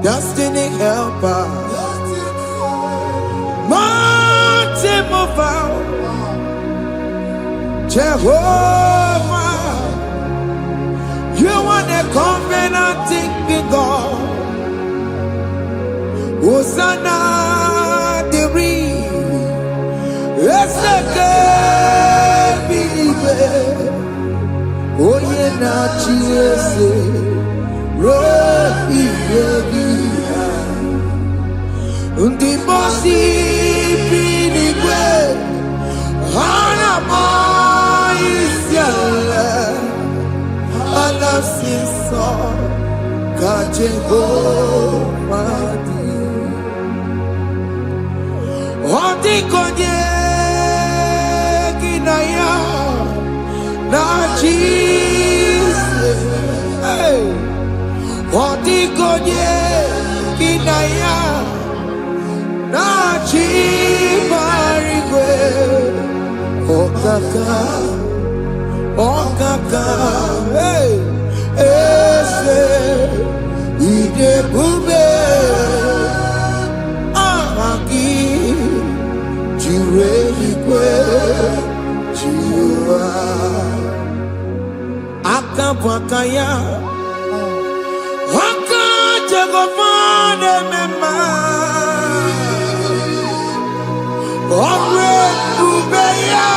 destiny helper, mountain mover, Jehovah, you want a covenant keeping God. Hosanna the real, oh yeah, na Jesus, Rohi Yogi, undi bosi pinigwe, hana moisyala, alasiso kajego madi, ondi konye kinaya. Na Jesus, hey, Odigonye kinaya, na chibarigwe, okaka, hey, ese, idebube, ahaki, jirelikwe, jiwa. Akabwakaya Akajagofane mema Omre kubeya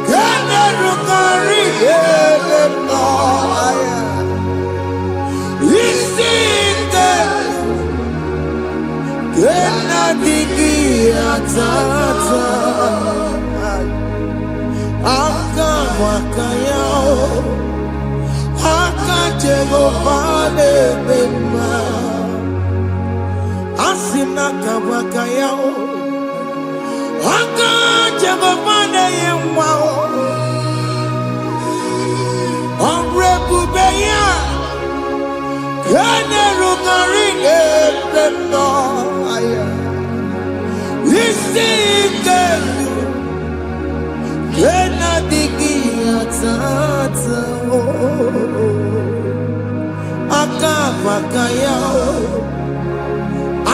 Kene rukari Emaya Isite Kena digi atata Akabwakaya Akajagofane mema Asina kabwakaya Akajagofane yemwa Omrebubeya Kene rugarine pendo Isike Kena digi atata Akabwakaya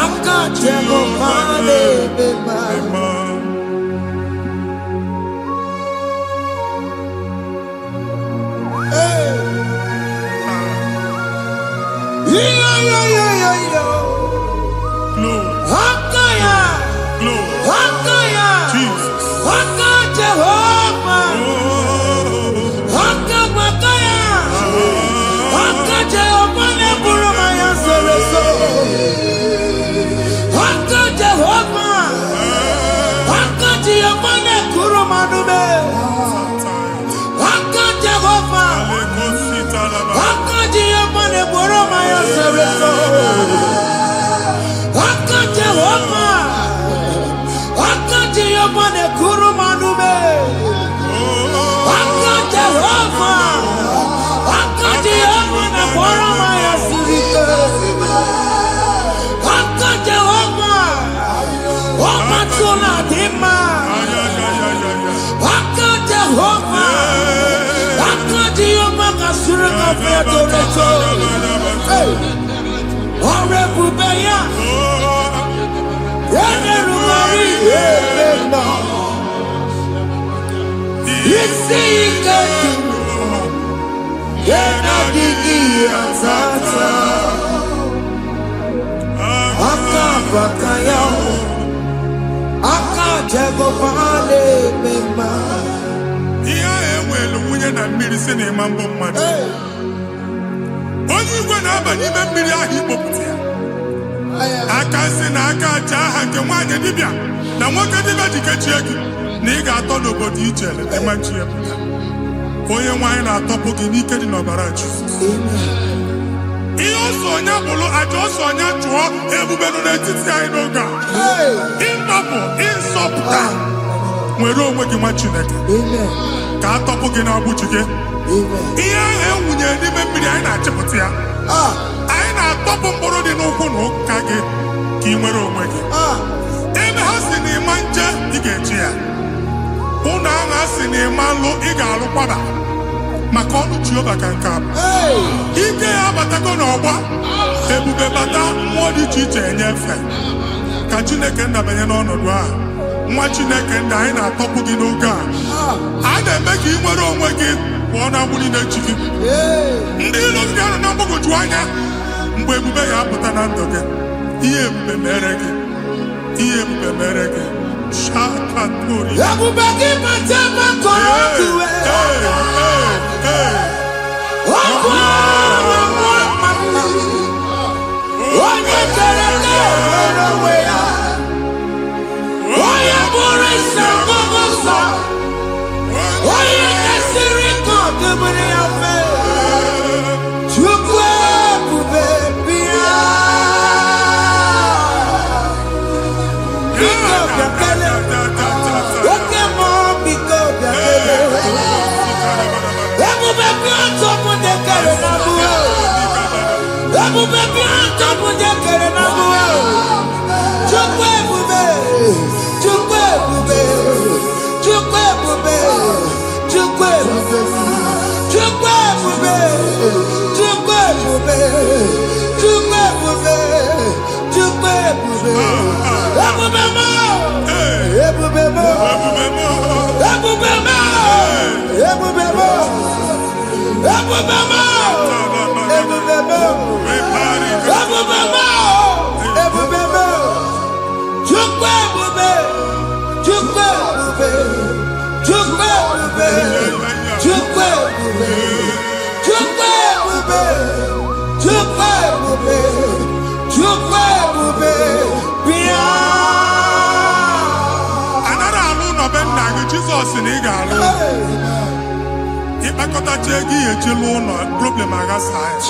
Akajagofane mema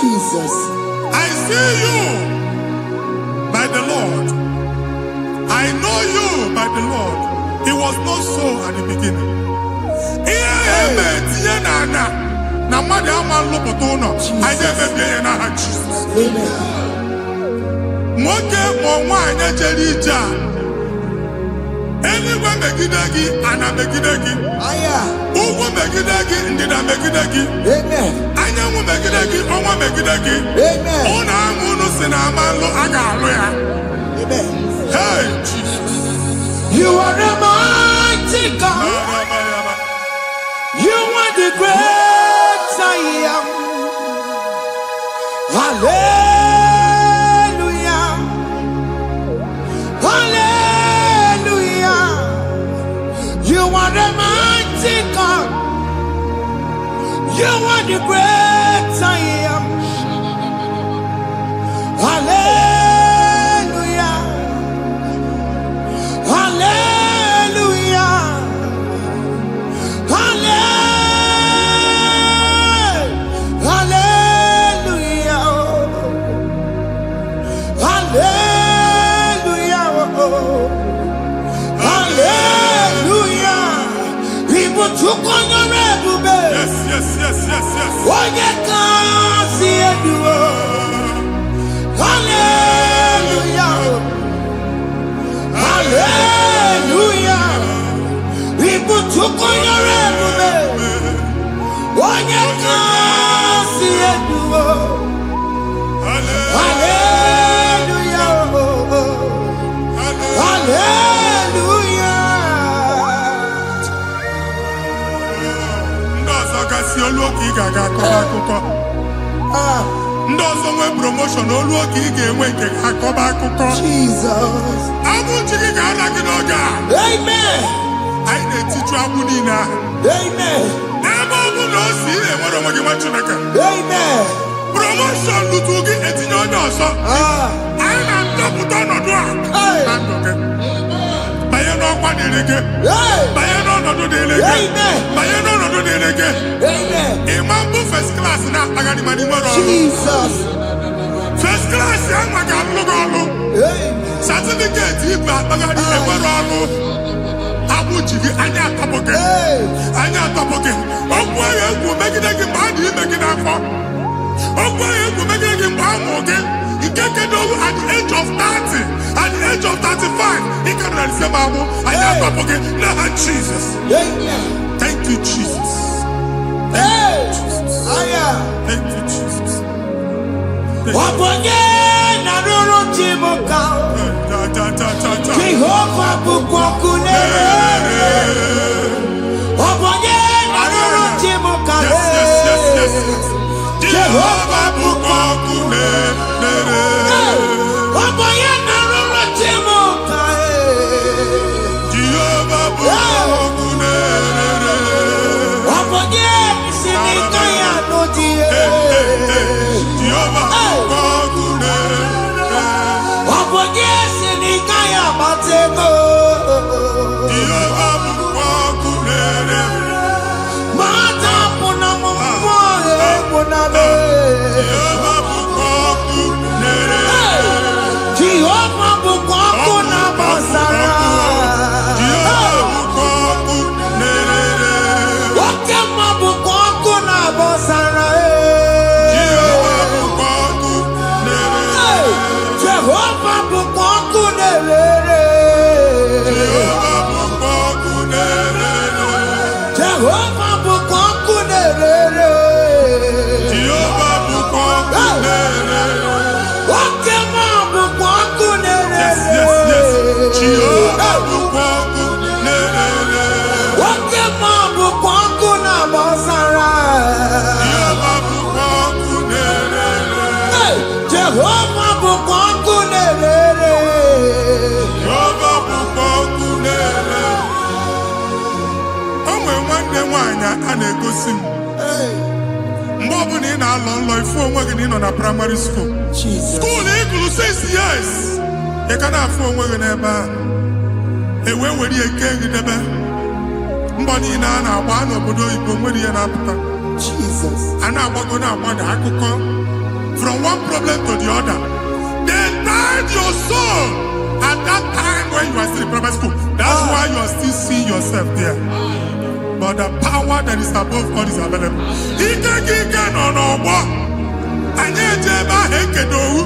Jesus. I see you by the Lord. I know you by the Lord. It was not so at the beginning. Anywhere megidagi ana megidagi. Ugo megidagi ndida megidagi. Anyanwu megidagi onwa megidagi. Ona amunu sinamalo aga alu ya. Hey Jesus. You are the mighty God. You are the great I am. Hallelujah. Hallelujah. You are the mighty God. You are the great I am. Hallelujah. Hallelujah. Hallelujah. Hallelujah. Hallelujah. People took on your rebel. Yes, yes, yes, yes, yes. Oh, you can't see it. Hallelujah. Hallelujah. People took on your rebel. Oh, you can't see it. akọba akụkọ. Ndị ọzọ nwee promotion olu oge ị ga-enwe nke akọba akụkọ. Jesus. Abụ chi gị ga-ada gị n'oge a. Amen. Anyị na-etiju abụ niile ahụ. Amen. N'ebe ọ bụ na o si ị na-enwere onwe gị nwa Chineke. Amen. Promotion lutu gị etinye onye ọzọ. Anyị na-adọpụta ọnọdụ a na ndụ gị. Banye n'ọkwa dịrị gị. Banye n'ọnọdụ dịrị gị. Banye n'ọnọdụ dịrị gị. Ịma mbụ first class na-akpagharị ma n'ime ọrụ. Jesus. First class ya nwa ga-alụ gị ọrụ. Certificate ibu akpagharị enwere ọrụ. Abụ ji gị anya atọpụ gị. Anya atọpụ gị. Okwu ahụ egwu megide gị mgbe a dị ime gị n'afọ. Okwu ahụ egwu megide gị mgbe a mụrụ gị. Nke kedu at the age of 30, at the age of 35, ị ka nọ na December abụ. Anya atọpụ gị n'aha Jesus. Thank you, Jesus. Thank you, Jesus. Thank you, Jesus. Wabonye na ruru chimuka. Jehovah bukwakune. Wabonye na ruru chimuka. Jehovah bukwakune. Wabonye na ruru chimuka. Jehovah bukwakune. Wabonye sinika ya nodie. Jehovah bukwakune. Wabonye sinika ya matego. Jehovah bukwakune. Mata puna mumwa puna me. Jehovah bukwakune. Jehovah bukwakuna basara. Jehovah bukwakune. Wakema bukwakuna basara. Jehovah bukwakune. Jehovah bukwakune. Jehovah bukwakune. Jehovah bukwakune. Jehovah bukwakune. Wakema bukwakune. Yes, yes, yes. Jehovah bukwakune. Wakema bukwakuna basara. Jehovah bukwakune. Jehovah bukwakune. Jehovah bukwakune. O nwere nwanne nwaanyị a na-egosi m mgbe ọ bụla ị na-alọ nlọ ifu onwe gị na ị nọ na praịmarị skuul Jesus. skuul ị gụrụ 6 years ị ka na-afụ onwe gị n'ebe a ewe were ihe ke gị debe mbọ niile a na-agba n'obodo oyibo nwere ihe na-apụta Jesus. a na-agbago na-agbada akụkọ from one problem to the other. They tied your soul at that time when you are still in primary school. That's why you are still seeing yourself there. But the power that is above all is available. Ike nọ n'ọgbọ anyị eji ebe ahụ ekedo owu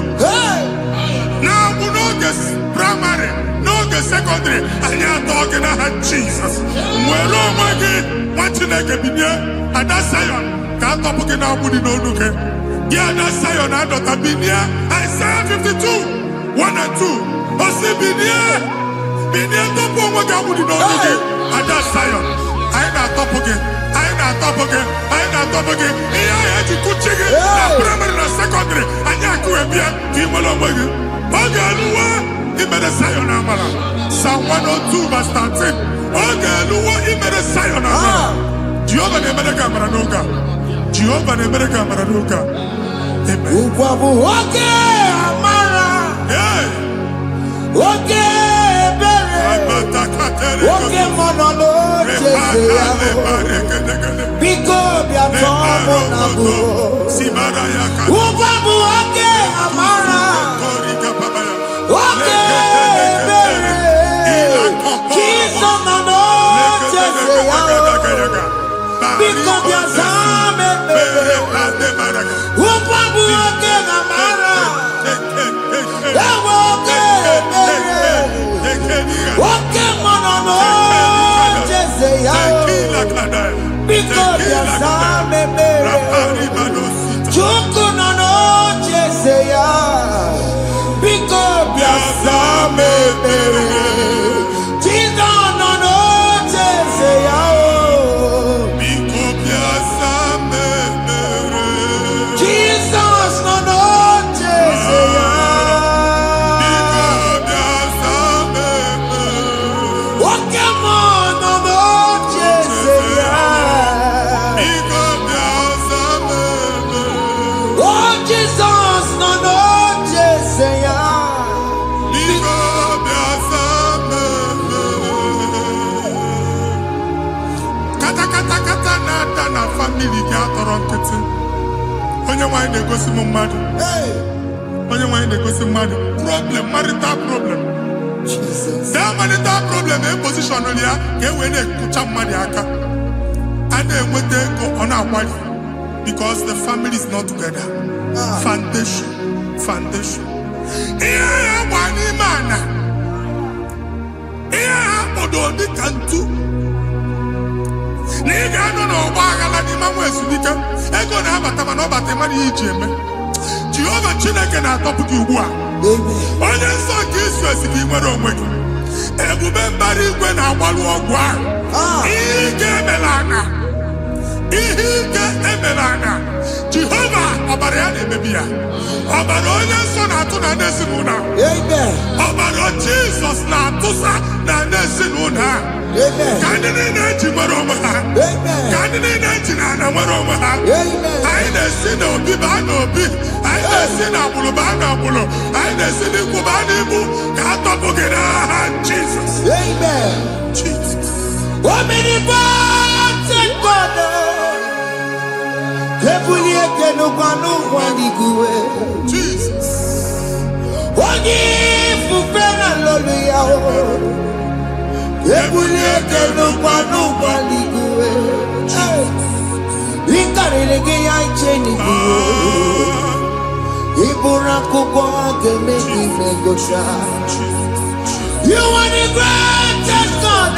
na-agbụ n'oge praịmarị n'oge sekọndịrị anyị atọ gị n'aha Jizọs. Nwere onwe gị nwa Chineke binie Ada Sayọn ka atọpụ gị na-agbụ dị n'olu gị. Gị Ada Sayọn adọta binie Isaiah 52, 1 and 2. Osi binie tọpụ onwe gị agbụ dị n'olu gị Ada Sayọn. Anyị na-atọpụ gị. Anyị na-atọpụ gị. Anyị na-atọpụ gị. Ihe anyị eji kụchi gị na praịmarị na sekọndịrị anyị akụghebie ka ị nwere onwe gị. Oge eluwe imere Sayọn amara. Psalm 102 verse 13. Oge eluwe imere Sayọn amara. Jehova na-emere gị amara n'oge a. Jehova na-emere gị amara n'oge a. Amen. Ugwa bụ oge amara. Oge ebere. Oge mọnọ n'oche ya. Biko bịa tọọ mụ na bụ. Ugwa bụ oge amara. Oge ebere. Jizọs nọ n'oche ya. Biko bịa zaa m ekpere. Ugwa bụ oge amara. Ewe oge ebere. Oge mọnọ n'oche ya. Biko bịa zaa m ekpere. Chukwu nọ n'oche ya. Biko bịa zaa m ekpere. Jizọs nọ n'oche ya. Biko bịa zaa m ekpere. wine they go see mad. Onye wine they go see mad. Problem, marital problem. Jesus. That marital problem in position on here, get when they put up money aka. And then when they go on our wife because the family is not together. Foundation. Yeah, one man. Yeah, Ododi Kantu. Nigga, no, Wagala, the man was Nika. I go now, but I'm not about the money. Jehovah Chineke na top you. Onye nsọ nke Israel si gị nwere onwe gị. Ebube mbara igwe na-agbalụ ọgwụ ahụ. Ihe ike emela anya. Jehova ọbara ya na-emebi ya. Ọbara onye nsọ na-atụ na ndị ezinụlọ. Ọbara Jizọs na-atụsa na ndị ezinụlọ. Ka ndị niile eji nwere onwe ha. Ka ndị niile eji na ana nwere onwe ha. Anyị na-esi n'obi baa n'obi. Anyị na-esi n'agbụrụ baa n'agbụrụ. Anyị na-esi n'ikwu baa n'ikwu. Ka a tọpụ gị n'aha Jizọs. Jesus. Omnipotent God. Jesus. You are the greatest God.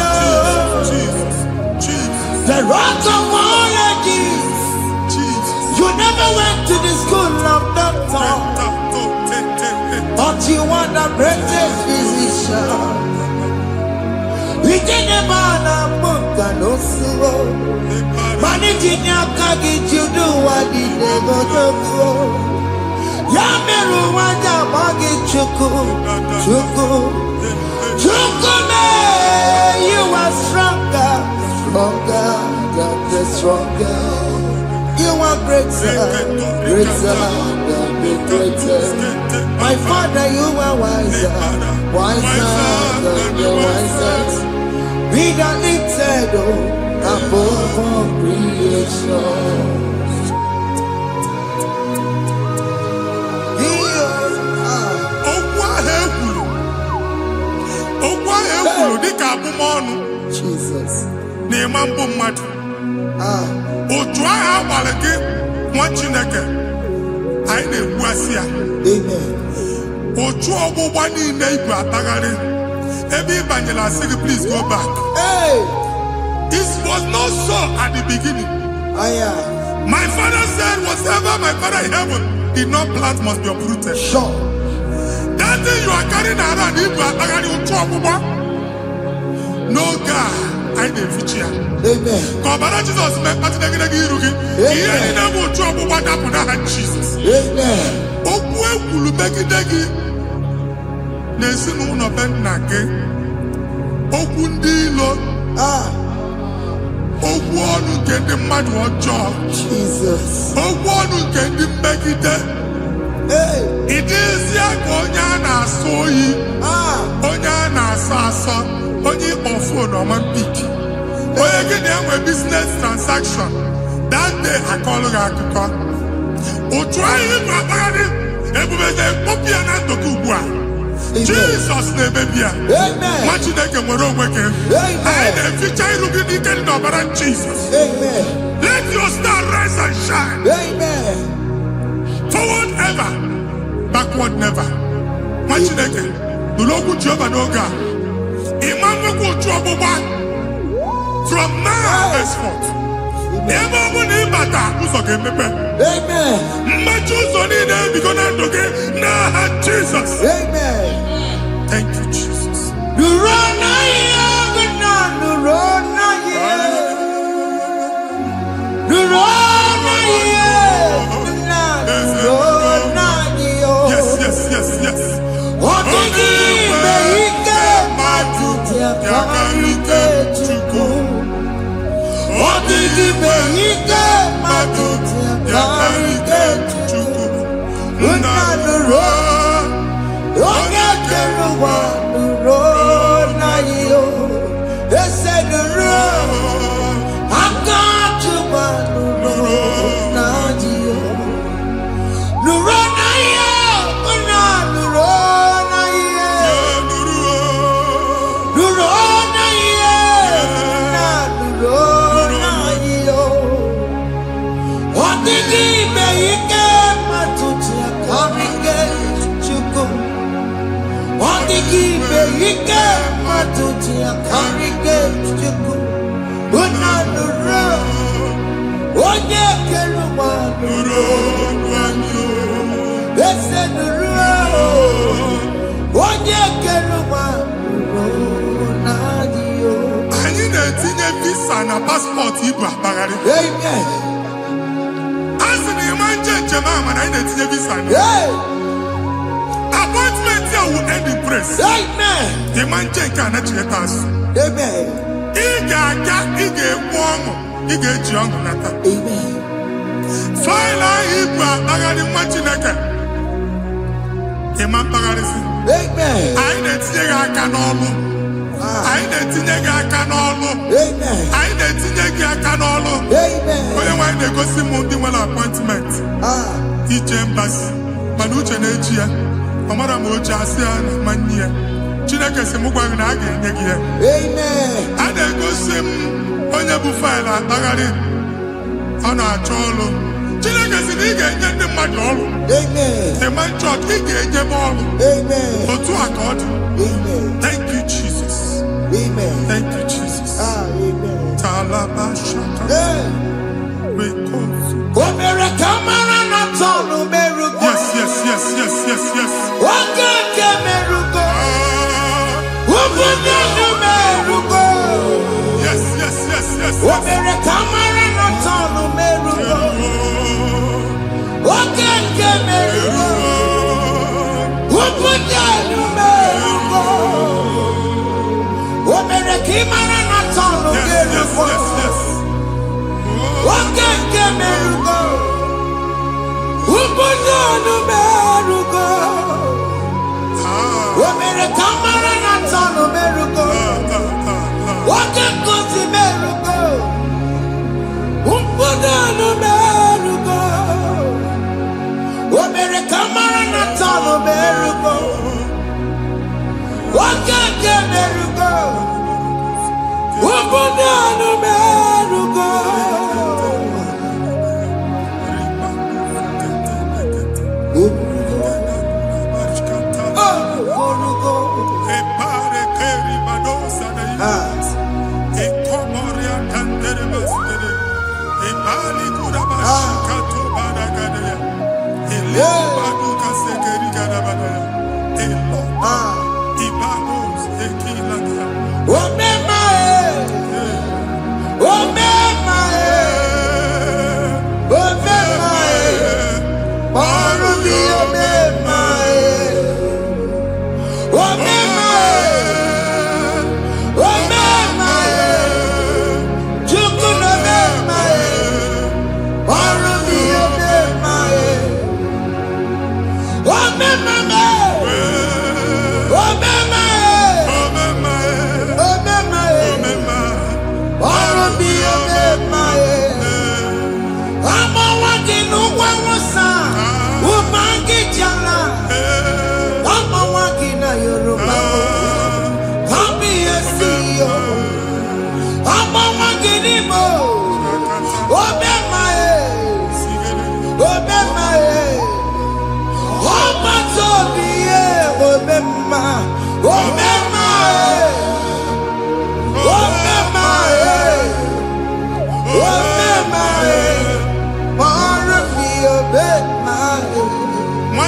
The rock of all ages. You never went to the school of doctor, but you are the greatest physician. We didn't man a book and also managing your carriage, you do what you never do. Yameru wanja bagi chuku, you are stronger than stronger. You are greater than the greatest. My Father, you are wiser than the wisest. Be the lifted above all creation. Jesus. Otu agha agbara gị nwa Chineke anyị na-egbu asị ya. Otu ọgbụgba niile ibu atagharị ebe ị banyere asị gị please go back. This was not so at the beginning. My father said whatever my father in heaven did not plant must be uprooted. Sure. That thing you are carrying around ibu atagharị otu ọgbụgba. No God. Amen. Kọbara Jizọs mee mkpatụ negidegi iru gị. Ihe niile bụ otu ọgbụgba dapụ n'aha Jizọs. Okwu ekwuru megide gị n'ezinụlọ be nna gị. Okwu ndị ilo. Okwu ọnụ nke ndị mmadụ ọjọọ. Okwu ọnụ nke ndị mmegide. Ịdịzie ka onye a na-asọ oyi. Onye a na-asọ asọ. Onye ịkpọ fon ọma mpiki. Onye gị na-enwe business transaction. That day akọlụ gị akụkọ. Otu anyị bụ akpagharị ebube na-ekpọpụ ya na ndụ gị ugbu a. Jizọs na-emebi ya. Nwa Chineke nwere onwe gị. Anyị na-eficha iru gị n'ike dị n'ọbara Jizọs. Let your star rise and shine. Forward ever, backward never. Nwa Chineke nụrụ okwu Jehova n'oge a. From now henceforth, ebe ọ bụ na ịbata ụzọ ga-emepe. Mmachi ụzọ niile ebigo na ndụ gị n'aha Jizọs. Thank you, Jesus. Yes. Adigibe ike matuti akarike chuku. Unanuro. Onye keluwa nuro. Ese nuro. Onye keluwa nuro. Nadio. Anyị na-etinye visa na passport Igbo akpagharị. Amen. Asị na ịma njem ama na anyị na-etinye visa na. Appointment here will end in praise. Amen. Ịma njem nke a na-echeta azụ. Amen. Ị ga-aga, ị ga-ekwu ọṅụ, ị ga-eji ọṅụ nata. Amen. Faịlụ ahụ Igbo akpagharị nwa Chineke. Ịma mkpagharịsị. Amen. Anyị na-etinye gị aka n'ọlụ. Anyị na-etinye gị aka n'ọlụ. Amen. Anyị na-etinye gị aka n'ọlụ. Amen. Onye nwaanyị na-egosi m ndị nwere appointment ije mbasi mana uche na-eji ya ọ mara ma oche asị ya na ma nne ya Chineke sị m gwa gị na a ga-enye gị ya. Amen. A na-egosi m onye bụ faịlụ akpagharị ọ na-achọ ọrụ. Chineke sị na ị ga-enye ndị mmadụ ọrụ. Amen. Ịma chọọchị ị ga-enye m ọrụ. Amen. Otu a ka ọ dị. Amen. Thank you Jesus. Amen. Thank you Jesus. Amen. Talabashaka. Rekosu. Omere kamara na tonu merugo. Yes. Oge ke merugo. Ubunye merugo. Yes. Omere kamara na tonu merugo. Oge ke merugo. Ubunye merugo. Omere kamara na tonu merugo. Oge ke merugo. Ubunye merugo. Omere kamara na tonu merugo. Oge kosi merugo. Ubunye merugo. Omere kamara na tonu merugo. Oge ke merugo. Ubunye merugo.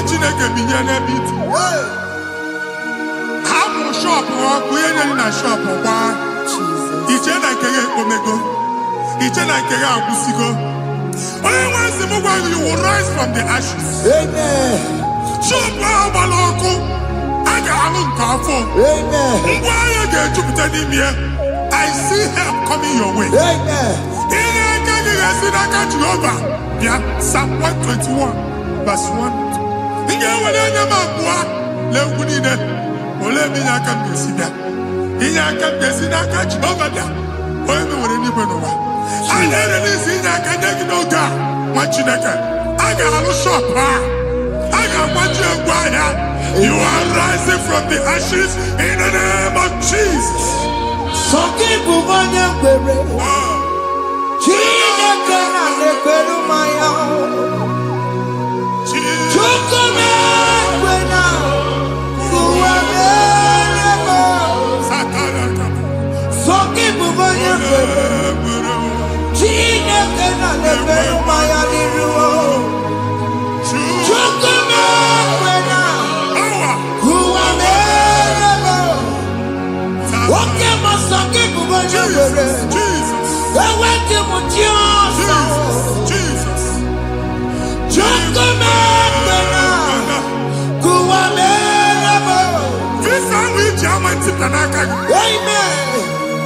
Chineke binye n'ebe iti. Hapụ shọpụ ọkụ ihe nyere na shọpụ kwa. Iche na nke ya ekpomego. Iche na nke ya agwụsigo. Onye nwe nsị m gwa you will rise from the ashes. Amen. Shọpụ ahụ gbara ọkụ. A ga-alụ nke afọ. Amen. Ngwa ahịa ga-ejupụta n'ime ya. I see help coming your way. Amen. Ihe aka gị ga-esi n'aka Jehova. Bịa Psalm 121 verse 1. Ị ga-ewere anya m abụọ n'egwu niile. Olee ebe inye aka m ga-esi bịa? Inye aka m ga-esi n'aka Jehova bịa. Onye mewere n'igwe n'ụwa. A na-ere n'isi inye aka nye gị n'oge a nwa Chineke. A ga-alụ shọpụ a. A ga-agbaji egwu ahịa. You are rising from the ashes in the name of Jesus. Sọkị bụ onye kwere. Chineke na na-ekwere mmanya. Chukwu na-ekwe na ụwa mee.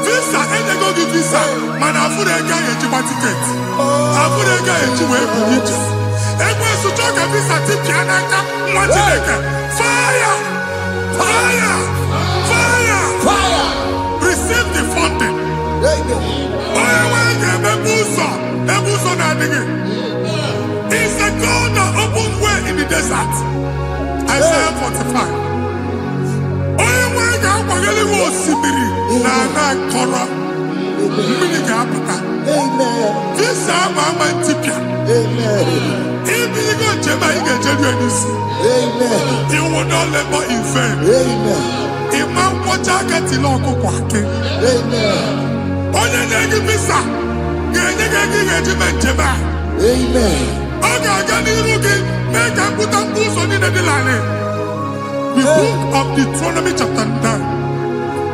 Visa, and they go give visa. Man, I put a guy in your ticket. I put a guy in your way. And when you talk a visa, Tipianaka, fire! Fire! Fire! Fire! Receive the funding. It's a God that opens way in the desert. Isaiah 45. This Mama Tipia. If you go to you will not labor in vain. Imam Wachaka Tiloko Kwake. Only negative visa. Amen. Make a put up boots on the line. The book of Deuteronomy chapter 9,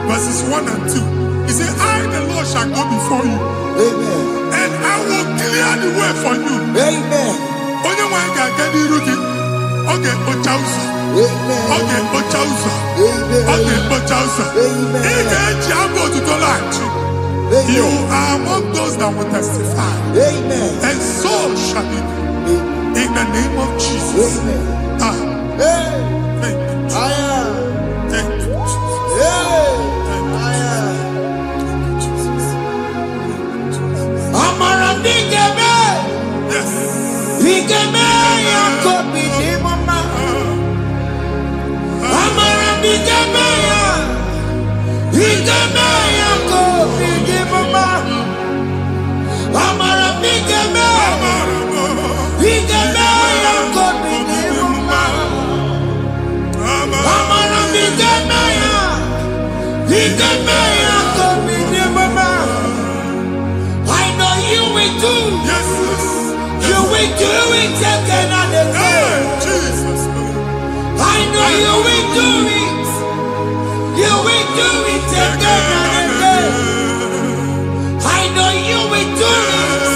verses 1 and 2. He said, I, the Lord, shall go before you. Amen. And I will clear the way for you. Amen. Only one can get the rookie. Okay, Ochausa. Amen. Okay, Ochausa. Amen. Okay, Ochausa. Amen. To the land. You are among those that will testify. Amen. And so shall it be. In the name of Jesus. Amen. Thank you. Thank you, Jesus. Amara bigeme. Yes. Bigeme ya kopi di mama. Amara bigeme ya. Bigeme ya kopi di mama. Amara bigeme. Bigeme ya kopi di mama. Amara bigeme ya. Bigeme ya kopi di mama. I know you will do. Yes. You will do it again and again. Jesus. I know you will do it. You will do it again and again. I know you will do it.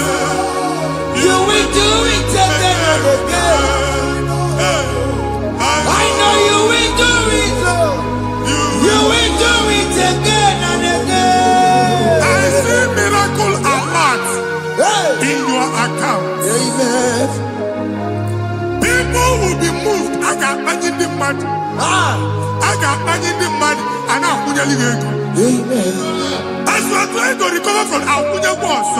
You will do it again and again. I know you will do it. You will do it again and again. I see miracle alert in your account. Amen. People will be moved. I got money in the mud. I got money in the mud. And I'm going to leave. Amen. As you are trying to recover from Abuja Boss,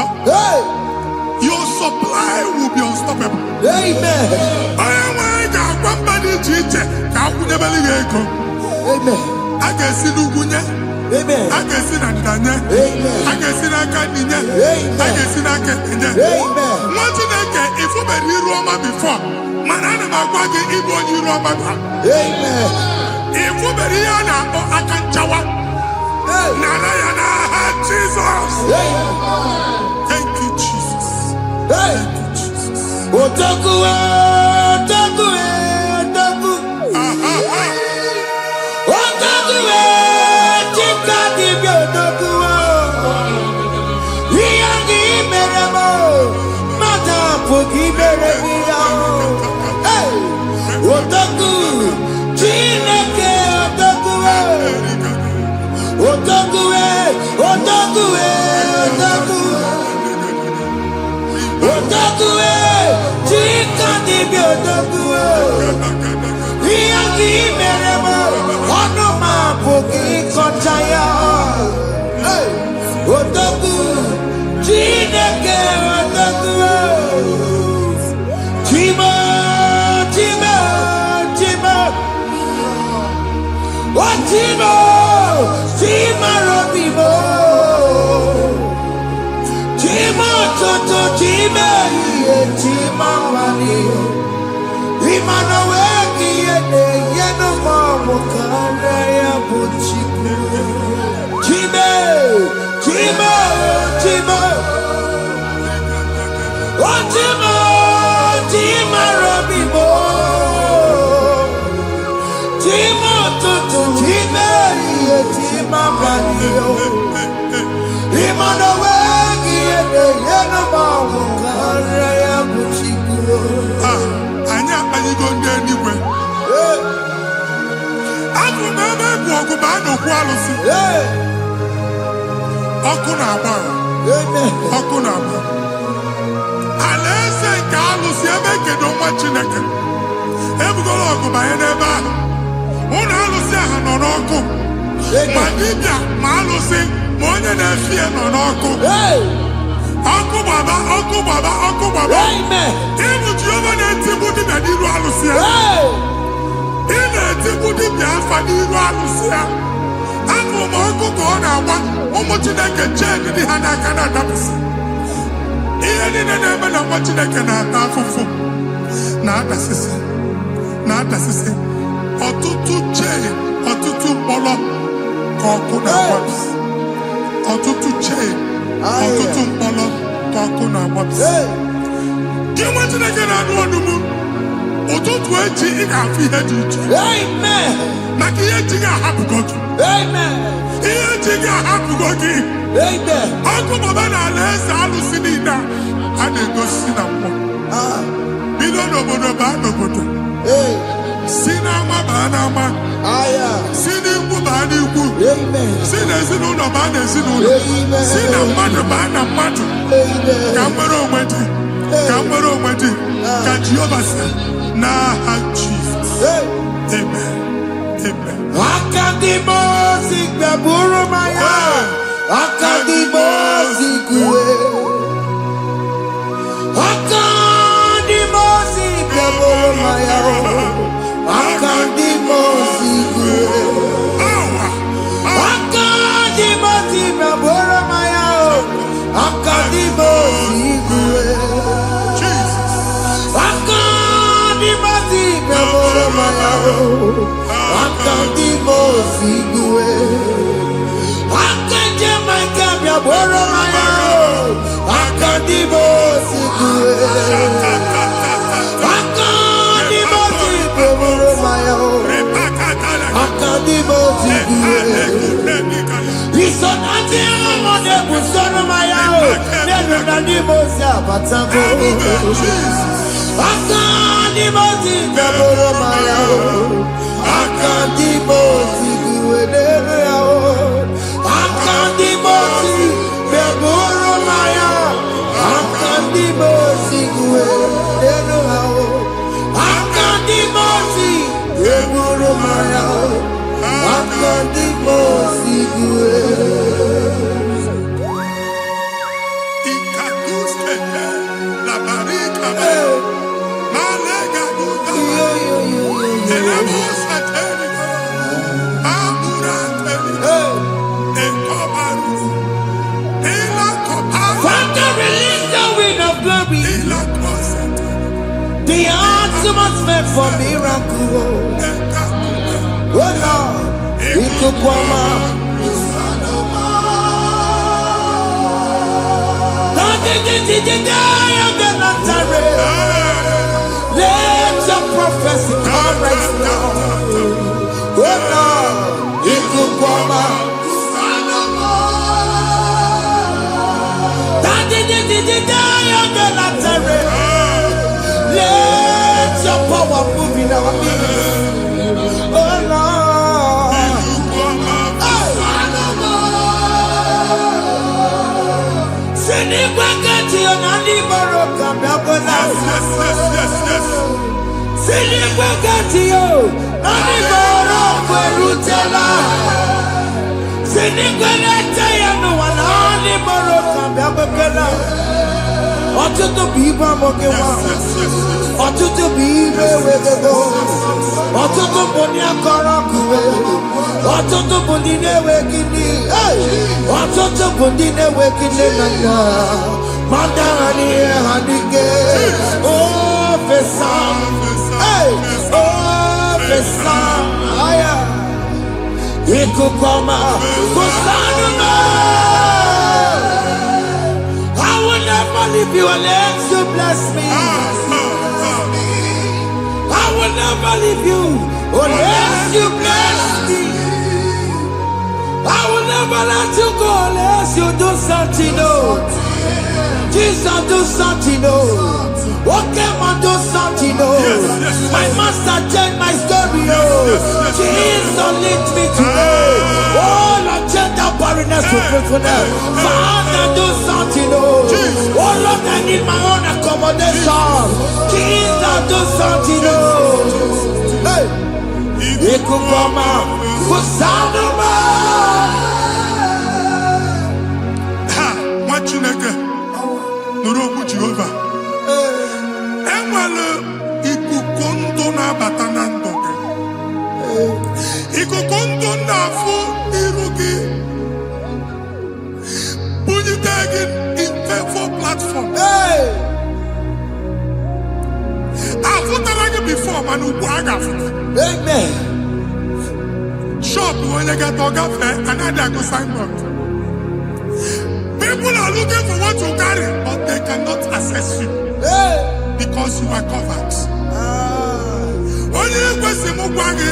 your supply will be unstoppable. Amen. I am one body teacher. Amen. I can see Lugunya. Amen. I can see Nandanya. Amen. I can see Nakaninya. Amen. I can see Nakaninya. Amen. What you think if you were in Roma before? Manana Magwagi, Igbo, you Roma. Amen. If you were here now, I can Jawa. Narayana, Jesus. Thank you, Jesus. Thank you, Jesus. Otaku, Otaku, Otaku. Otaku, Chika di Otaku. Riyangi meremo, mata puki meremia. Otaku, Chineke Otaku. Otaku, Otaku, Otaku. Otaku, Chika di Otaku. Riyangi meremo, onoma puki kochaya. Otaku, Chineke Otaku. Chima, Chima, Chima. What Chima? Chima Robimo. Chima Toto Chima. Chima Mani. Imanoweki yene yeno mamo kanda ya buchiku. Chima, Chima, Chima. Brandio. Imano Wagi and the Yanamamu, Karaya Bushiko. Anya, are you going there anyway? I remember Bogubano Quality. Okunaba. Okunaba. Alese Carlos, you make it on what you make. Ever go on by an eba. One Alusia Hanoko. Madibia, Malusi, more than a fear on Oko. Uncle Baba, Uncle Baba, Uncle Baba. Amen. Even Giovanni and Timothy and Iru Alusia. In a Timothy, Biafani Iru Alusia. Uncle Mongo Gona, almost in a chain in the Hanakana Dabis. Even in a name of what you can have for. Not necessary. Not necessary. Or to chain, or to polo, Kokuna Wabs. Or to chain, or to polo, Kokuna Wabs. Do you want to get out of the moon? Or to 20 in our feet? Amen. Makiating a happy God. Amen. Eating a happy God. Amen. Uncle Babana, let's all see it. And they go see them. We don't know what about the good. Sinama banama. Aya. Sinimu baniku. Amen. Sinazino no banazino. Amen. Sinamadu banamadu. Amen. Kamero mati. Kamero mati. Kajiyobasa. Na Jesus. Amen. Amen. Akadimo sigbaburu maya. Akadimo sigwe. Akadimo sigbaburu maya. Akadimo sigwe. Akadimo sigbaburu maya. Akadimo sigwe. Jesus. Akadimo sigbaburu maya. Akadimo sigwe. Akadimo sigbaburu maya. Akadimo sigwe. The atmosphere for miracle. Oh Lord, it could come out. Let your prophecy come right now. Oh Lord, it could come out. Let your power move in our midst. Oh Lord. Send it back to your neighbor. Send it back to you. Send it back to you. No one Ọtụtụ bụ ibe amụghị nwa. Ọtụtụ bụ ibe ewegego. Ọtụtụ bụ ndị akọrọ ọkụwe. Ọtụtụ bụ ndị na-enweghị nne. Ọtụtụ bụ ndị na-enweghị nne na nna. Ma ndị agha n'ihe ha dike. Ofesa. Ofesa. Aya. Ikuku ọma. Kwụsanụ m. If you unless you bless me, I will never leave you unless you bless me. I will never let you go unless you do something, no. Jesus do something, no. Okay, man, do something, no. My master changed my story, oh. Jesus lift me today. Oh, Lord, change that barrenness to fruitfulness. Father, do something, oh. Oh, Lord, I need my own accommodation. Jesus, do something, oh. Hey. Ikukoma, kusanuma. Ha, Machineke, Nuru Jehovah. Enwale ikukondo na batanando. Ikukondo na fu irugi. Bunitagin in faithful platform. Hey. I've put before Manu Waga. Amen. Shop when you get another go signboard. People are looking for what you carry, but they cannot access you. Hey. Because you are covered. Only a question of Wagi.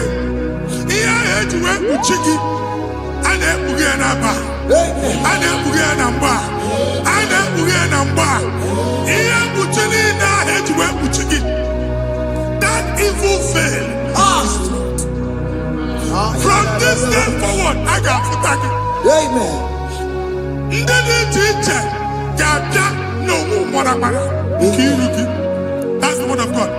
Here I had to work with Chiki. And then Bugia Namba. And then Bugia Namba. And then Bugia Namba. Here Buchini now had to work with Chiki. That evil fail. From this day forward, I got to thank you. Amen. That's the word of God.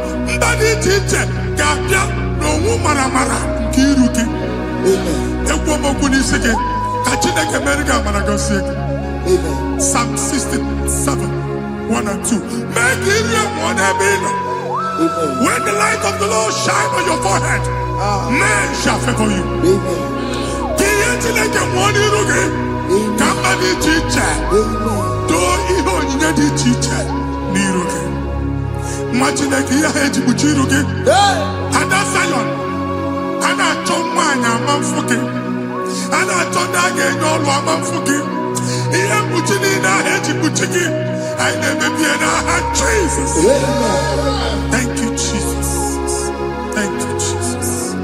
Amen. Psalm 67, 1 and 2. Make it one when the light of the Lord shine on your forehead, men shall favor you. Thank you, Jesus. Thank you, Jesus.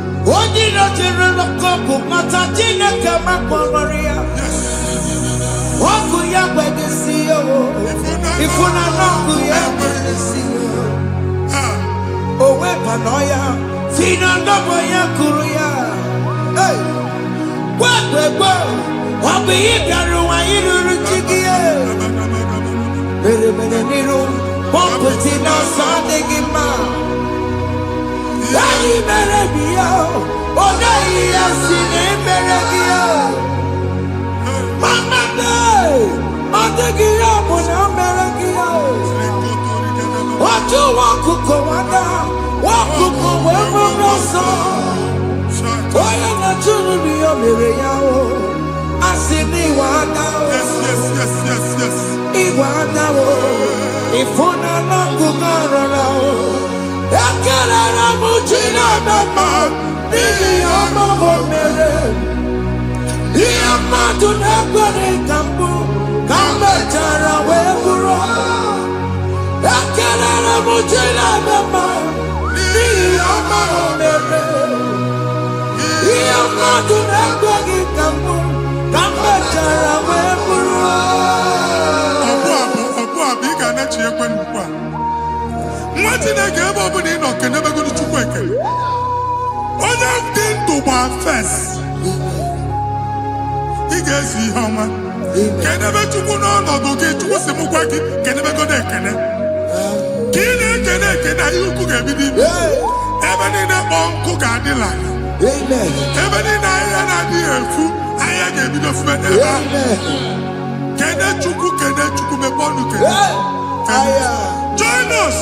Join us.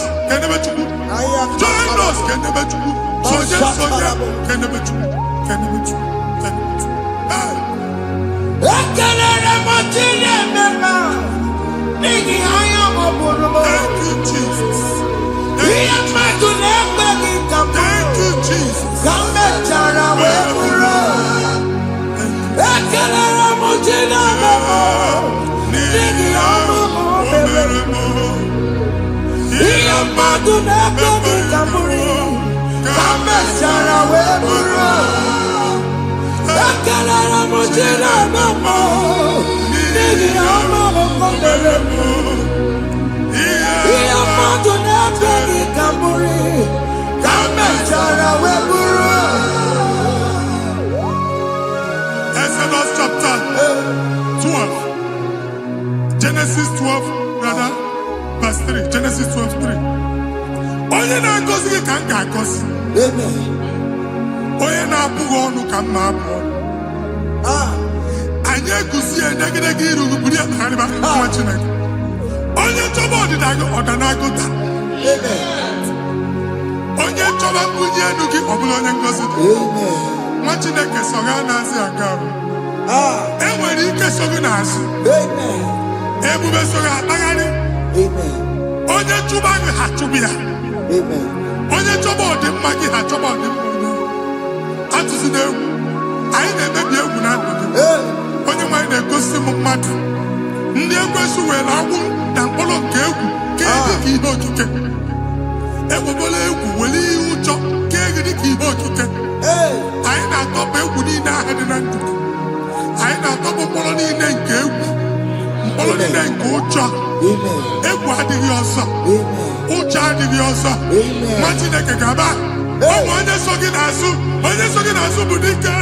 I Exodus chapter 12. Genesis 12, rather, verse 3. Genesis 12, 3. Onye na-agọzi gị ka m ga-agọzi. Onye na-abụghị ọnụ ka m na-abụ ọnụ. Anyị egusi edegedege iru buru ya karịba nwa Chineke. Onye chọba ọdịda gị ọdanagoda. Onye chọba mbunye elu gị ọ bụla onye ngọzi dị. Nwa Chineke so ga na-azị aga arụ. Enwere ike so gị n'azụ. Ebube so ga akpagharị. Onye chụba gị ha chụbụ ya. Onye chọba ọdịmma gị ha chọba ọdịmma onye. Atụzina egwu. Anyị na-emebi egwu na ndụ gị. Onye nwanyị na-egosi m mmadụ. Ndị ekwesu were agwụ na mkpụrụ nke egwu kee dị ka ihe okike. Ekwebola egwu were ihe ụjọ kee gị dị ka ihe okike. Anyị na-atọpụ egwu niile ahụ dị na ndụ gị. Anyị na-atọpụ mkpụrụ niile nke egwu. Mkpụrụ niile nke ụjọ. Egwu adịghị ọzọ. Ụjọ adịghị ọzọ. Nwa Chineke ga-aba. Ọ bụ onye so gị n'azụ. Onye so gị n'azụ bụ dike.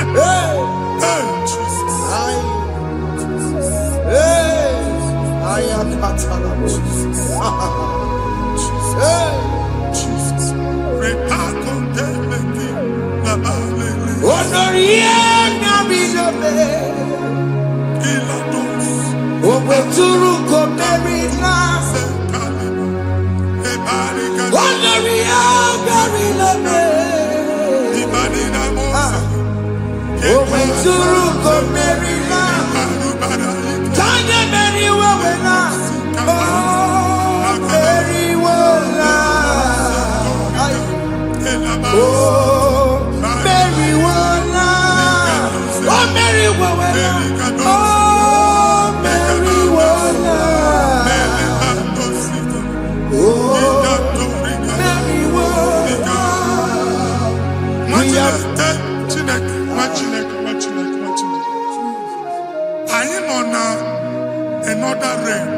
Another rain.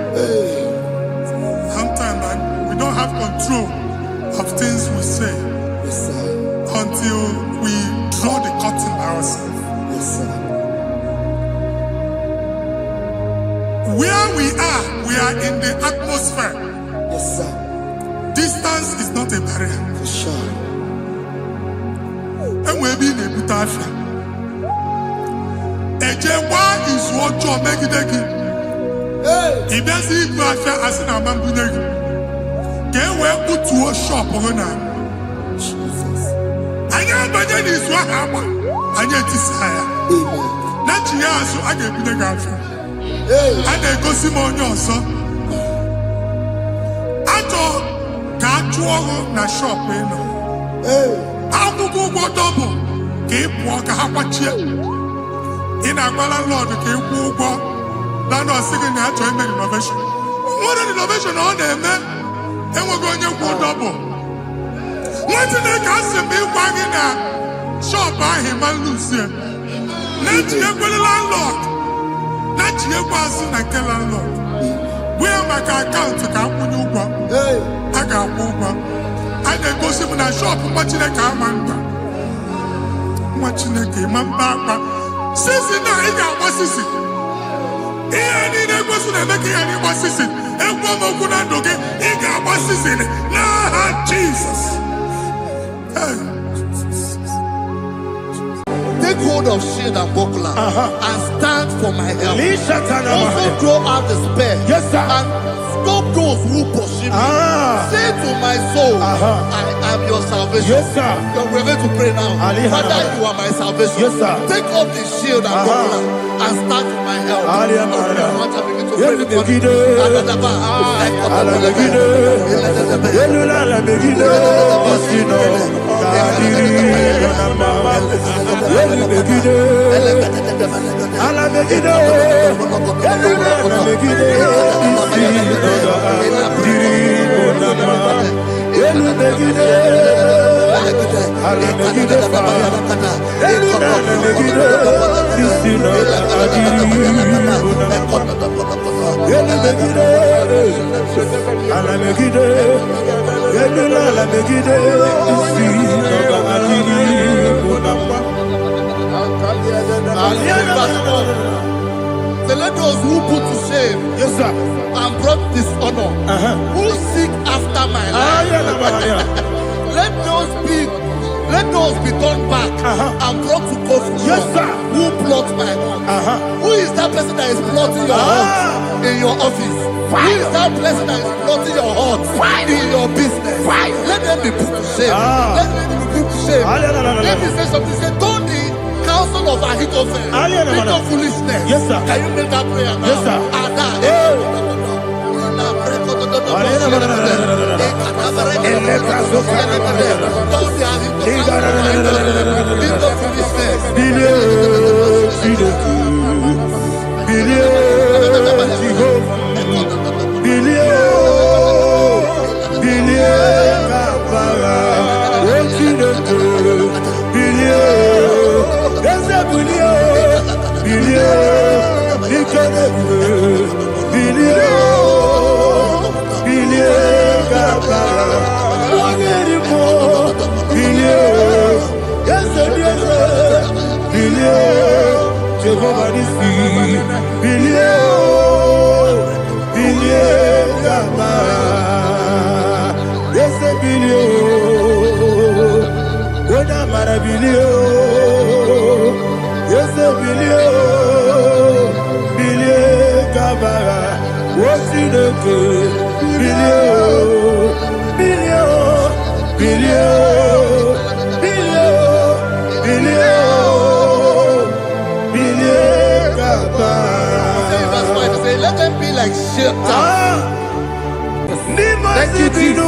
Sometimes we don't have control of things we say until we draw the curtain by ourselves. Where we are in the atmosphere. Distance is not a barrier. For sure. And we'll be in a butafia. Ejewa is what you're making. If there's a butafia, as in a man, can we put to a shop on her? I am by then is what happened. I get desire. Not you, so I get the gafia. And I go see more your son. I thought, can't you na shop, you know? I will go double. Keep walk a hapachi. In a landlord, keep walk. Now, no second natural innovation. What an innovation on them, man. And we're going to go double. What's in the castle be wagging a shop by him and Lucia? Not yet with the landlord. Not yet was in a landlord. Where my account to come when you go? I got one. I then go see when I shop watching a car man. Watching a game and back. Since now, I got what's this? Here, I need a person to make any what's this? And one more good and okay. He got what's this in it. Nah, Jesus. Take hold of shield and buckler and stand for my help. Also throw out the spear. Yes, sir. And stop those who pursue me. Say to my soul, I am your salvation. Yes, sir. We're going to pray now. Father, you are my salvation. Yes, sir. Take off the shield and buckler and stand for my help. Yes, So let those who put to shame, Yes, sir. and brought dishonor, who seek after my life, let those be turned back and brought to confusion. Yes, sir. Who plot my hurt? Who is that person that is plotting your hurt in your office? Who is that person that is plotting your hurt in your business? Let them be put to shame. Let them be put to shame. Let me say something. Say, don't the counsel of Ahithophel into foolishness. Yes, sir. Can you make that prayer now? Yes, sir. Let them be like shelter. Thank you, Jesus.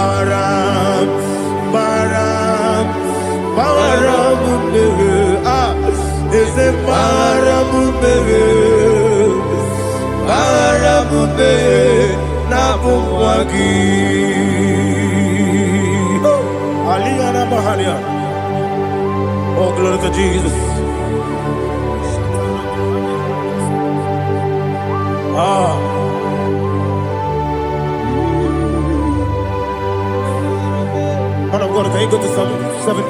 baram, baram, baram, is it baram, baram, Nabuwagi. Aliyana Mahalia. Oh, glory to Jesus. Man of God, can you go to Psalm 70?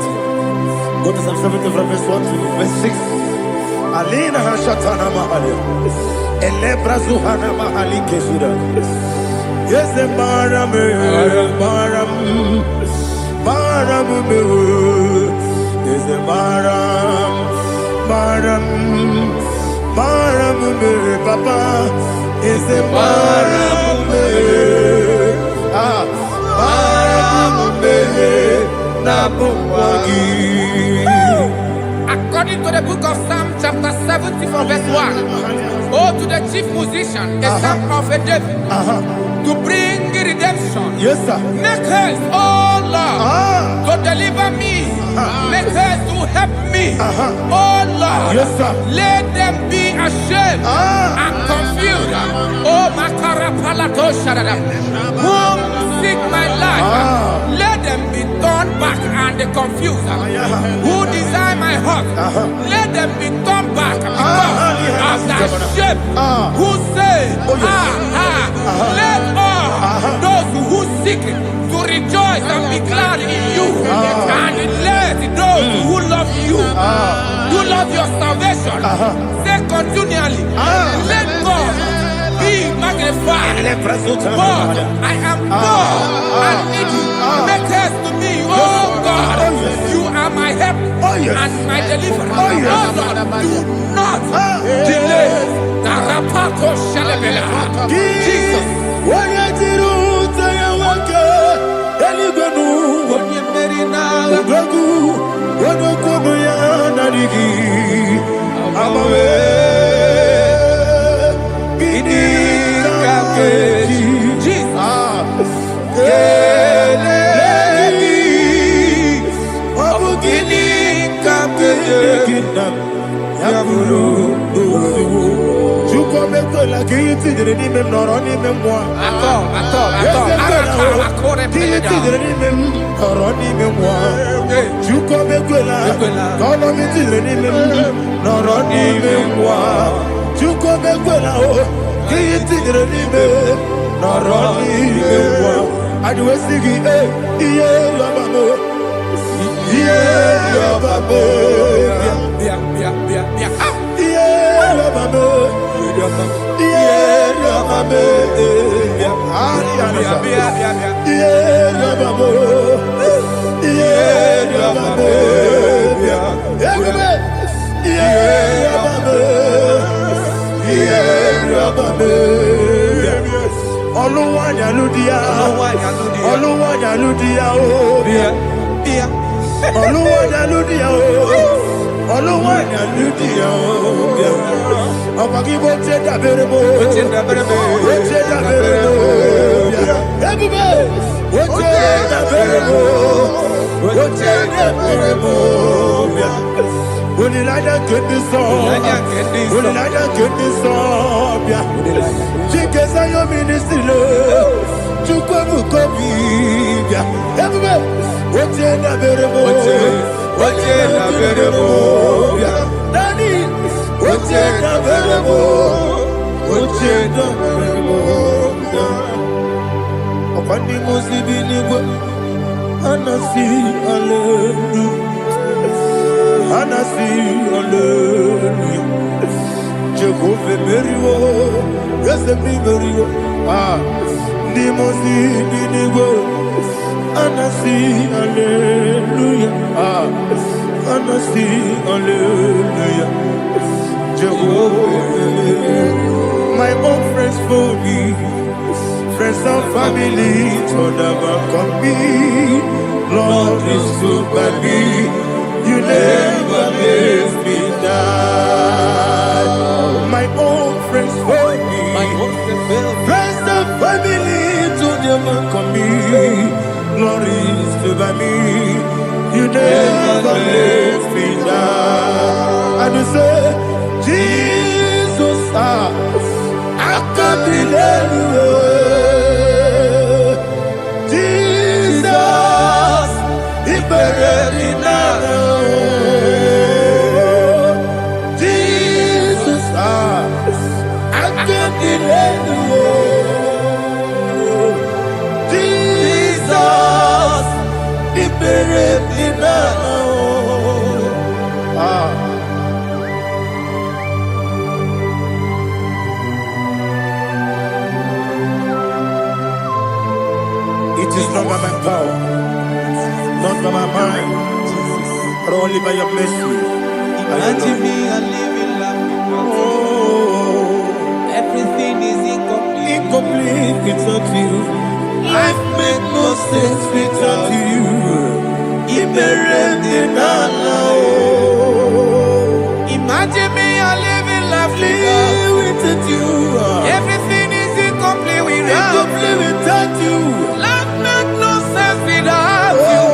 Go to Psalm 70 from verse 1 to verse 6. Alina Hashatana Mahalia. Elebra Zuhana Mahali Kesuda. Yes, the Baram, Baram, Baram, yes, the Baram, Baram, Baram, Papa, is the Baram, Baram, Nabuwagi. According to the book of Psalm chapter 70 from verse 1, oh, to the chief musician, a psalm of a David, to bring redemption. Yes, sir. Make haste, oh Lord, to deliver me. Make haste to help me. Oh Lord, yes, sir. Let them be ashamed and confused. Oh Makarapalato Shadada, whom seek my life, let them be turned back and confused. Who desire my heart, let them be turned back because of that shape. Who say, let all those who seek to rejoice and be glad in you, and let those who love you, who love your salvation, say continually, let God be magnified. God, I am poor and needy. Make haste to me, oh God. You are my help and my deliverer. Oh Lord, do not delay. Jesus. My own friends for me, friends and family, told them come be. Lord is good by me, you never leave me die. My own friends for me, friends and family, told them come be. glories over me. You never let me down. And you say, Jesus, I can't believe you. Jesus, He buried me now. Jesus, I can't believe you. Jesus, He buried me now. It is not by my power, not by my mind, but only by your mercy. Imagine me a living life without you. Everything is incomplete. Incomplete without you. Life makes no sense without you. Imagine me a living life without you. Everything is incomplete without you. Life makes no sense without you.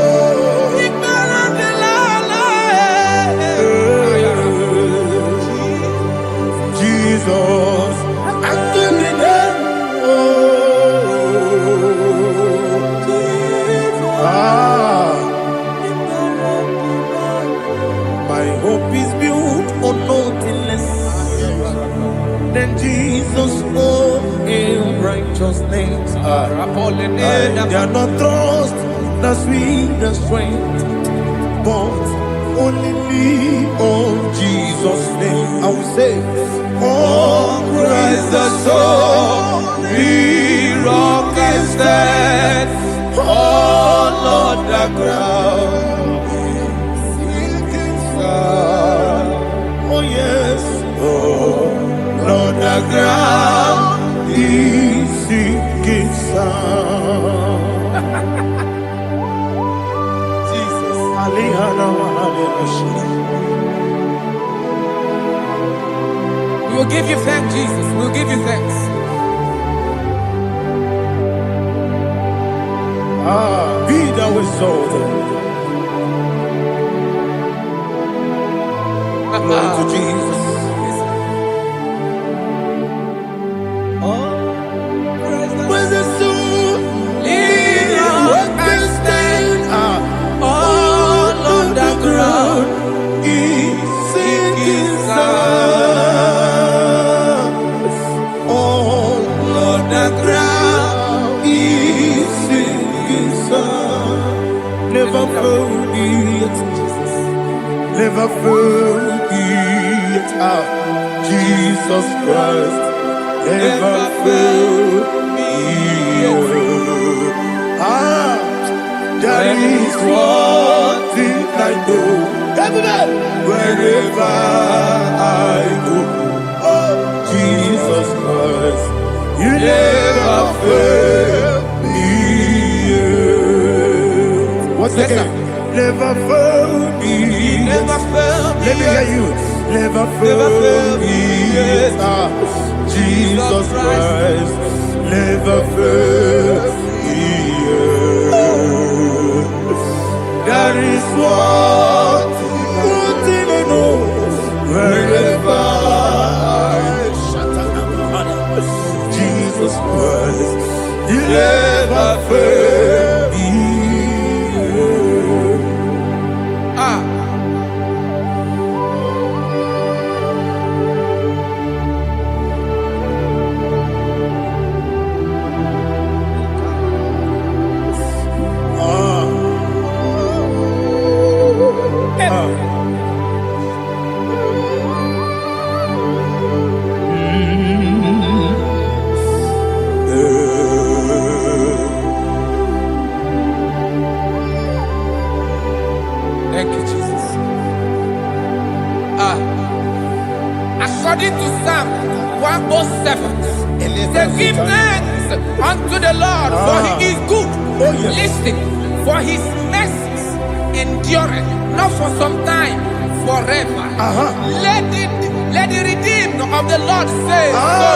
Jesus, I give you my hope is built on nothing less than Jesus' own in righteousness. I cannot trust the sweetest strength, but only lean on Jesus' name. I will say, oh, Christ the only rock is dead. Oh, Lord, the ground is sinking sand. Oh, yes, oh, Lord, the ground is sinking sand. Jesus, We will give you thanks, Jesus. We will give you thanks. Be thou exalted. Glory to Jesus. When the soul what can stand all on the ground is sinking sand. All on the ground is sinking sand. Never forget, never forget Jesus Christ. Never fail me. That is one thing I know. Wherever I go, oh, Jesus Christ, you never fail me. What's the name? Never fail me. Never fail me. Let me hear you. Never fail me. Jesus Christ never fails me. That is one thing I know. Wherever Jesus Christ, He never fails me. Thank you, Jesus. According to Psalm 107, say, give thanks unto the Lord, for He is good. Oh, yes. Listen, for His mercies endureth, not for some time, forever. Let the redeemed of the Lord say so,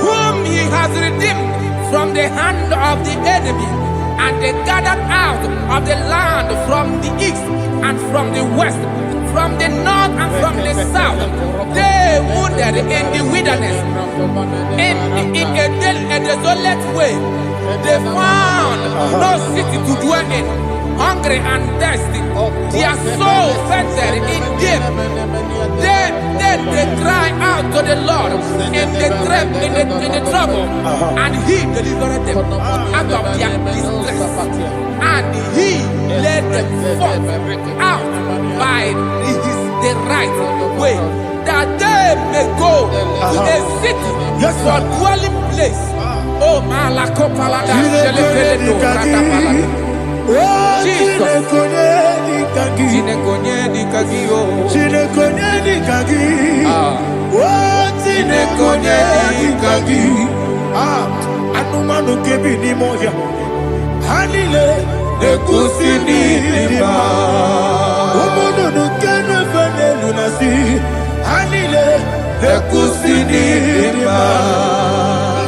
whom He has redeemed from the hand of the enemy, And they gathered out of the land from the east and from the west, from the north and from the south. They wandered in the wilderness, in a desolate way. They found no city to dwell in, hungry and thirsty. Their soul fainted in them. Then they cry out to the Lord in the trouble, and He delivered them out of their distress, and He led them forth out by the right way, that they may go to a city for dwelling place. Oh, Malakopalada, Anumanu kebi ni moja Hanile Nekusini lima Umudu nukene fene lunasi Hanile Nekusini lima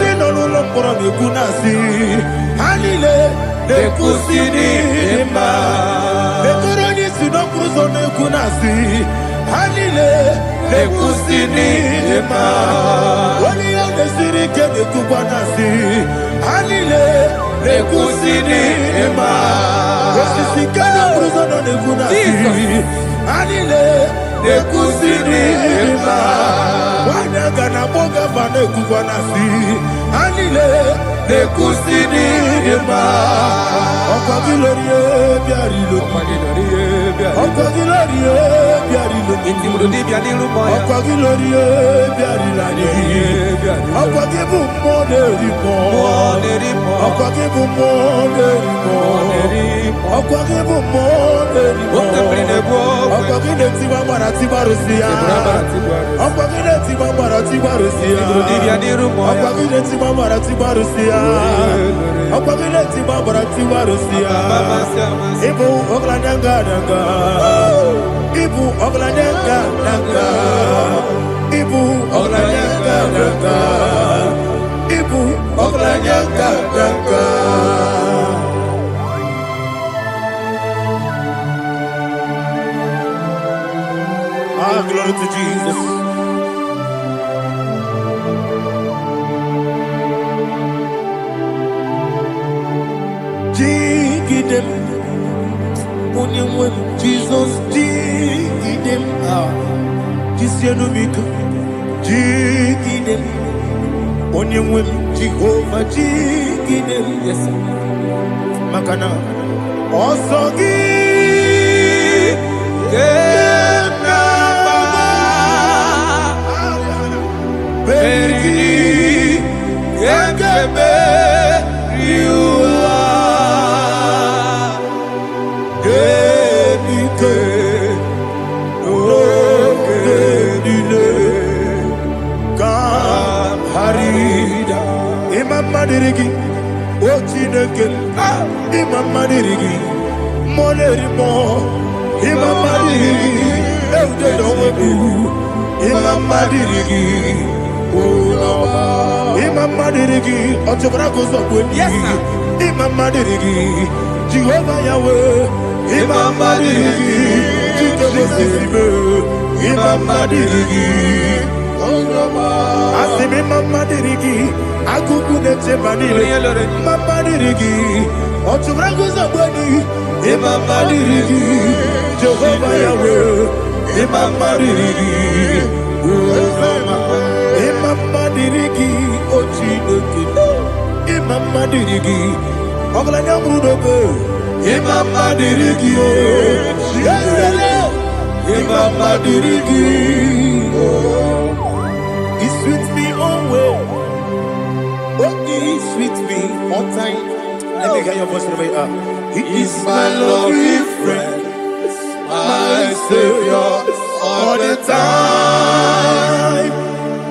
Nino lulokura mikunasi Hanile Nekusini lima Nekoroni sinokruzo nekunasi Hanile Nekusini lima Wani ya nesiri kene kubanasi Hanile Nekusini lima Wesisi kene kruzo nekunasi Hanile Nekusini lima Wanya gana boga vane kubanasi Hanile Nekusini lima Okwa gilorie biarilo Okwa gilorie biarilo Okwa gilorie biarilani Okwa gibu moderimo Okwa gibu moderimo Okwa gibu moderimo Okwa gileti mambara tibarusia Okwa gileti mambara tibarusia Okwa gileti mambara tibarusia Okwa gileti mambara tibarusia Ibu ogladanga danga Ibu ogladanga danga Ibu ogladanga danga Ibu ogladanga danga Ah, glory to Jesus. Jigidem, Onyemwem, Jesus, Jigidem, Jisianomika, Jigidem, Onyemwem, Jehovah, Jigidem, yes, Makana, Osogi, Peri, Yagebe, Riua, Genike, Genile, Kam Harida, Imam Madirigi, Ochineke, Imam Madirigi, Molerimo, Imam Madirigi, Eudedowebu, Imam Madirigi, Imam Madirigi, Ochobrako Zobweni, yes, Imam Madirigi, Jehovah Yahweh, Imam Madirigi, Imam Madirigi, Asim Imam Madirigi, Akuku Nete Manile, Imam Madirigi, Ochobrako Zobweni, Imam Madirigi, Jehovah Yahweh, Imam Madirigi, Imam Madirigi, Ochineke, Imam Madirigi, Oglanya Brudobe, Imam Madirigi, Imam Madirigi, He's with me always. Oh, He's with me all time. Let me hear your voice wherever you are. He is my lovely friend, my Savior, all the time.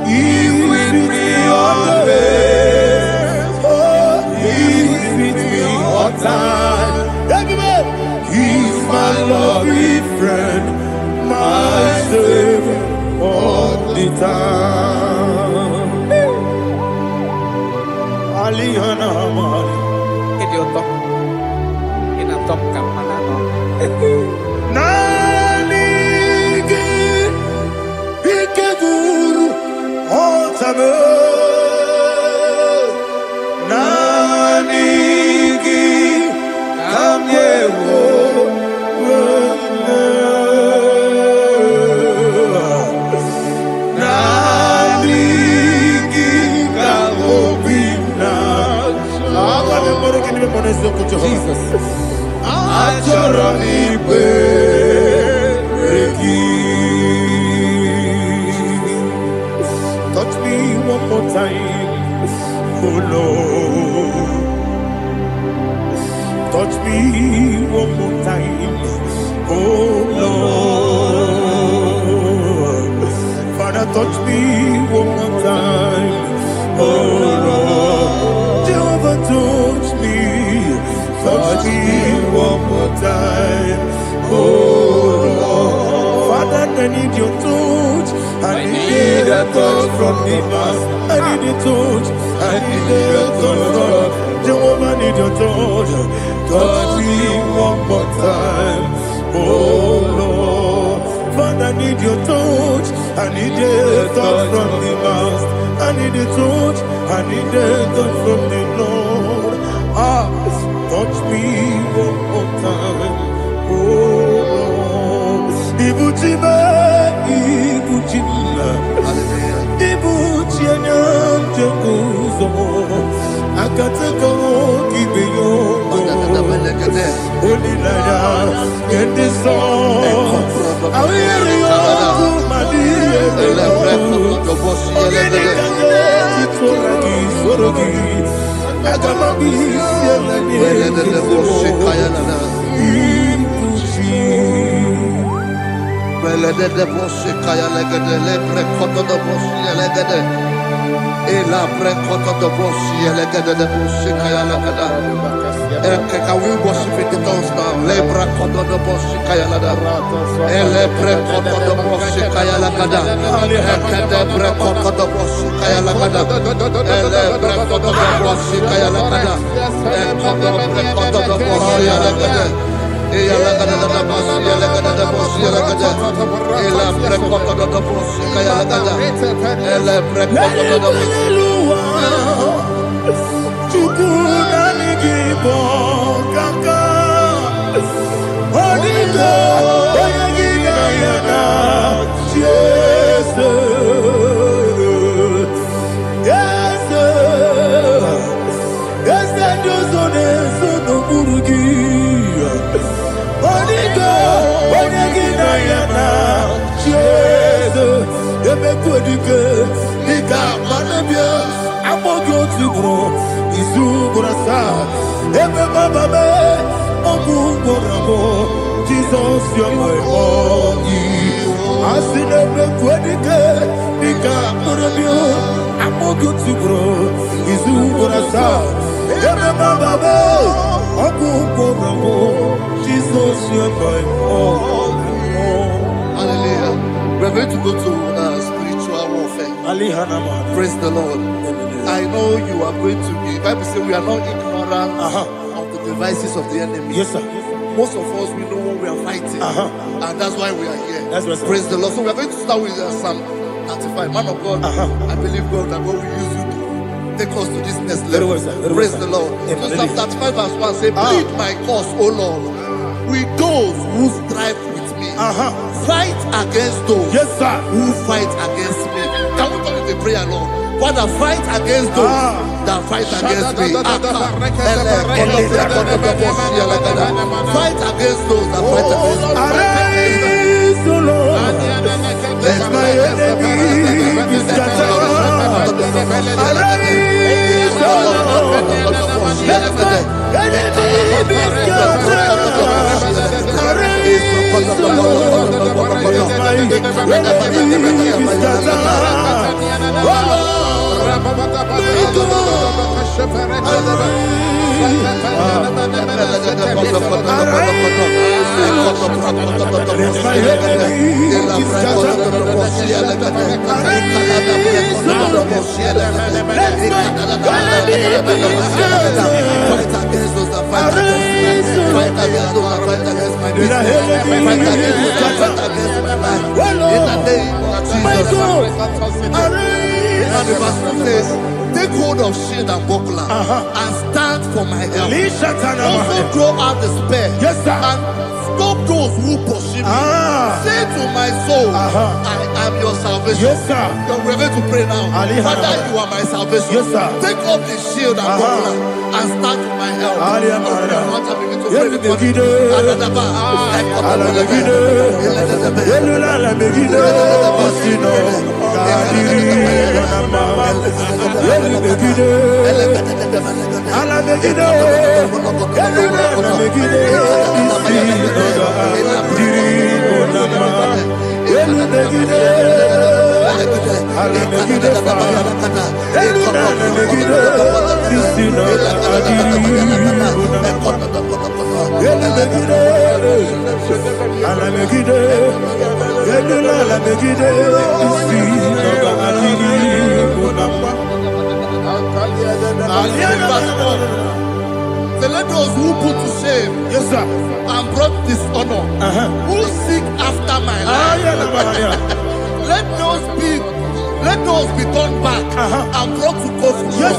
He's with me always. Oh, He's with me all time. Everybody, He's my lovely friend, my Savior, all the time. Alihana Mali. Stop Kapanano. Nanigi ikeguru otame Nanigi kamyewo Nanigi kamobina Jesus touch me one more time, oh Lord. Touch me one more time, oh Lord. Father, touch me one more time, oh Lord. Jehovah, touch me one more time, oh Lord. Father, I need your touch. I need a touch from the Master. I need a touch. I need a touch from Jehovah. I need your touch. Touch me one more time, oh Lord. Father, I need your touch. I need a touch from the Master. I need a touch. I need a touch from the Lord. Touch me one more time, oh Lord. Ibuchima, Ibuchina, Jeguzo, Akateko, Gibeyo, Olilaya, get this song. I hear you, Madia, Can we worship in the tongues now? Lebra kodo do boshi kaya lada. Elebre kodo do boshi kaya lada. Elebre kodo do boshi kaya lada. Elebre kodo do boshi kaya lada. Elebre kodo do boshi lada. Eya lada da boshi lada da boshi lada. Elebre kodo do boshi kaya lada. Elebre kodo do boshi. Igbo kaka Onigo Oyagina yana Jesus Yes Jozone Sono Burugi Onigo Oyagina yana Jesus Ebekwedike Nika manabia Amogyo Tibro Izuburasa, Ebe Bababe, Ogungorabo, Jesus, you're my body. Asinebe Kwedike, Nika Murabio, Amogutibro, Izuburasa, Ebe Bababe, Ogungorabo, Jesus, you're my body. Hallelujah. We're going to go to spiritual warfare. Praise the Lord. I know you are going to be. Bible says we are not ignorant of the devices of the enemy. Yes, sir. Most of us, we know what we are fighting, and that's why we are here. That's right, praise the Lord. So we are going to start with Psalm 35. Man of God, I believe God that God will use you to take us to this next level. Praise the Lord. So Psalm 35 verse 1 says, plead my cause, O Lord, with those who strive with me. Fight against those who fight against me. Can we turn it to prayer, Lord? Father, fight against those that fight against me. Fight against those that fight against me. Arise, O Lord, let my enemy be scattered. Arise, O Lord, let my enemy be scattered. Arise, O Lord, let my enemy be scattered. Fight against Take hold of shield and buckler and stand for my help. Also draw out the spear and stop those who pursue me. Say to my soul, I am your salvation. We're going to pray now. Father, you are my salvation. Take up the shield and buckler and stand for my help. So let those who put to shame and brought dishonor, who seek after my life, let those be turned back and brought to confusion.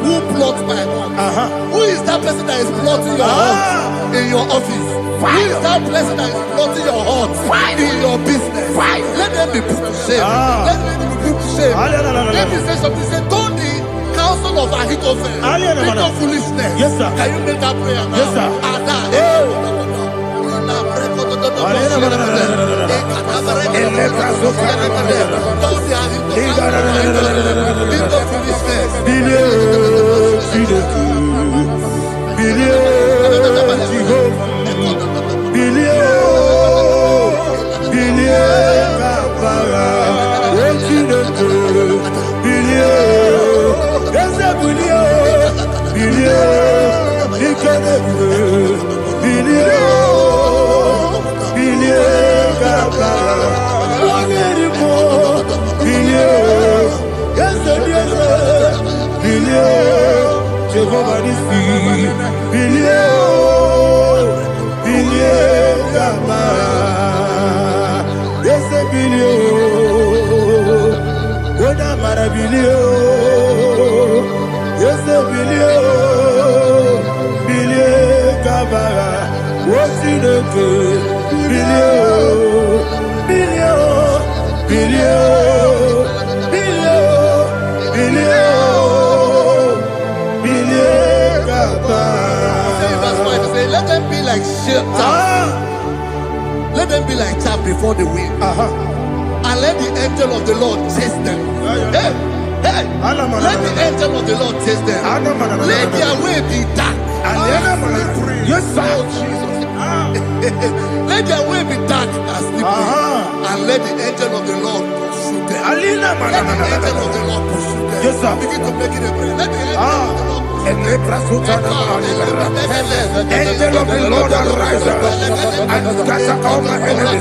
Who plot my hurt? Who is that person that is plotting your hurt in your office? Who is that person that is plotting your hurt in your business? Let them be put to shame. Let them be put to shame. Let me say something. Say, don't the counsel of Ahithophel, think of foolishness. Can you make that prayer now? Let them be like let them be like chaff before the wind, and let the angel of the Lord chase them. Let the angel of the Lord chase them. Let their way be dark. Let their way be dark as slippery, and let the angel of the Lord pursue them. Let the angel of the Lord pursue them. Begin to make it a prayer. Let the angel of the Lord Angel of the Lord arise and scatter all my enemies.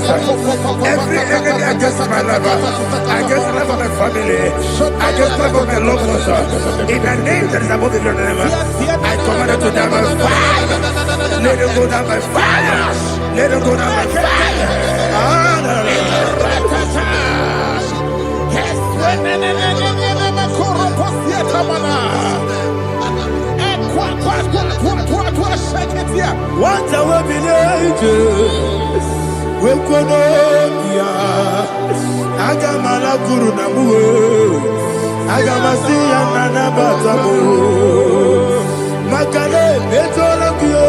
Every enemy against my life, against the life of my family, against the life of my loved ones. In the name that is above the name, I command it to them by fire. Let it go down by fire. Let it go down by fire. What I will be ages, we could Agamala Guru Namu, Agamasi and Nanabatamu, Makale, Betolakio,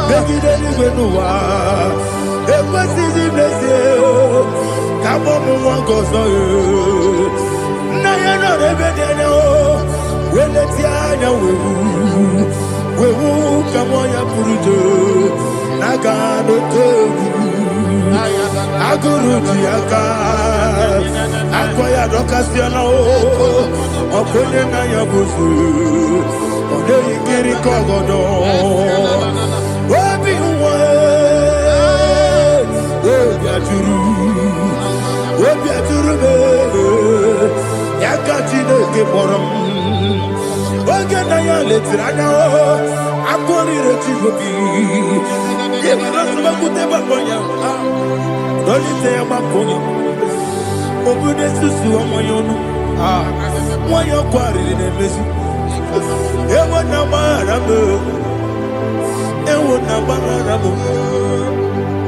Begideli Benua, Equasi Blessio, Kabomu Wangoso, Nayana Rebedeno, Weletia, we will come on your Purujo, Nagano Togu, Aguru Tiaka, Akoya Docasiano, Okonena Yabusu, Ode Ikiri Kogodo, Obi Obiaturu, Yakatino Keporum, Oganaya letranya akori rechigobi yebra suba kuteba konya doli te makonya obude susu omoyonu moyo kwari ne mesu ewo na marabe ewo na barabo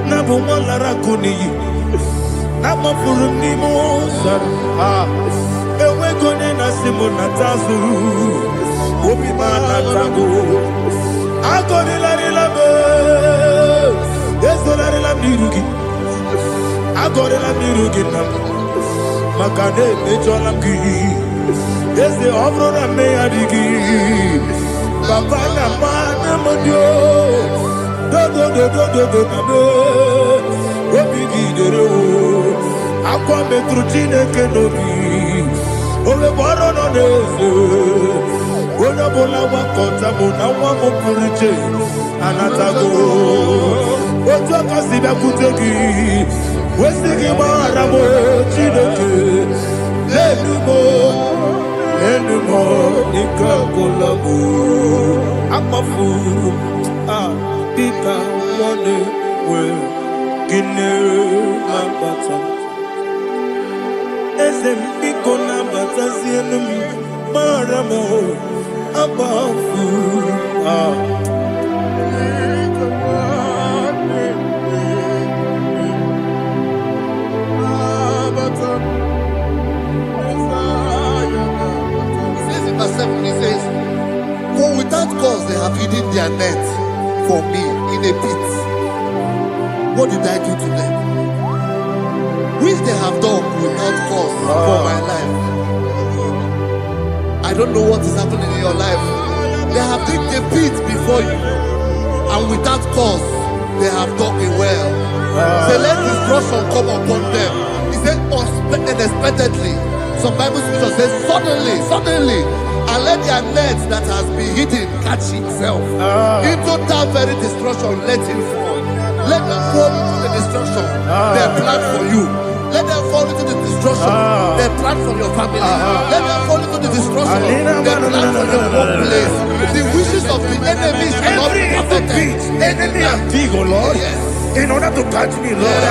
na bu molara kuni na mafuru ni moza ewe gone na simu na tazu obi mana tago agore la relabe ezo la relabe rugi agore la rugi na makane mejola ki eze obrora me adigi papa na mana modio do na do obi gidere o akwa metru Chineke nobi ole boro no neze ona bola wakota bona wa mo puriche anatago ojo kasiba kutegi wesigi mara mo Chineke lenumo ikakolabu amafuru bika one we kine mabata ezem biko na bata zienum maramo abafu He says, for without cause they have hidden their net for me in a pit. What did I do to them? Which they have done without cause for my life. I don't know what is happening in your life. They have digged a pit before you, and without cause they have done it well. Say, let destruction come upon them. He said, unexpectedly. Some Bible scripture says, suddenly. And let their net that has been hidden catch itself. Into that very destruction, let it fall. Let them fall into the destruction they plan for you. Let them fall into the destruction they plan for your family. Let them fall into the destruction they plan for your workplace. The wishes of the enemy shall not be perfected. Enemy of thee, O Lord. Yes. In order to catch me, Lord,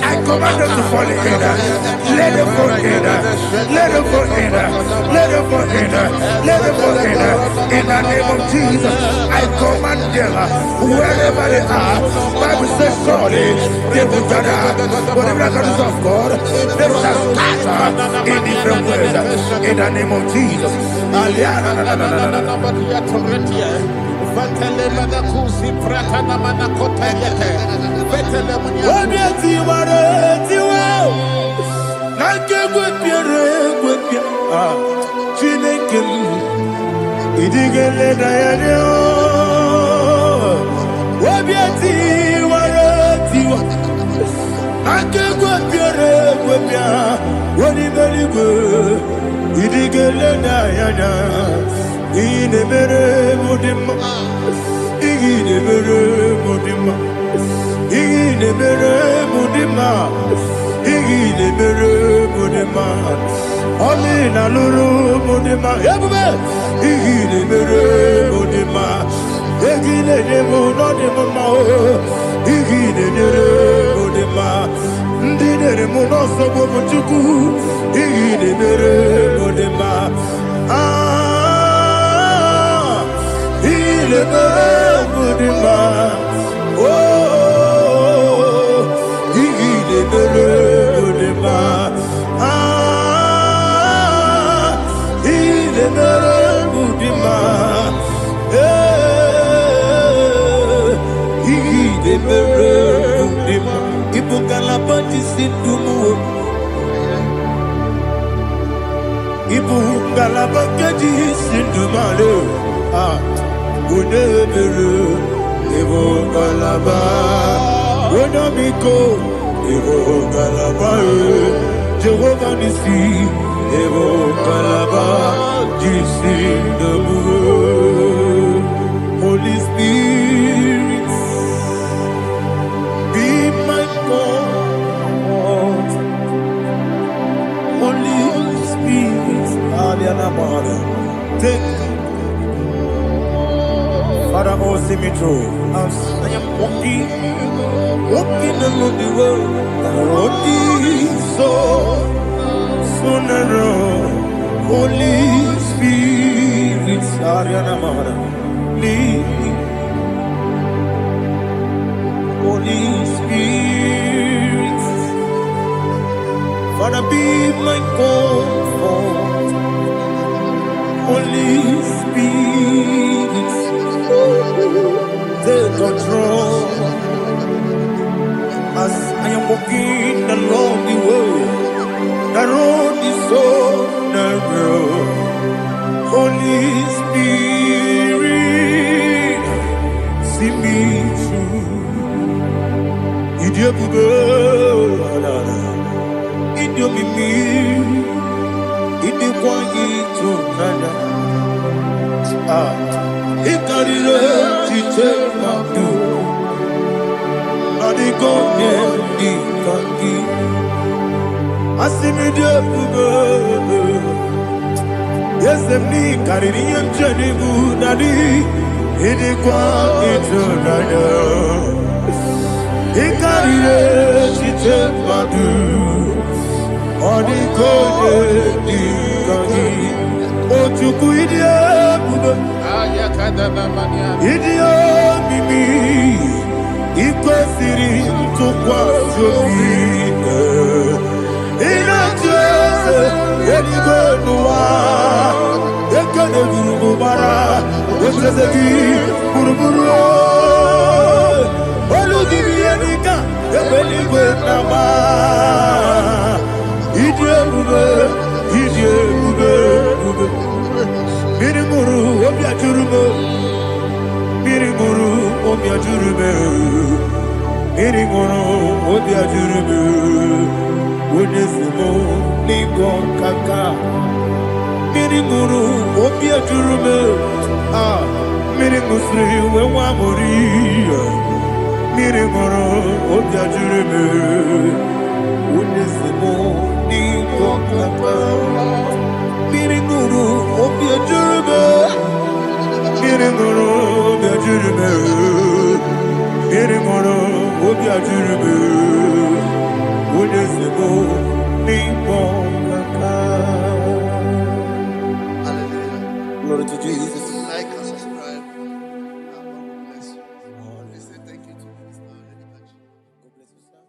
I command them to fall in. Let them fall in. Let them fall in. Let them fall in. Let them fall in. In the name of Jesus, I command them wherever they are. Bible says, surely they will gather. Whatever that is of God, they shall scatter in different ways. In the name of Jesus. Olina luru mudima ebube igile mere mudima egile demo no demo ma igile dere mudima ndidere mu no so bo chuku igile mere mudima igile mere mudima igile mere mudima Ibu galabati sindumu, ibu galabati sindumale. Udebere, ibu galaba, udamiko, ibu galaba. Jehovah nisi, ibu galaba, jisindumu. Holy Spirit, be my God. Holy Spirit, take Father, oh, see me through. As I am walking along the road, the road is so narrow. Holy Spirit, Ariana Mara, lead me. Holy Spirit, Father, be my comfort. Holy Spirit, take control. As I am walking along the way, the road is so narrow. Holy Spirit, see me through. Idiobube, Idiomimi, Idikwa Itunana. Ikarire chiche madu, Adikonye Ikangi. Asimidiobu, yes, me Caribbean Jenibu Nadi, Idikwa Itunana. Ikarire chiche madu, Adikonye Ikangi. Otuku Idiobu. Idio mimi ikwesiri ntụkwasị inateze eluigwe n'ụwa ekene gburugbara echeze gị gburugburu olu gị ihe dịka ebe eluigwe na-agba ịdị ebube Mirimuru obi ajurume, mirimuru obi ajurume, mirimuru obi ajurume. Onesimo ningo kaka, mirimuru obi ajurume. Mirimusri wewa mori, mirimuru obi ajurume. Onesimo ningo kaka. Miringuru obi ajurube, miringuru obi ajurube, miringuru obi ajurube. Onesimo ningo kaka. Glory to Jesus. Like and subscribe. God bless you. We say thank you to Mr. Edikachi. God bless you, sir.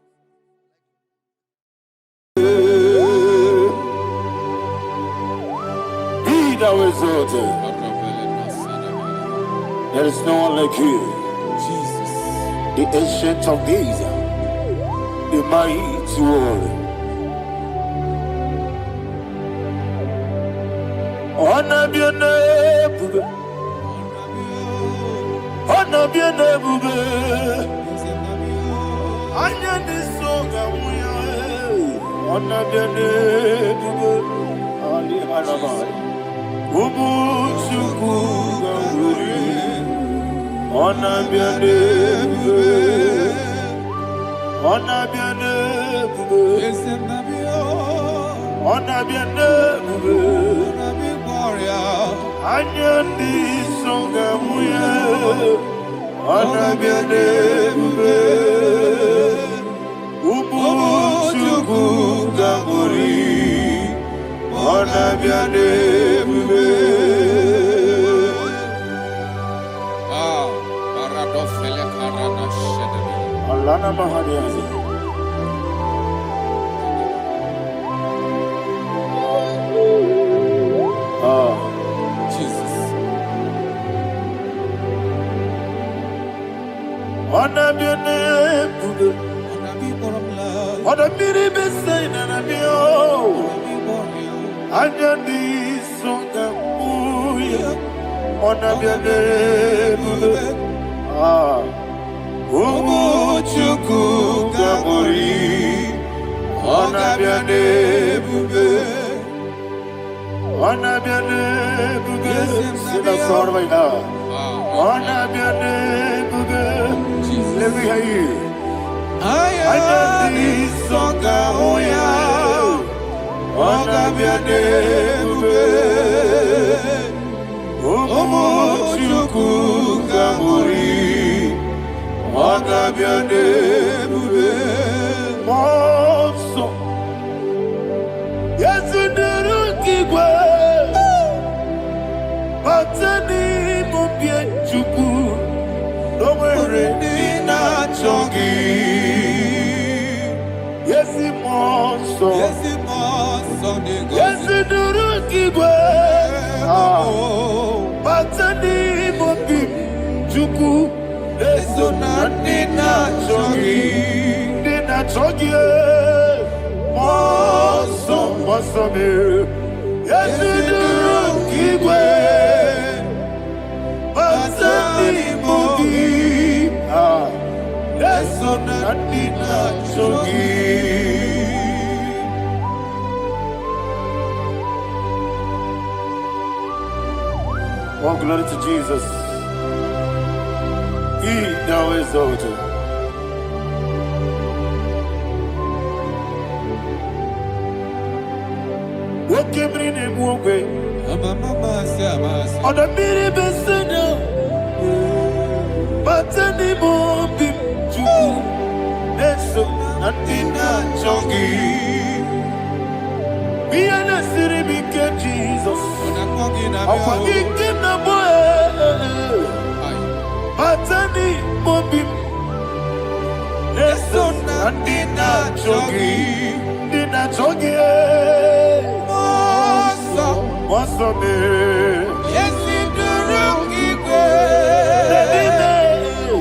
Thou exalted. There is no one like you, Jesus, the ancient of days, the mighty warrior. Honor be your name, honor be your name, honor this song, honor be your name, Ali Hanabai. Umuchuku ganguri, ona biane bube, ona biane bube, ona biane bube, anyandi songa muye, ona biane bube, umuchuku ganguri. Ona biane bube. Paradofele karana shedemi. Alana mahadiazi. Jesus. Ona biane bube. Ona biri besaina na bio. Anyandi songa muya, ona biane bube. Umuchuku gamori, ona biane bube. Ona biane bube. Sila sorvaina. Ona biane bube. Let me hear you. Anyandi songa muya. Ona biane bube, omo chuku muri Agabiane bube Monso Yasunduru kigwe Patani mubie chuku Nomere nina chongi Yesi monso Yasunduru kigwe Patani mubie chuku Eso na nina chogi Moso me Yesu duru kigwe Pasani mogi Eso na nina chogi. Oh, glory to Jesus. He now exalted. What came in and walk away? On the mini beside but anymore be true. And so nothing not chongi. Be an city became Jesus. I'm forgetting the boy. Matani mobim Eso nandina chogi Nina chogi Moso me Yesi duruki kwe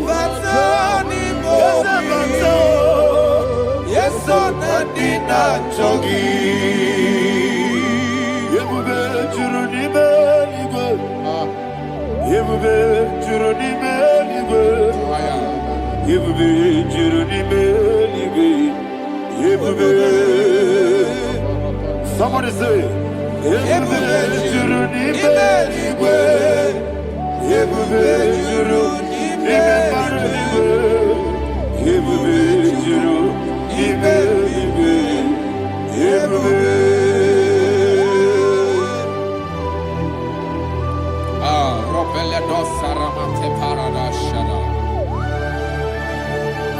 Matani mobim Eso nandina chogi Yebube churuni meligwe Yebube churuni meligwe Yebube churuni meligwe Yebube Somebody say Yebube churuni meligwe Yebube churuni meligwe Yebube churuni meligwe Yebube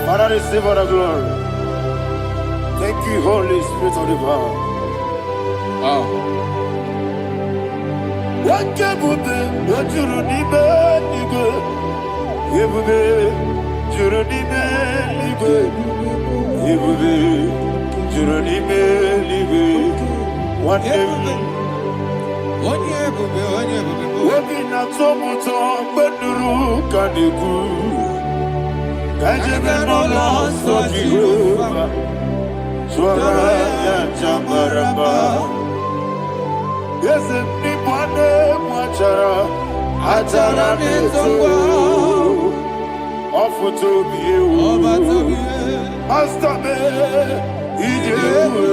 Father, receive all the glory. Thank you, Holy Spirit of the power. What can we do? What you don't need, you go. You will be, you don't need, you go. You will be, you don't need, you go. What we not so much on, but the room can you go? Kajabeno loso Jehovah, Swara ya Chamaraba. Yes, ni bwane mwachara, achara nezogo. Ofuto biye o, Master me, ijewe.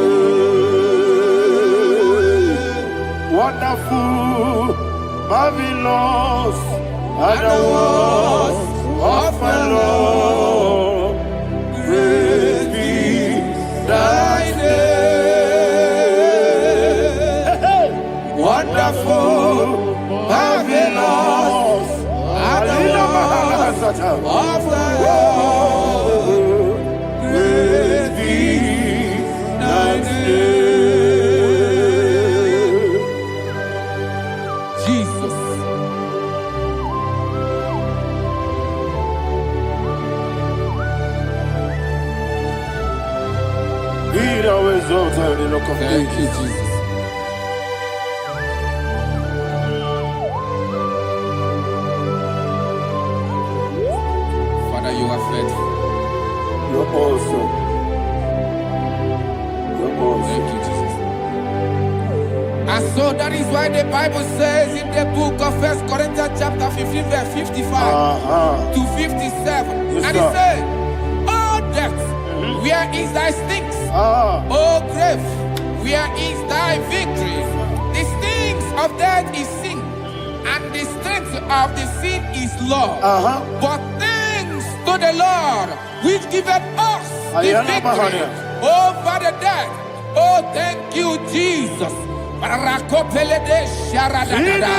Wonderful, marvelous, and the was of my Lord, praise be thy name. Wonderful, marvelous, and the was of my Lord, praise be thy name. Jesus. Be thou exalted in the rock of Thank you, ages. Jesus. Father, you are faithful. You're awesome. You're awesome. Thank you, Jesus. And so that is why the Bible says in the book of 1 Corinthians chapter 15 verse 55 to 57. Yes, and it sir. says, "Oh death, where is thy stings? Oh grave, where is thy victory? The stings of death is sin, and the strength of the sin is law. But thanks to the Lord, which giveth us the victory over the death. Oh, thank you, Jesus." Rakopele de sharadadada.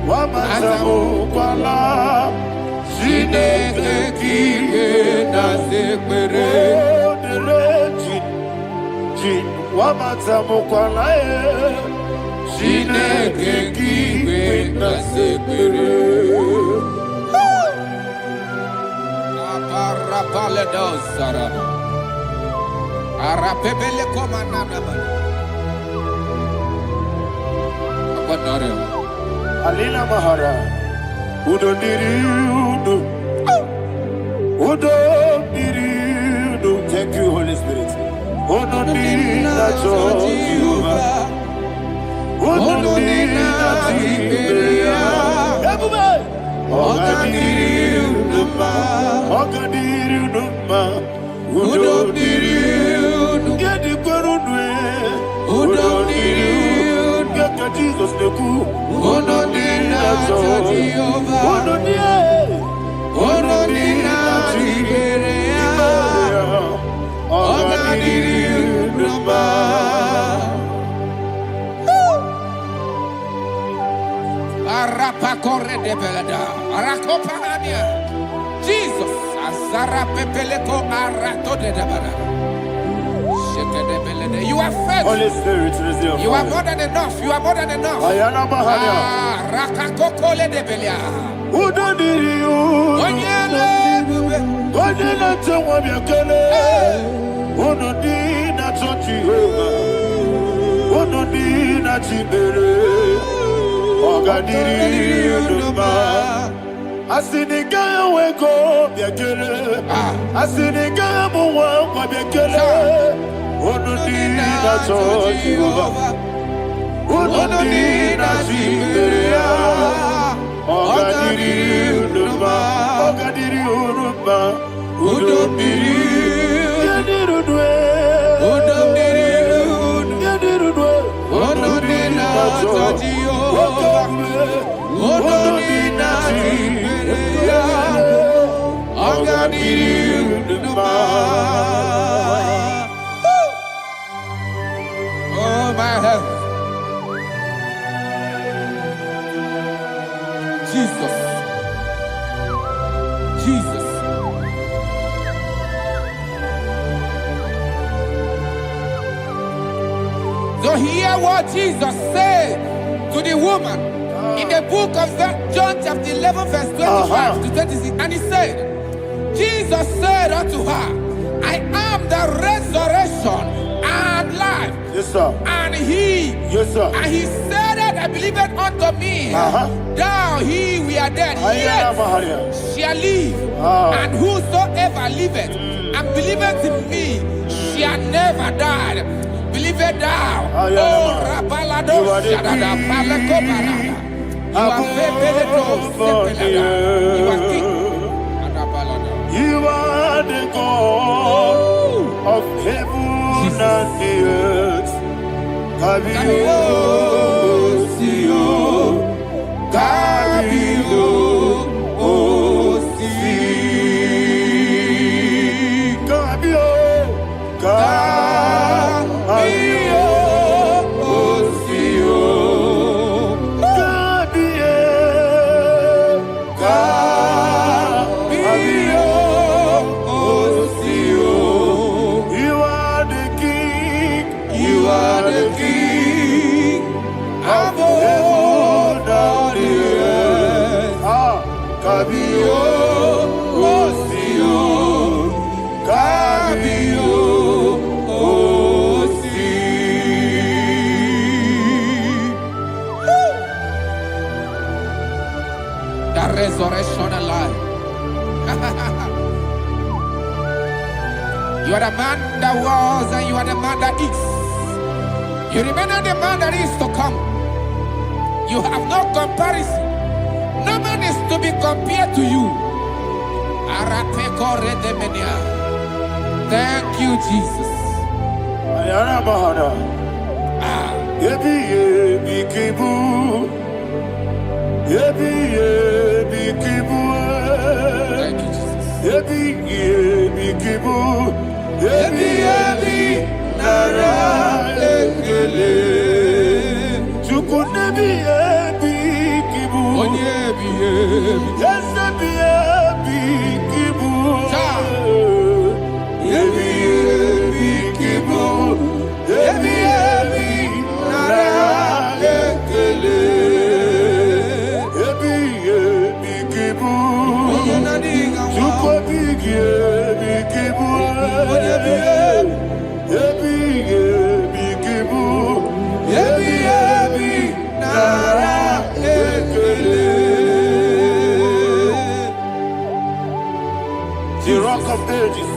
Wamatamu kwala Chineke kiye na sekpere Jin Wamatamu kwala Chineke kiye na sekpere Aparapale dosara Arapebele komanana bana Abadare Alina Mahara, Udo Diriudo, Udo Diriudo. Thank you, Holy Spirit. Udo Dirina Jehovah, Udo Dirina Jehovah. Everybody, Ogadiriuduma, Ogadiriuduma, Udo Diriudo. Get the Gurudwe, Udo Diriudo. Get Jesus the Good. Udo Dirina Jehovah, Udo Dirina Jehovah, Ogadiriuduma. Arapa corre de belada, arakopa ania. Jesus, azara pepeleko arato de dabara. Shake de belada. You are faithful. Holy Spirit, resume. You are more than enough. You are more than enough. Ayana Mahania. Rakakokole de belia. Udo Diriudo. Onyele bube. Onyele tewa miakele. Udo Dirina Jehovah, Udo Dirina Jehovah. Ogadiriuduma. Asinika weko biakele. Asinika muwa kwa biakele. Udo Dirina Jehovah, Udo Dirina Jehovah. Ogadiriuduma. Ogadiriuduma. Udo Dirina. Udo Dirina Jehovah. Udo Dirina Jehovah. Ogadiriuduma. Oh my heaven. Jesus. Jesus. So hear what Jesus said to the woman in the book of John chapter 11 verse 25 to 26. And he said, Jesus said unto her, I am the resurrection and life. Yes, sir. And he, Yes, sir. and he said that I believe it unto me. Thou he we are dead, Ayana Mahania. yet shall live. And whosoever liveth and believeth in me shall never die. Believe it thou. Ayana Oh, Mahania. Rabalado, You are the Shadada, king. Paleko Barada. You are Febeledo, Sepelada. You are king. Adabalada. You are the God of heaven and the earth. Kabio, Sio, Kabio, Si, Kabio, Kabio, Sio, Kabio, Kabio, Sio. You are the king. You are the king of heaven and the earth. Kabio, Sio, Kabio, Si. The resurrection and life. You are the man that was and you are the man that is. You remember the man that is to come. You have no comparison. No man is to be compared to you. Thank you, Jesus. Ayana Mahana. Yebi yebi kibu. Yebi yebi kibu. Thank you, Jesus. Yebi yebi kibu. Yebi yebi nara ekele. Chukunebi yebi The Rock of Ages.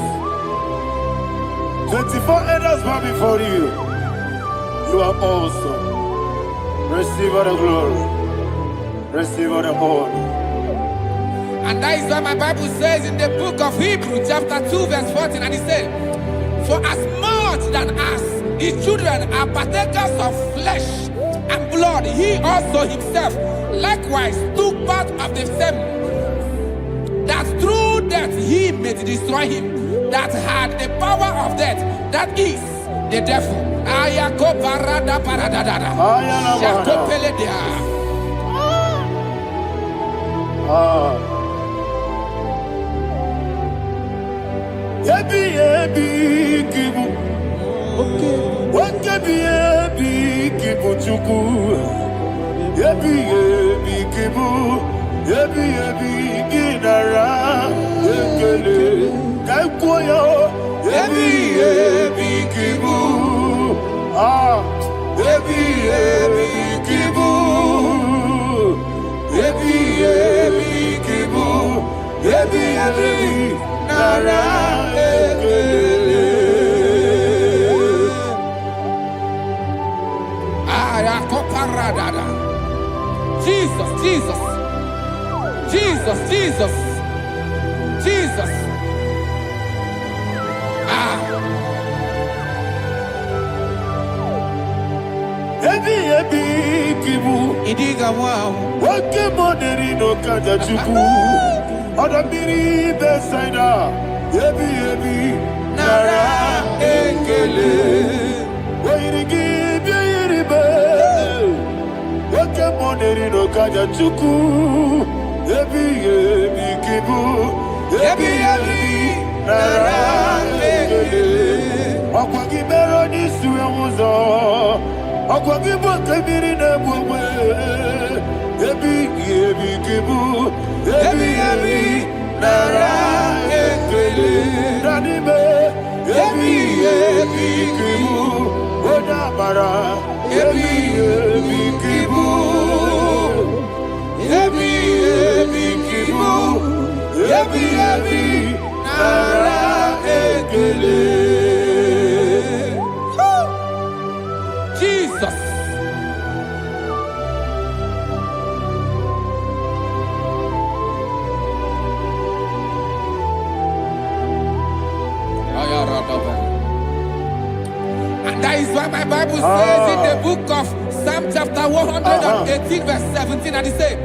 24 elders bow before you. You are awesome. Receive all the glory. Receive all the honor. And that is why my Bible says in the book of Hebrews chapter 2 verse 14, and it says, for as much than us, his children are partakers of flesh and blood, he also himself likewise took part of the same, that through death he may destroy him that had the power of death, that is the devil. Kibu. Okay, Kibu Chuku. Kibu. Ginara. Ekele. Kaikoyo. Kibu. Kibu. Kibu. Nara. Jesus, Jesus, Jesus, Jesus, Jesus. Kibu. Idiga wow. Wake money no kaja chuku. Odamiri besaida. Ebi. Nara ekele. Wairigi biiribe. Wake money no kaja chuku. Ebi kibu. Ebi nara ekele. Okwagi bero ni suwe muzo. Okwagi bokabiri na bwe. Ebi kibu. Ebi nara ekele. Nanime. Ebi kibu. Odabara. Ebi kibu. Ebi kibu. Ebi nara ekele. Jesus. And that is why my Bible says in the book of Psalm chapter 118 verse 17, and it says,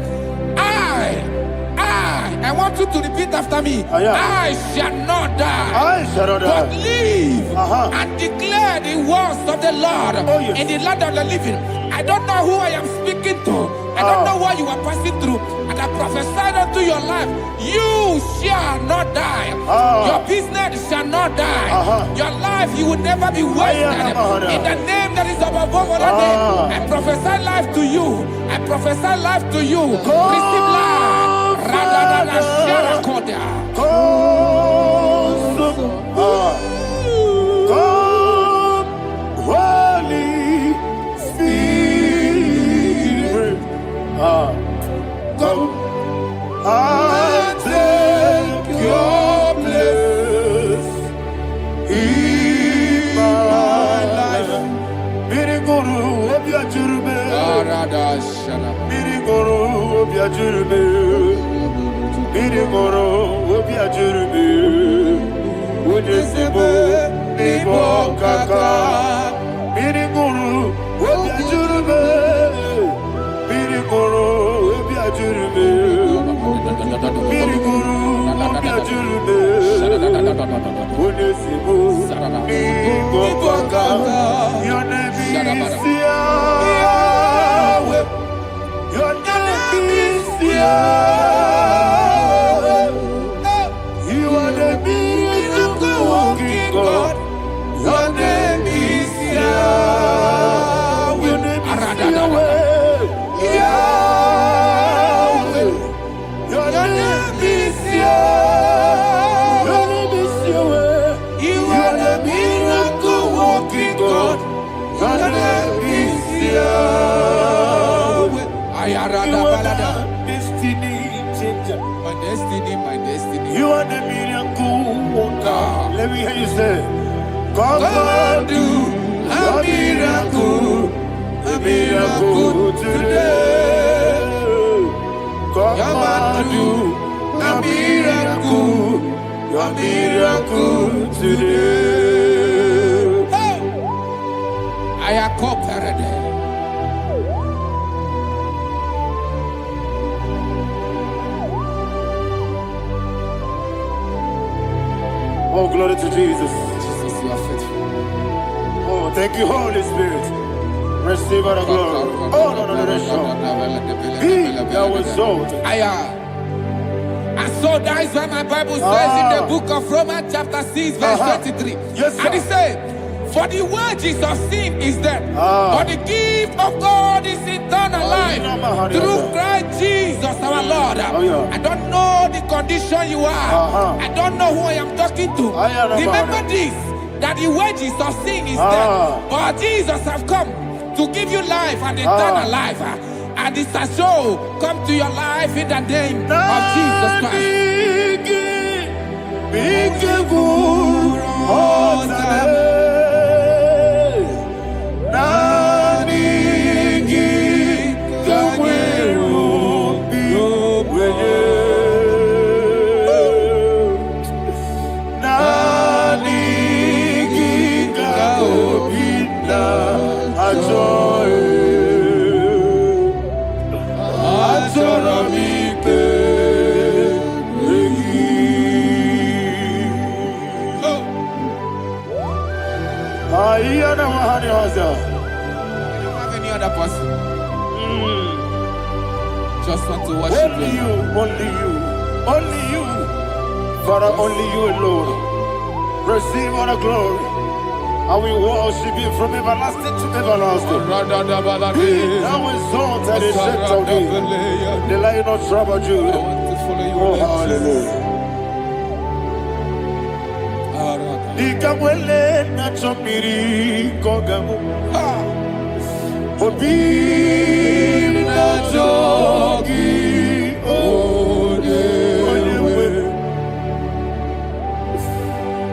I want you to repeat after me. I shall not die, but live and declare the words of the Lord in the land of the living. I don't know who I am speaking to. I don't know what you are passing through. And I prophesy unto your life, you shall not die. Your business shall not die. Your life, you will never be wasted. In the name that is above all other name, I prophesy life to you. I prophesy life to you. Receive life. Holy Spirit, come and take your place in my life. Miriguru obiajurube, miriguru obiajurube, miriguru obiajurube. Udesibo nibo kaka, miriguru obiajurube, miriguru obiajurube, miriguru obiajurube. Udesibo nibo kaka. Your name is Yahweh. Your name is my destiny. You are the miracle worker. Let me hear you say, come and do a miracle today. Come and do a miracle today. Hey! I am cooperated. Oh, glory to Jesus. Jesus, you are faithful. Oh, thank you, Holy Spirit. Receive our glory. Oh, no, Be thou exalted. And so that is why my Bible says in the book of Romans chapter 6 verse 23. Yes, sir. And it says, for the wages of sin is death, but the gift of God is eternal life through Christ Jesus our Lord. I don't know the condition you are. I don't know who I am talking to. Remember this, that the wages of sin is death, but Jesus have come to give you life and eternal life. And this has so come to your life in the name of Jesus Christ. I don't have any other person. Just want to worship only you. Only you. Father, only you alone. Receive all the glory. I will worship you from everlasting to everlasting. Be thou exalted and set of thee. The Lion of Tribe of Judah. Oh, hallelujah. Ikamwele na chomiri kogamu. Obi na jogi odewe.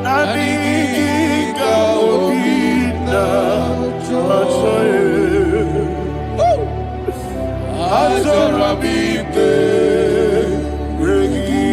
Nadiga obi na jogi. Azorabite regi.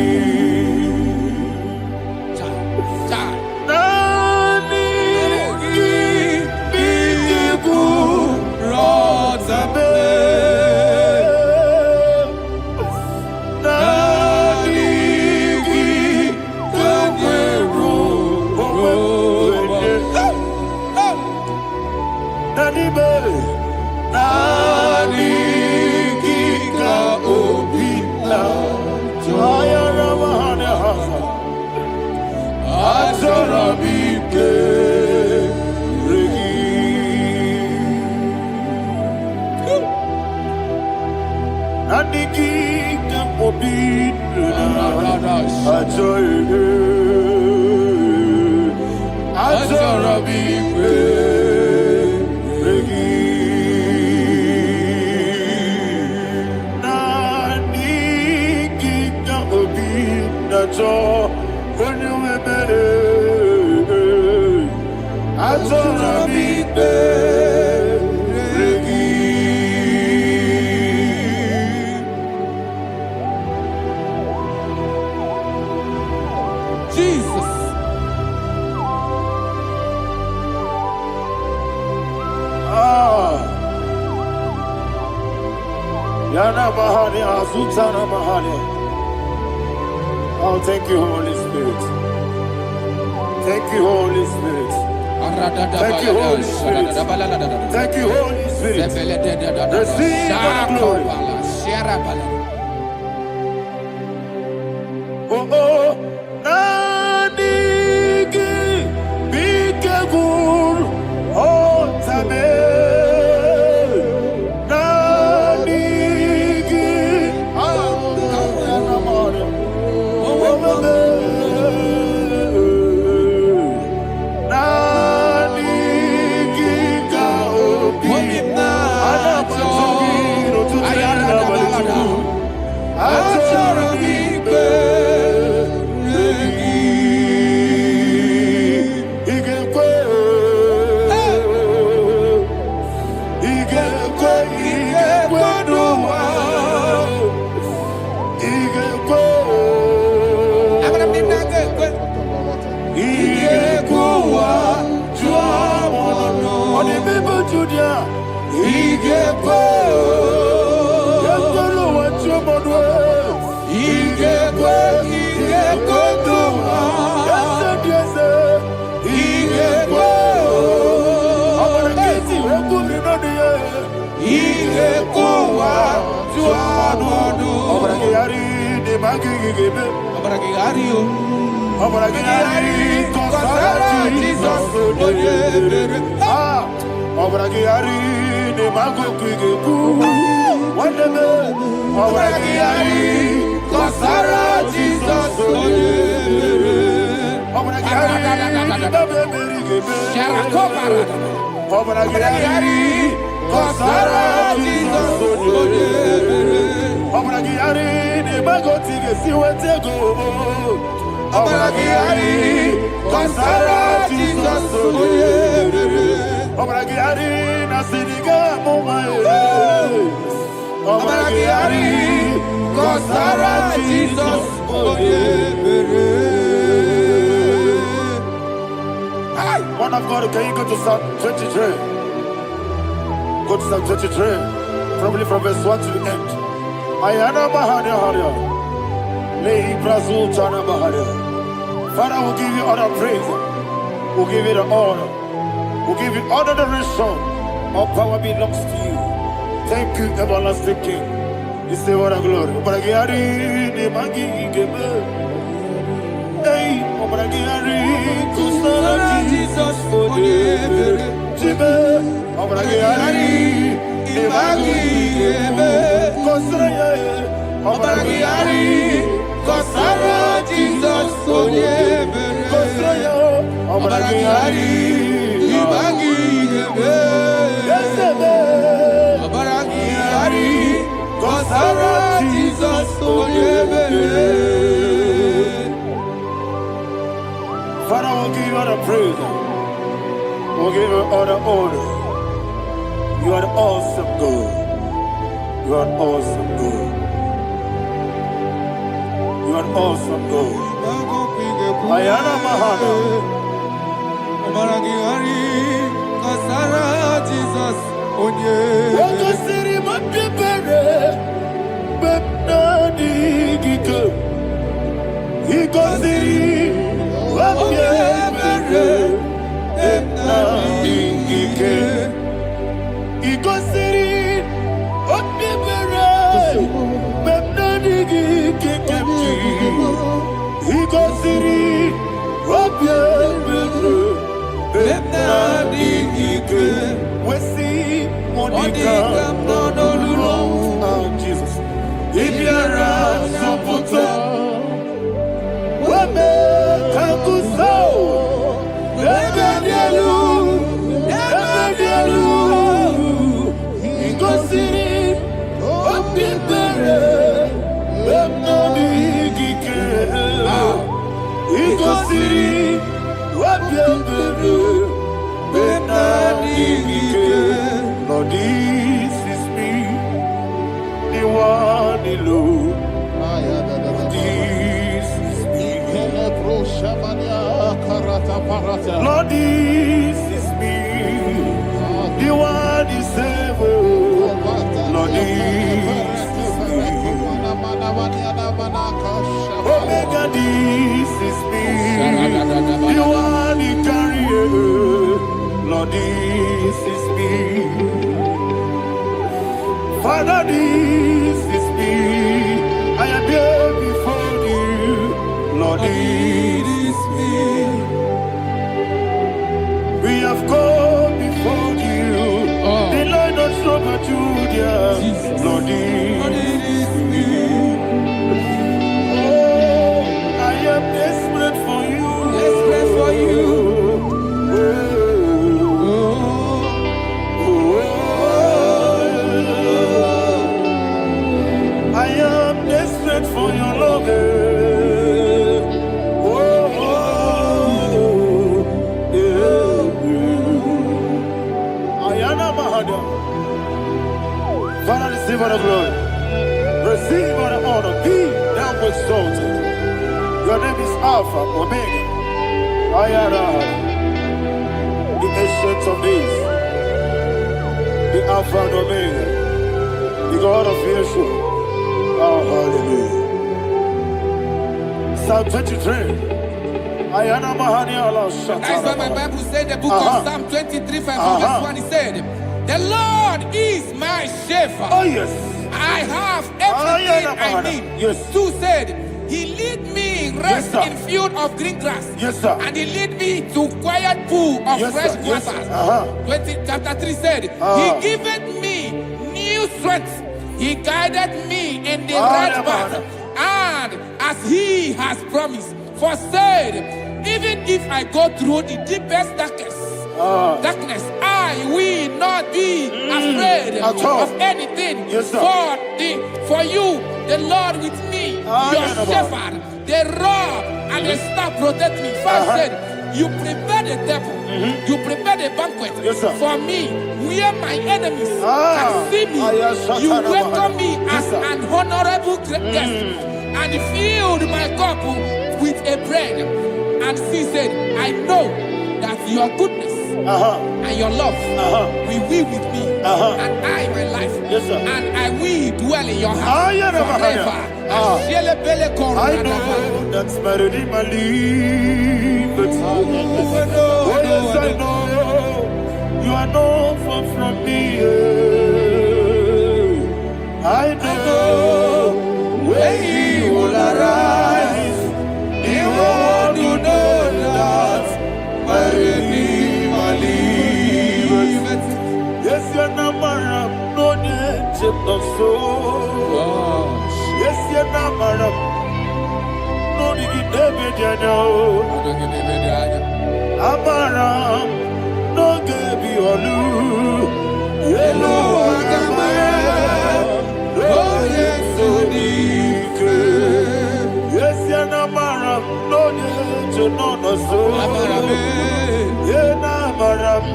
Oh, thank you, Holy Spirit. Thank you, Holy Spirit. Thank you, Holy Spirit. Thank you, Holy Spirit. Receive my glory. Oh, oh, Nadigi, Bikagur, oh, Tabe. magigebe. Obragiario. Obragiari, Kosara Jesus. Ah, Obragiari, ne magogigegu. Wandeme, Obragiari, Kosara Jesus. Obragiari, babeberigebe. Obragiari, Kosara Jesus. Obragiari, ne magotige siwetego. Obragiari, Kosara Jesus. Obragiari, nasiniga mumae. Obragiari, Kosara Jesus. One of God, can you go to Psalm 23? Go to Psalm 23, probably from verse 1 to the end. Ayana Maharia Haria. Father, we'll give you all the praise. We'll give you the honor. We'll give you all the adoration. All power belongs to you. Thank you, everlasting King. You say what a glory. Hey, Jesus, Kosara Jesus, Kosara Obragiari, Ibagigebe, Obragiari, Kosara Jesus, Father, we'll give you all the praise. We'll give you all the honor. You are the awesome God. You are an awesome God. You are an awesome God. Ayana Mahana. Omaragiari, Kasara Jesus, Onye. Wakasiri Mapipere, Bepnadi Gika. Hikasiri, Wapipere, Bepnadi Gika. Hikasiri, Wapipere, Bepnadi Gika. Hikasiri, Wapipere, Bepnadi Gika. Wesi, Monica, no, Jesus. Ibiara, Sopoto, Wame, Kakuso, Ebedielu, Hikasiri, Wapipere, Bepnadi Gika. Hikasiri, Wapipere, Bepnadi Gika. Lord, this is me, the one alone. This is me. Lord, this is me, the one is ever. Lord, this is me. Omega, this is me, the one in carrier. Lord, this is me. Father, this is me. I am here before you. Lord, this is me. We have come before you. The Lord not so much Judah. Lord, this is me. Oh, I am desperate for you. Desperate for you. I am desperate for your love. Ayana Mahada. Father, receive all the glory. Receive all the honor. Be thou exalted. Your name is Alpha, Omega. Ayana. The ancient of days. The Alpha and Omega. The God of Yeshua. Oh, hallelujah. Psalm 23. Ayana Mahani Allah Shata. That's why my Bible said the book of Psalm 23, 5, verse 1, it said, the Lord is my shepherd. Oh, yes. I have have everything I need. Yes. 2 said, He lead me rest Yes, in field of green grass. Yes, sir. And He lead me to quiet pool of Yes, fresh sir. Yes, waters. sir. 20, chapter 3 said, He giveth me new strength. He guided me in the right path. And as He has promised, for said, even if I go through the deepest darkness, I will not be afraid of anything. Yes, sir. For you, the Lord with me, your shepherd, the rod and the staff protect me. 5 said, you prepare the table, you prepare the banquet for me, where my enemies can see me. You welcome me as an honorable guest, and filled my cup with a bread. And she said, I know that your goodness and your love will be with me, and I, my life, and I will dwell in your house forever. I know that's my Redeemer lives. Oh, yes, I know you are not far from me. I know when He will arise, He will do that my Redeemer lives. Yes, you're not married, no need to so. Yes, you're not married, no need to be Amaram, no gebi olu, yelo agamara, no yesodike. Yes, you're not married, no need to know no so. Yena maram,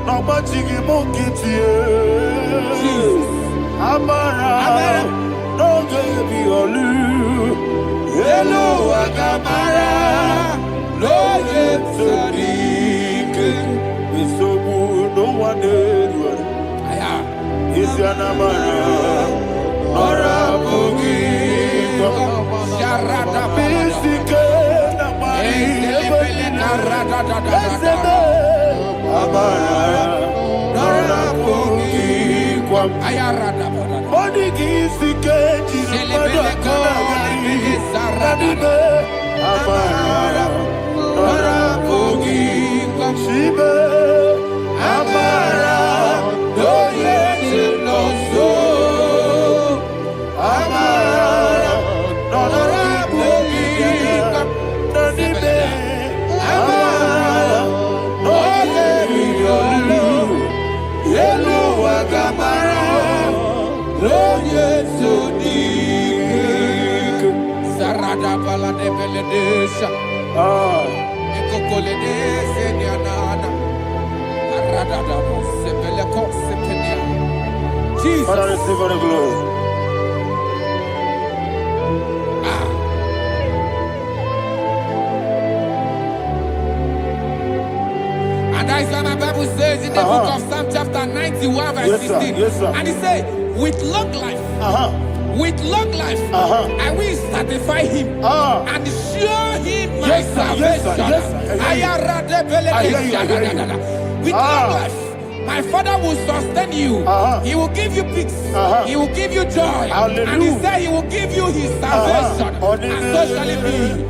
no machigi mokiti. Amaram, no gebi olu, yelo agamara. Lord, it's a leak. It's so good, no one did. Is your number? Or a boogie. Sharada basic. Shibe Amara no yet no so Amara no rabugi no nibe Amara no yelu yelu agamara no yet so dik Sarada bala de beledesha Jesus. Father, receive all the glory. And that is why my Bible says in the book of Psalm chapter 91 verse 16. And it says, with long life, with long life, I will satisfy him and show him my salvation. With long life, my Father will sustain you. He will give you peace. He will give you joy. Hallelujah. And He said He will give you His salvation. And so shall it be.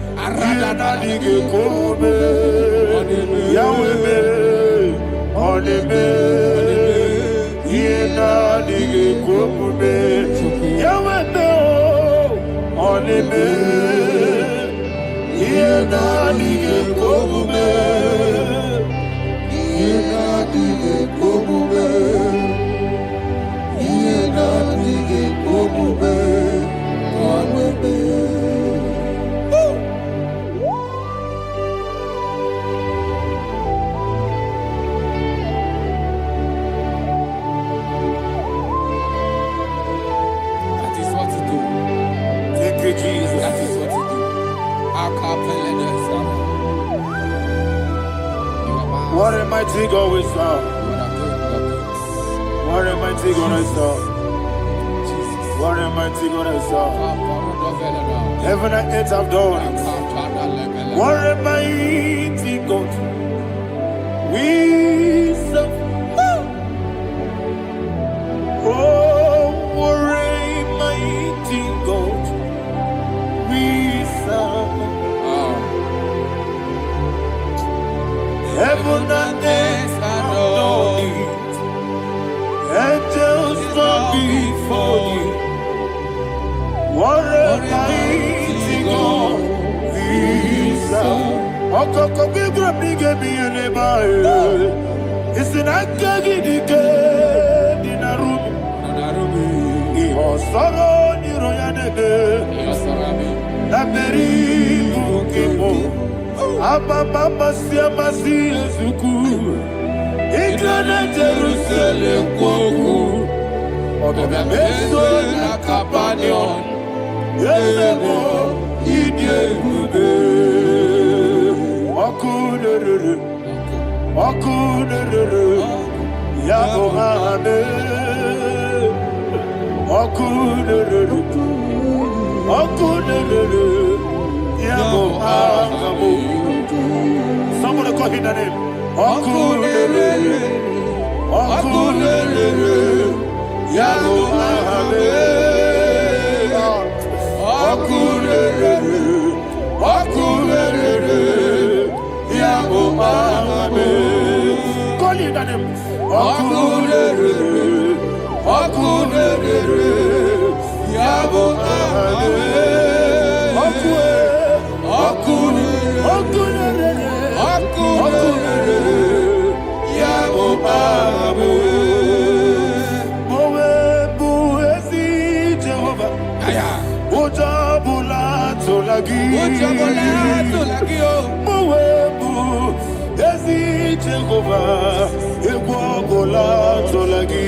What a mighty God we serve. What a mighty God I serve. What a mighty God I serve. Heaven and earth have done it. What a mighty God we serve. Oh, what a before you. What a mighty God is our. Okoko bigro bige biene bae. Isina kagi dike dinarubi. Iho soro ni royanede. Laberi bukimo. Ababa siama si ezuku. Igrana Jerusalem kwoku. Odobe meso na kapanion. Yelemo idye gube. Okunere, Yabohane, Okunere, Yabohane. Somebody call him the name. Okunere, Yabohane, Okunere. Call it that name. Okunere, Yabo Jehovah, Equabola Tolagi.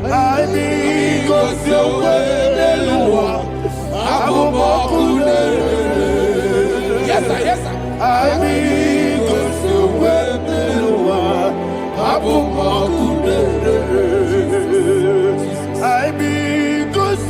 I need God's way, yes, sir, yes, sir. I need God's way, I need God's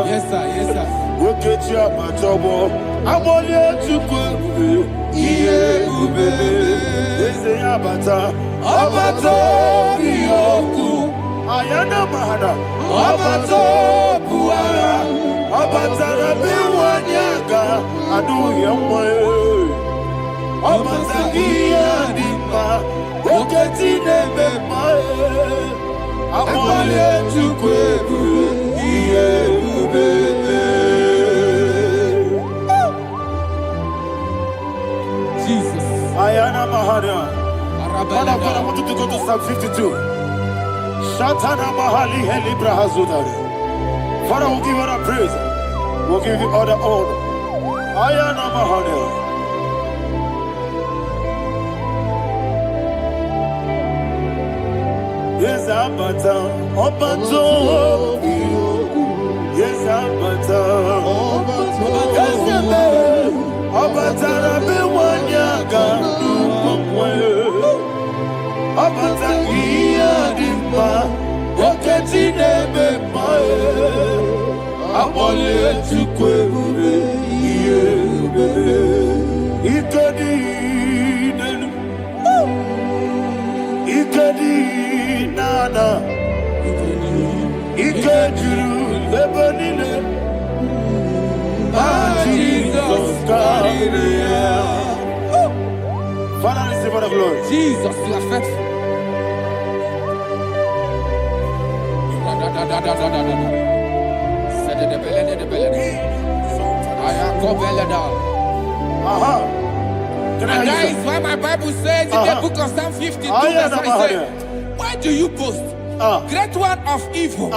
Yes, sir, yes, sir. Ayana mahada, abato buara, abatara biwanyaga, adu yamwe, abatagia dimba, oketi nebe mae, amale tukwebu, iye ubebe. Jesus. Ayana mahada. Father, I want you to go to Psalm 52. Shatana Mahali Heli Brahazudari. Father, we'll give you all the praise. We'll give you all the honor. Ayana Mahali. Yes, Abata. Obato. Yes, Abata. Yes, Abata. Rabi Wanyaga. Abata iya dimba, oketi nebe mae, abole tukwe ube, iye ube, ikedi nenu, ikedi nana, ikediru lebanile, Jesus God. Father, receive all the glory. Jesus, you are faithful. And that is why my Bible says in the book of Psalm 52, why do you boast? great one of evil.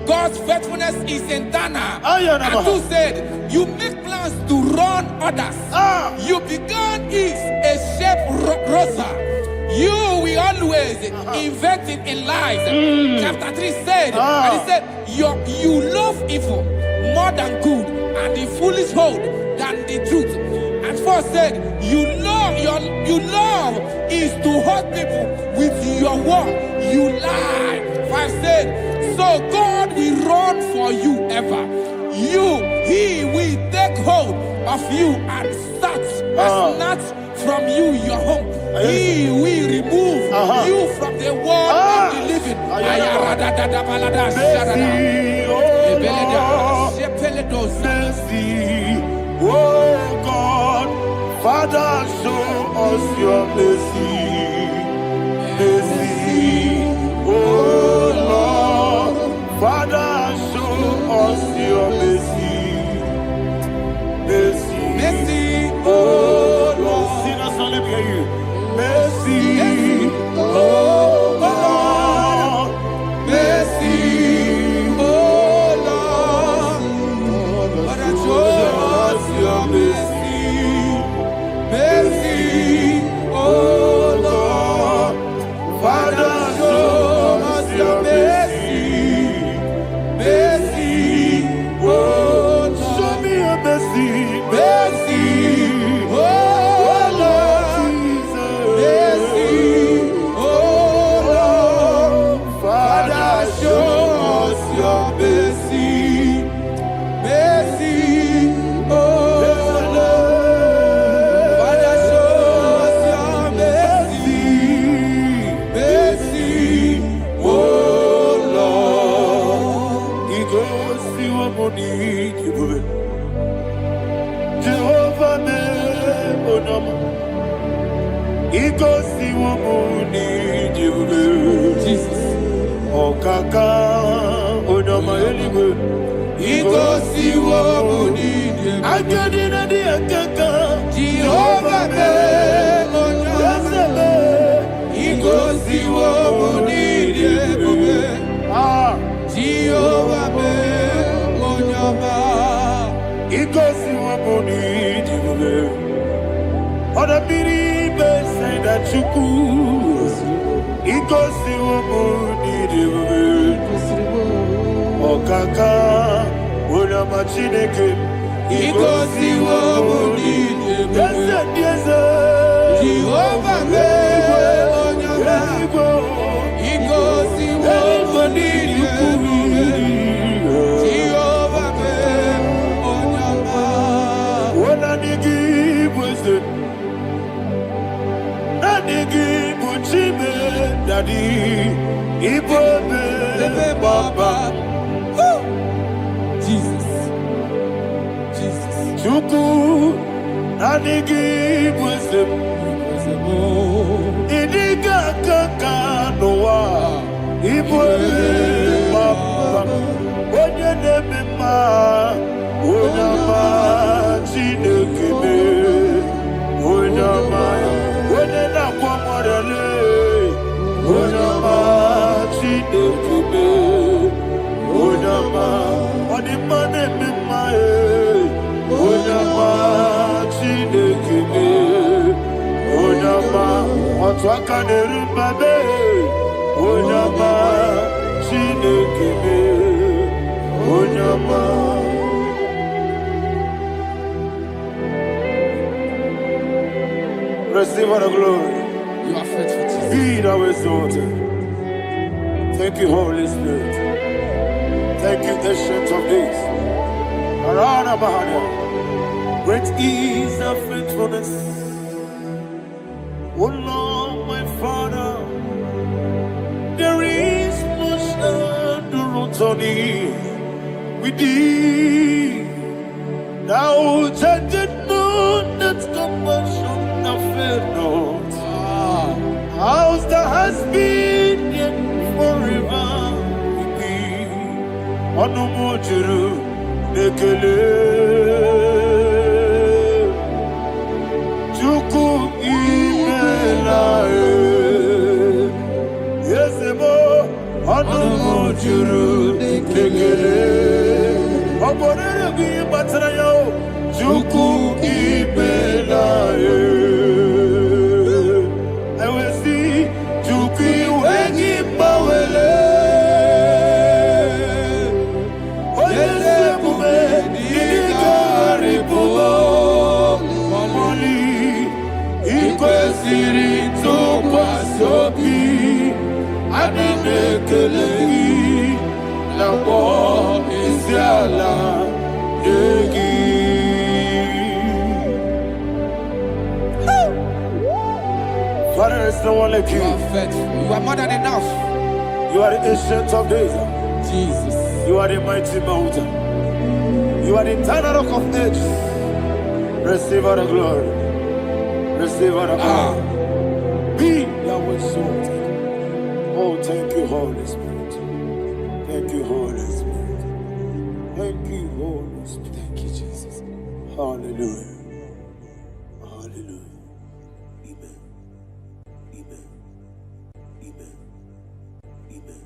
God's faithfulness is eternal. And two said, you make plans to run others. You began is a shape rosa. You will always invent it in lies. Chapter 3 said, and he said, you love evil more than good, and the foolish hold than the truth. And 4 said, you love is to hurt people with your word. You lie. 5 said, so God will run for you ever. He will take hold of you and snatch from you your home. He will remove you from the world of the living. Mercy, oh God, Father, show us your mercy. Mercy, oh Lord, Father, show us your mercy. Mercy, Mercy, oh Lord, sing us only hear you. Mercy, oh Lord, mercy, oh Lord, Father, show us your mercy. Mercy, oh Lord, Father, show us your mercy. Mercy, oh Lord, show me your mercy. mercy, oh Lord, mercy, oh Lord, Father, show us your mercy. Mercy, oh Lord, Father, show us your mercy. Mercy, oh Lord. He goes to a money, Jehovah me onama. He goes to a money, Jesus. Okaka onama eligwe. He goes to what Agadina di akaka. Jehovah me onama. He goes to what Jehovah me onama. He goes to a money, Oda biri be say that you could. He goes to a money, Okaka onama chineke. He goes to what Yes, yes, Jehovah me onama. He goes to what Jehovah me onama. Daddy, Ibobe, Baba, Jesus. Chuku, Nanigi, Wisdom, Idiga Kaka, Noa, Ibobe, Baba, Onya Nebima, Onyama, Chinekebe, Onyama, Onena Kwamorele. Onyama Chinekebe, Onyama Odimane Mimae, Onyama Chinekebe, Onyama Otwakane Rumbabe, Onyama Chinekebe, Onyama. Receive all the glory. You are faithful, Jesus. Be thou exalted. Thank you, Holy Spirit. Thank you, Ancient of Days. Arana Bahana. Great is thy faithfulness. O Lord, my Father, there is much endurance on thee. With thee, thou changest not that compassion of faith not. How's the has been yet forever with thee? Onomojuru nekele Chuku imela Yesemo juru dikegere. Oborere gi batara yo. Juku ibela ye. Ewesi juku wegi bawele. Oyese bume digari bugo. Moli ikwesiri tukwa sobi. Adine kelegi na bo isiala yegi. Father, there is no one like you. You are faithful. You are more than enough. You are the ancient of days. Jesus. You are the mighty mountain. You are the eternal rock of ages. Receive all the glory. Receive all the power. Be thou exalted. Oh, thank you, Holy Spirit. Thank you, Holy Spirit. Thank you, Holy Spirit. Thank you, Jesus. Hallelujah. Hallelujah. Amen. Amen. Amen. Amen.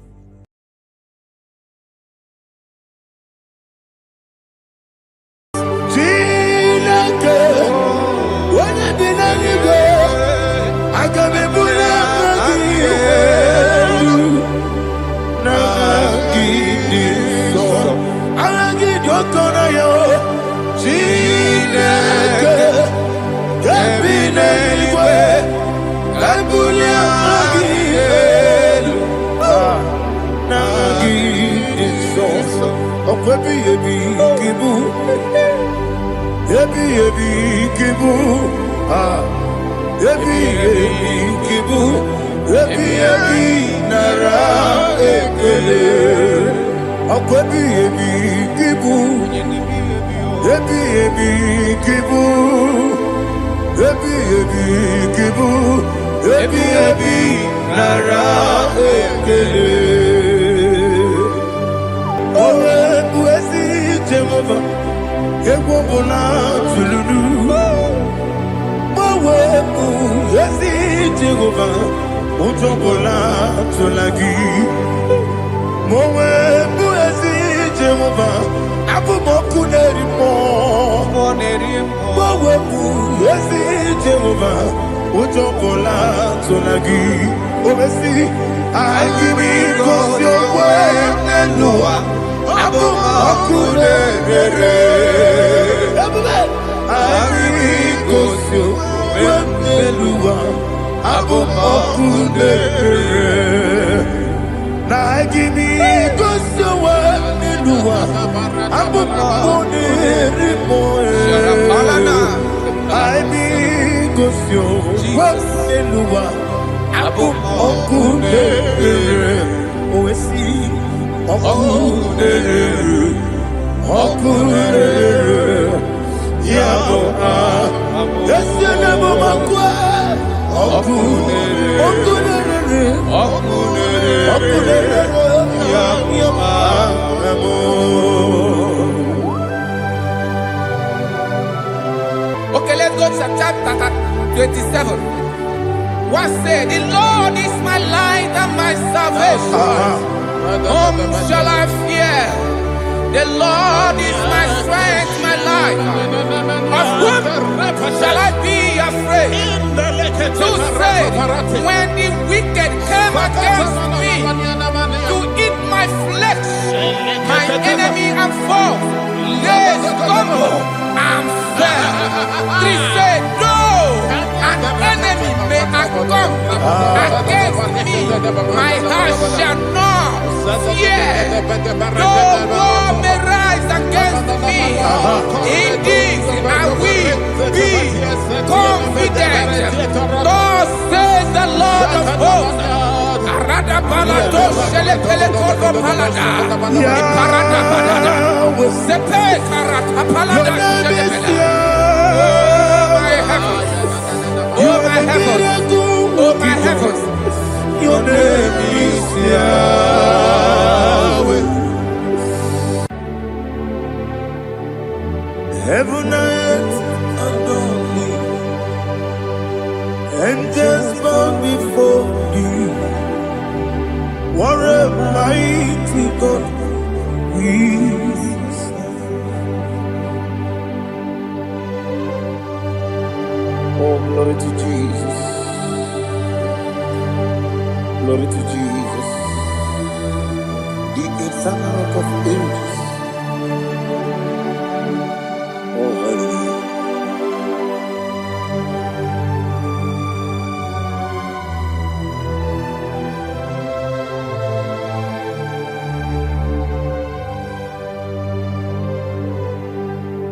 Okay, let's go to chapter 27. What said? The Lord is my light and my salvation. Whom shall I fear? The Lord is my strength, my life. Of whom shall I be afraid? Who said, when the wicked came against me to eat my flesh, my enemy and foe, they stumble and fell. He said, no, an enemy may have come against me, my heart shall not fear. No war may rise against me. In this I will be confident. Thus says the Lord of hosts. Arada balado shele pele kodo palada. Iparada balada. Sepe karata palada shele pele. Oh my heavens. Oh my heavens. Oh my heavens. Your name is Yahweh. Heaven and earth adore thee. Angels bow before thee. What a mighty Oh, glory to Jesus. Glory to Jesus. The eternal rock of ages. Oh, hallelujah.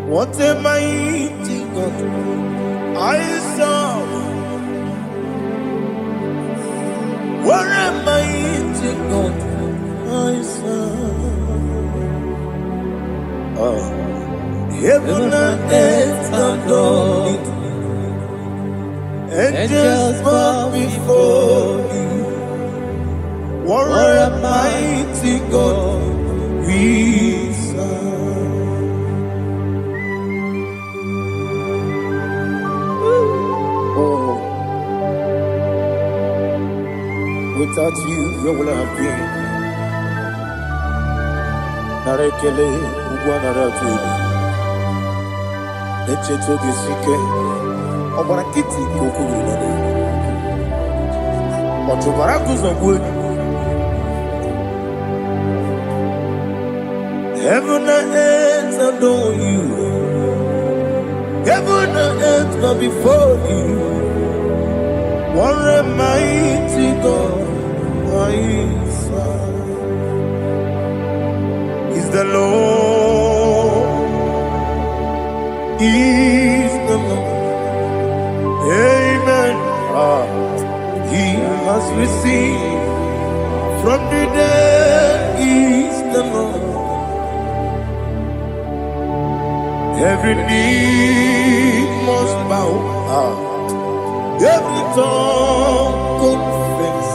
What a mighty God I serve. What a mighty God I serve. Heaven and earth adore it, angels bow before you. What a mighty God we serve. Without you, where would I have been? Narekele, Uguanaratu, Echeto Gisike, Obarakiti, Kokuru, Otobarakus of wood. Heaven and earth adore you. Heaven and earth bow before you. What a mighty God I serve. Is the Lord, is the Lord. Amen. He has received from the dead, is the Lord. Every knee must bow. Every tongue confess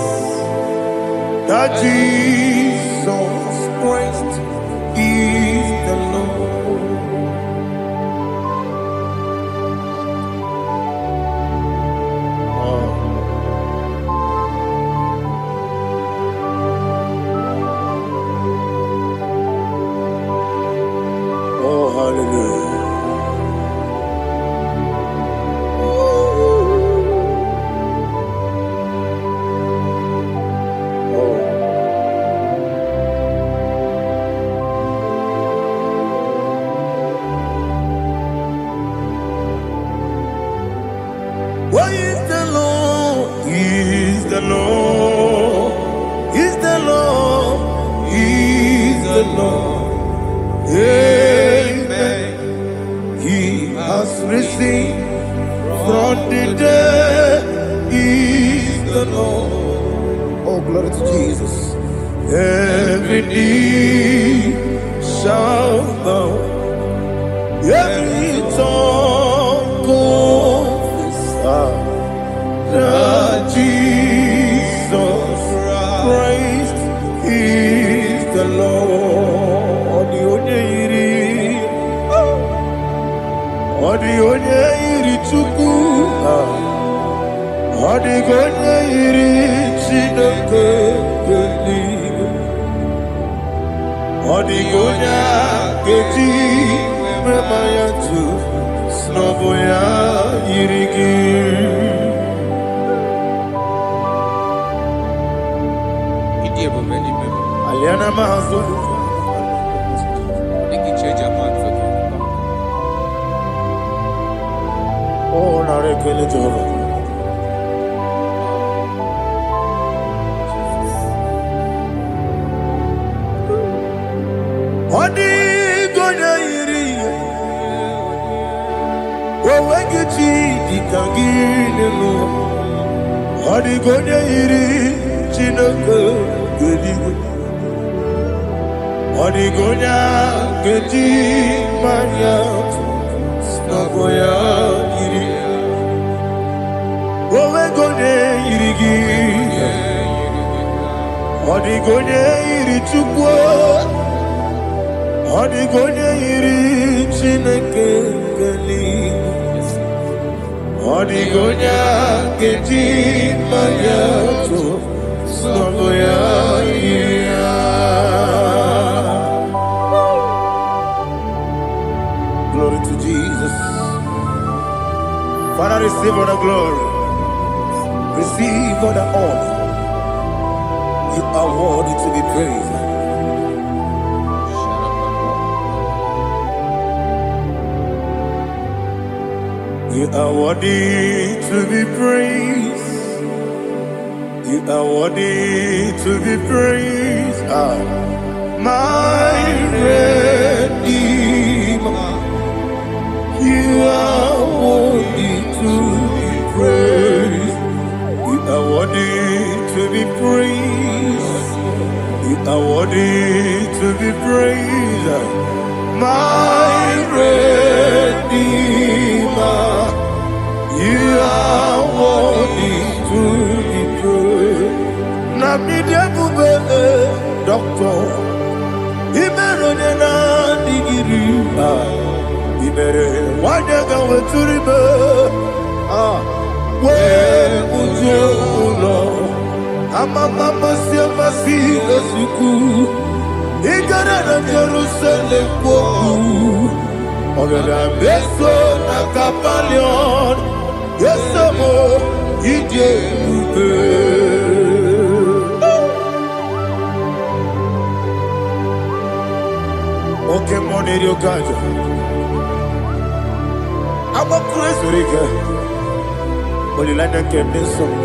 that Jesus Christ is the Lord. Oh, hallelujah. Why is the Lord? He is the Lord. Is the Lord. He is the Lord. Amen. He has risen from the dead. He is the Lord. Oh, glory to Jesus. Every knee shall bow. Every tongue confess that Jesus Christ is the Lord. The onye iri Chukwu, the onye iri Chineke eluigwe, the onye keji mema ya tu snobo ya iri gị. Aliana mazo. Oh, narekele Jehovah. Odi gonya iri, owengichi dikangile mo. Odi gonya iri, Chineke eluigwe. Odi gonya keji manya, snobo ya iri. Owengonye iri gi, odi gonya iri Chukwu. Odigonye iri Chineke eluigwe. Odigonya keji manya to snogo ya iri. Father, receive all the glory. Receive all the honor. You are worthy to be praised. You are worthy to be praised. You are worthy to be praised. My Redeemer. You are worthy to be praised. You are worthy to be praised. You are worthy to be praised. My Redeemer. You are worthy to be praised. Nabidia Bube, Doctor. Iberonena digiri. Ibere wanyaga weturibe. We ujulo. Mama siamasi lesuku. Igara na Jerusalem koku. Ogada beso na kapalion. Yesamo ije ube. Okay, money yo kaja. I'm a crazy rigger. Only like that came this song.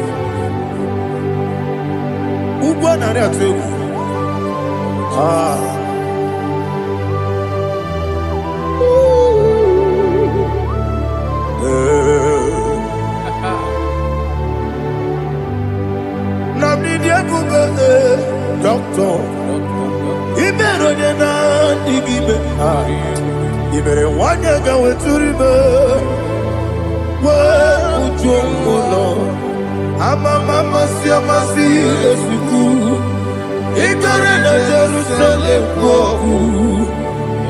Uba na ya tu. Nabidia Bube, Doctor. Iberonena digibe. Ibere wanyaga weturibe. We ujulo. Mama siamasi lesuku. Igara na Jerusalem koku.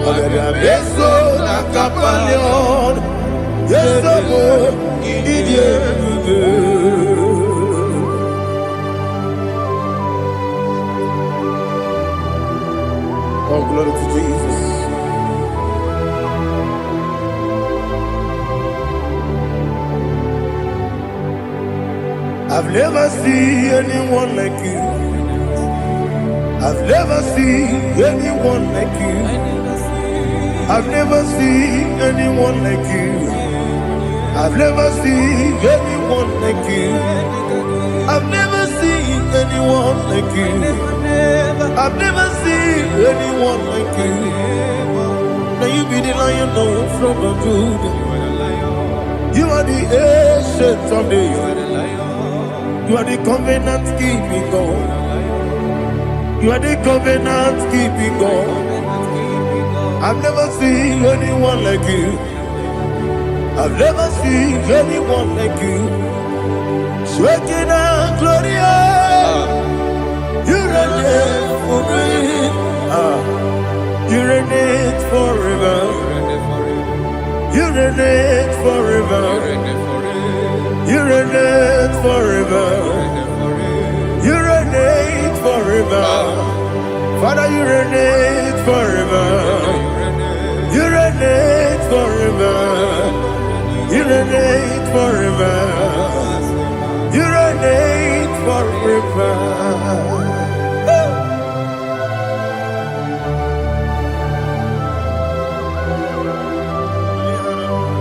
Ogada beso na kapalion. Yesamo idie ube. Oh, glory to Jesus. I've never seen anyone like you. I've never seen anyone like you. I've never seen anyone like you. I've never seen anyone like you. I've never seen anyone like you. I've never seen anyone like you. Now you be the lion from the Judah. You are the ancient of days. You are the covenant keeping God. You are the covenant keeping God. I've never seen anyone like you. I've never seen anyone like you. Shaking and glorious. You reign forever. You reign forever. You reign forever. You reign forever. You reign forever. Father, you reign forever. You reign forever. You reign forever. You reign forever.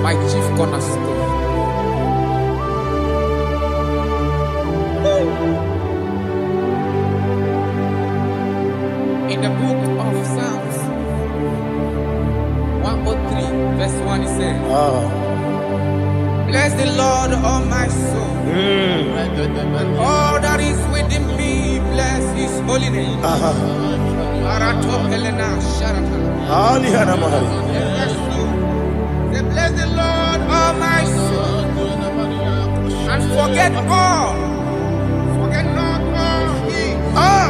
My chief cornerstone. In the book of Psalms 103 verse 1 it says, bless the Lord, all my soul, and all that is within me, bless his holy name. Bless the Lord, all my soul, and forget not all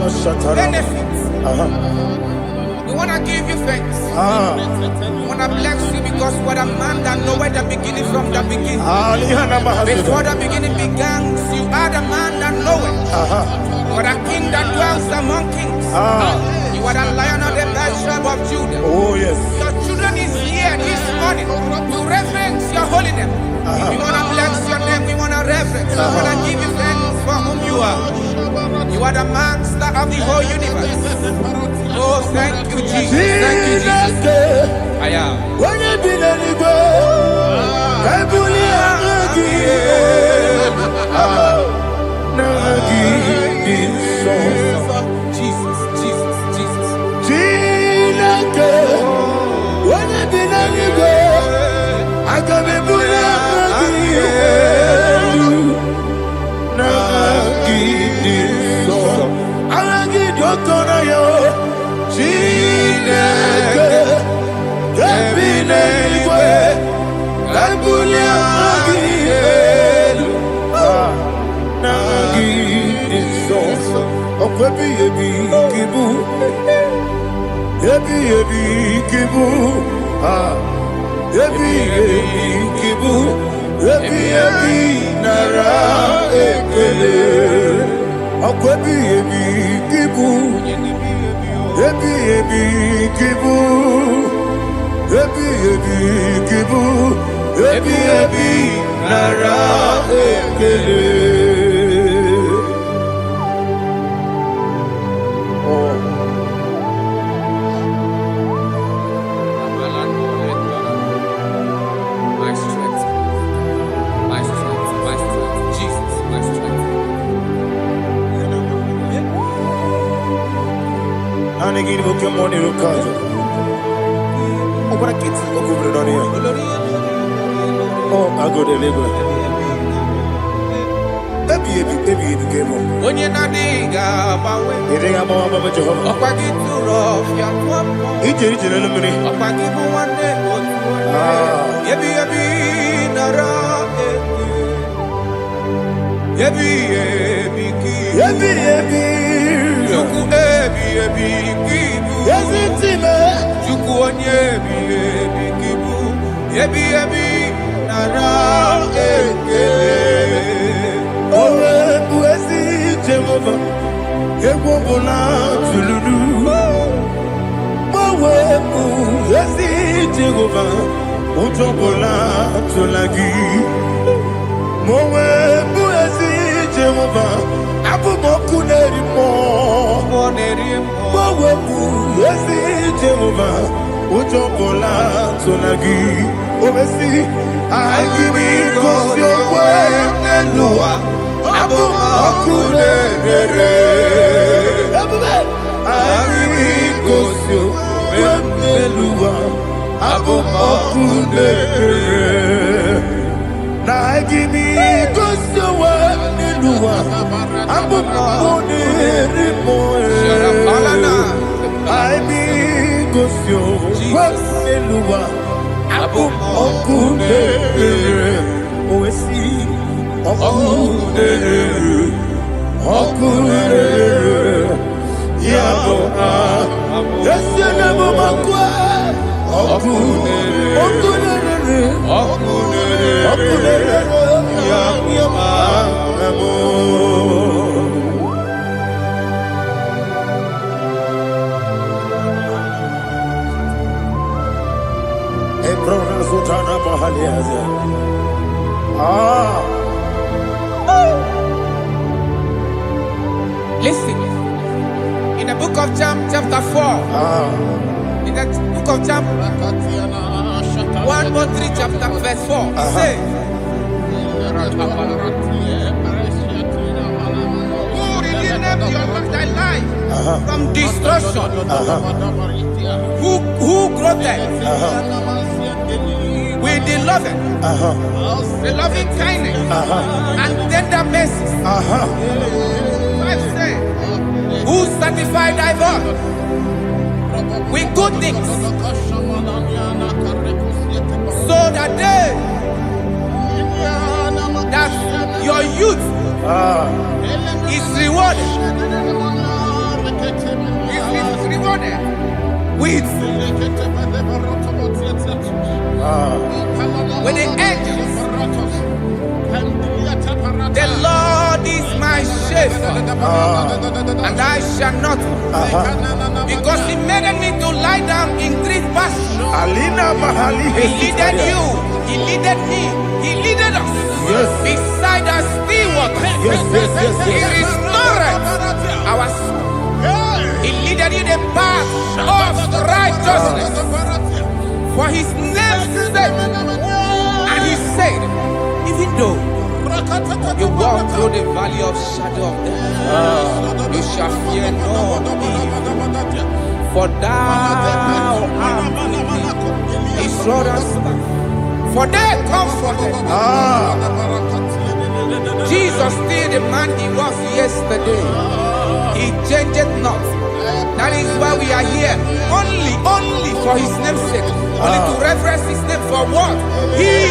his benefits. We want to give you thanks. We want to bless you because what a man that knoweth the beginning from the beginning. Before the beginning began, you are the man that knoweth. What a king that dwells among kings. You are the lion of the tribe of Judah. Oh yes. Your children is here this morning to reverence your holiness. We want to bless your name. We want to reverence. We want to give you thanks for whom you are. You are the master of the whole universe. Oh, thank you, Jesus. Thank you, Jesus. I am. Jesus, Jesus, Jesus. My strength, my strength, my strength, Jesus, my strength. Onye na-adịghị agbanwe, ọkwa gị tụrụ ọfịa tụọ mmụọ, ọkwa gị bụ nwanne otu onye, ebi ebi nara ebi ebi gị, Chukwu ebi ebi gị bụ, Chukwu onye ebi ebi gị bụ, ebi ebi nara ekele. Jehovah, Ewobola Tululu, Mawebu, Yesi Jehovah, Ujobola Tulagi, Mawebu, Yesi Jehovah, Abumoku Nerimo, Mawebu, Yesi Jehovah, Ujobola Tulagi, Obesi, I give you cause your way and Noah. Listen, in the book of John chapter 4, in the book of John 1:3 chapter verse 4, it says, who redeemed thy life from destruction, who groweth with the loving kindness and tender mercies, who satisfy thy voice with good things, so that your youth is rewarded with the angels. The Lord is my shepherd, and I shall not want, because He made me to lie down in green pastures. He leadeth you He leaded me. He leaded us. Yes. Beside us still waters. Yes. He restored our soul. He leaded in the path of righteousness for his name's sake. And he said, even though you walk through the valley of shadow of death, you shall fear no evil, for thou art with me. His rod and staff, for they comforted. Jesus still the man he was yesterday. He changed not. That is why we are here. Only for his name's sake. Only to reference his name for what he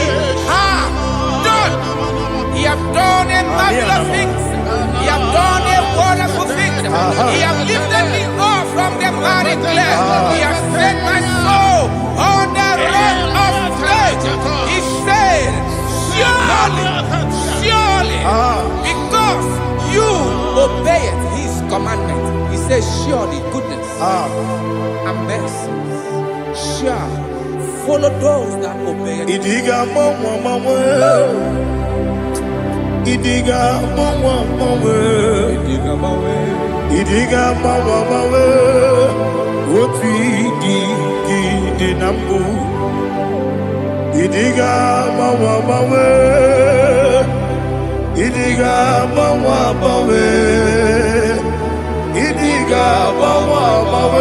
has done. He has done a marvelous things. He has done a wonderful thing. He has lifted me up from the miry clay. He has set my soul on the rock of faith. He said, surely, because you obeyed his commandment. He says, surely goodness and mercy shall follow those that obey him. Idiga mama. Idiga mama. What we did nambu. Idiga mama. Idiga mama. Idiga mama.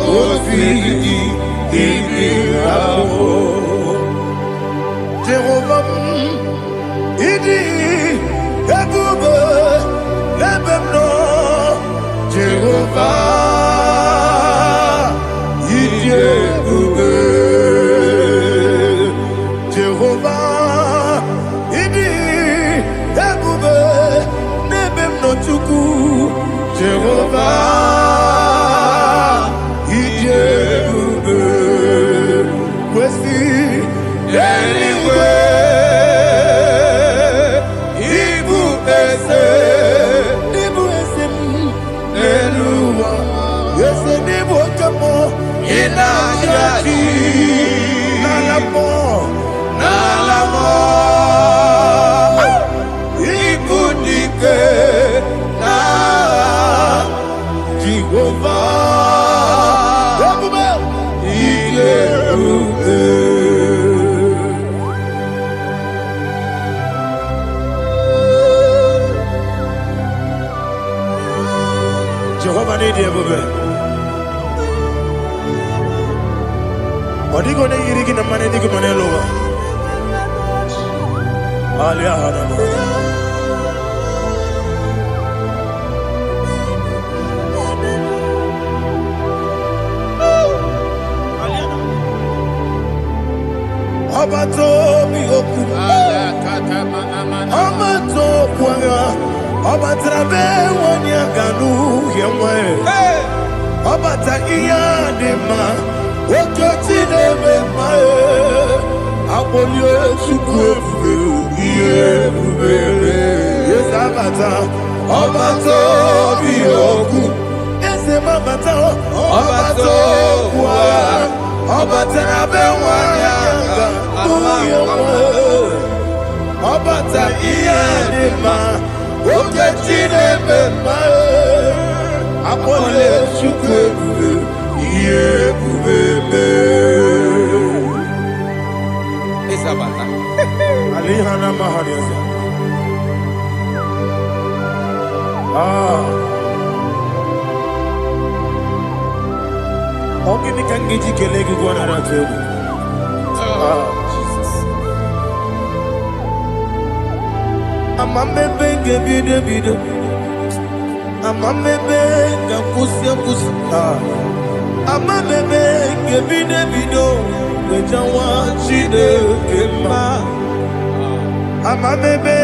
What we did nambu. Jehovah. Idi ebube ebemno Jehovah idi ebube Jehovah idi ebube nebemno Chukwu Jehovah idi ebube kwesi anyway. Jehovah need you, baby. What are you going to eat in the money? You can money lower. Alia Hanama. Abato mi oku. Abato kwanga. Abatrabe wanya ganu yemwe. Abata iya dema. Okoti deme mae. Abolio chukwefu yebube. Yes abata. Abato mi oku. Ese mabata. Abato kwa. Abatrabe wanya ganu yemwe. Abata iya dema. Oketi deme mae. Apole chukwefu yebube. Isabata. Alihana mahariya. Ogini kangiji kelegi gwana ratego. Jesus. Amamebe ngebide. Amamebe ngakusi. Amamebe ngebide. Wejawa chide kema. Amamebe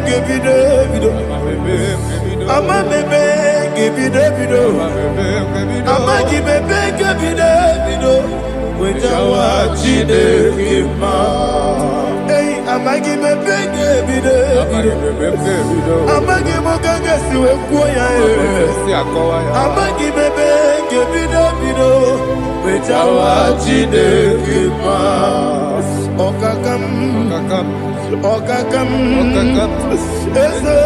ngebide. Amamebe ngebide. Amagibebe ngebide. Wejawa chide kema. Hey, amagibebe ngebide. Amagiboganga siwe kuya. Amagibebe bido wetawa Chineke ma okakam eze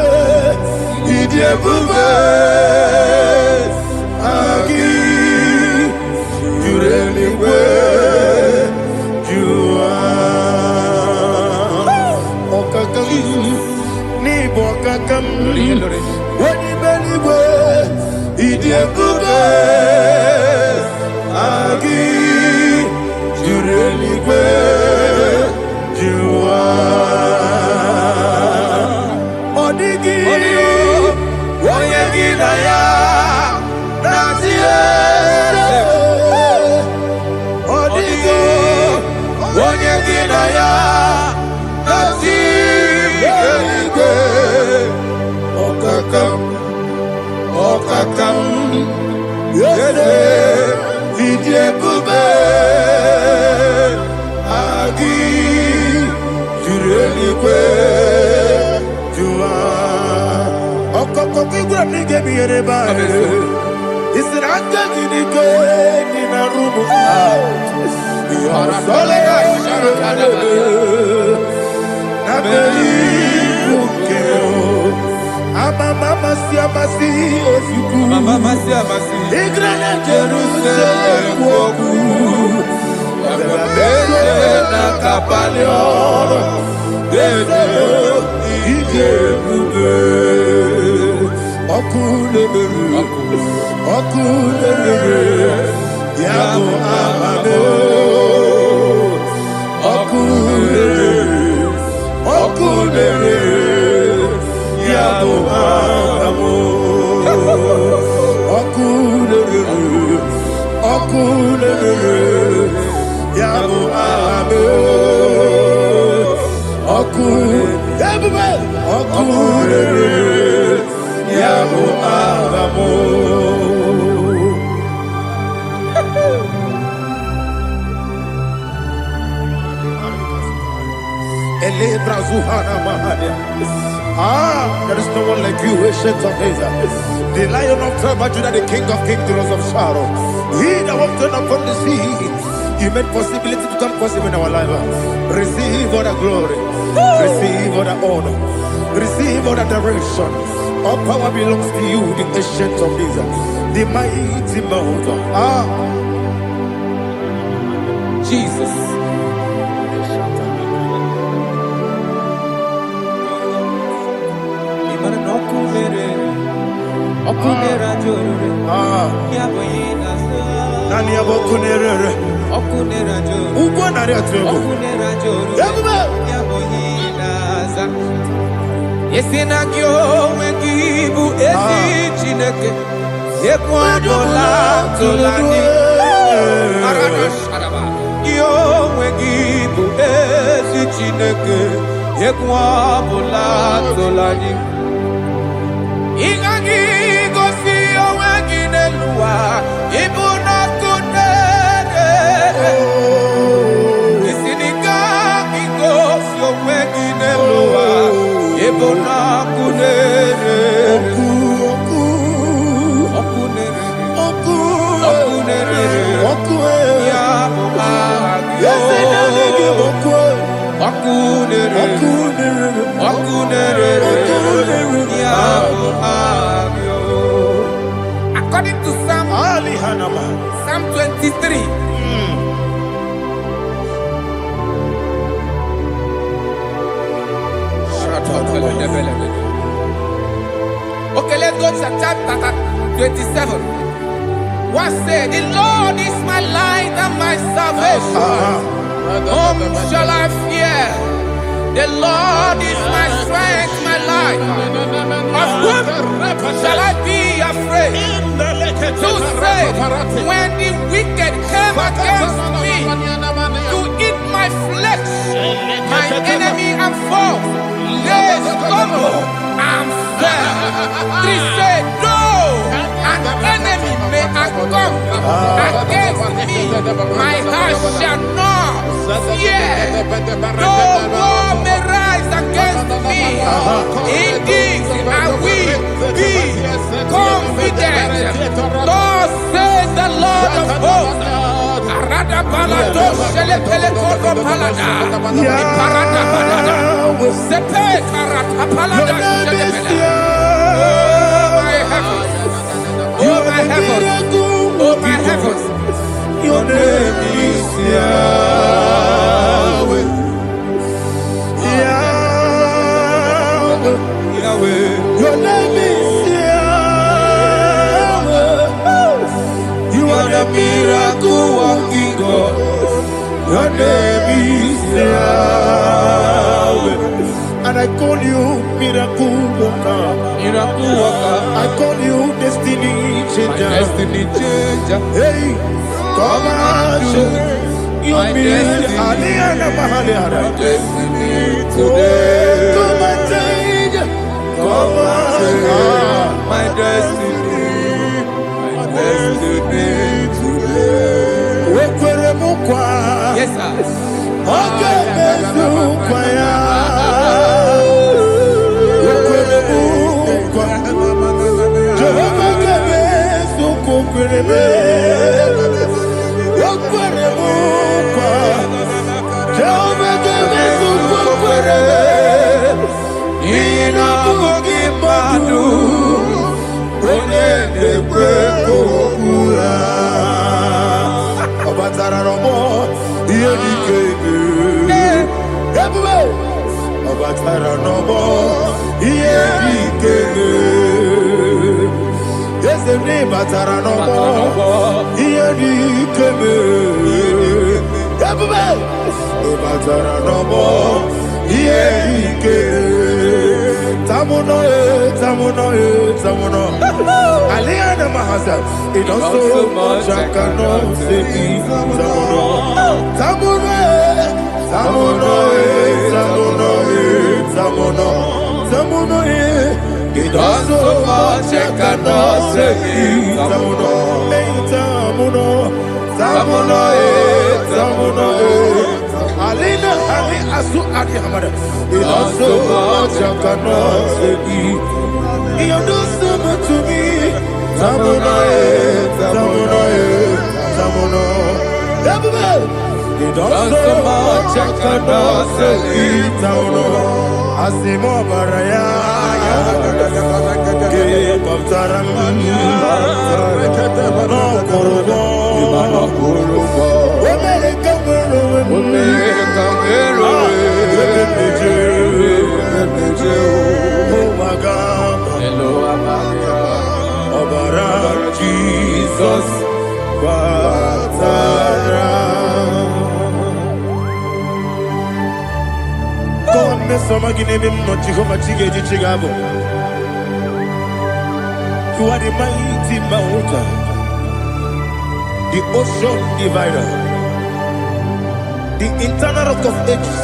idi ebube agi juru eluigwe jua okakam n'ibu okakam onye beligwe idi ebube agi juru eluigwe jua odigi onye gị na ya na-atị eze odigi onye gị na ya na-atị eluigwe ọkakam eze ịdị ebube agị juru eluigwe jụwa ọkọkọ gị gwara m na ị ga-ebinyere ebe ahụ isi na aka gị n'ike dị na rumu na beri nke amasi ozugbo igrana Jerusalem okwu ebe na kabali ọrụ eze ije ebube ọkụ na-emere ya bụ amame ọkụ na-emere ya bụ amamo ọkụ na-emere ya bụ amamo ọkụ ebube ọkụ na-emere ya bụ amamo there is no one like you, ancient of days. The Lion of tribe of Judah, the King of kings, the Rose of Sharon. He that walked upon the sea, He made possibility to become possible in our life. Receive all the glory, receive all the honor, receive all the direction. All power belongs to you, the ancient of days, the mighty mountain. Jesus. Nani abokunerere ugwo nari atego yabuba Yesina kyo wengibu ezi Chineke yekwadola tolani Aradosharaba kyo wengibu ezi Chineke yekwadola tolani Ingagi gosi owengi nelua ibuna kunere Isinika gosi owengi nelua ibuna kunere ya According to Psalm 23. Okay, let's go to chapter 27. What said? The Lord is my light and my salvation. Whom shall I fear? The Lord is my strength, my life. Of whom shall I be afraid? Who said, when the wicked came against me to eat my flesh, my enemy and foe, they stumble and fell. They said, no, an enemy may come against me, my heart shall not fear. No war may rise against me. In this I will be confident. Thus says the Lord of hosts. Arada balado shele pele kodo palada. Iparada balada. Sepe karata palada shele pele. Oh my heavens. Oh my heavens. Your name is Yahweh. Yahweh. Yahweh. Your name is Yahweh. You are the miracle working God. Your name is Yahweh. And I call you miracle worker. Miracle worker. I call you destiny changer. My destiny changer. Hey, come on, you mean Aliana Mahaliana. My destiny today. Come on, change. Come on, my destiny. My destiny today. Yes, sir. Okay, Aliana Mahasa, it also much I cannot say. Tamuno, it also much I cannot say. Tamuno, Alina, Ali Asu Adi Hamada, it also much I cannot say. You do so much to me. Tamuno. It also much I cannot say. Tamuno. Asimo Baraya. Give up Taramani. No Kurubo. Jesus, God, me some again him not Jehovah Chige Chigabo. You are the mighty mountain, the ocean divider, the internal rock of ages.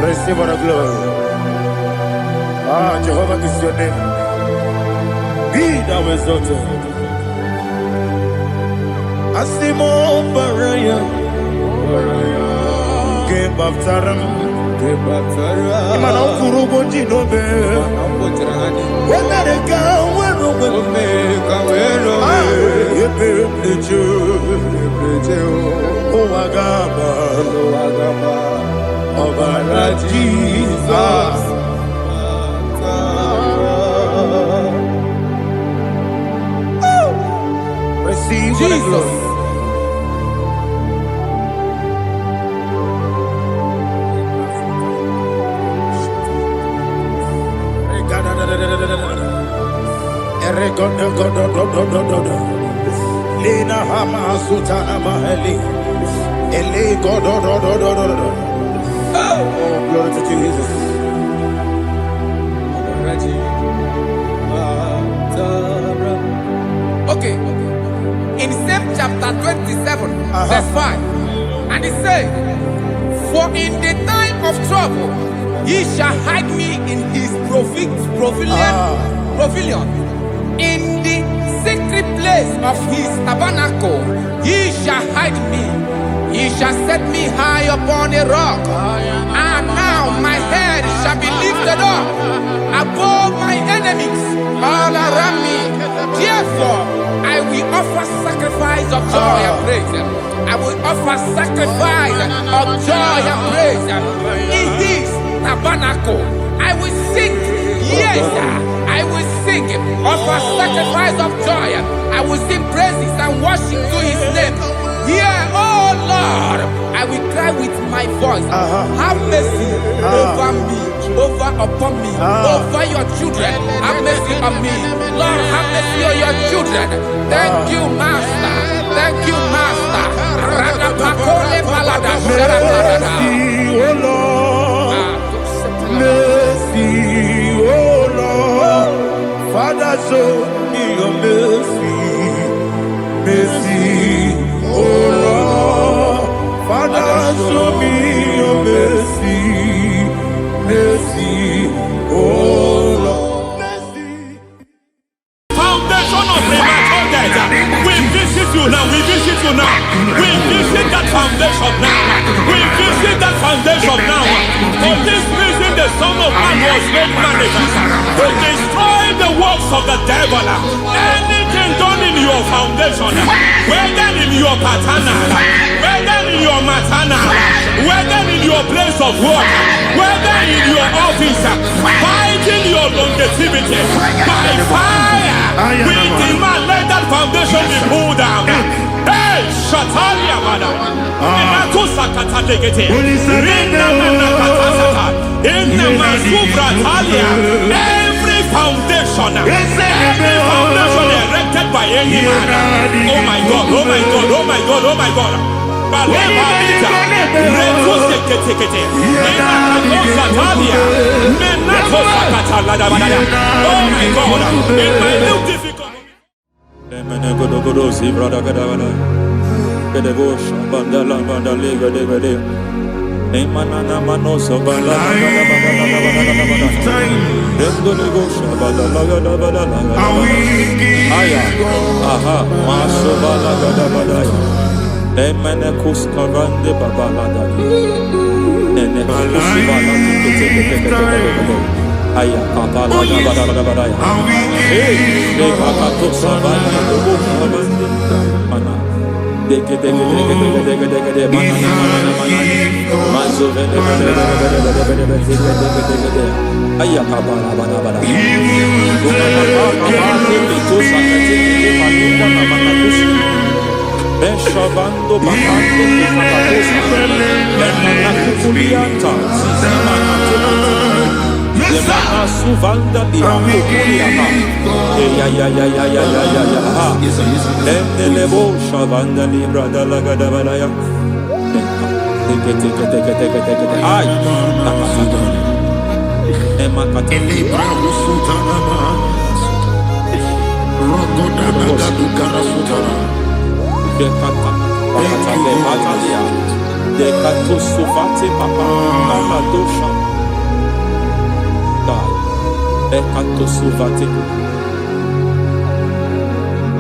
Receive our glory. Ah, Jehovah is your name. Be thou exalted. Asimo Baraya, Game of Taram, Imano Kurubo Jinobe, when I go, when oh, Agaba, Jesus. Receive Jesus. Lina Hama Sutana Maheli. Ele God. Oh, glory to Jesus. Okay. In same chapter 27, verse 5, and it says, for in the time of trouble, he shall hide me in his pavilion. In the secret place of his tabernacle, he shall hide me. He shall set me high upon a rock. And now my head shall be lifted up God above my enemies all around me. Therefore, I will offer sacrifice of joy and praise. I will offer sacrifice of joy and praise. In this tabernacle, I will sing. Yes, I will sing. Offer sacrifice of joy. I will sing praises and worship to his name. Here, oh Lord, I will cry with my voice. Have mercy over me, upon me, over your children. Have mercy on me. Lord, have mercy on your children. Thank you, Master. Thank you, Master. Mercy, oh Lord. Mercy, oh Lord. Father, show me your mercy. Mercy, oh Lord. Father, show me your mercy. Mercy, oh Lord. Mercy. Foundation of premature death. We visit you now. We visit you now. We visit that foundation now. We visit that foundation now. For this reason, the Son of Man was made manifest to destroy the works of the devil. Anything done in your foundation, whether in your paternal, whether in your maternal, whether in your place of work, whether in your office, fighting your longevity by fire, we demand let that foundation be pulled down. Hey, Shatalia Bada. Every foundation erected by any man. Oh my God, oh my God, oh my God, oh my God. Oh my God, in my new difficult.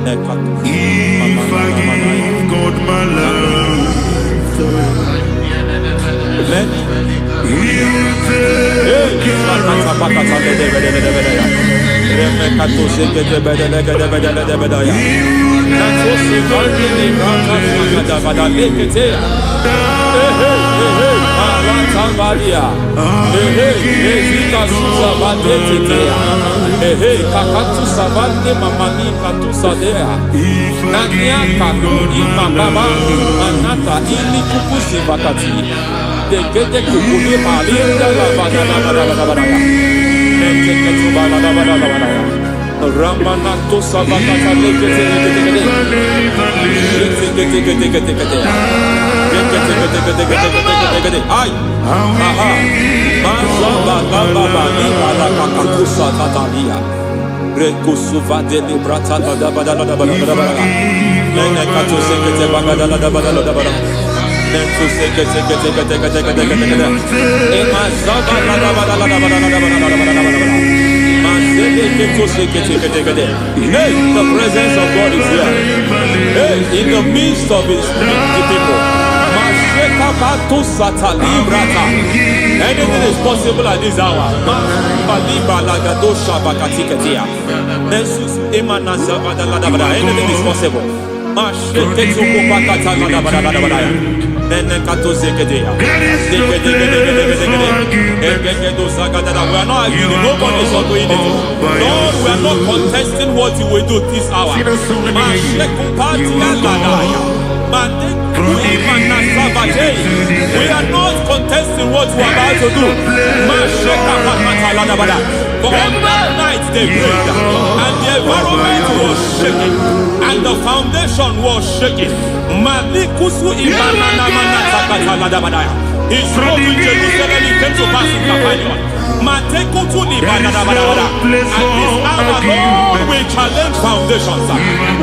If I give God my love, He will take care Ramanato Savakata Ay, Hey, the presence of God is here. Hey, in the midst of his people. Anything is possible at this hour. Anything is possible. We are not arguing, nobody is doing it. Lord, we are not contesting what you will do this hour. We are not contesting what you are about to do. For all night they prayed, and the environment was shaking, and the foundation was shaking. He spoke in Jerusalem, he came to pass in Capernaum. At this hour, Lord, we challenge foundations.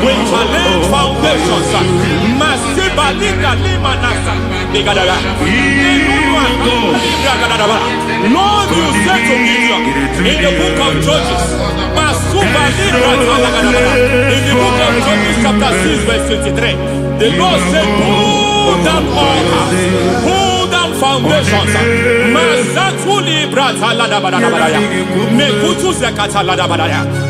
We challenge foundations. Lord, you said to Gideon in the book of Judges, in the book of Judges chapter 6 verse 23, the Lord said, pull down altars, pull down foundations.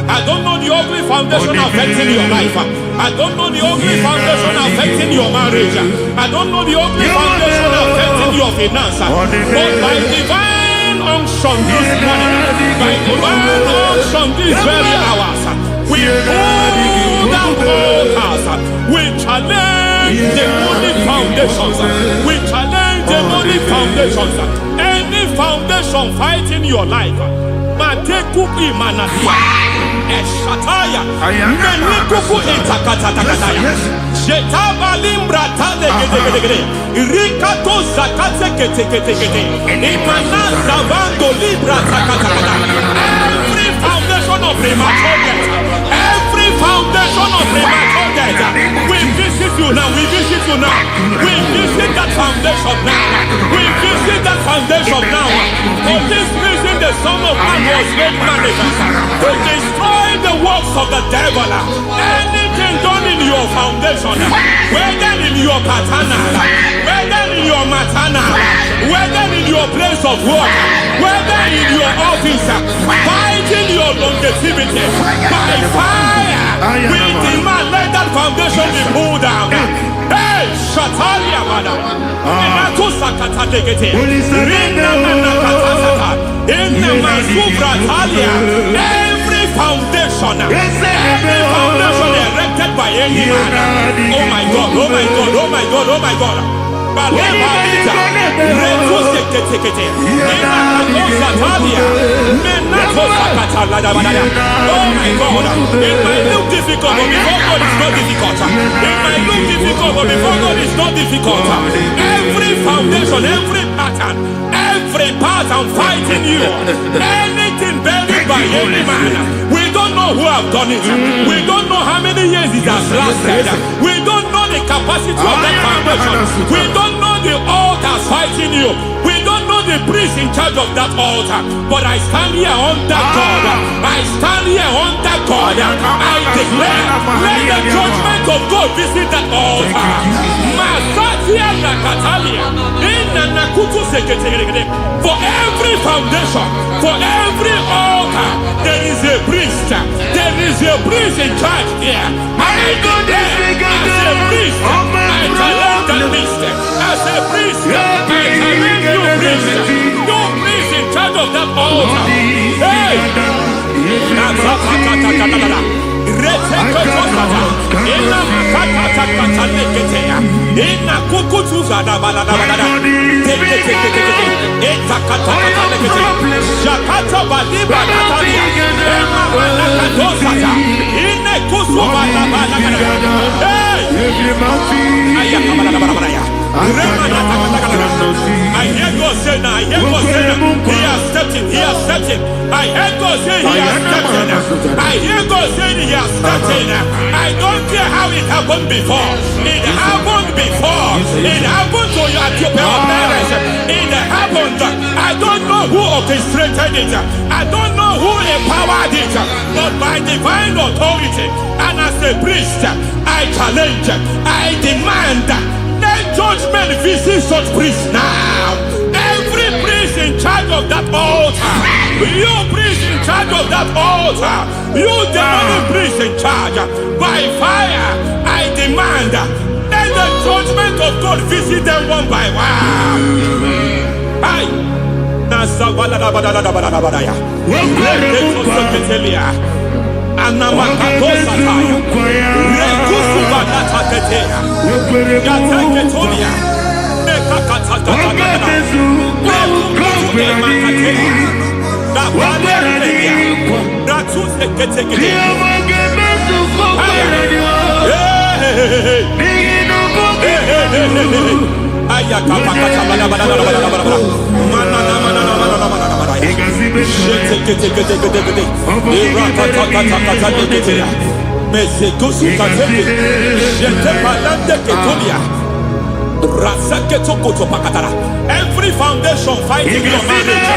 I don't know the ugly foundation affecting your life. I don't know the ugly foundation affecting your marriage. I don't know the ugly foundation affecting your finance. But by divine unction this morning, by divine unction these very hours, we pull down altars. We challenge demonic foundations. We challenge demonic foundations. Any foundation fighting your life, Matekuki Manatia, Eshataya, Menikuku Itakataya, Jetabalim Tade, Rikato Zakate, Imana Bando Libra Zakata. Every foundation of premature death, every foundation of premature death, we visit you now, we visit you now, we visit that foundation now, we visit that foundation now. For this reason, the Son of Man was made manifest to destroy the works of the devil. Anything done in your foundation, whether in your paternal, whether in your maternal, whether in your place of work, whether in your office, fighting your longevity by fire, we demand let that foundation be pulled down. Hey, Shatalia Mada, Inato Sakata Degete, Rina Manakatasata, Inna Masubra Talia, every foundation erected by any man. Oh my God, oh my God, oh my God, oh my God. Baleba Ita, Retus Tekete, Inna Talia, Menato Sakata Ladabada. Oh my God, it might look difficult, but before God is not difficult. It might look difficult, but before God is not difficult. Every foundation, every pattern fighting you, anything buried by any man, we don't know who have done it. We don't know how many years it has lasted. We don't know the capacity of that foundation. We don't know the altars fighting you. We don't know the priest in charge of that altar. But I stand here under God. I stand here under God. I declare, let the judgment of God visit that altar. Masatia Nakatalia. For every foundation, for every altar, there is a priest. There is a priest in charge here. I declare, as a priest, I challenge that priest. As a priest, I challenge you priest. You priest in charge of that altar. Hey! I hear God say now, I hear God say now, he has stepped in, he has stepped in. I hear God say he has stepped in. I hear God say he has stepped in. I don't care how it happened before. It happened before. It happened to your parents. It happened. I don't know who orchestrated it. I don't know who empowered it. But by divine authority and as a priest, I challenge, I demand, let judgment visit see such priests now. Every priest in charge of that altar. You priest in charge of that altar. You demonic priest in charge. By fire, I demand. Let the judgment of God visit them one by one. Aye. Every foundation fighting your marriage.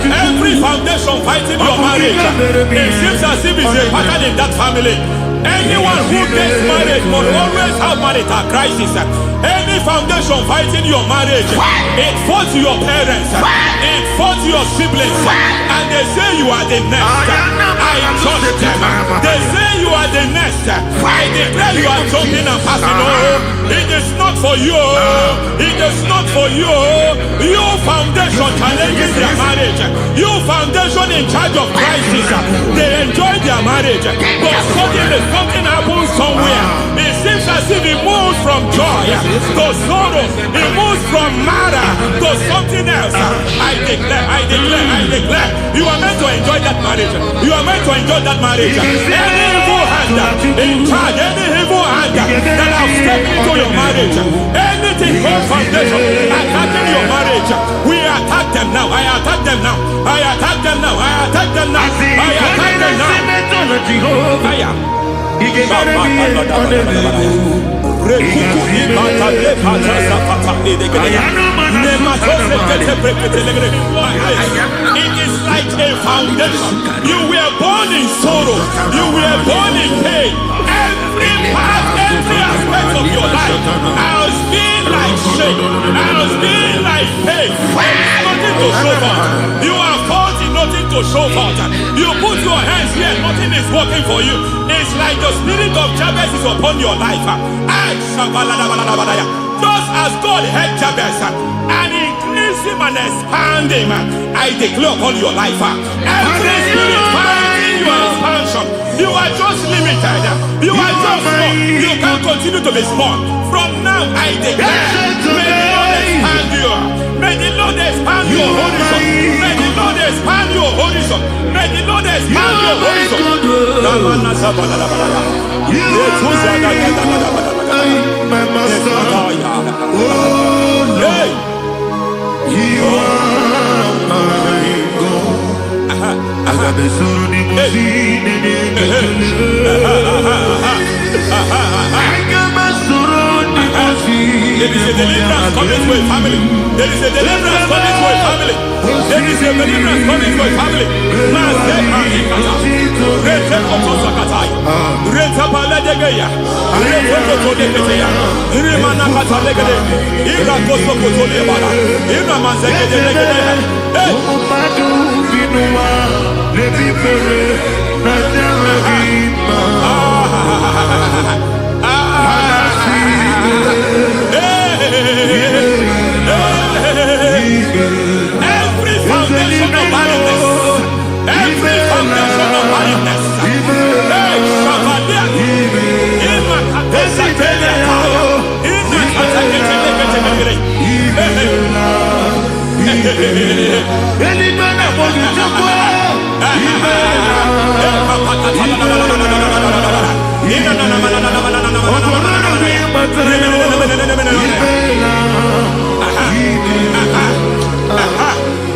Every foundation fighting your marriage. It seems as if it's a pattern in that family. Anyone who gets married must always have marital crisis. Any foundation fighting your marriage, it fought your parents, it fought your siblings, and they say you are the next. I judge them. They say you are the next. I declare you are jumping and passing. Oh, it is not for you. It is not for you. You foundation challenging their marriage. You foundation in charge of crisis. They enjoy their marriage, but suddenly something happens somewhere. It seems as if it moves from joy to sorrow. It moves from matter to something else. I declare. You are meant to enjoy that marriage. You are meant to enjoy that marriage. Any evil hand in charge, any evil hand that have stepped into your marriage, anything called foundation attacking your marriage, we attack them now. I attack them now. I attack them now. I attack them now. I attack them now. It is like a foundation. You were born in sorrow. You were born in pain. Every part, every aspect of your life has been like shame. Has been like pain. Nothing to show for. You are faulty, nothing to show for. You put your hands here, nothing is working for you. It's like the spirit of Jabez is upon your life. Just as God had Jabez and increased him and expand him, I declare upon your life. Every spirit fighting your expansion, you are just limited. You are just small. You can't continue to be small. From now, I declare, may the Lord expand you. May the Lord expand your horizon. May the Lord expand your horizon. May the Lord expand your horizon. My master, oh Lord, you are my God. I got the soul in my feet. I got my soul in my feet. There is a deliverance coming to a family. There is a deliverance coming to a family. There is a deliverance coming to a family. Every foundation of barrenness, every foundation of barrenness,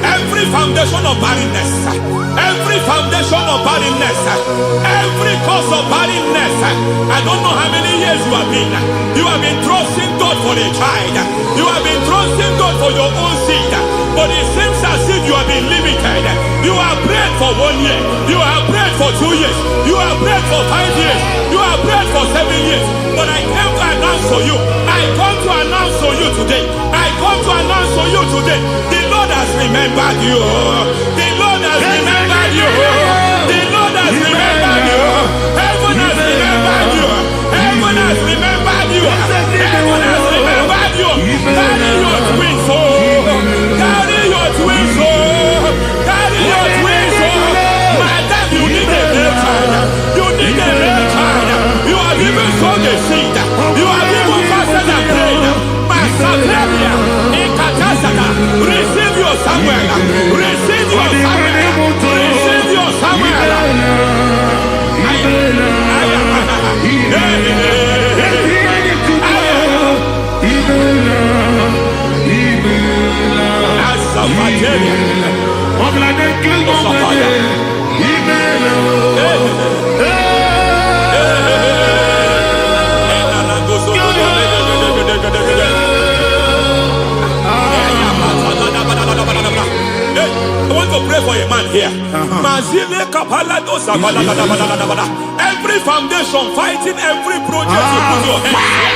every foundation of barrenness, every foundation of barrenness, every cause of barrenness. I don't know how many years you have been trusting God for a child. You have been trusting God for your own seed, but it seems as if you have been limited. You have prayed for 1 year, you have prayed for 2 years, you have prayed for 5 years, you have prayed for 7 years. But I came to announce to you, I come to announce to you today, I remembered you. The Lord has remembered you. The Lord has remembered you. Heaven has remembered you. Heaven has remembered you. Heaven has remembered you. Carry your twins, oh. Carry your twins, oh. Carry your twins, oh. Madam, you need a real child. You need a real child. You have even sown the seed. You have even fasted and prayed. Masakrania, Ekatasaka, receive your Samuel. Receive your Samuel. Receive your Samuel. I want to pray for a man here. Every foundation fighting every project you put your hands here.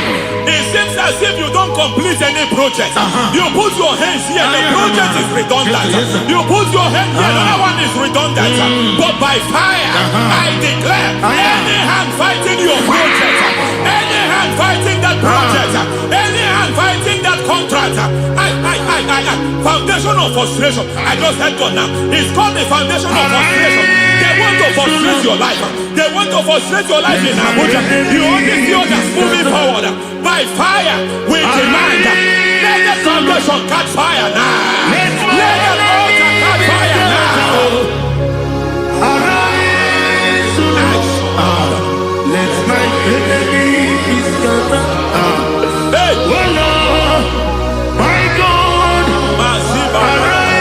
It seems as if you don't complete any project. You put your hands here, the project is redundant. You put your hand here, another one is redundant. But by fire, I declare, any hand fighting your project, any hand fighting that project, any hand fighting that contract, foundation of frustration. I just heard God now. It's called the foundation of frustration. They want to frustrate your life. They want to frustrate your life in Abuja. You only see others moving forward. By fire, we demand. Let the foundation catch fire now. Let the altar catch fire now. Arise, Lord. Let my enemies scatter. Hey, Oh Lord, my God, arise.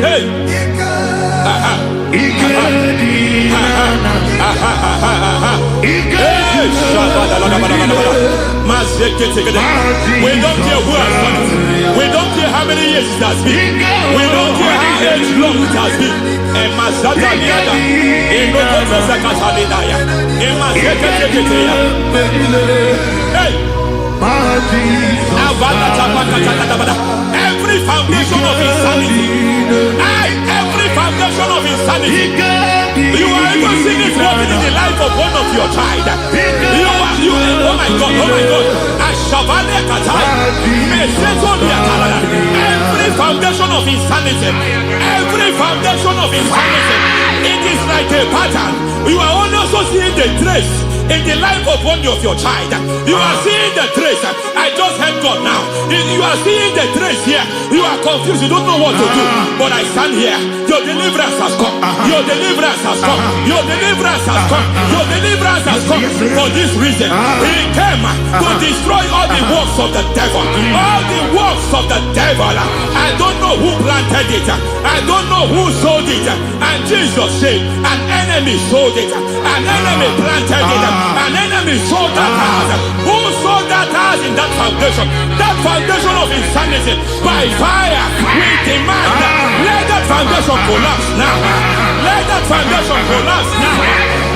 hey. We don't care who has done it. We don't care how many years it has been. We don't care how long it has been. Every foundation of insanity. Every foundation of insanity. You are even seeing it working in the life of one of your child. Oh my God. Every foundation of insanity. Every foundation of insanity. It is like a pattern. You are also seeing the trace in the life of one of your child. You are seeing the trace. I just heard God now. You are seeing the trace here. You are confused. You don't know what to do. But I stand here. Your deliverance has come. Your deliverance has come. Your deliverance has come. Your deliverance has come. For this reason, He came to destroy all the works of the devil. All the works of the devil. I don't know who planted it. I don't know who sold it. And Jesus said, an enemy sold it. An enemy planted it. An enemy sold that house. Who sold that house in that foundation? That foundation of insanity. By fire, we demand. Let that foundation collapse now. Let that foundation collapse now.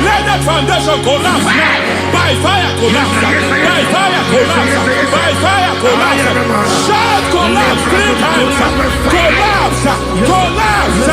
Let that foundation collapse now. By fire, collapse. By fire, collapse. By fire, collapse. Shout collapse 3 times. Collapse. Collapse.